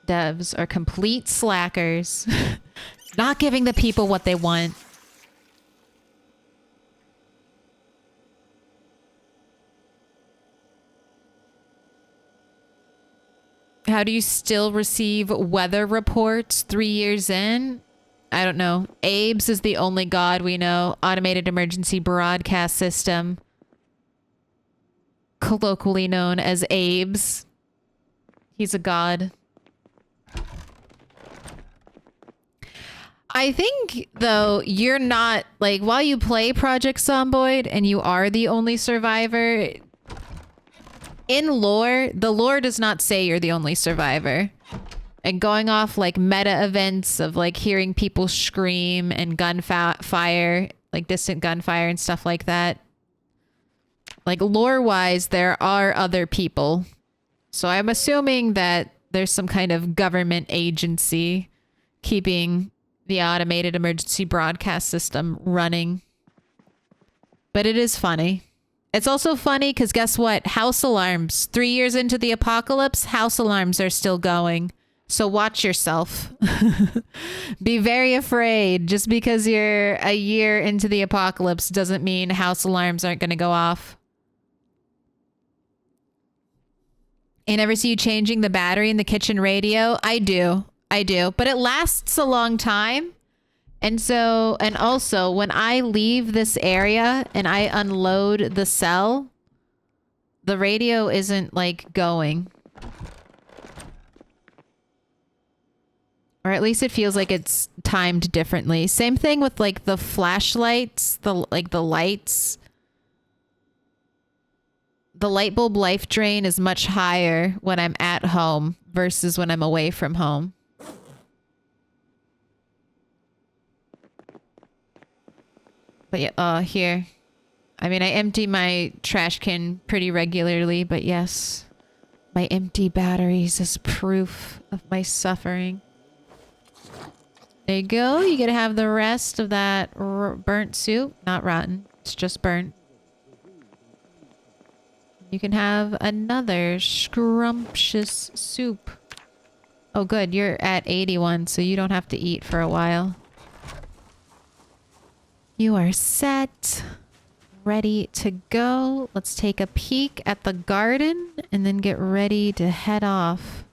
Devs are complete slackers. Not giving the people what they want. How do you still receive weather reports 3 years in? I don't know. Abe's is the only god we know. Automated emergency broadcast system. Colloquially known as Abe's. He's a god. I think, though, you're not, like, while you play Project Zomboid and you are the only survivor, in lore, the lore does not say you're the only survivor. And going off, like, meta events of, like, hearing people scream and gunfire, like distant gunfire and stuff like that. Like lore-wise, there are other people. So I'm assuming that there's some kind of government agency keeping the automated emergency broadcast system running. But it is funny. It's also funny because guess what? House alarms. 3 years into the apocalypse, house alarms are still going. So watch yourself. Be very afraid. Just because you're a year into the apocalypse doesn't mean house alarms aren't going to go off. I never see you changing the battery in the kitchen radio. I do. But it lasts a long time. And so, and also when I leave this area and I unload the cell, the radio isn't like going. Or at least it feels like it's timed differently. Same thing with like the flashlights, the lights. The light bulb life drain is much higher when I'm at home versus when I'm away from home. But yeah, here. I mean, I empty my trash can pretty regularly, but yes, my empty batteries is proof of my suffering. There you go. You get to have the rest of that burnt soup. Not rotten. It's just burnt. You can have another scrumptious soup. Oh, good. You're at 81, so you don't have to eat for a while. You are set. Ready to go. Let's take a peek at the garden and then get ready to head off.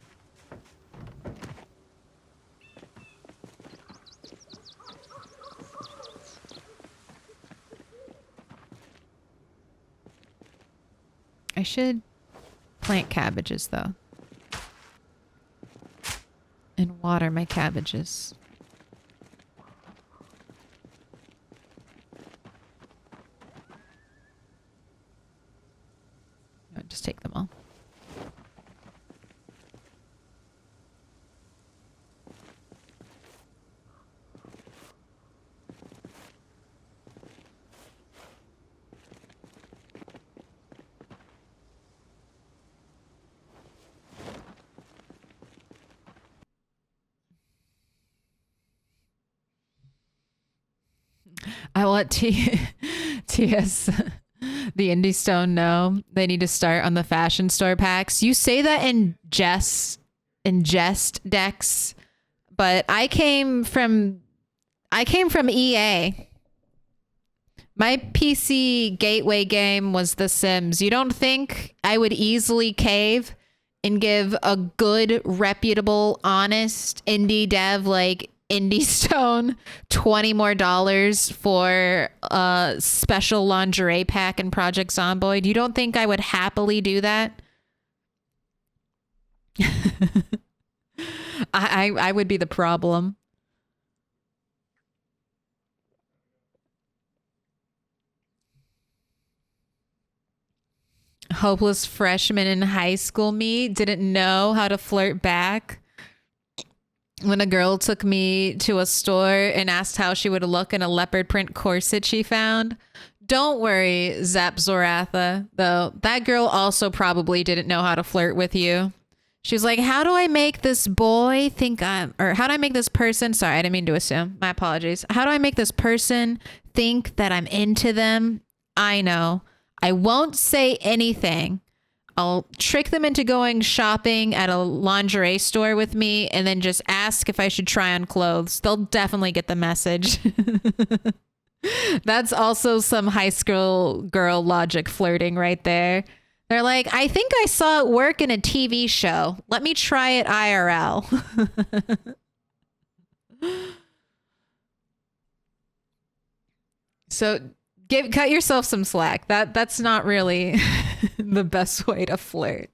I should plant cabbages, though. And water my cabbages. No, just take them all. I let TS, the Indie Stone, know they need to start on the fashion store packs. You say that in jest, Dex, but I came from EA. My PC gateway game was The Sims. You don't think I would easily cave and give a good, reputable, honest indie dev like Indie Stone $20 more for a special lingerie pack in Project Zomboid? You don't think I would happily do that? I would be the problem. Hopeless freshman in high school me didn't know how to flirt back. When a girl took me to a store and asked how she would look in a leopard print corset she found. Don't worry, Zap Zoratha, though. That girl also probably didn't know how to flirt with you. She was like, how do I make this boy think or how do I make this person, sorry, I didn't mean to assume. My apologies. How do I make this person think that I'm into them? I know. I won't say anything. I'll trick them into going shopping at a lingerie store with me and then just ask if I should try on clothes. They'll definitely get the message. That's also some high school girl logic flirting right there. They're like, I think I saw it work in a TV show. Let me try it IRL. So cut yourself some slack. That's not really the best way to flirt.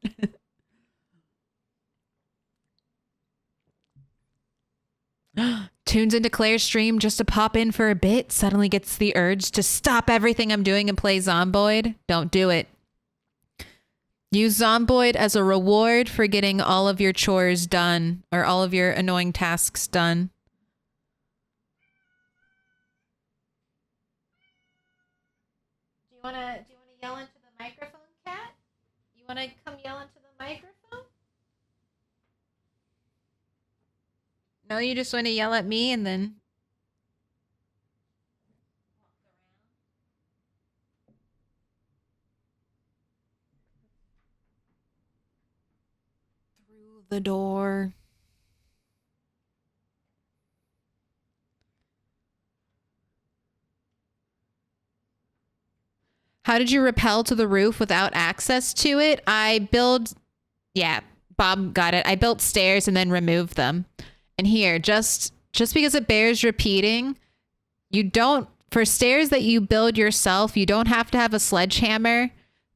Tunes into Claire's stream just to pop in for a bit, suddenly gets the urge to stop everything I'm doing and play Zomboid. Don't do it. Use Zomboid as a reward for getting all of your chores done or all of your annoying tasks done. Do you wanna yell into the microphone, cat? You wanna come yell into the microphone? No, you just wanna yell at me and then through the door. How did you rappel to the roof without access to it? Yeah, Bob got it. I built stairs and then removed them. And here, just because it bears repeating, you don't, for stairs that you build yourself, you don't have to have a sledgehammer,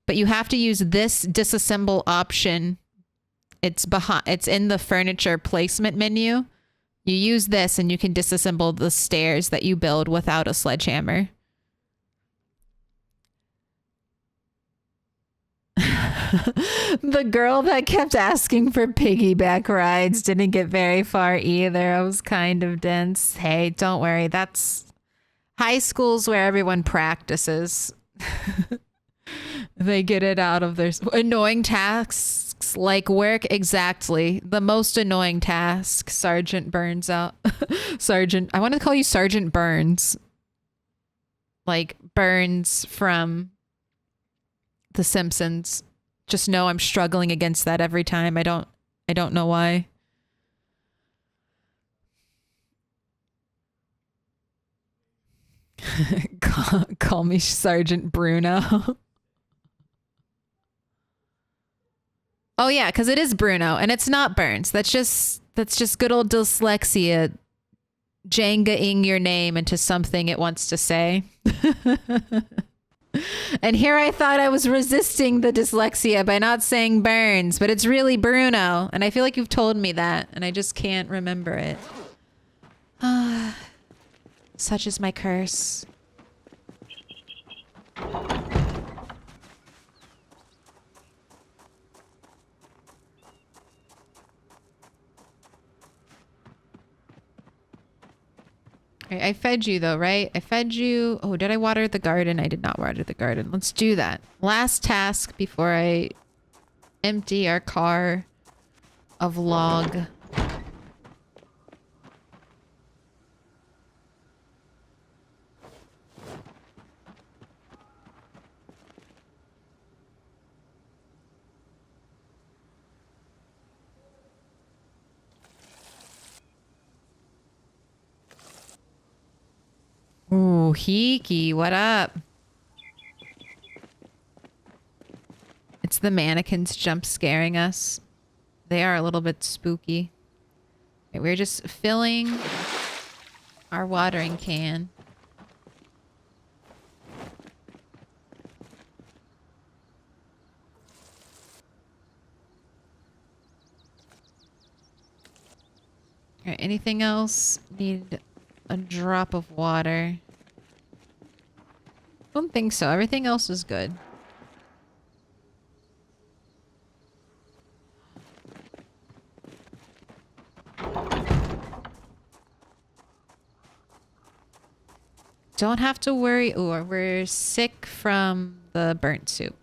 but you have to use this disassemble option. It's in the furniture placement menu. You use this and you can disassemble the stairs that you build without a sledgehammer. The girl that kept asking for piggyback rides didn't get very far either. I was kind of dense. Hey, don't worry. That's high school's where everyone practices. They get it out of their annoying tasks like work. Exactly. The most annoying task. Sergeant Burns out. Sergeant. I want to call you Sergeant Burns. Like Burns from The Simpsons. Just know I'm struggling against that every time. I don't know why. Call me Sergeant Bruno. Oh yeah, because it is Bruno and it's not Burns. That's just good old dyslexia Jenga-ing your name into something it wants to say. And here I thought I was resisting the dyslexia by not saying Burns, but it's really Bruno. And I feel like you've told me that, and I just can't remember it. Such is my curse. I fed you though, right? I fed you. Oh, did I water the garden? I did not water the garden. Let's do that. Last task before I empty our car of log. Ooh, Hiki, what up? It's the mannequins jump scaring us. They are a little bit spooky. Okay, we're just filling our watering can. All right, anything else? Need a drop of water. Don't think so. Everything else is good. Don't have to worry. Ooh, we're sick from the burnt soup.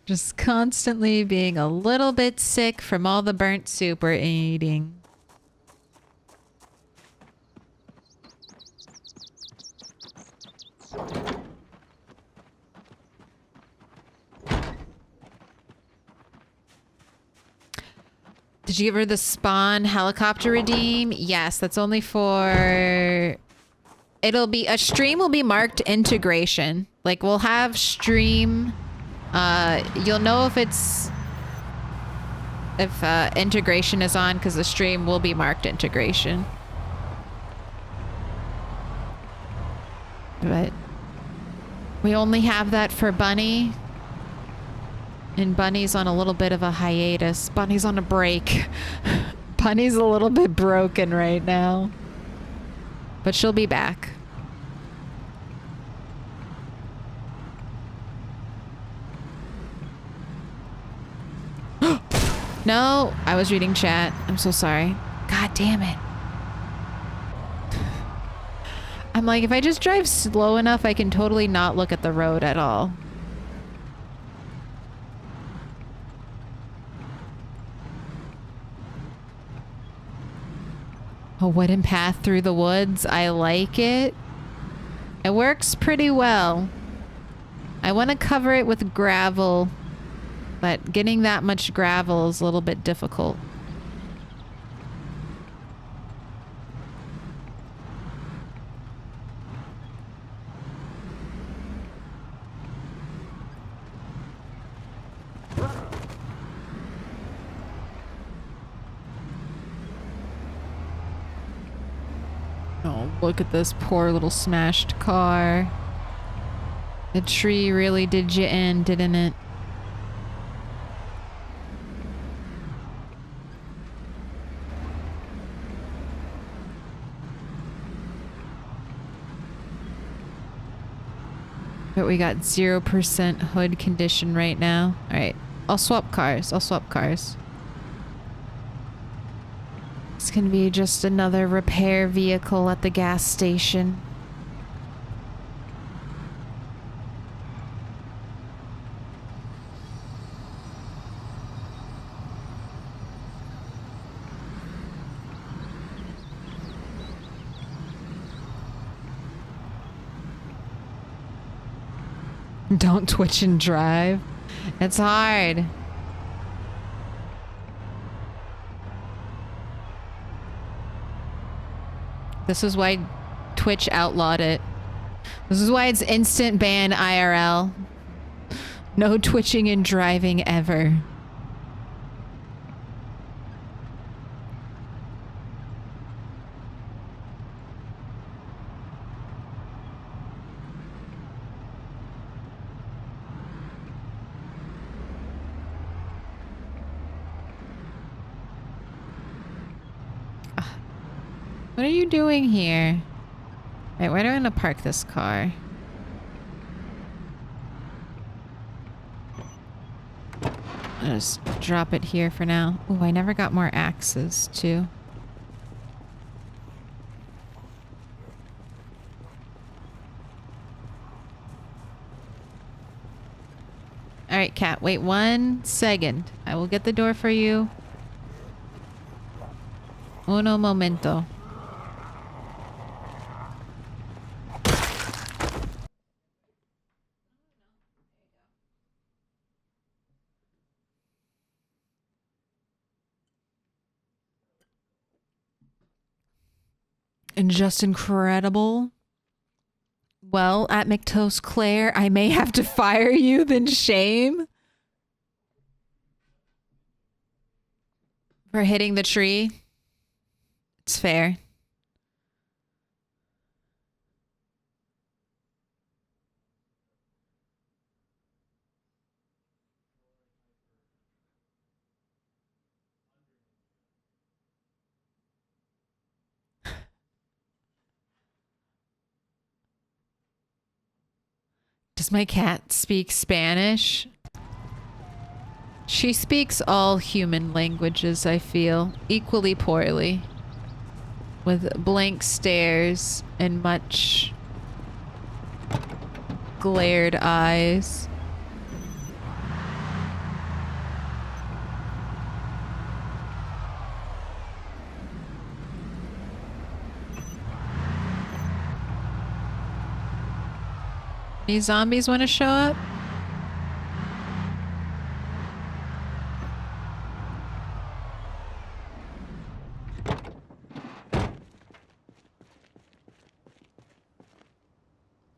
Just constantly being a little bit sick from all the burnt soup we're eating. Did you give her the spawn helicopter redeem? Yes, that's only for... It'll be... A stream will be marked integration. Like, we'll have stream... you'll know if it's... If integration is on, because the stream will be marked integration. But... We only have that for Bunny. And Bunny's on a little bit of a hiatus. Bunny's on a break. Bunny's a little bit broken right now. But she'll be back. No, I was reading chat. I'm so sorry. God damn it. I'm like, if I just drive slow enough, I can totally not look at the road at all. A wooden path through the woods. I like it. It works pretty well. I want to cover it with gravel, but getting that much gravel is a little bit difficult. Oh, look at this poor little smashed car. The tree really did you in, didn't it? But we got 0% hood condition right now. Alright. I'll swap cars. I'll swap cars. This can be just another repair vehicle at the gas station. Don't twitch and drive. It's hard. This is why Twitch outlawed it. This is why it's instant ban IRL. No twitching and driving ever. What are you doing here? Wait, where do I want to park this car? I'll just drop it here for now. Oh, I never got more axes, too. Alright, cat, wait 1 second. I will get the door for you. Uno momento. And just incredible. Well, at Milquetoast Claire, I may have to fire you, then shame. For hitting the tree. It's fair. Does my cat speak Spanish? She speaks all human languages, I feel, equally poorly. With blank stares and much glared eyes. Any zombies want to show up?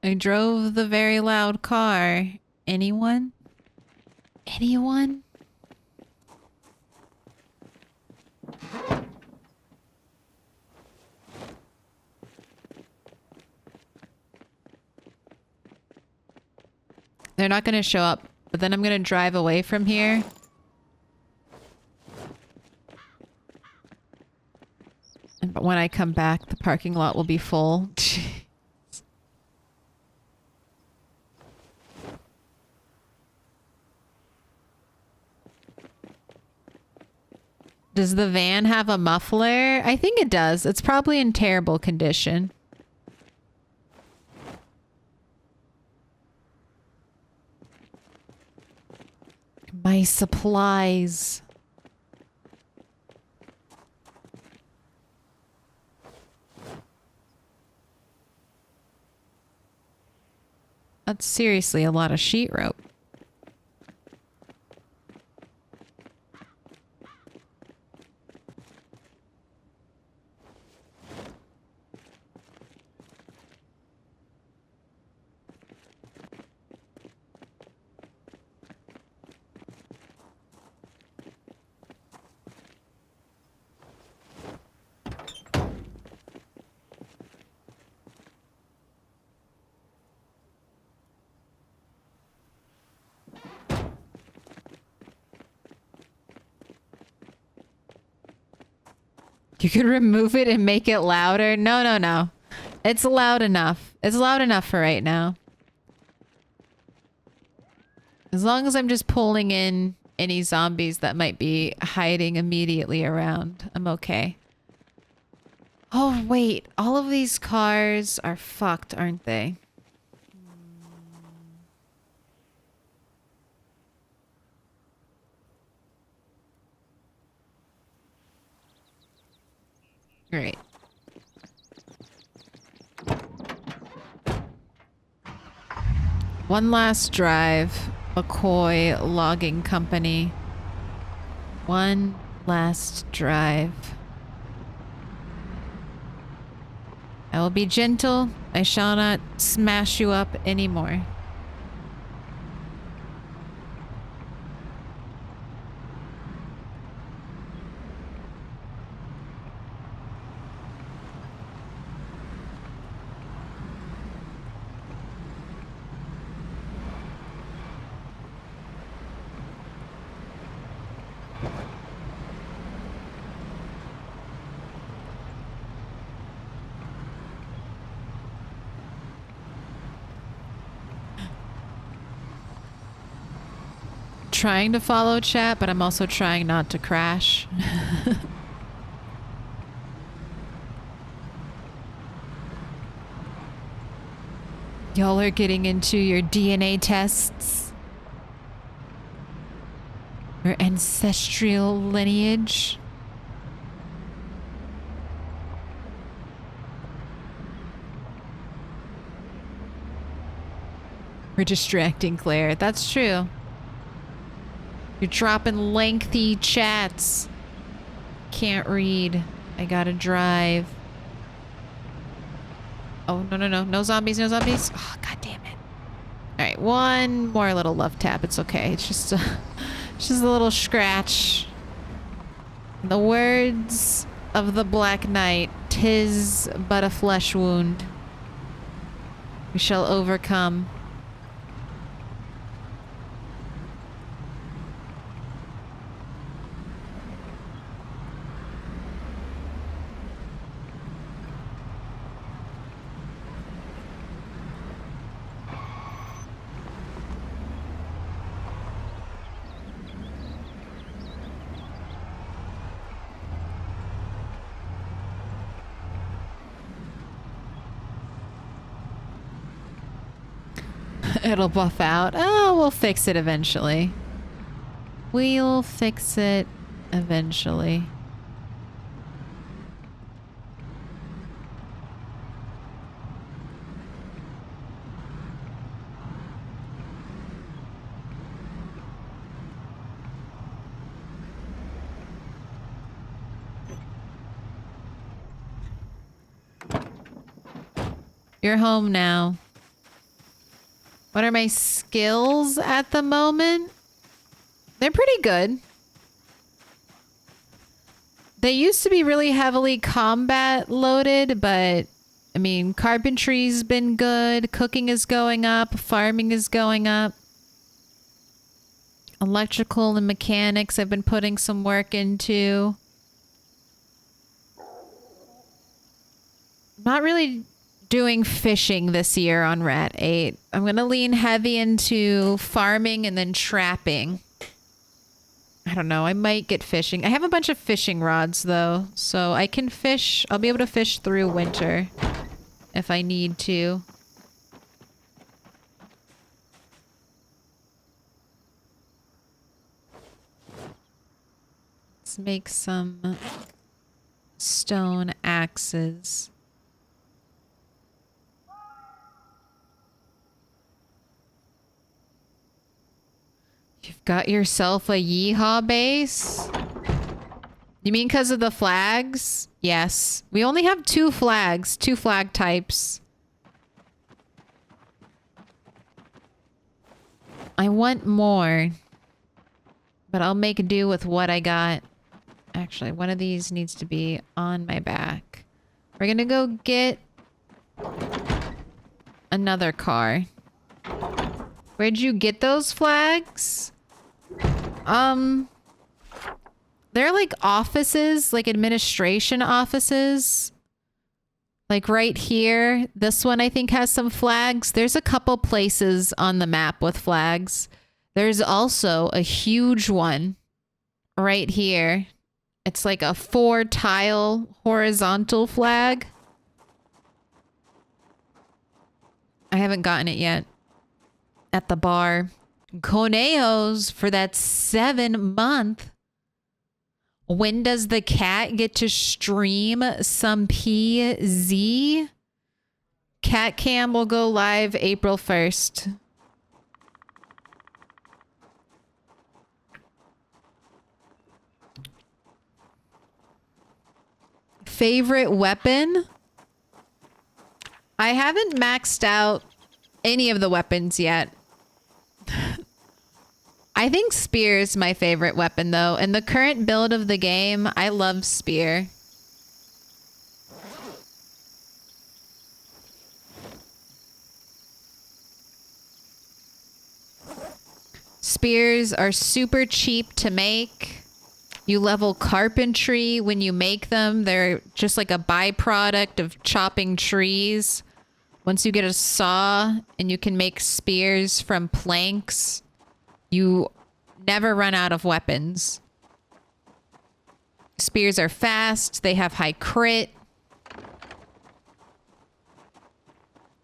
I drove the very loud car. Anyone? Anyone? They're not going to show up, but then I'm going to drive away from here. But when I come back, the parking lot will be full. Does the van have a muffler? I think it does. It's probably in terrible condition. My supplies. That's seriously a lot of sheet rope. You could remove it and make it louder. No, no, no. It's loud enough. It's loud enough for right now. As long as I'm just pulling in any zombies that might be hiding immediately around, I'm okay. Oh, wait. All of these cars are fucked, aren't they? Great. One last drive. McCoy Logging Company. One last drive. I will be gentle. I shall not smash you up anymore. Trying to follow chat, but I'm also trying not to crash. Y'all are getting into your DNA tests. Your ancestral lineage. We're distracting Claire. That's true. You're dropping lengthy chats. Can't read. I gotta drive. Oh, no, no, no. No zombies, no zombies. Oh, god damn it. Alright, one more little love tap. It's okay. It's just a little scratch. In the words of the Black Knight, 'tis but a flesh wound. We shall overcome. It'll buff out. Oh, we'll fix it eventually. We'll fix it eventually. You're home now. What are my skills at the moment? They're pretty good. They used to be really heavily combat loaded, but I mean, carpentry's been good, cooking is going up, farming is going up. Electrical and mechanics I've been putting some work into. Not really doing fishing this year on Rat 8. I'm going to lean heavy into farming and then trapping. I don't know. I might get fishing. I have a bunch of fishing rods, though, so I can fish. I'll be able to fish through winter if I need to. Let's make some stone axes. You've got yourself a yeehaw base? You mean because of the flags? Yes. We only have 2 flags, 2 flag types. I want more, but I'll make do with what I got. Actually, one of these needs to be on my back. We're gonna go get another car. Where'd you get those flags? They're like offices, like administration offices. Like right here. This one I think has some flags. There's a couple places on the map with flags. There's also a huge one right here. It's like a 4-tile horizontal flag. I haven't gotten it yet. At the bar. Conejos for that 7-month. When does the cat get to stream some PZ? Cat Cam will go live April 1st. Favorite weapon? I haven't maxed out any of the weapons yet. I think spear is my favorite weapon, though. In the current build of the game, I love spear. Spears are super cheap to make. You level carpentry when you make them. They're just like a byproduct of chopping trees. Once you get a saw and you can make spears from planks, you never run out of weapons. Spears are fast. They have high crit.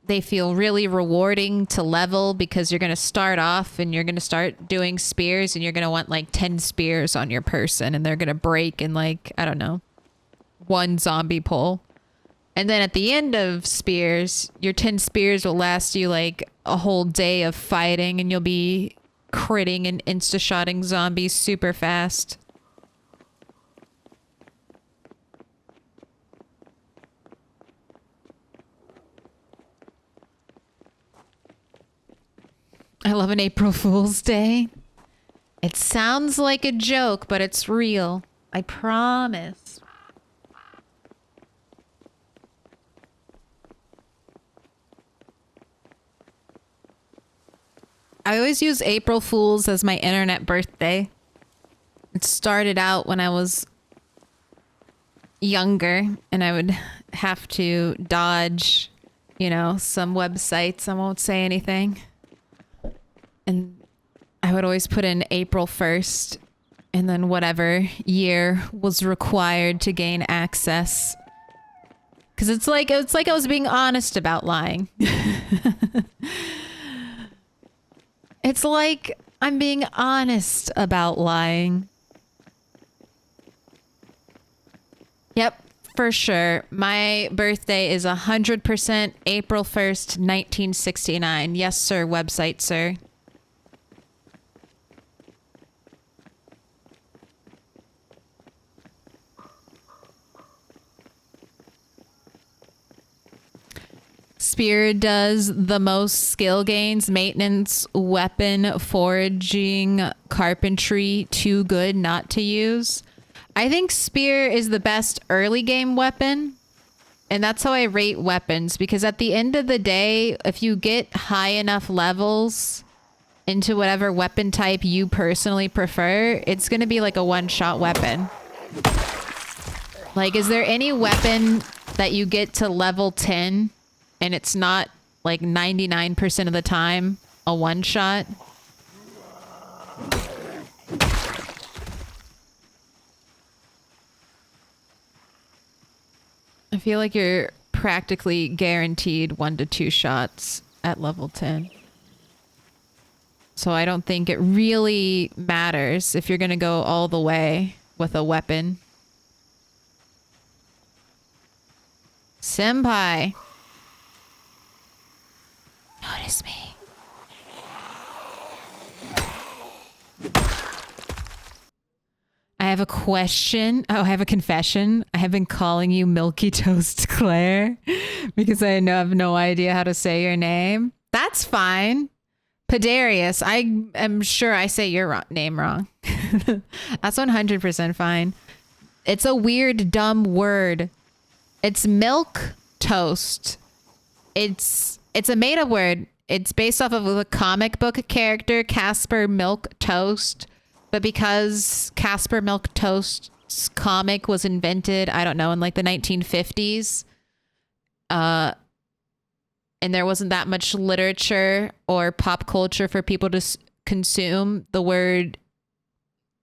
They feel really rewarding to level because you're going to start off and you're going to start doing spears and you're going to want like 10 spears on your person and they're going to break in like, I don't know, 1 zombie pull. And then at the end of spears, your 10 spears will last you like a whole day of fighting and you'll be critting and insta-shotting zombies super fast. I love an April Fool's Day. It sounds like a joke, but it's real. I promise. I always use April Fools as my internet birthday. It started out when I was younger and I would have to dodge, you know, some websites. I won't say anything. And I would always put in April 1st and then whatever year was required to gain access. Because it's like I was being honest about lying. It's like I'm being honest about lying. Yep, for sure. My birthday is 100% April 1st, 1969. Yes, sir, website, sir. Spear does the most skill gains, maintenance, weapon, foraging, carpentry, too good not to use. I think spear is the best early game weapon. And that's how I rate weapons. Because at the end of the day, if you get high enough levels into whatever weapon type you personally prefer, it's going to be like a one-shot weapon. Like, is there any weapon that you get to level 10 and it's not like 99% of the time a one-shot? I feel like you're practically guaranteed 1 to 2 shots at level 10. So I don't think it really matters if you're going to go all the way. with a weapon. Senpai. Notice me. I have a question. Oh, I have a confession. I have been calling you Milquetoast Claire because I have no idea how to say your name. That's fine. Pedarius, I am sure I say your name wrong. That's 100% fine. It's a weird, dumb word. It's milk toast. It's a made-up word. It's based off of a comic book character, Casper Milquetoast. But because Casper Milquetoast's comic was invented, I don't know, in like the 1950s, and there wasn't that much literature or pop culture for people to consume, the word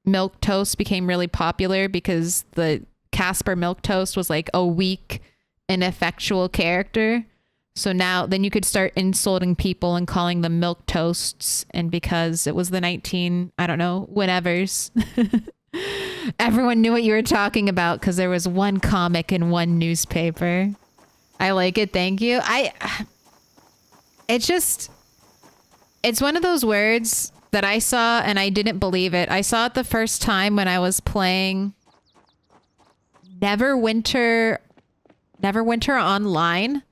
milk toast became really popular because the Casper Milquetoast was like a weak, ineffectual character. So now then you could start insulting people and calling them milk toasts. And because it was the whenevers, everyone knew what you were talking about because there was one comic in one newspaper. I like it. Thank you. It's one of those words that I saw and I didn't believe it. I saw it the first time when I was playing Neverwinter Online.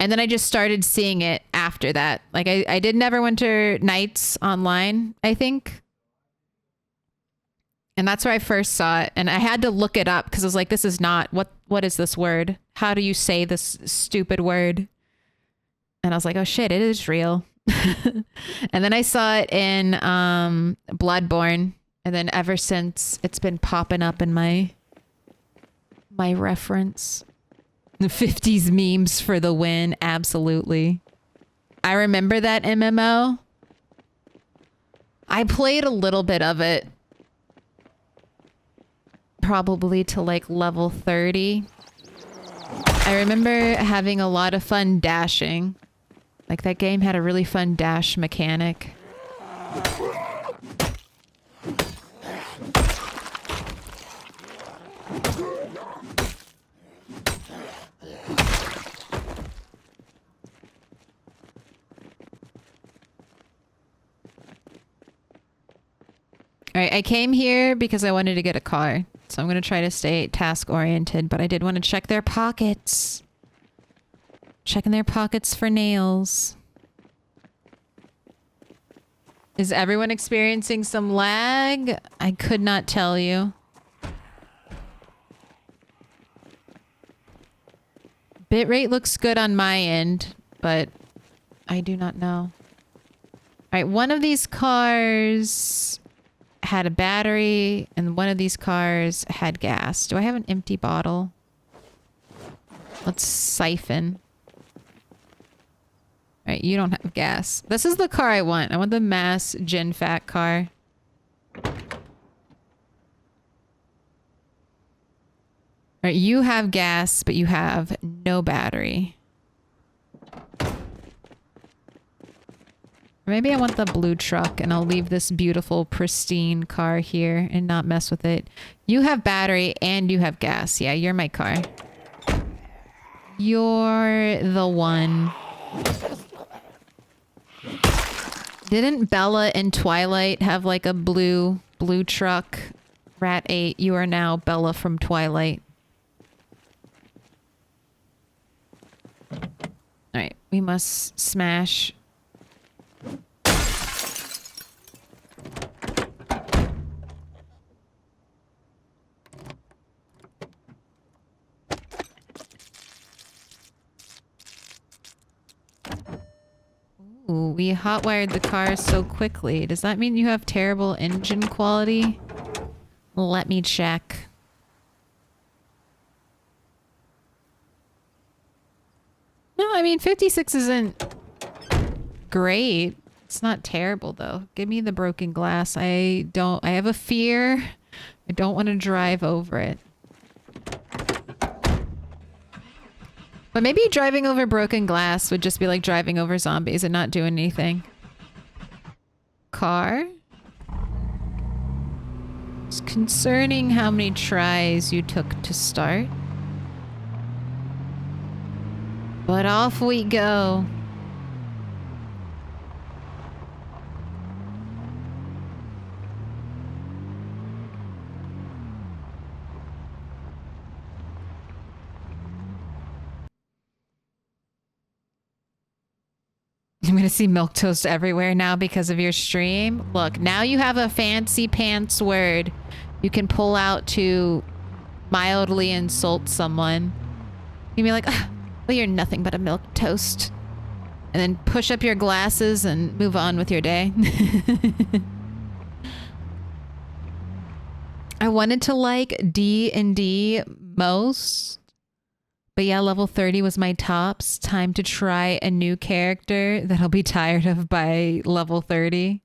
And then I just started seeing it after that. Like I did Neverwinter Nights online, I think. And that's where I first saw it. And I had to look it up because I was like, this is not, what is this word? How do you say this stupid word? And I was like, oh shit, it is real. And then I saw it in Bloodborne. And then ever since, it's been popping up in my reference. The 50s memes for the win. Absolutely. I remember that MMO. I played a little bit of it. Probably to like level 30. I remember having a lot of fun dashing. Like that game had a really fun dash mechanic. All right, I came here because I wanted to get a car. So I'm going to try to stay task-oriented, but I did want to check their pockets. Checking their pockets for nails. Is everyone experiencing some lag? I could not tell you. Bitrate looks good on my end, but I do not know. All right, one of these cars had a battery and one of these cars had gas. Do I have an empty bottle? Let's siphon. All right, you don't have gas. This is the car I want. I want the mass Gen Fat car. All right, you have gas, but you have no battery. Or maybe I want the blue truck and I'll leave this beautiful, pristine car here and not mess with it. You have battery and you have gas. Yeah, you're my car. You're the one. Didn't Bella in Twilight have like a blue truck? Rat 8, you are now Bella from Twilight. Alright, we must smash. Ooh, we hotwired the car so quickly. Does that mean you have terrible engine quality? Let me check. No, I mean 56 isn't great. It's not terrible though. Give me the broken glass. I have a fear. I don't want to drive over it. But maybe driving over broken glass would just be like driving over zombies and not doing anything. Car? It's concerning how many tries you took to start. But off we go. I'm gonna see Milquetoast everywhere now because of your stream. Look, now you have a fancy pants word you can pull out to mildly insult someone. You can be like, "Ugh, well, you're nothing but a Milquetoast." And then push up your glasses and move on with your day. I wanted to like D&D most. But yeah, level 30 was my tops. Time to try a new character that I'll be tired of by level 30.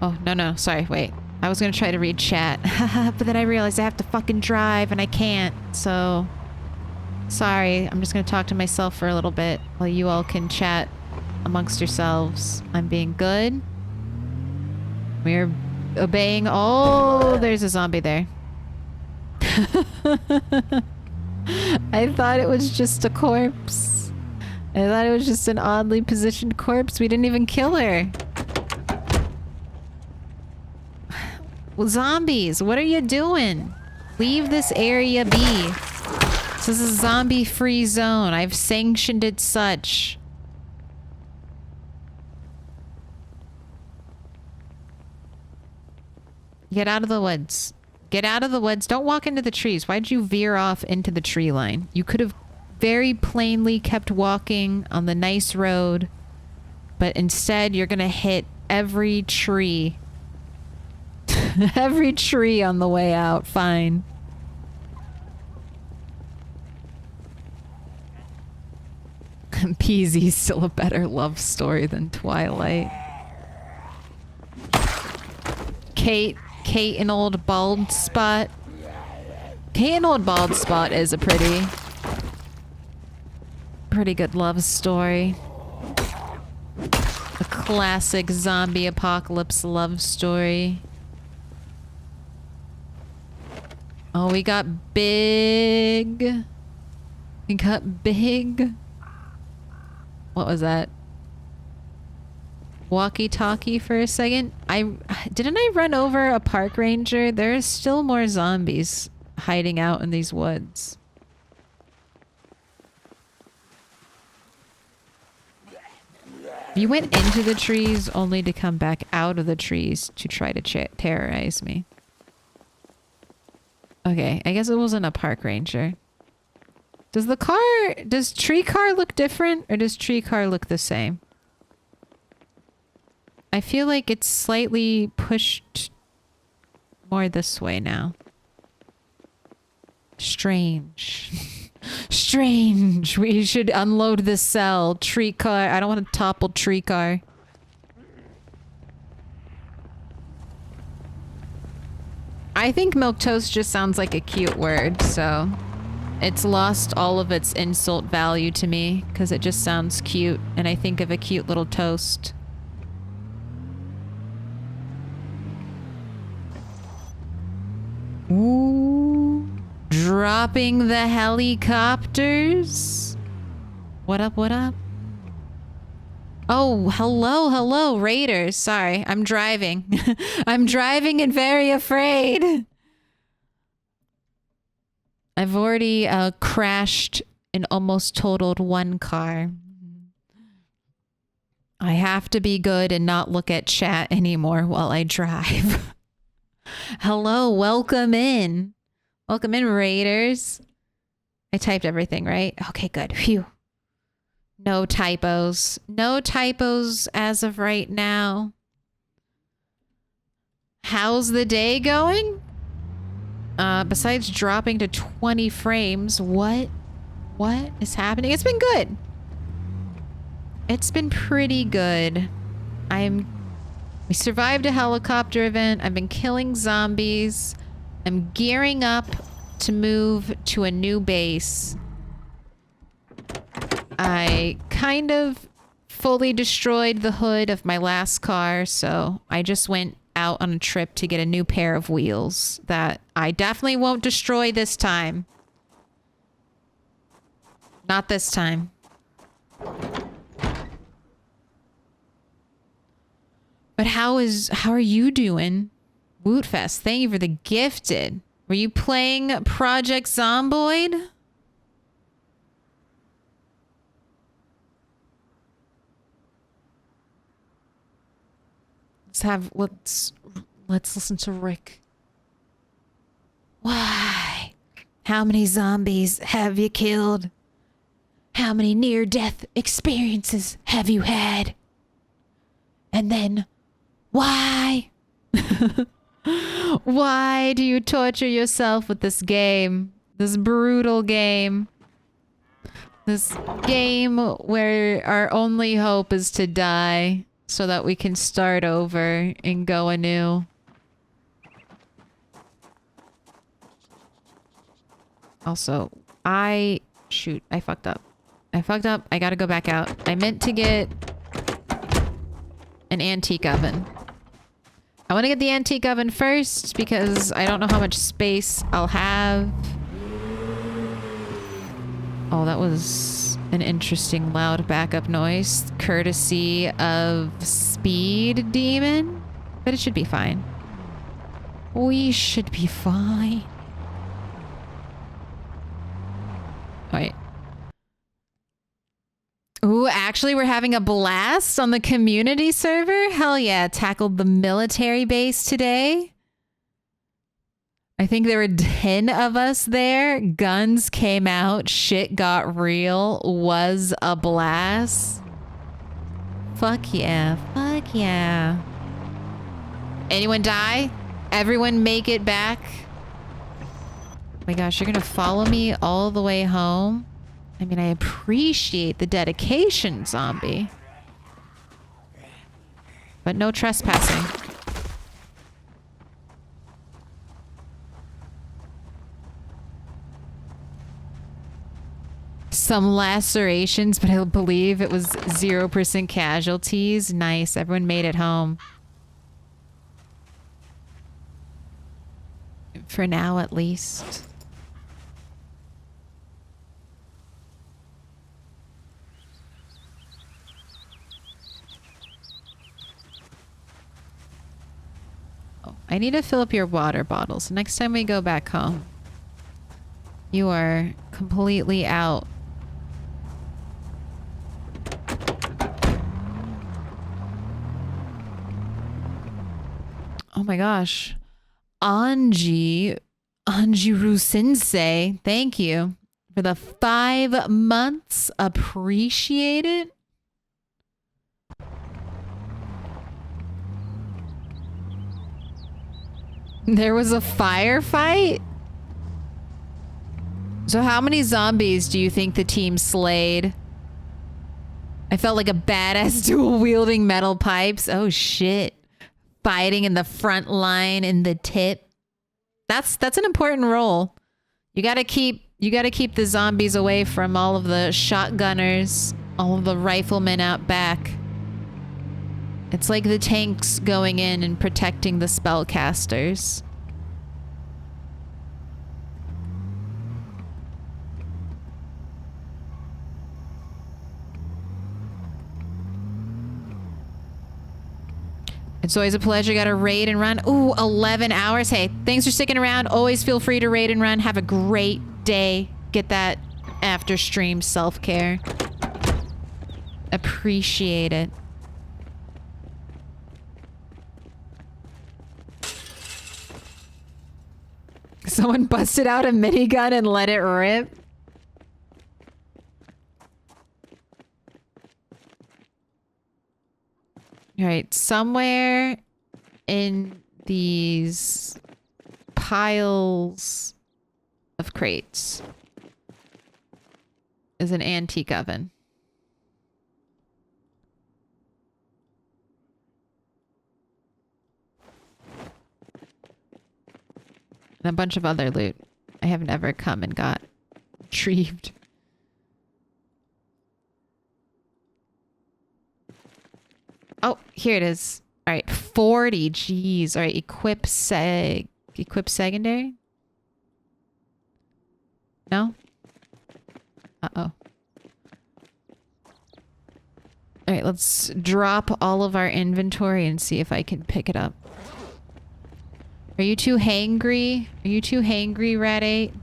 Oh, no, sorry, wait. I was gonna try to read chat, but then I realized I have to fucking drive and I can't, so... Sorry, I'm just gonna talk to myself for a little bit while you all can chat amongst yourselves. I'm being good. We're obeying... Oh, there's a zombie there. I thought it was just a corpse. I thought it was just an oddly positioned corpse. We didn't even kill her. Well, zombies, what are you doing? Leave this area be. This is a zombie-free zone. I've sanctioned it such. Get out of the woods. Get out of the woods. Don't walk into the trees. Why'd you veer off into the tree line? You could have very plainly kept walking on the nice road, but instead you're gonna hit every tree. Every tree on the way out. Fine. Peasy's still a better love story than Twilight. Kate and Old Bald Spot. Kate and Old Bald Spot is a pretty good love story. A classic zombie apocalypse love story. Oh, we got big. We got big. What was that? Walkie-talkie for a second? Didn't I run over a park ranger? There are still more zombies hiding out in these woods. You went into the trees only to come back out of the trees to try to terrorize me. Okay, I guess it wasn't a park ranger. Does tree car look different or does tree car look the same? I feel like it's slightly pushed more this way now. Strange. Strange. We should unload this cell. Tree car. I don't want to topple tree car. I think Milquetoast just sounds like a cute word, so it's lost all of its insult value to me because it just sounds cute and I think of a cute little toast. Ooh, dropping the helicopters. What up, what up? Oh, hello, raiders. Sorry, I'm driving. I'm driving and very afraid. I've already crashed and almost totaled one car. I have to be good and not look at chat anymore while I drive. Hello, welcome in. Welcome in, raiders. I typed everything, right? Okay, good. Phew. No typos. No typos as of right now. How's the day going? Besides dropping to 20 frames, what is happening? It's been good. It's been pretty good. I'm We survived a helicopter event. I've been killing zombies. I'm gearing up to move to a new base. I kind of fully destroyed the hood of my last car, so I just went out on a trip to get a new pair of wheels that I definitely won't destroy this time. Not this time. But how are you doing? Wootfest, thank you for the gifted. Were you playing Project Zomboid? Let's listen to Rick. Why? How many zombies have you killed? How many near-death experiences have you had? And then, why? Why do you torture yourself with this game? This brutal game. This game where our only hope is to die so that we can start over and go anew. Also, shoot, I fucked up. I gotta go back out. I meant to get an antique oven. I want to get the antique oven first because I don't know how much space I'll have. Oh, that was an interesting loud backup noise, courtesy of Speed Demon, but it should be fine. We should be fine. Wait. Ooh, actually, we're having a blast on the community server? Hell yeah, tackled the military base today. I think there were 10 of us there. Guns came out. Shit got real. Was a blast. Fuck yeah. Fuck yeah. Anyone die? Everyone make it back? Oh my gosh, you're gonna follow me all the way home? I mean, I appreciate the dedication, zombie. But no trespassing. Some lacerations, but I believe it was 0% casualties. Nice. Everyone made it home. For now, at least. Oh, I need to fill up your water bottles. Next time we go back home, you are completely out. Oh my gosh. Anjiru Sensei, thank you for the 5 months. Appreciate it. There was a firefight? So how many zombies do you think the team slayed? I felt like a badass dual wielding metal pipes. Oh shit. Fighting in the front line in the tip. That's an important role. You gotta keep the zombies away from all of the shotgunners, all of the riflemen out back. It's like the tanks going in and protecting the spellcasters. It's always a pleasure. Got to raid and run. Ooh, 11 hours. Hey, thanks for sticking around. Always feel free to raid and run. Have a great day. Get that after stream self-care. Appreciate it. Someone busted out a minigun and let it rip. All right, somewhere in these piles of crates is an antique oven. And a bunch of other loot I have never come and got retrieved. Oh, here it is. All right, 40. Jeez. All right, equip secondary? No? Uh-oh. All right, let's drop all of our inventory and see if I can pick it up. Are you too hangry? Are you too hangry, Rat 8?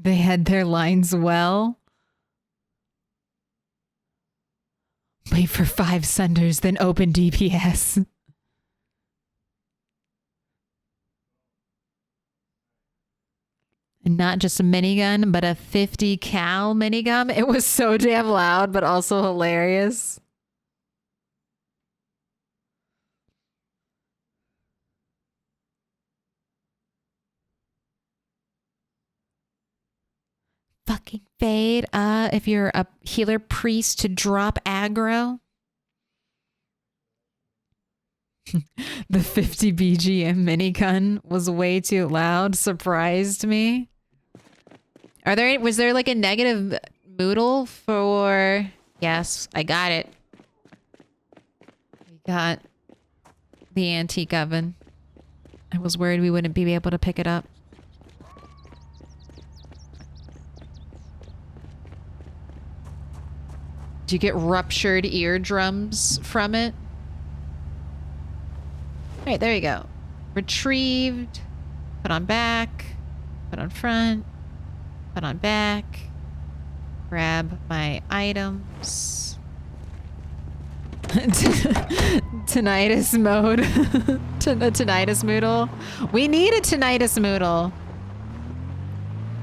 They had their lines well. Wait for 5 senders, then open DPS. And not just a minigun, but a 50 cal minigun. It was so damn loud, but also hilarious. Fucking fade. If you're a healer priest to drop aggro. The 50 BGM minigun was way too loud. Surprised me. Was there like a negative moodle for... Yes, I got it. We got the antique oven. I was worried we wouldn't be able to pick it up. Do you get ruptured eardrums from it? All right, there you go. Retrieved. Put on back. Put on front. Put on back. Grab my items. Tinnitus mode. Tinnitus moodle. We need a tinnitus moodle.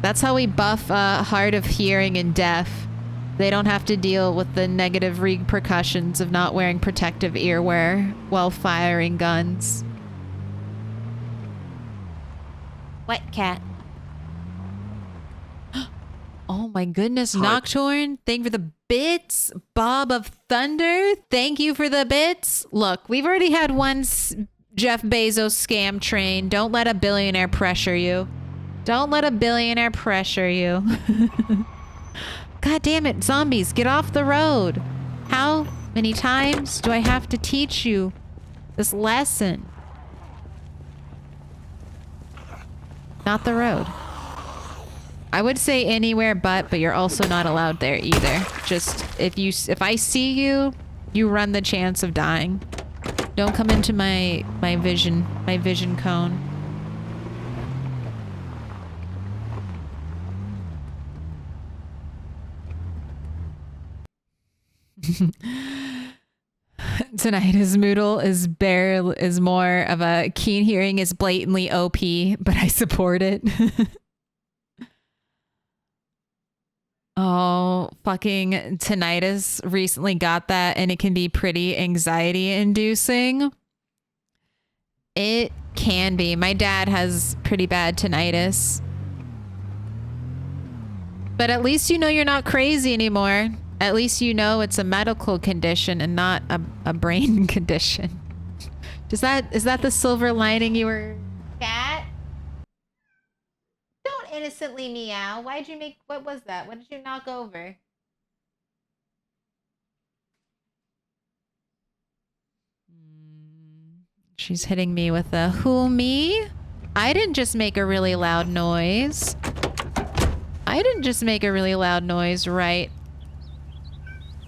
That's how we buff hard of hearing and deaf. They don't have to deal with the negative repercussions of not wearing protective earwear while firing guns. What, cat? Oh my goodness, Nocturne, thank you for the bits. Bob of Thunder, thank you for the bits. Look, we've already had one Jeff Bezos scam train. Don't let a billionaire pressure you. Don't let a billionaire pressure you. God damn it, zombies, get off the road. How many times do I have to teach you this lesson? Not the road. I would say anywhere but you're also not allowed there either. Just if I see you, you run the chance of dying. Don't come into my vision cone. Tinnitus moodle is more of a keen hearing is blatantly OP, but I support it. Oh, fucking tinnitus recently got that, and it can be pretty anxiety inducing. It can be. My dad has pretty bad tinnitus. But at least you know you're not crazy anymore. At least you know it's a medical condition and not a brain condition. Is that the silver lining you were... Cat? Don't innocently meow. Why'd you make... What was that? What did you knock over? She's hitting me with a who me? I didn't just make a really loud noise. I didn't just make a really loud noise right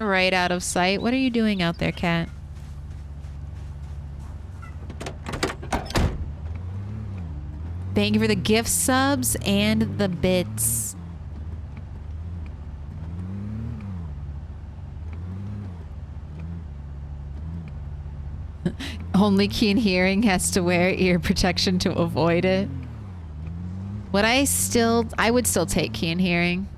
out of sight. What are you doing out there, cat? Thank you for the gift subs and the bits. Only keen hearing has to wear ear protection to avoid it. I would still take keen hearing.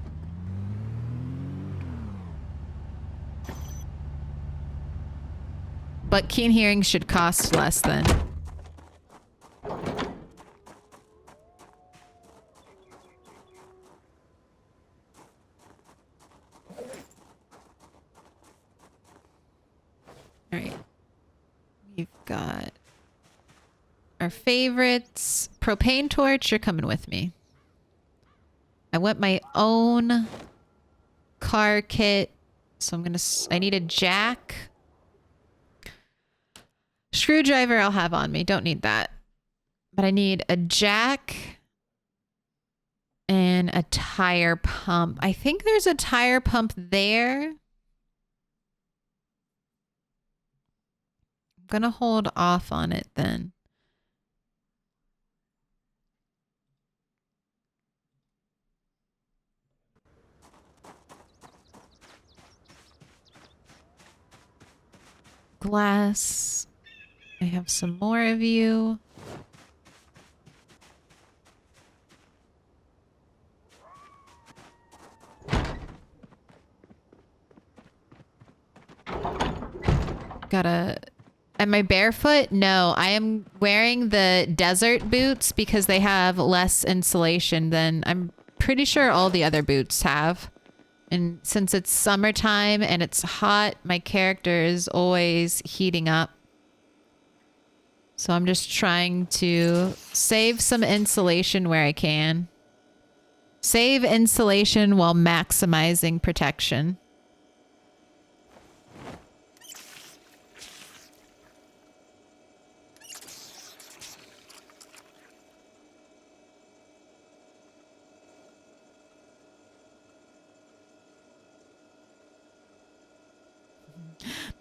But keen hearing should cost less then. Alright. We've got our favorites. Propane torch, you're coming with me. I want my own car kit. So I need a jack. Screwdriver I'll have on me. Don't need that. But I need a jack and a tire pump. I think there's a tire pump there. I'm gonna hold off on it then. Glass. I have some more of you. Am I barefoot? No, I am wearing the desert boots because they have less insulation than I'm pretty sure all the other boots have. And since it's summertime and it's hot, my character is always heating up. So I'm just trying to save some insulation where I can. Save insulation while maximizing protection.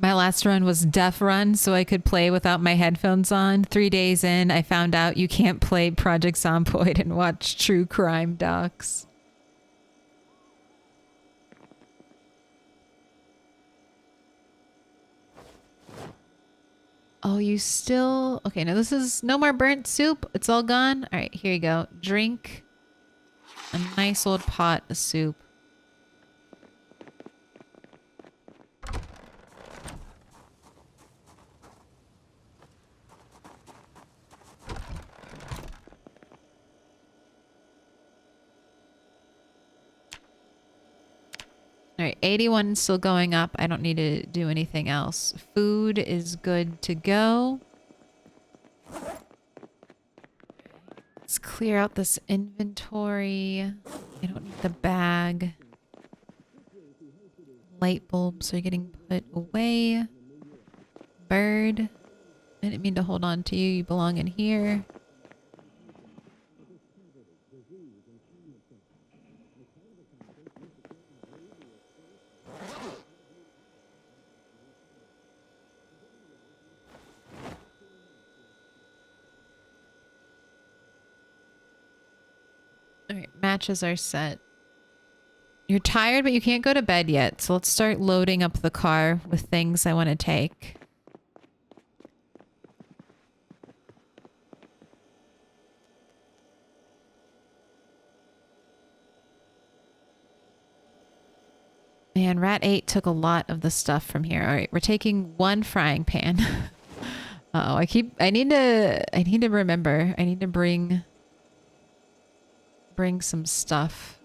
My last run was deaf run, so I could play without my headphones on. 3 days in, I found out you can't play Project Zomboid and watch true crime docs. Oh, you still... Okay, no, this is no more burnt soup. It's all gone. All right, here you go. Drink a nice old pot of soup. All right, 81 still going up. I don't need to do anything else. Food is good to go. Let's clear out this inventory. I don't need the bag. Light bulbs are getting put away. Bird. I didn't mean to hold on to you. You belong in here. Alright, matches are set. You're tired, but you can't go to bed yet, so let's start loading up the car with things I want to take. Man, Rat 8 took a lot of the stuff from here. Alright, we're taking one frying pan. Uh-oh, I need to remember. I need to bring some stuff.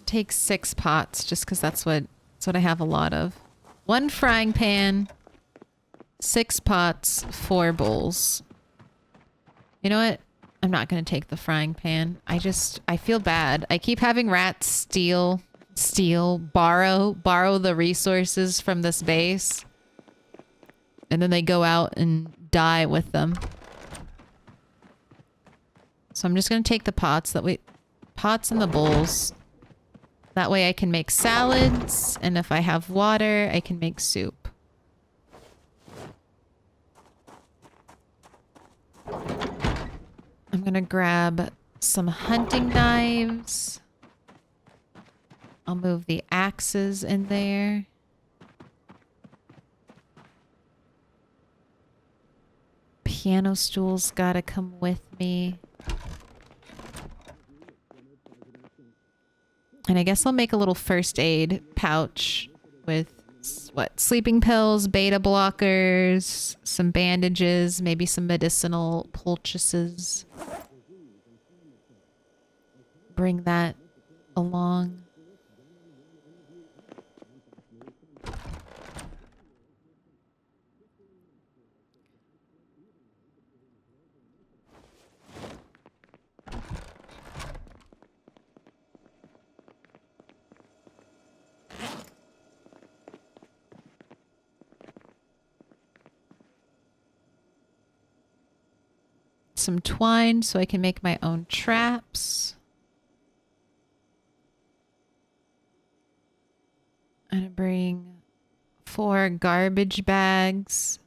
Take 6 pots just because that's what I have a lot of. 1 frying pan, 6 pots, 4 bowls. You know what? I'm not gonna take the frying pan. I feel bad. I keep having rats borrow the resources from this base. And then they go out and die with them. So I'm just gonna take the pots and the bowls. That way I can make salads, and if I have water, I can make soup. I'm gonna grab some hunting knives. I'll move the axes in there. Piano stool's gotta come with me. And I guess I'll make a little first aid pouch with, what, sleeping pills, beta blockers, some bandages, maybe some medicinal poultices. Bring that along. Some twine so I can make my own traps. I'm gonna bring 4 garbage bags.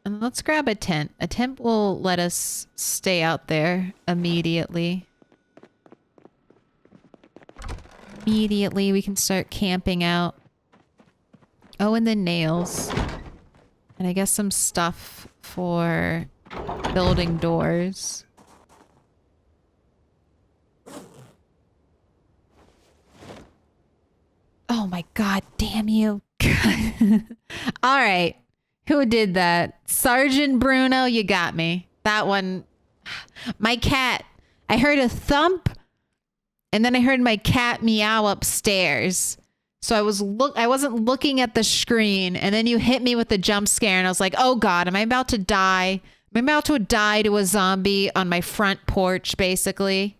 And let's grab a tent. A tent will let us stay out there immediately. Immediately we can start camping out. Oh, and then nails. And I guess some stuff for building doors. Oh my god, damn you. All right. Who did that? Sergeant Bruno, you got me. That one. My cat. I heard a thump and then I heard my cat meow upstairs. So I wasn't looking at the screen, and then you hit me with the jump scare, and I was like, "Oh God, am I about to die? Am I about to die to a zombie on my front porch, basically?"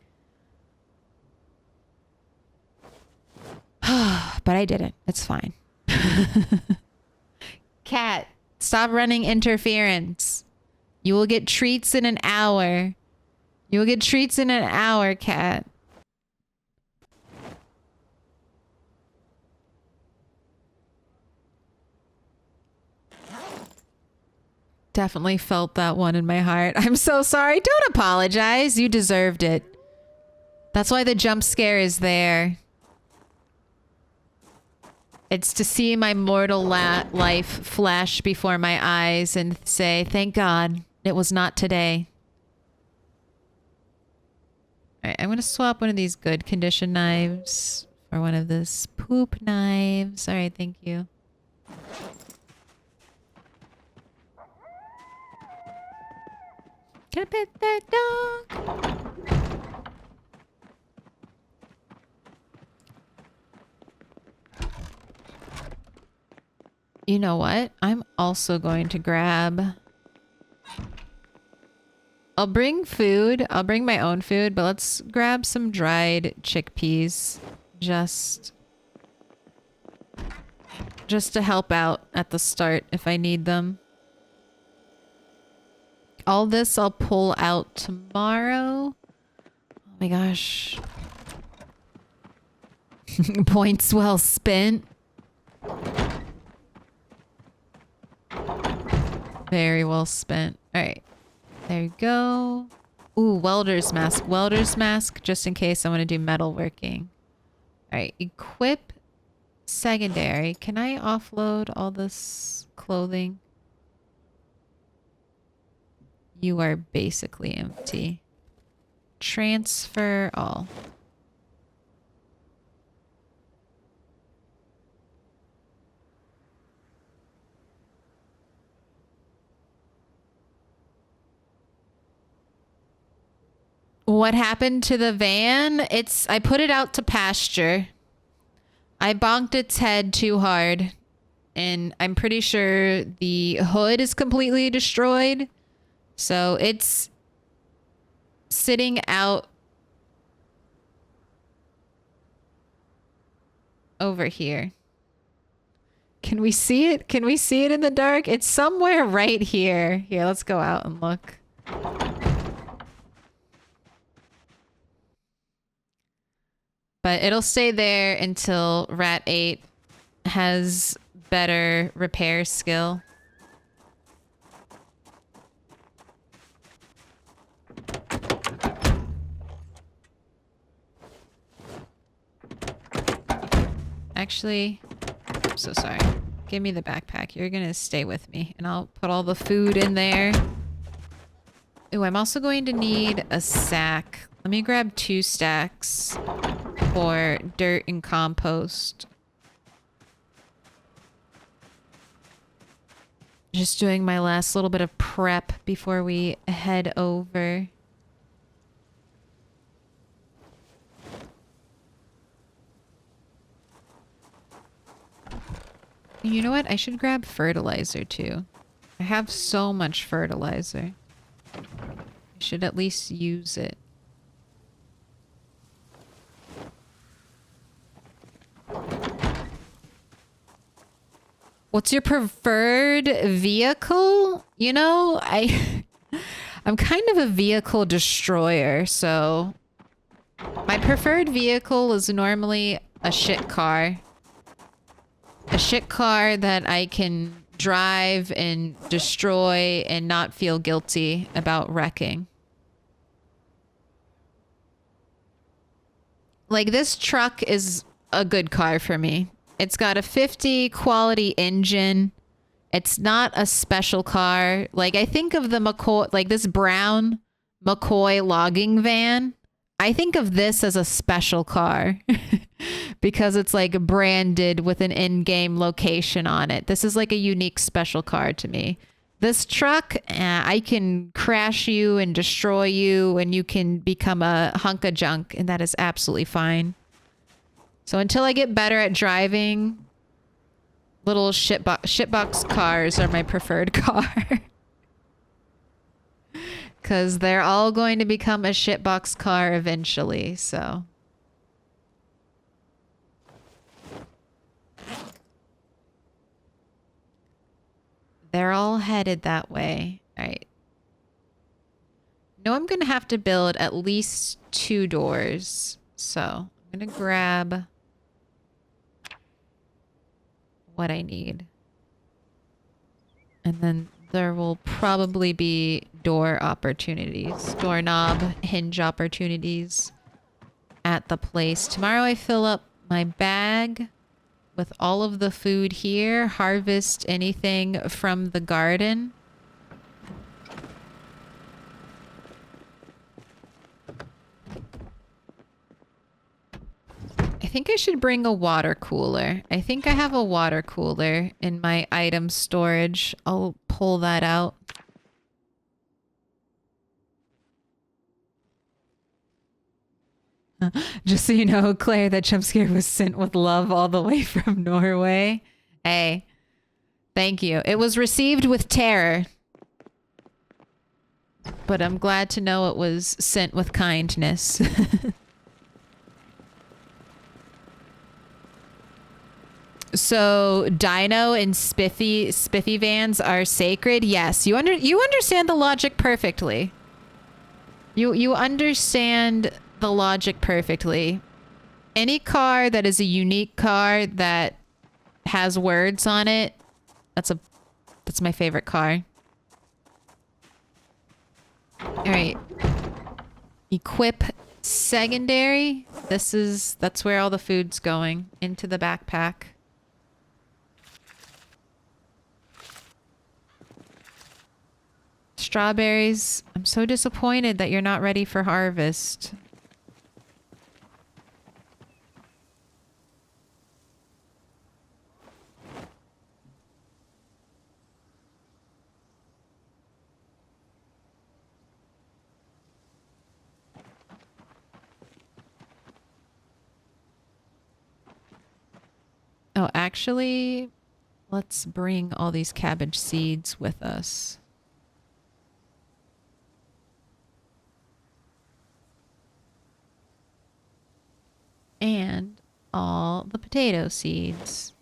But I didn't. It's fine. Cat, stop running interference. You will get treats in an hour. You will get treats in an hour, cat. Definitely felt that one in my heart. I'm so sorry. Don't apologize. You deserved it. That's why the jump scare is there. It's to see my mortal life flash before my eyes and say, thank God it was not today. All right, I'm going to swap one of these good condition knives for one of this poop knives. All right, thank you. Can I pet that dog? You know what? I'm also going to grab... I'll bring food. I'll bring my own food, but let's grab some dried chickpeas. Just to help out at the start if I need them. All this I'll pull out tomorrow. Oh my gosh. Points well spent. Very well spent. All right. There you go. Ooh, welder's mask. Welder's mask just in case I want to do metalworking. All right. Equip secondary. Can I offload all this clothing? You are basically empty. Transfer all. What happened to the van? I put it out to pasture. I bonked its head too hard. And I'm pretty sure the hood is completely destroyed. So it's sitting out over here. Can we see it? Can we see it in the dark? It's somewhere right here. Here, let's go out and look. But it'll stay there until Rat 8 has better repair skill. Actually, I'm so sorry. Give me the backpack. You're gonna stay with me, and I'll put all the food in there. Ooh, I'm also going to need a sack. Let me grab 2 stacks for dirt and compost. Just doing my last little bit of prep before we head over. You know what? I should grab fertilizer too. I have so much fertilizer. I should at least use it. What's your preferred vehicle? You know, I'm kind of a vehicle destroyer, so my preferred vehicle is normally a shit car. A shit car that I can drive and destroy and not feel guilty about wrecking. Like, this truck is a good car for me. It's got a 50 quality engine. It's not a special car. Like, I think of the McCoy, like this brown McCoy logging van. I think of this as a special car because it's like branded with an in-game location on it. This is like a unique special car to me. This truck, I can crash you and destroy you and you can become a hunk of junk, and that is absolutely fine. So until I get better at driving, little shitbox cars are my preferred car. Because they're all going to become a shitbox car eventually, so. They're all headed that way. All right. No, I'm going to have to build at least 2 doors. So I'm going to grab what I need. And then there will probably be door opportunities, doorknob, hinge opportunities at the place. Tomorrow I fill up my bag with all of the food here, harvest anything from the garden. I think I should bring a water cooler. I think I have a water cooler in my item storage. I'll pull that out. Just so you know, Claire, that jump scare was sent with love all the way from Norway. Hey, thank you. It was received with terror. But I'm glad to know it was sent with kindness. So Dino and Spiffy vans are sacred. Yes, you understand the logic perfectly. You understand the logic perfectly. Any car that is a unique car that has words on it, that's my favorite car. All right. Equip secondary. That's where all the food's going, into the backpack. Strawberries. I'm so disappointed that you're not ready for harvest. Oh, actually, let's bring all these cabbage seeds with us. And all the potato seeds.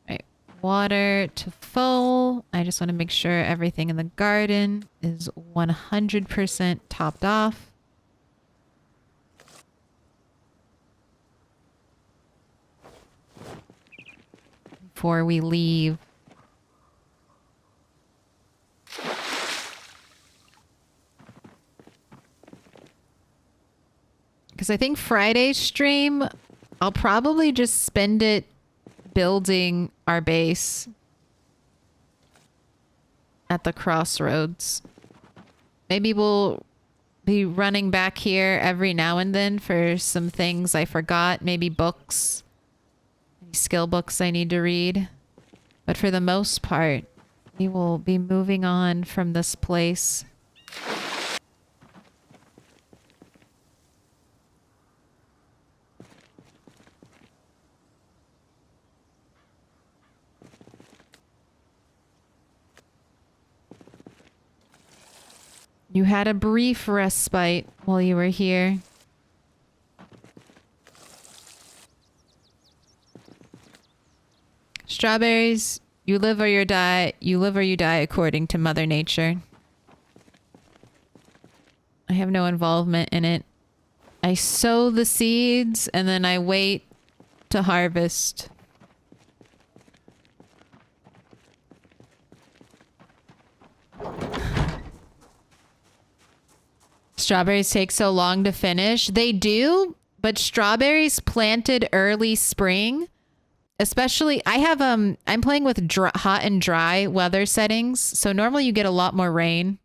Right, water to full. I just want to make sure everything in the garden is 100% topped off. Before we leave. Because I think Friday's stream, I'll probably just spend it building our base at the crossroads. Maybe we'll be running back here every now and then for some things I forgot. Maybe books. Any skill books I need to read. But for the most part, we will be moving on from this place. You had a brief respite while you were here. Strawberries, you live or you die. You live or you die according to Mother Nature. I have no involvement in it. I sow the seeds and then I wait to harvest. Strawberries take so long to finish. They do, but strawberries planted early spring, especially I'm playing with hot and dry weather settings. So normally you get a lot more rain,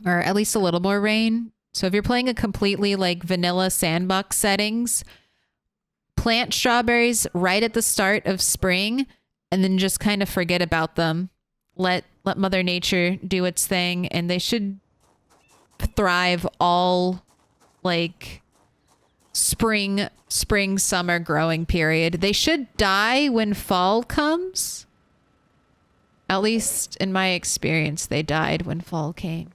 or at least a little more rain. So if you're playing a completely like vanilla sandbox settings, plant strawberries right at the start of spring and then just kind of forget about them. Let Mother Nature do its thing, and they should thrive all like spring, summer growing period. They should die when fall comes. At least in my experience, they died when fall came.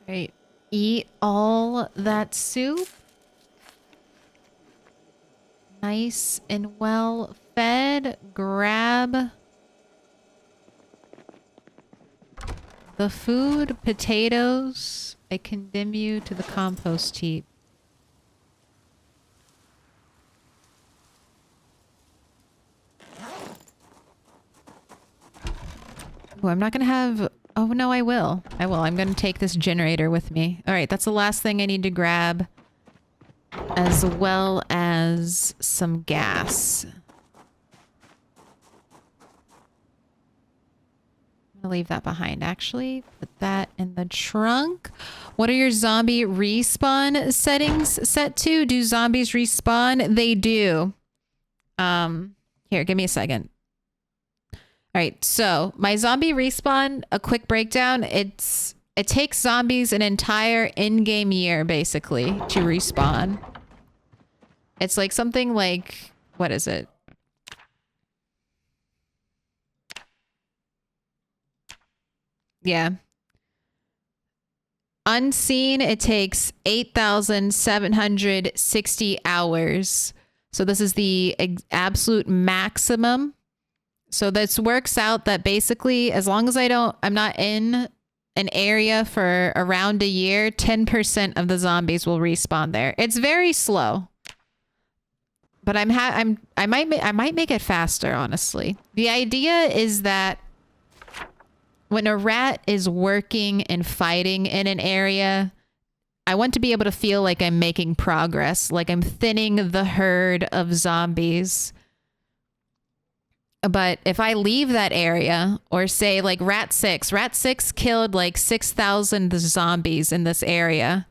Right. Eat all that soup. Nice and well fed. Grab the food, potatoes. I condemn you to the compost heap. Oh, I'm not gonna have... Oh, no, I will. I will. I'm going to take this generator with me. All right, that's the last thing I need to grab, as well as some gas. I'm going to leave that behind, actually. Put that in the trunk. What are your zombie respawn settings set to? Do zombies respawn? They do. Here, give me a second. All right, so my zombie respawn, a quick breakdown. It takes zombies an entire in-game year, basically, to respawn. It's like something like, what is it? Yeah. Unseen, it takes 8,760 hours. So this is the absolute maximum. So this works out that basically, as long as I'm not in an area for around a year, 10% of the zombies will respawn there. It's very slow, but I might make it faster, honestly. The idea is that when a rat is working and fighting in an area, I want to be able to feel like I'm making progress, like I'm thinning the herd of zombies. But if I leave that area, or say like Rat 6 killed like 6,000 zombies in this area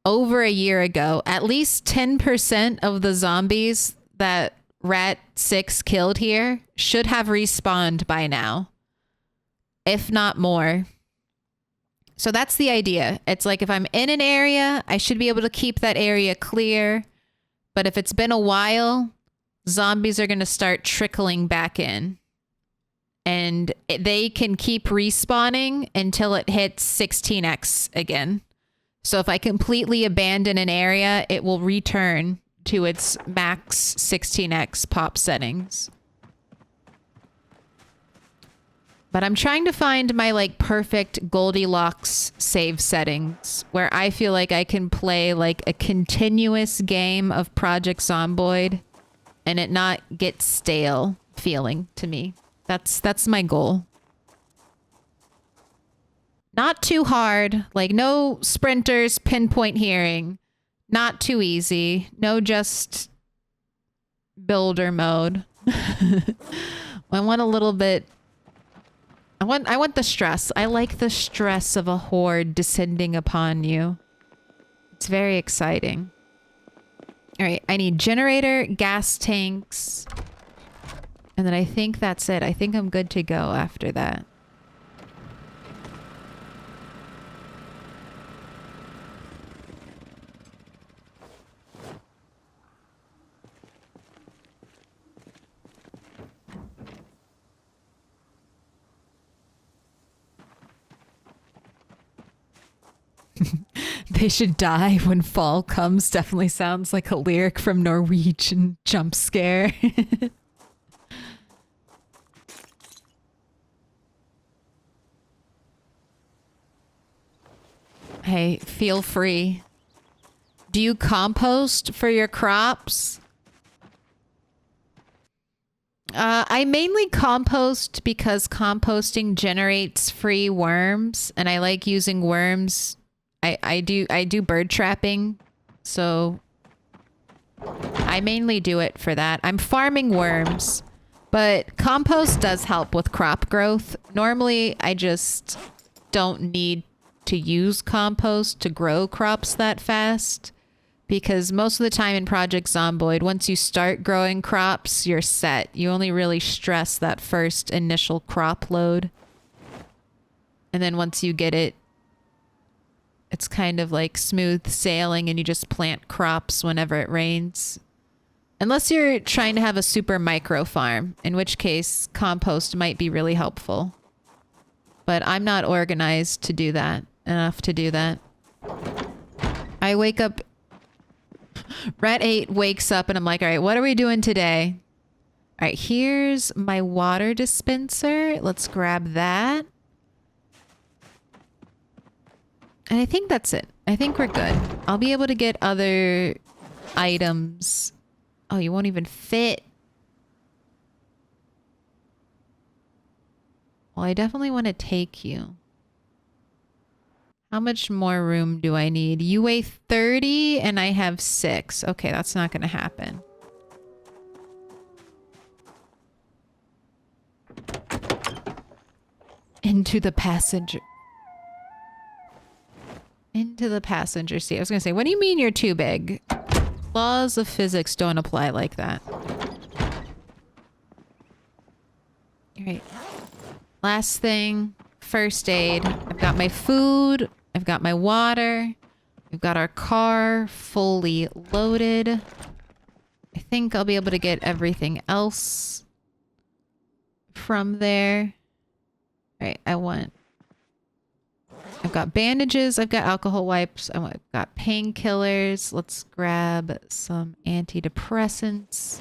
over a year ago. At least 10% of the zombies that Rat 6 killed here should have respawned by now, if not more. So that's the idea. It's like if I'm in an area, I should be able to keep that area clear. But if it's been a while, zombies are going to start trickling back in. And they can keep respawning until it hits 16x again. So if I completely abandon an area, it will return to its max 16x pop settings. But I'm trying to find my like perfect Goldilocks save settings where I feel like I can play like a continuous game of Project Zomboid and it not get stale feeling to me. That's my goal. Not too hard, like no sprinters pinpoint hearing. Not too easy. No just builder mode. I want a little bit. I want the stress. I like the stress of a horde descending upon you. It's very exciting. All right, I need generator, gas tanks, and then I think that's it. I think I'm good to go after that. They should die when fall comes. Definitely sounds like a lyric from Norwegian Jump Scare. Hey, feel free. Do you compost for your crops? I mainly compost because composting generates free worms, and I like using worms. I do bird trapping, so I mainly do it for that. I'm farming worms, but compost does help with crop growth. Normally, I just don't need to use compost to grow crops that fast, because most of the time in Project Zomboid, once you start growing crops, you're set. You only really stress that first initial crop load. And then once you get it, it's kind of like smooth sailing and you just plant crops whenever it rains. Unless you're trying to have a super micro farm, in which case compost might be really helpful. But I'm not organized to do that, enough to do that. I wake up, Rat 8 wakes up and I'm like, all right, what are we doing today? All right, here's my water dispenser. Let's grab that. And I think that's it. I think we're good. I'll be able to get other items. Oh, you won't even fit. Well, I definitely want to take you. How much more room do I need? You weigh 30 and I have 6. Okay, that's not going to happen. Into the passenger. Into the passenger seat. I was going to say, what do you mean you're too big? Laws of physics don't apply like that. All right. Last thing, first aid. I've got my food. I've got my water. We've got our car fully loaded. I think I'll be able to get everything else from there. All right, I've got bandages. I've got alcohol wipes. I've got painkillers. Let's grab some antidepressants.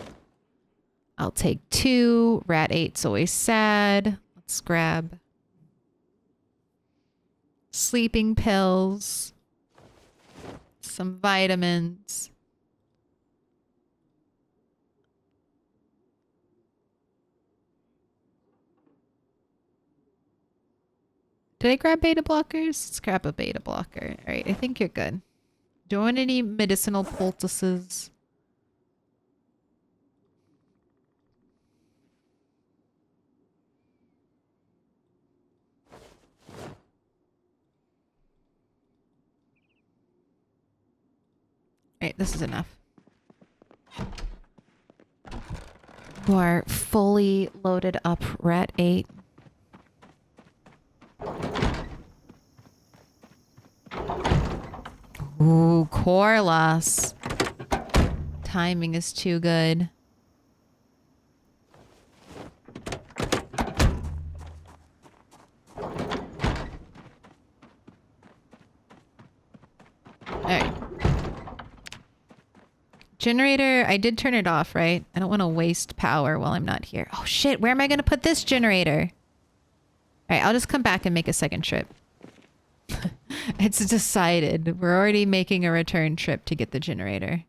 I'll take 2. Rat 8's always sad. Let's grab sleeping pills. Some vitamins. Did I grab beta blockers? Let's grab a beta blocker. All right, I think you're good. Do I want any medicinal poultices? All right, this is enough. You are fully loaded up, Rat 8. Ooh, core loss. Timing is too good. Alright. Generator, I did turn it off, right? I don't want to waste power while I'm not here. Oh shit, where am I going to put this generator? Alright, I'll just come back and make a second trip. It's decided. We're already making a return trip to get the generator.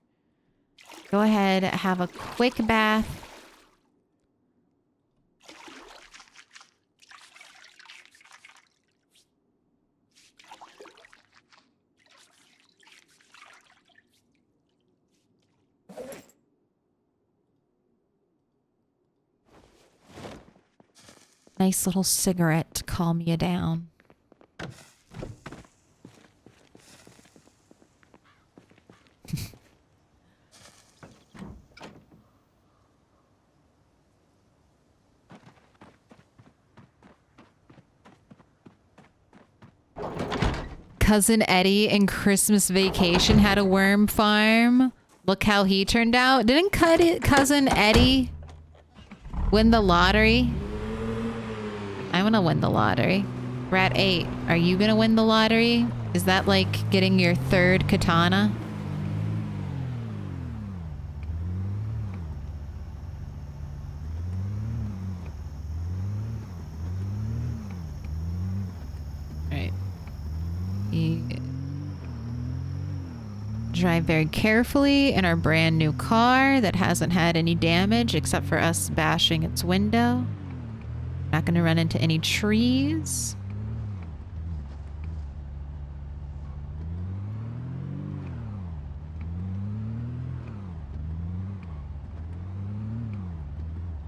Go ahead, have a quick bath. Nice little cigarette to calm you down. Cousin Eddie in Christmas Vacation had a worm farm. Look how he turned out. Didn't Cousin Eddie win the lottery? I want to win the lottery. Rat 8, are you going to win the lottery? Is that like getting your third katana? Alright. Drive very carefully in our brand new car that hasn't had any damage except for us bashing its window. Not going to run into any trees.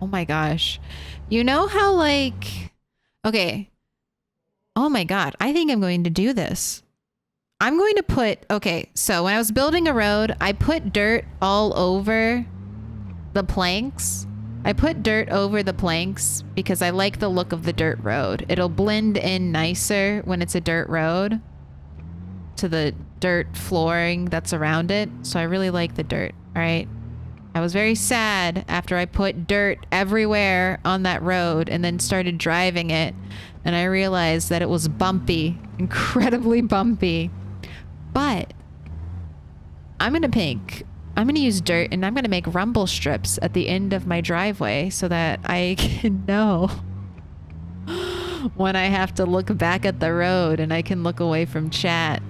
Oh my gosh. You know how like... Okay. Oh my god. I think I'm going to do this. I'm going to put... Okay, so when I was building a road, I put dirt all over the planks. I put dirt over the planks because I like the look of the dirt road. It'll blend in nicer when it's a dirt road to the dirt flooring that's around it. So I really like the dirt, all right? I was very sad after I put dirt everywhere on that road and then started driving it. And I realized that it was bumpy, incredibly bumpy. But I'm going to use dirt and I'm going to make rumble strips at the end of my driveway so that I can know when I have to look back at the road and I can look away from chat.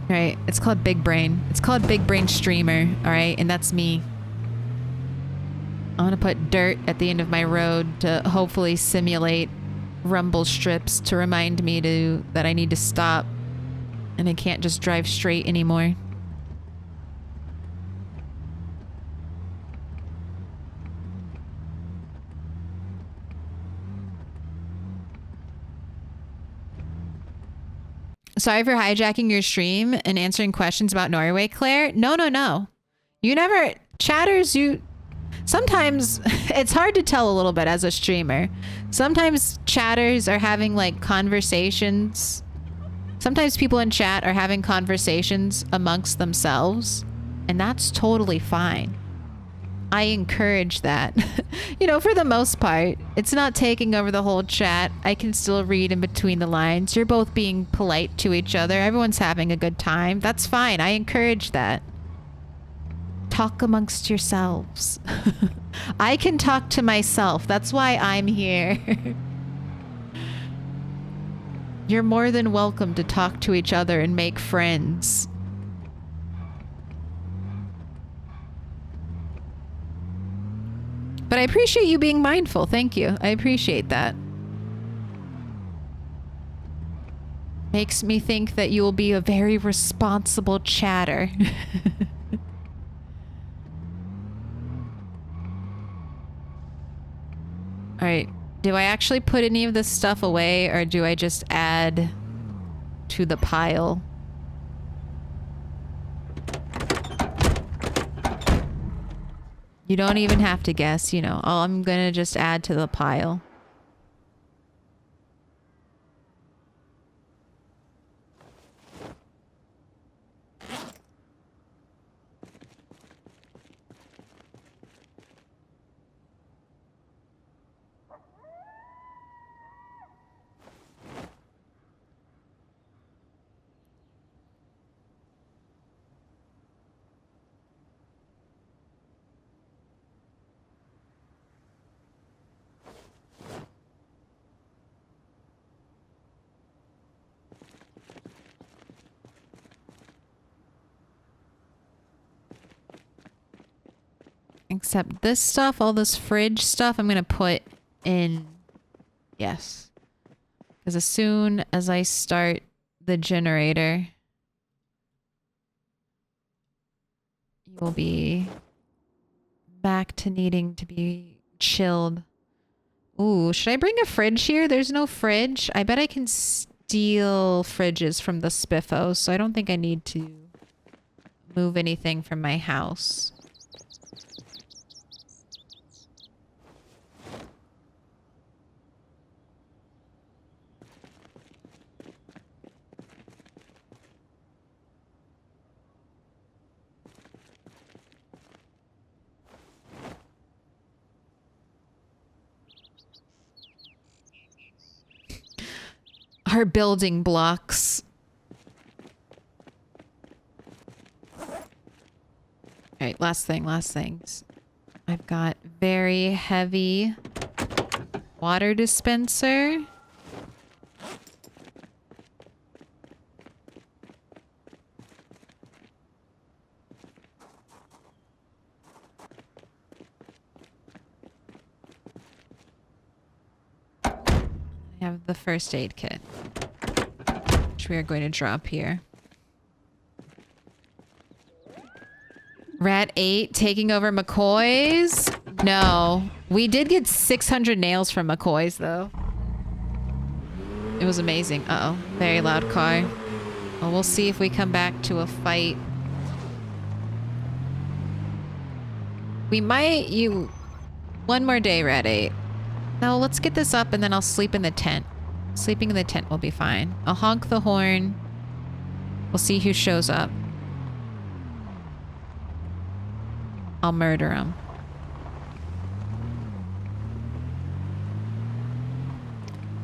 Right, it's called Big Brain. It's called Big Brain Streamer, all right? And that's me. I'm gonna put dirt at the end of my road to hopefully simulate rumble strips to remind me that I need to stop and I can't just drive straight anymore. Sorry for hijacking your stream and answering questions about Norway, Claire. No. You never... Chatters, you... Sometimes it's hard to tell a little bit as a streamer. Sometimes chatters are having like conversations. Sometimes people in chat are having conversations amongst themselves. And that's totally fine. I encourage that. You know, for the most part, it's not taking over the whole chat. I can still read in between the lines. You're both being polite to each other. Everyone's having a good time. That's fine. I encourage that. Talk amongst yourselves. I can talk to myself. That's why I'm here. You're more than welcome to talk to each other and make friends. But I appreciate you being mindful. Thank you. I appreciate that. Makes me think that you will be a very responsible chatter. All right. Do I actually put any of this stuff away or do I just add to the pile? You don't even have to guess, you know. Oh, I'm gonna just add to the pile. Except this stuff, all this fridge stuff, I'm going to put in... Yes. Because as soon as I start the generator, you will be back to needing to be chilled. Ooh, should I bring a fridge here? There's no fridge. I bet I can steal fridges from the spiffo, so I don't think I need to move anything from my house. Our building blocks. Alright, last things. I've got very heavy water dispenser. I have the first aid kit, which we are going to drop here. Rat 8 taking over McCoy's? No. We did get 600 nails from McCoy's, though. It was amazing. Uh-oh. Very loud car. Well, we'll see if we come back to a fight. We might... One more day, Rat 8. No, let's get this up and then I'll sleep in the tent. Sleeping in the tent will be fine. I'll honk the horn. We'll see who shows up. I'll murder him.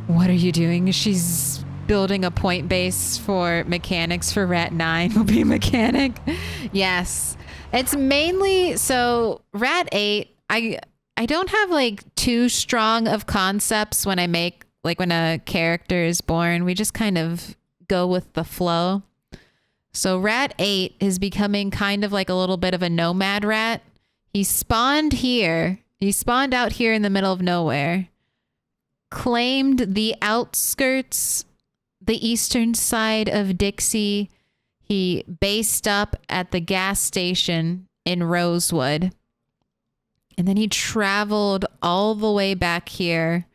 What are you doing? She's building a point base for mechanics for Rat 9 will be a mechanic. Yes. It's mainly... So, Rat 8, I don't have like too strong of concepts when I make, like when a character is born. We just kind of go with the flow. So Rat 8 is becoming kind of like a little bit of a nomad rat. He spawned here. He spawned out here in the middle of nowhere. Claimed the outskirts, the eastern side of Dixie. He based up at the gas station in Rosewood. And then he traveled all the way back here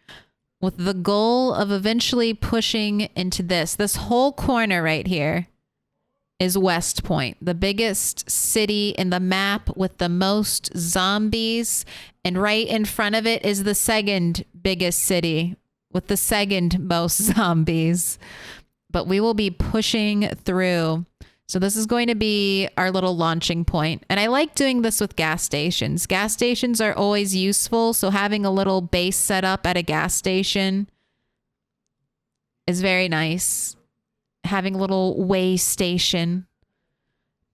with the goal of eventually pushing into this. This whole corner right here is West Point, the biggest city in the map with the most zombies. And right in front of it is the second biggest city with the second most zombies. But we will be pushing through. So this is going to be our little launching point. And I like doing this with gas stations. Gas stations are always useful. So having a little base set up at a gas station is very nice. Having a little way station.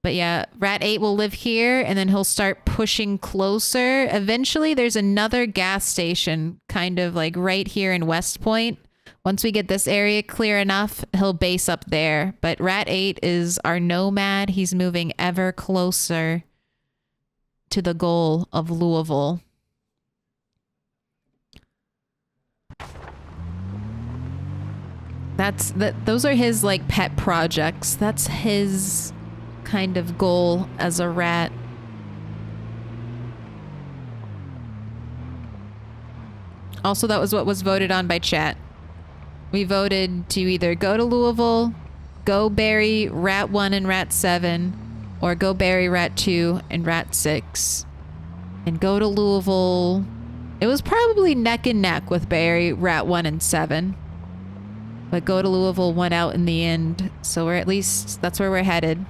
But yeah, Rat 8 will live here and then he'll start pushing closer. Eventually there's another gas station kind of like right here in West Point. Once we get this area clear enough, he'll base up there. But Rat 8 is our nomad. He's moving ever closer to the goal of Louisville. Those are his like pet projects. That's his kind of goal as a rat. Also, that was what was voted on by chat. We voted to either go to Louisville, go bury Rat 1 and Rat 7, or go bury Rat 2 and Rat 6. And go to Louisville. It was probably neck and neck with bury Rat 1 and 7. But go to Louisville won out in the end. So we're at least, that's where we're headed.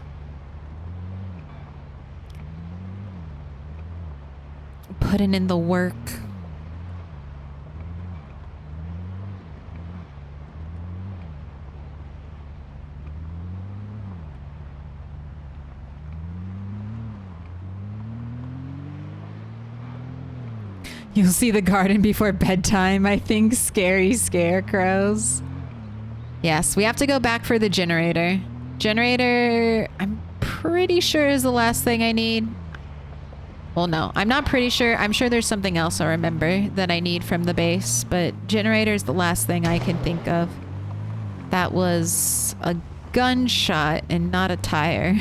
Putting in the work. You'll see the garden before bedtime, I think. Scary scarecrows. Yes, we have to go back for the generator. Generator, I'm pretty sure is the last thing I need. Well, no, I'm not pretty sure. I'm sure there's something else I remember that I need from the base, but generator is the last thing I can think of. That was a gunshot and not a tire.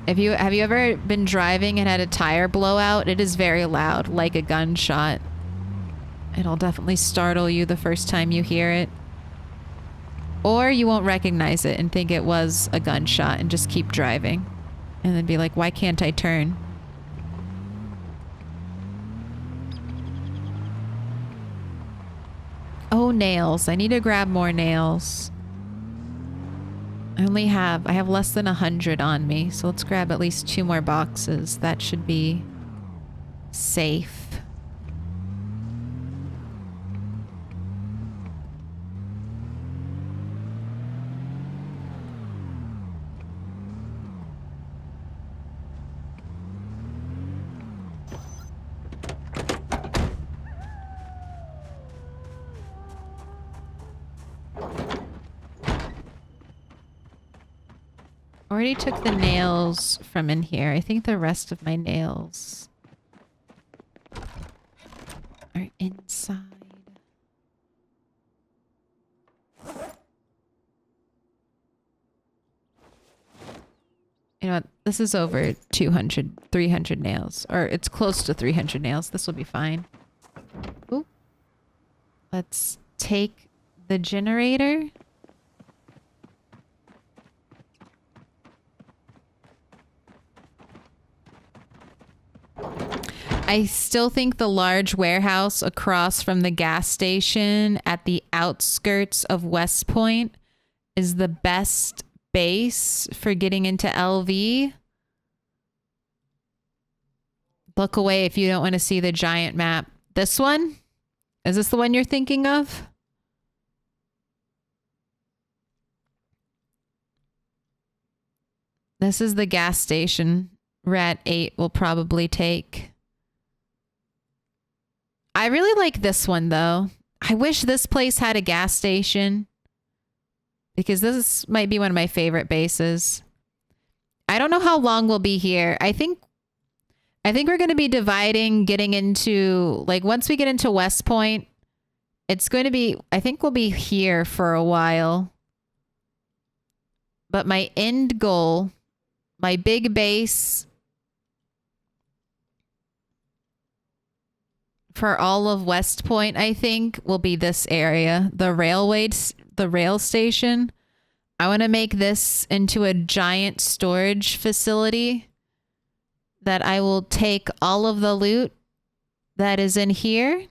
Have you ever been driving and had a tire blowout? It is very loud, like a gunshot. It'll definitely startle you the first time you hear it. Or you won't recognize it and think it was a gunshot and just keep driving. And then be like, why can't I turn? Oh, nails. I need to grab more nails. I have less than 100 on me, so let's grab at least 2 more boxes. That should be safe. Already took the nails from in here. I think the rest of my nails are inside. You know what? This is over 200, 300 nails. Or it's close to 300 nails. This will be fine. Ooh. Let's take the generator. I still think the large warehouse across from the gas station at the outskirts of West Point is the best base for getting into LV. Look away if you don't want to see the giant map. This one? Is this the one you're thinking of? This is the gas station Rat 8 will probably take. I really like this one, though. I wish this place had a gas station, because this might be one of my favorite bases. I don't know how long we'll be here. I think we're going to be dividing, getting into, like, once we get into West Point, it's going to be, I think we'll be here for a while. But my end goal, my big base for all of West Point, I think, will be this area. The rail station. I want to make this into a giant storage facility that I will take all of the loot that is in here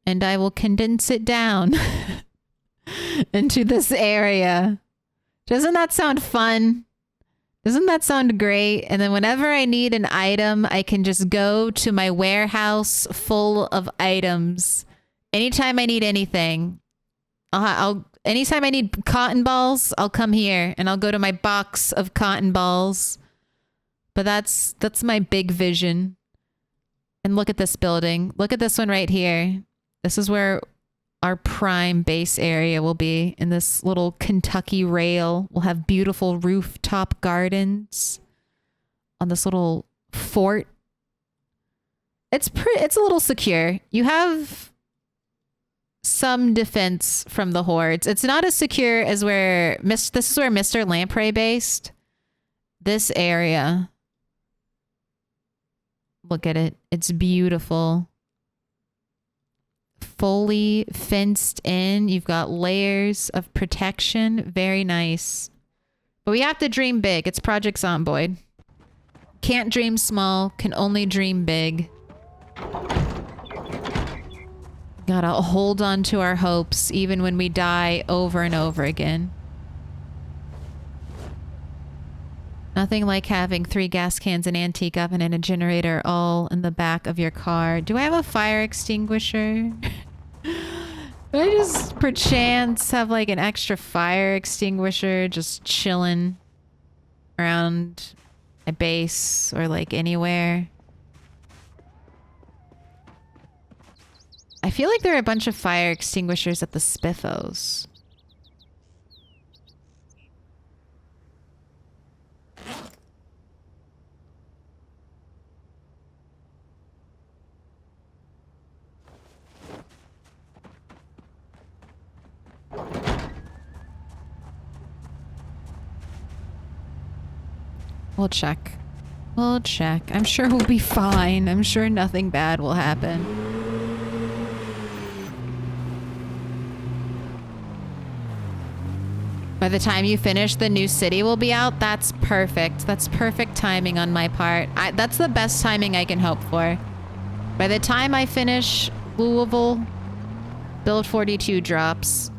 and I will condense it down into this area. Doesn't that sound fun? Doesn't that sound great? And then whenever I need an item, I can just go to my warehouse full of items. Anytime I need anything, anytime I need cotton balls, I'll come here and I'll go to my box of cotton balls. But that's my big vision. And look at this building. Look at this one right here. This is where our prime base area will be, in this little Kentucky rail. We'll have beautiful rooftop gardens on this little fort. It's a little secure. You have some defense from the hordes. It's not as secure as this is where Mr. Lamprey based. This area. Look at it. It's beautiful. Fully fenced in. You've got layers of protection. Very nice. But we have to dream big. It's Project Zomboid. Can't dream small. Can only dream big. Gotta hold on to our hopes even when we die over and over again. Nothing like having 3 gas cans, an antique oven, and a generator all in the back of your car. Do I have a fire extinguisher? Do I just perchance have like an extra fire extinguisher just chilling around a base or like anywhere? I feel like there are a bunch of fire extinguishers at the Spiffos. We'll check. We'll check. I'm sure we'll be fine. I'm sure nothing bad will happen. By the time you finish, the new city will be out. That's perfect. That's perfect timing on my part. That's the best timing I can hope for. By the time I finish Louisville, Build 42 drops.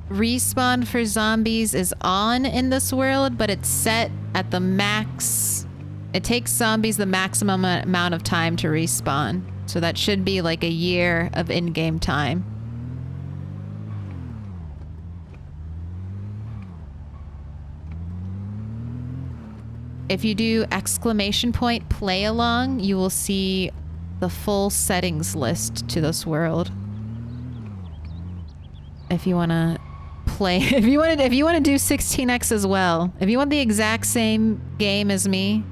Respawn for zombies is on in this world, but it's set at the max. It takes zombies the maximum amount of time to respawn. So that should be like a year of in-game time. If you do / play along, you will see the full settings list to this world. If you want to play, if you want to do 16x as well, if you want the exact same game as me,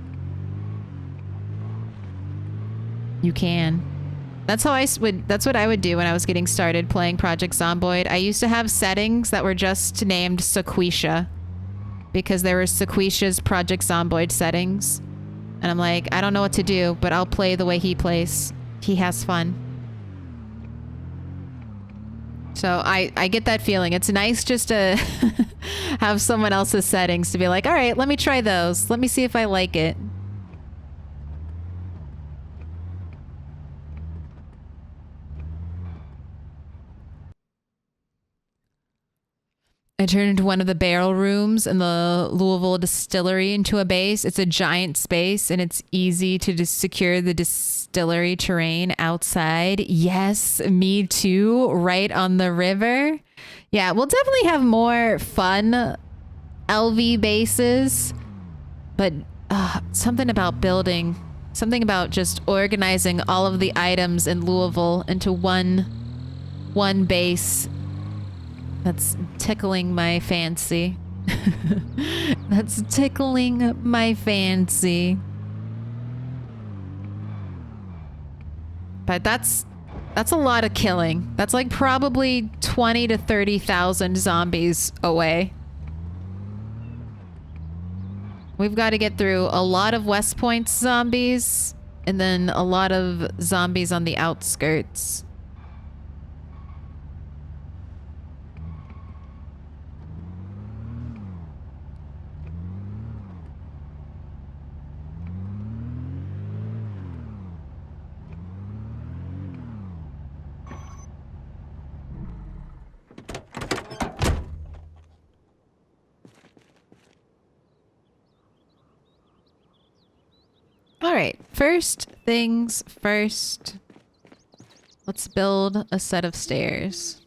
you can. That's what I would do when I was getting started playing Project Zomboid. I used to have settings that were just named Sequisha because there were Sequisha's Project Zomboid settings. And I'm like, I don't know what to do, but I'll play the way he plays. He has fun. So I get that feeling. It's nice just to have someone else's settings to be like, all right, let me try those. Let me see if I like it. I turned one of the barrel rooms in the Louisville distillery into a base. It's a giant space and it's easy to secure the distillery terrain outside. Yes, me too. Right on the river. Yeah, we'll definitely have more fun LV bases. But something about just organizing all of the items in Louisville into one base. That's tickling my fancy. That's tickling my fancy. But that's a lot of killing. That's like probably 20 to 30,000 zombies away. We've got to get through a lot of West Point zombies and then a lot of zombies on the outskirts. All right, first things first. Let's build a set of stairs.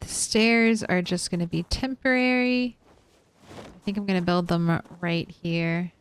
Stairs are just going to be temporary. I think I'm going to build them right here.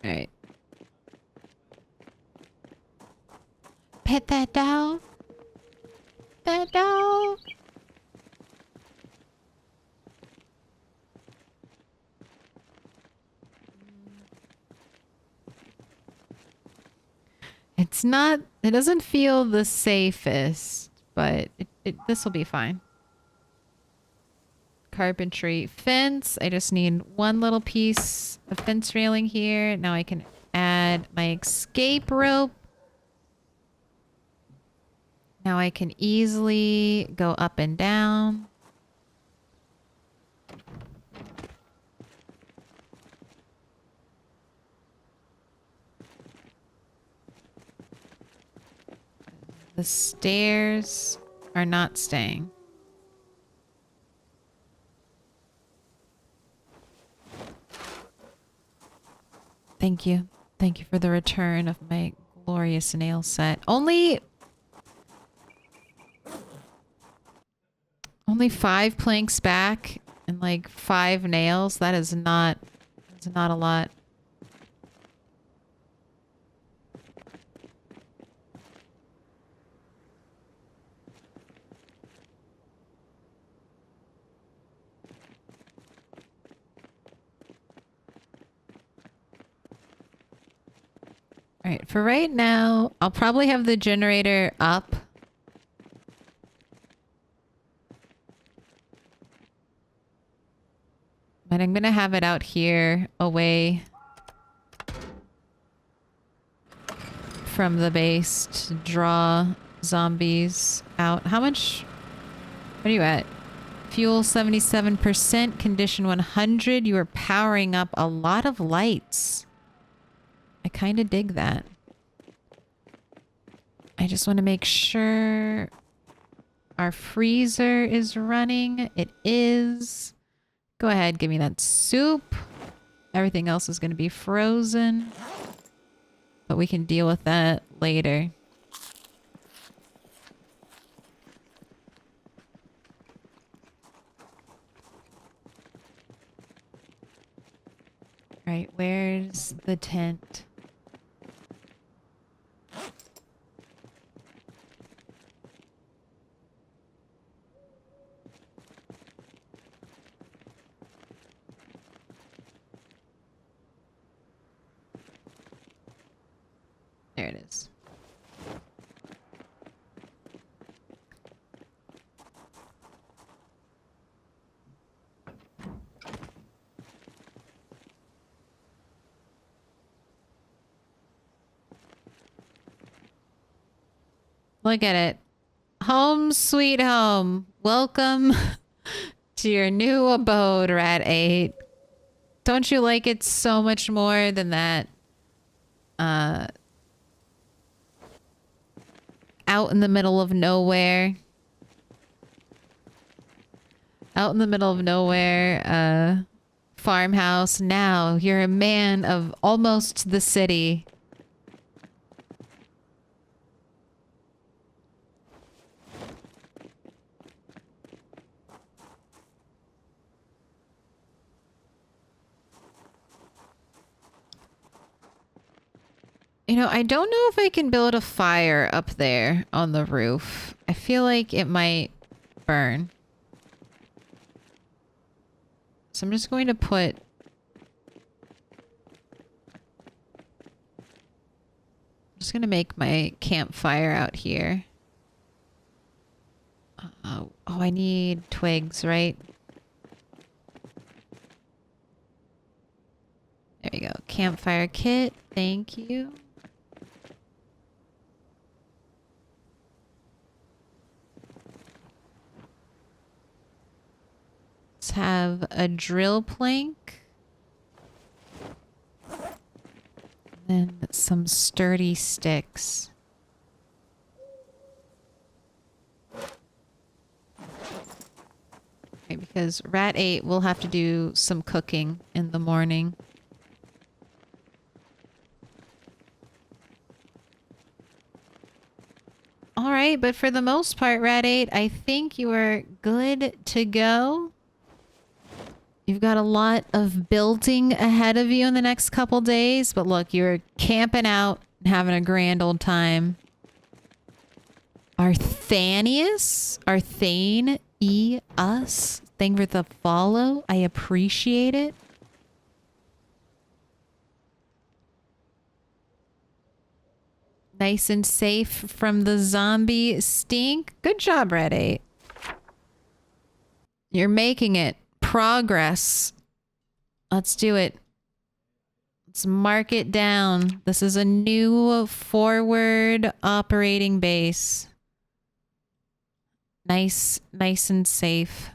All right. Pet that dog. That dog. It's not, it doesn't feel the safest, but this will be fine. Carpentry. Fence. I just need one little piece of fence railing here. Now I can add my escape rope. Now I can easily go up and down. The stairs are not staying. Thank you. Thank you for the return of my glorious nail set. Only 5 planks back and like 5 nails. That's not a lot. All right, for right now, I'll probably have the generator up. But I'm going to have it out here away from the base to draw zombies out. How much? What are you at? Fuel 77%, condition 100. You are powering up a lot of lights. I kind of dig that. I just want to make sure our freezer is running. It is. Go ahead, give me that soup. Everything else is going to be frozen. But we can deal with that later. Right, where's the tent? There it is. Look at it. Home sweet home. Welcome to your new abode, Rat 8. Don't you like it so much more than that? Out in the middle of nowhere. Out in the middle of nowhere, farmhouse. Now you're a man of almost the city. You know, I don't know if I can build a fire up there on the roof. I feel like it might burn. So I'm just going to put... I'm just going to make my campfire out here. Oh, I need twigs, right? There you go. Campfire kit. Thank you. Let's have a drill plank. And then some sturdy sticks. Okay, because Rat 8 will have to do some cooking in the morning. All right, but for the most part, Rat 8, I think you are good to go. You've got a lot of building ahead of you in the next couple days, but look, you're camping out and having a grand old time. Arthanius? Arthane? Us? Thank you for the follow. I appreciate it. Nice and safe from the zombie stink. Good job, Red 8. You're making it. Progress. Let's do it. Let's mark it down. This is a new forward operating base. Nice and safe.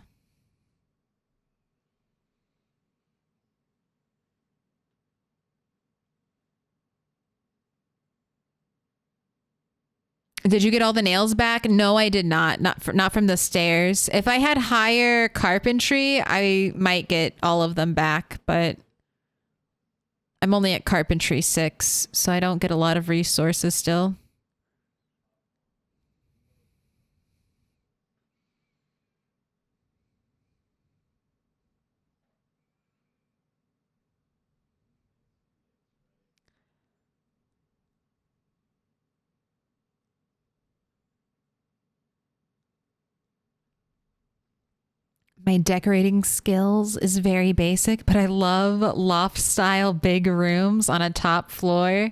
Did you get all the nails back? No, I did not. Not from the stairs. If I had higher carpentry, I might get all of them back, but I'm only at carpentry 6, so I don't get a lot of resources still. My decorating skills is very basic, but I love loft style big rooms on a top floor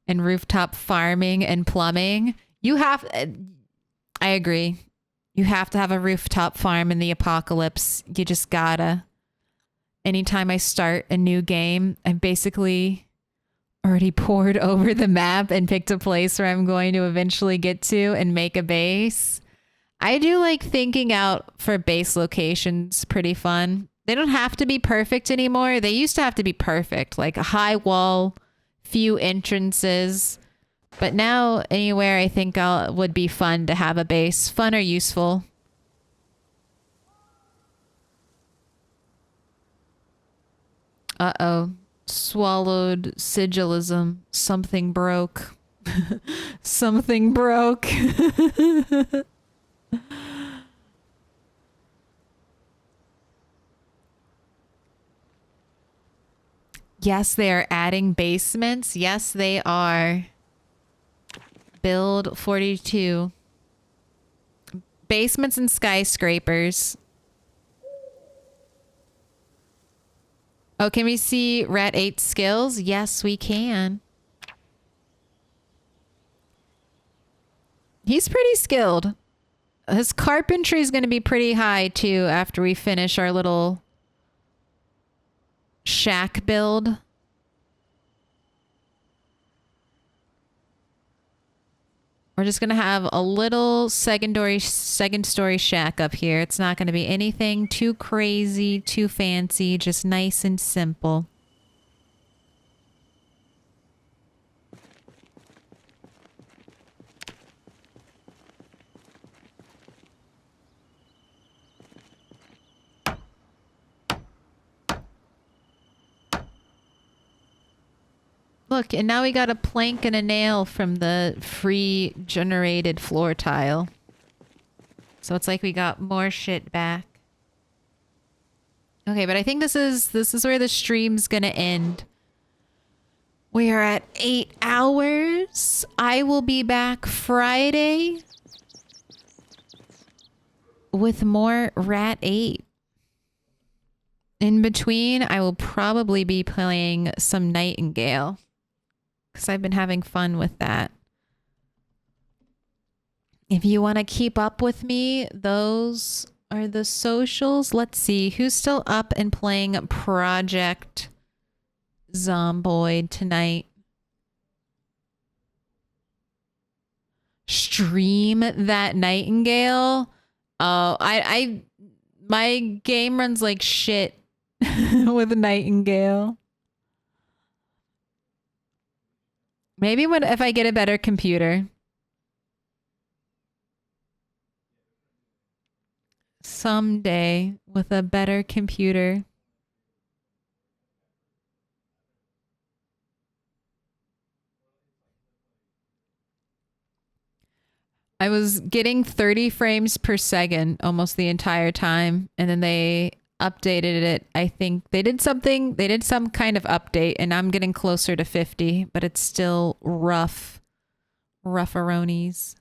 and rooftop farming and plumbing. I agree. You have to have a rooftop farm in the apocalypse. You just gotta. Anytime I start a new game, I've basically already poured over the map and picked a place where I'm going to eventually get to and make a base. I do like thinking out for base locations. Pretty fun. They don't have to be perfect anymore. They used to have to be perfect, like a high wall, few entrances. But now anywhere I think would be fun to have a base. Fun or useful. Uh-oh. Swallowed sigilism. Something broke. Something broke. Yes, they are adding basements. Yes, they are. Build 42. Basements and skyscrapers. Oh, can we see Rat 8 skills? Yes, we can. He's pretty skilled. His carpentry is going to be pretty high, too, after we finish our little shack build. We're just going to have a little second story shack up here. It's not going to be anything too crazy, too fancy, just nice and simple. Look, and now we got a plank and a nail from the free generated floor tile. So it's like we got more shit back. Okay, but I think this is where the stream's gonna end. We are at 8 hours. I will be back Friday with more Rat 8. In between, I will probably be playing some Nightingale, because I've been having fun with that. If you want to keep up with me, those are the socials. Let's see who's still up and playing Project Zomboid tonight. Stream that Nightingale. Oh, my game runs like shit with Nightingale. Maybe if I get a better computer. Someday with a better computer. I was getting 30 frames per second almost the entire time, and then they updated it. I think they did some kind of update, and I'm getting closer to 50, but it's still rough. Rough-a-ronies.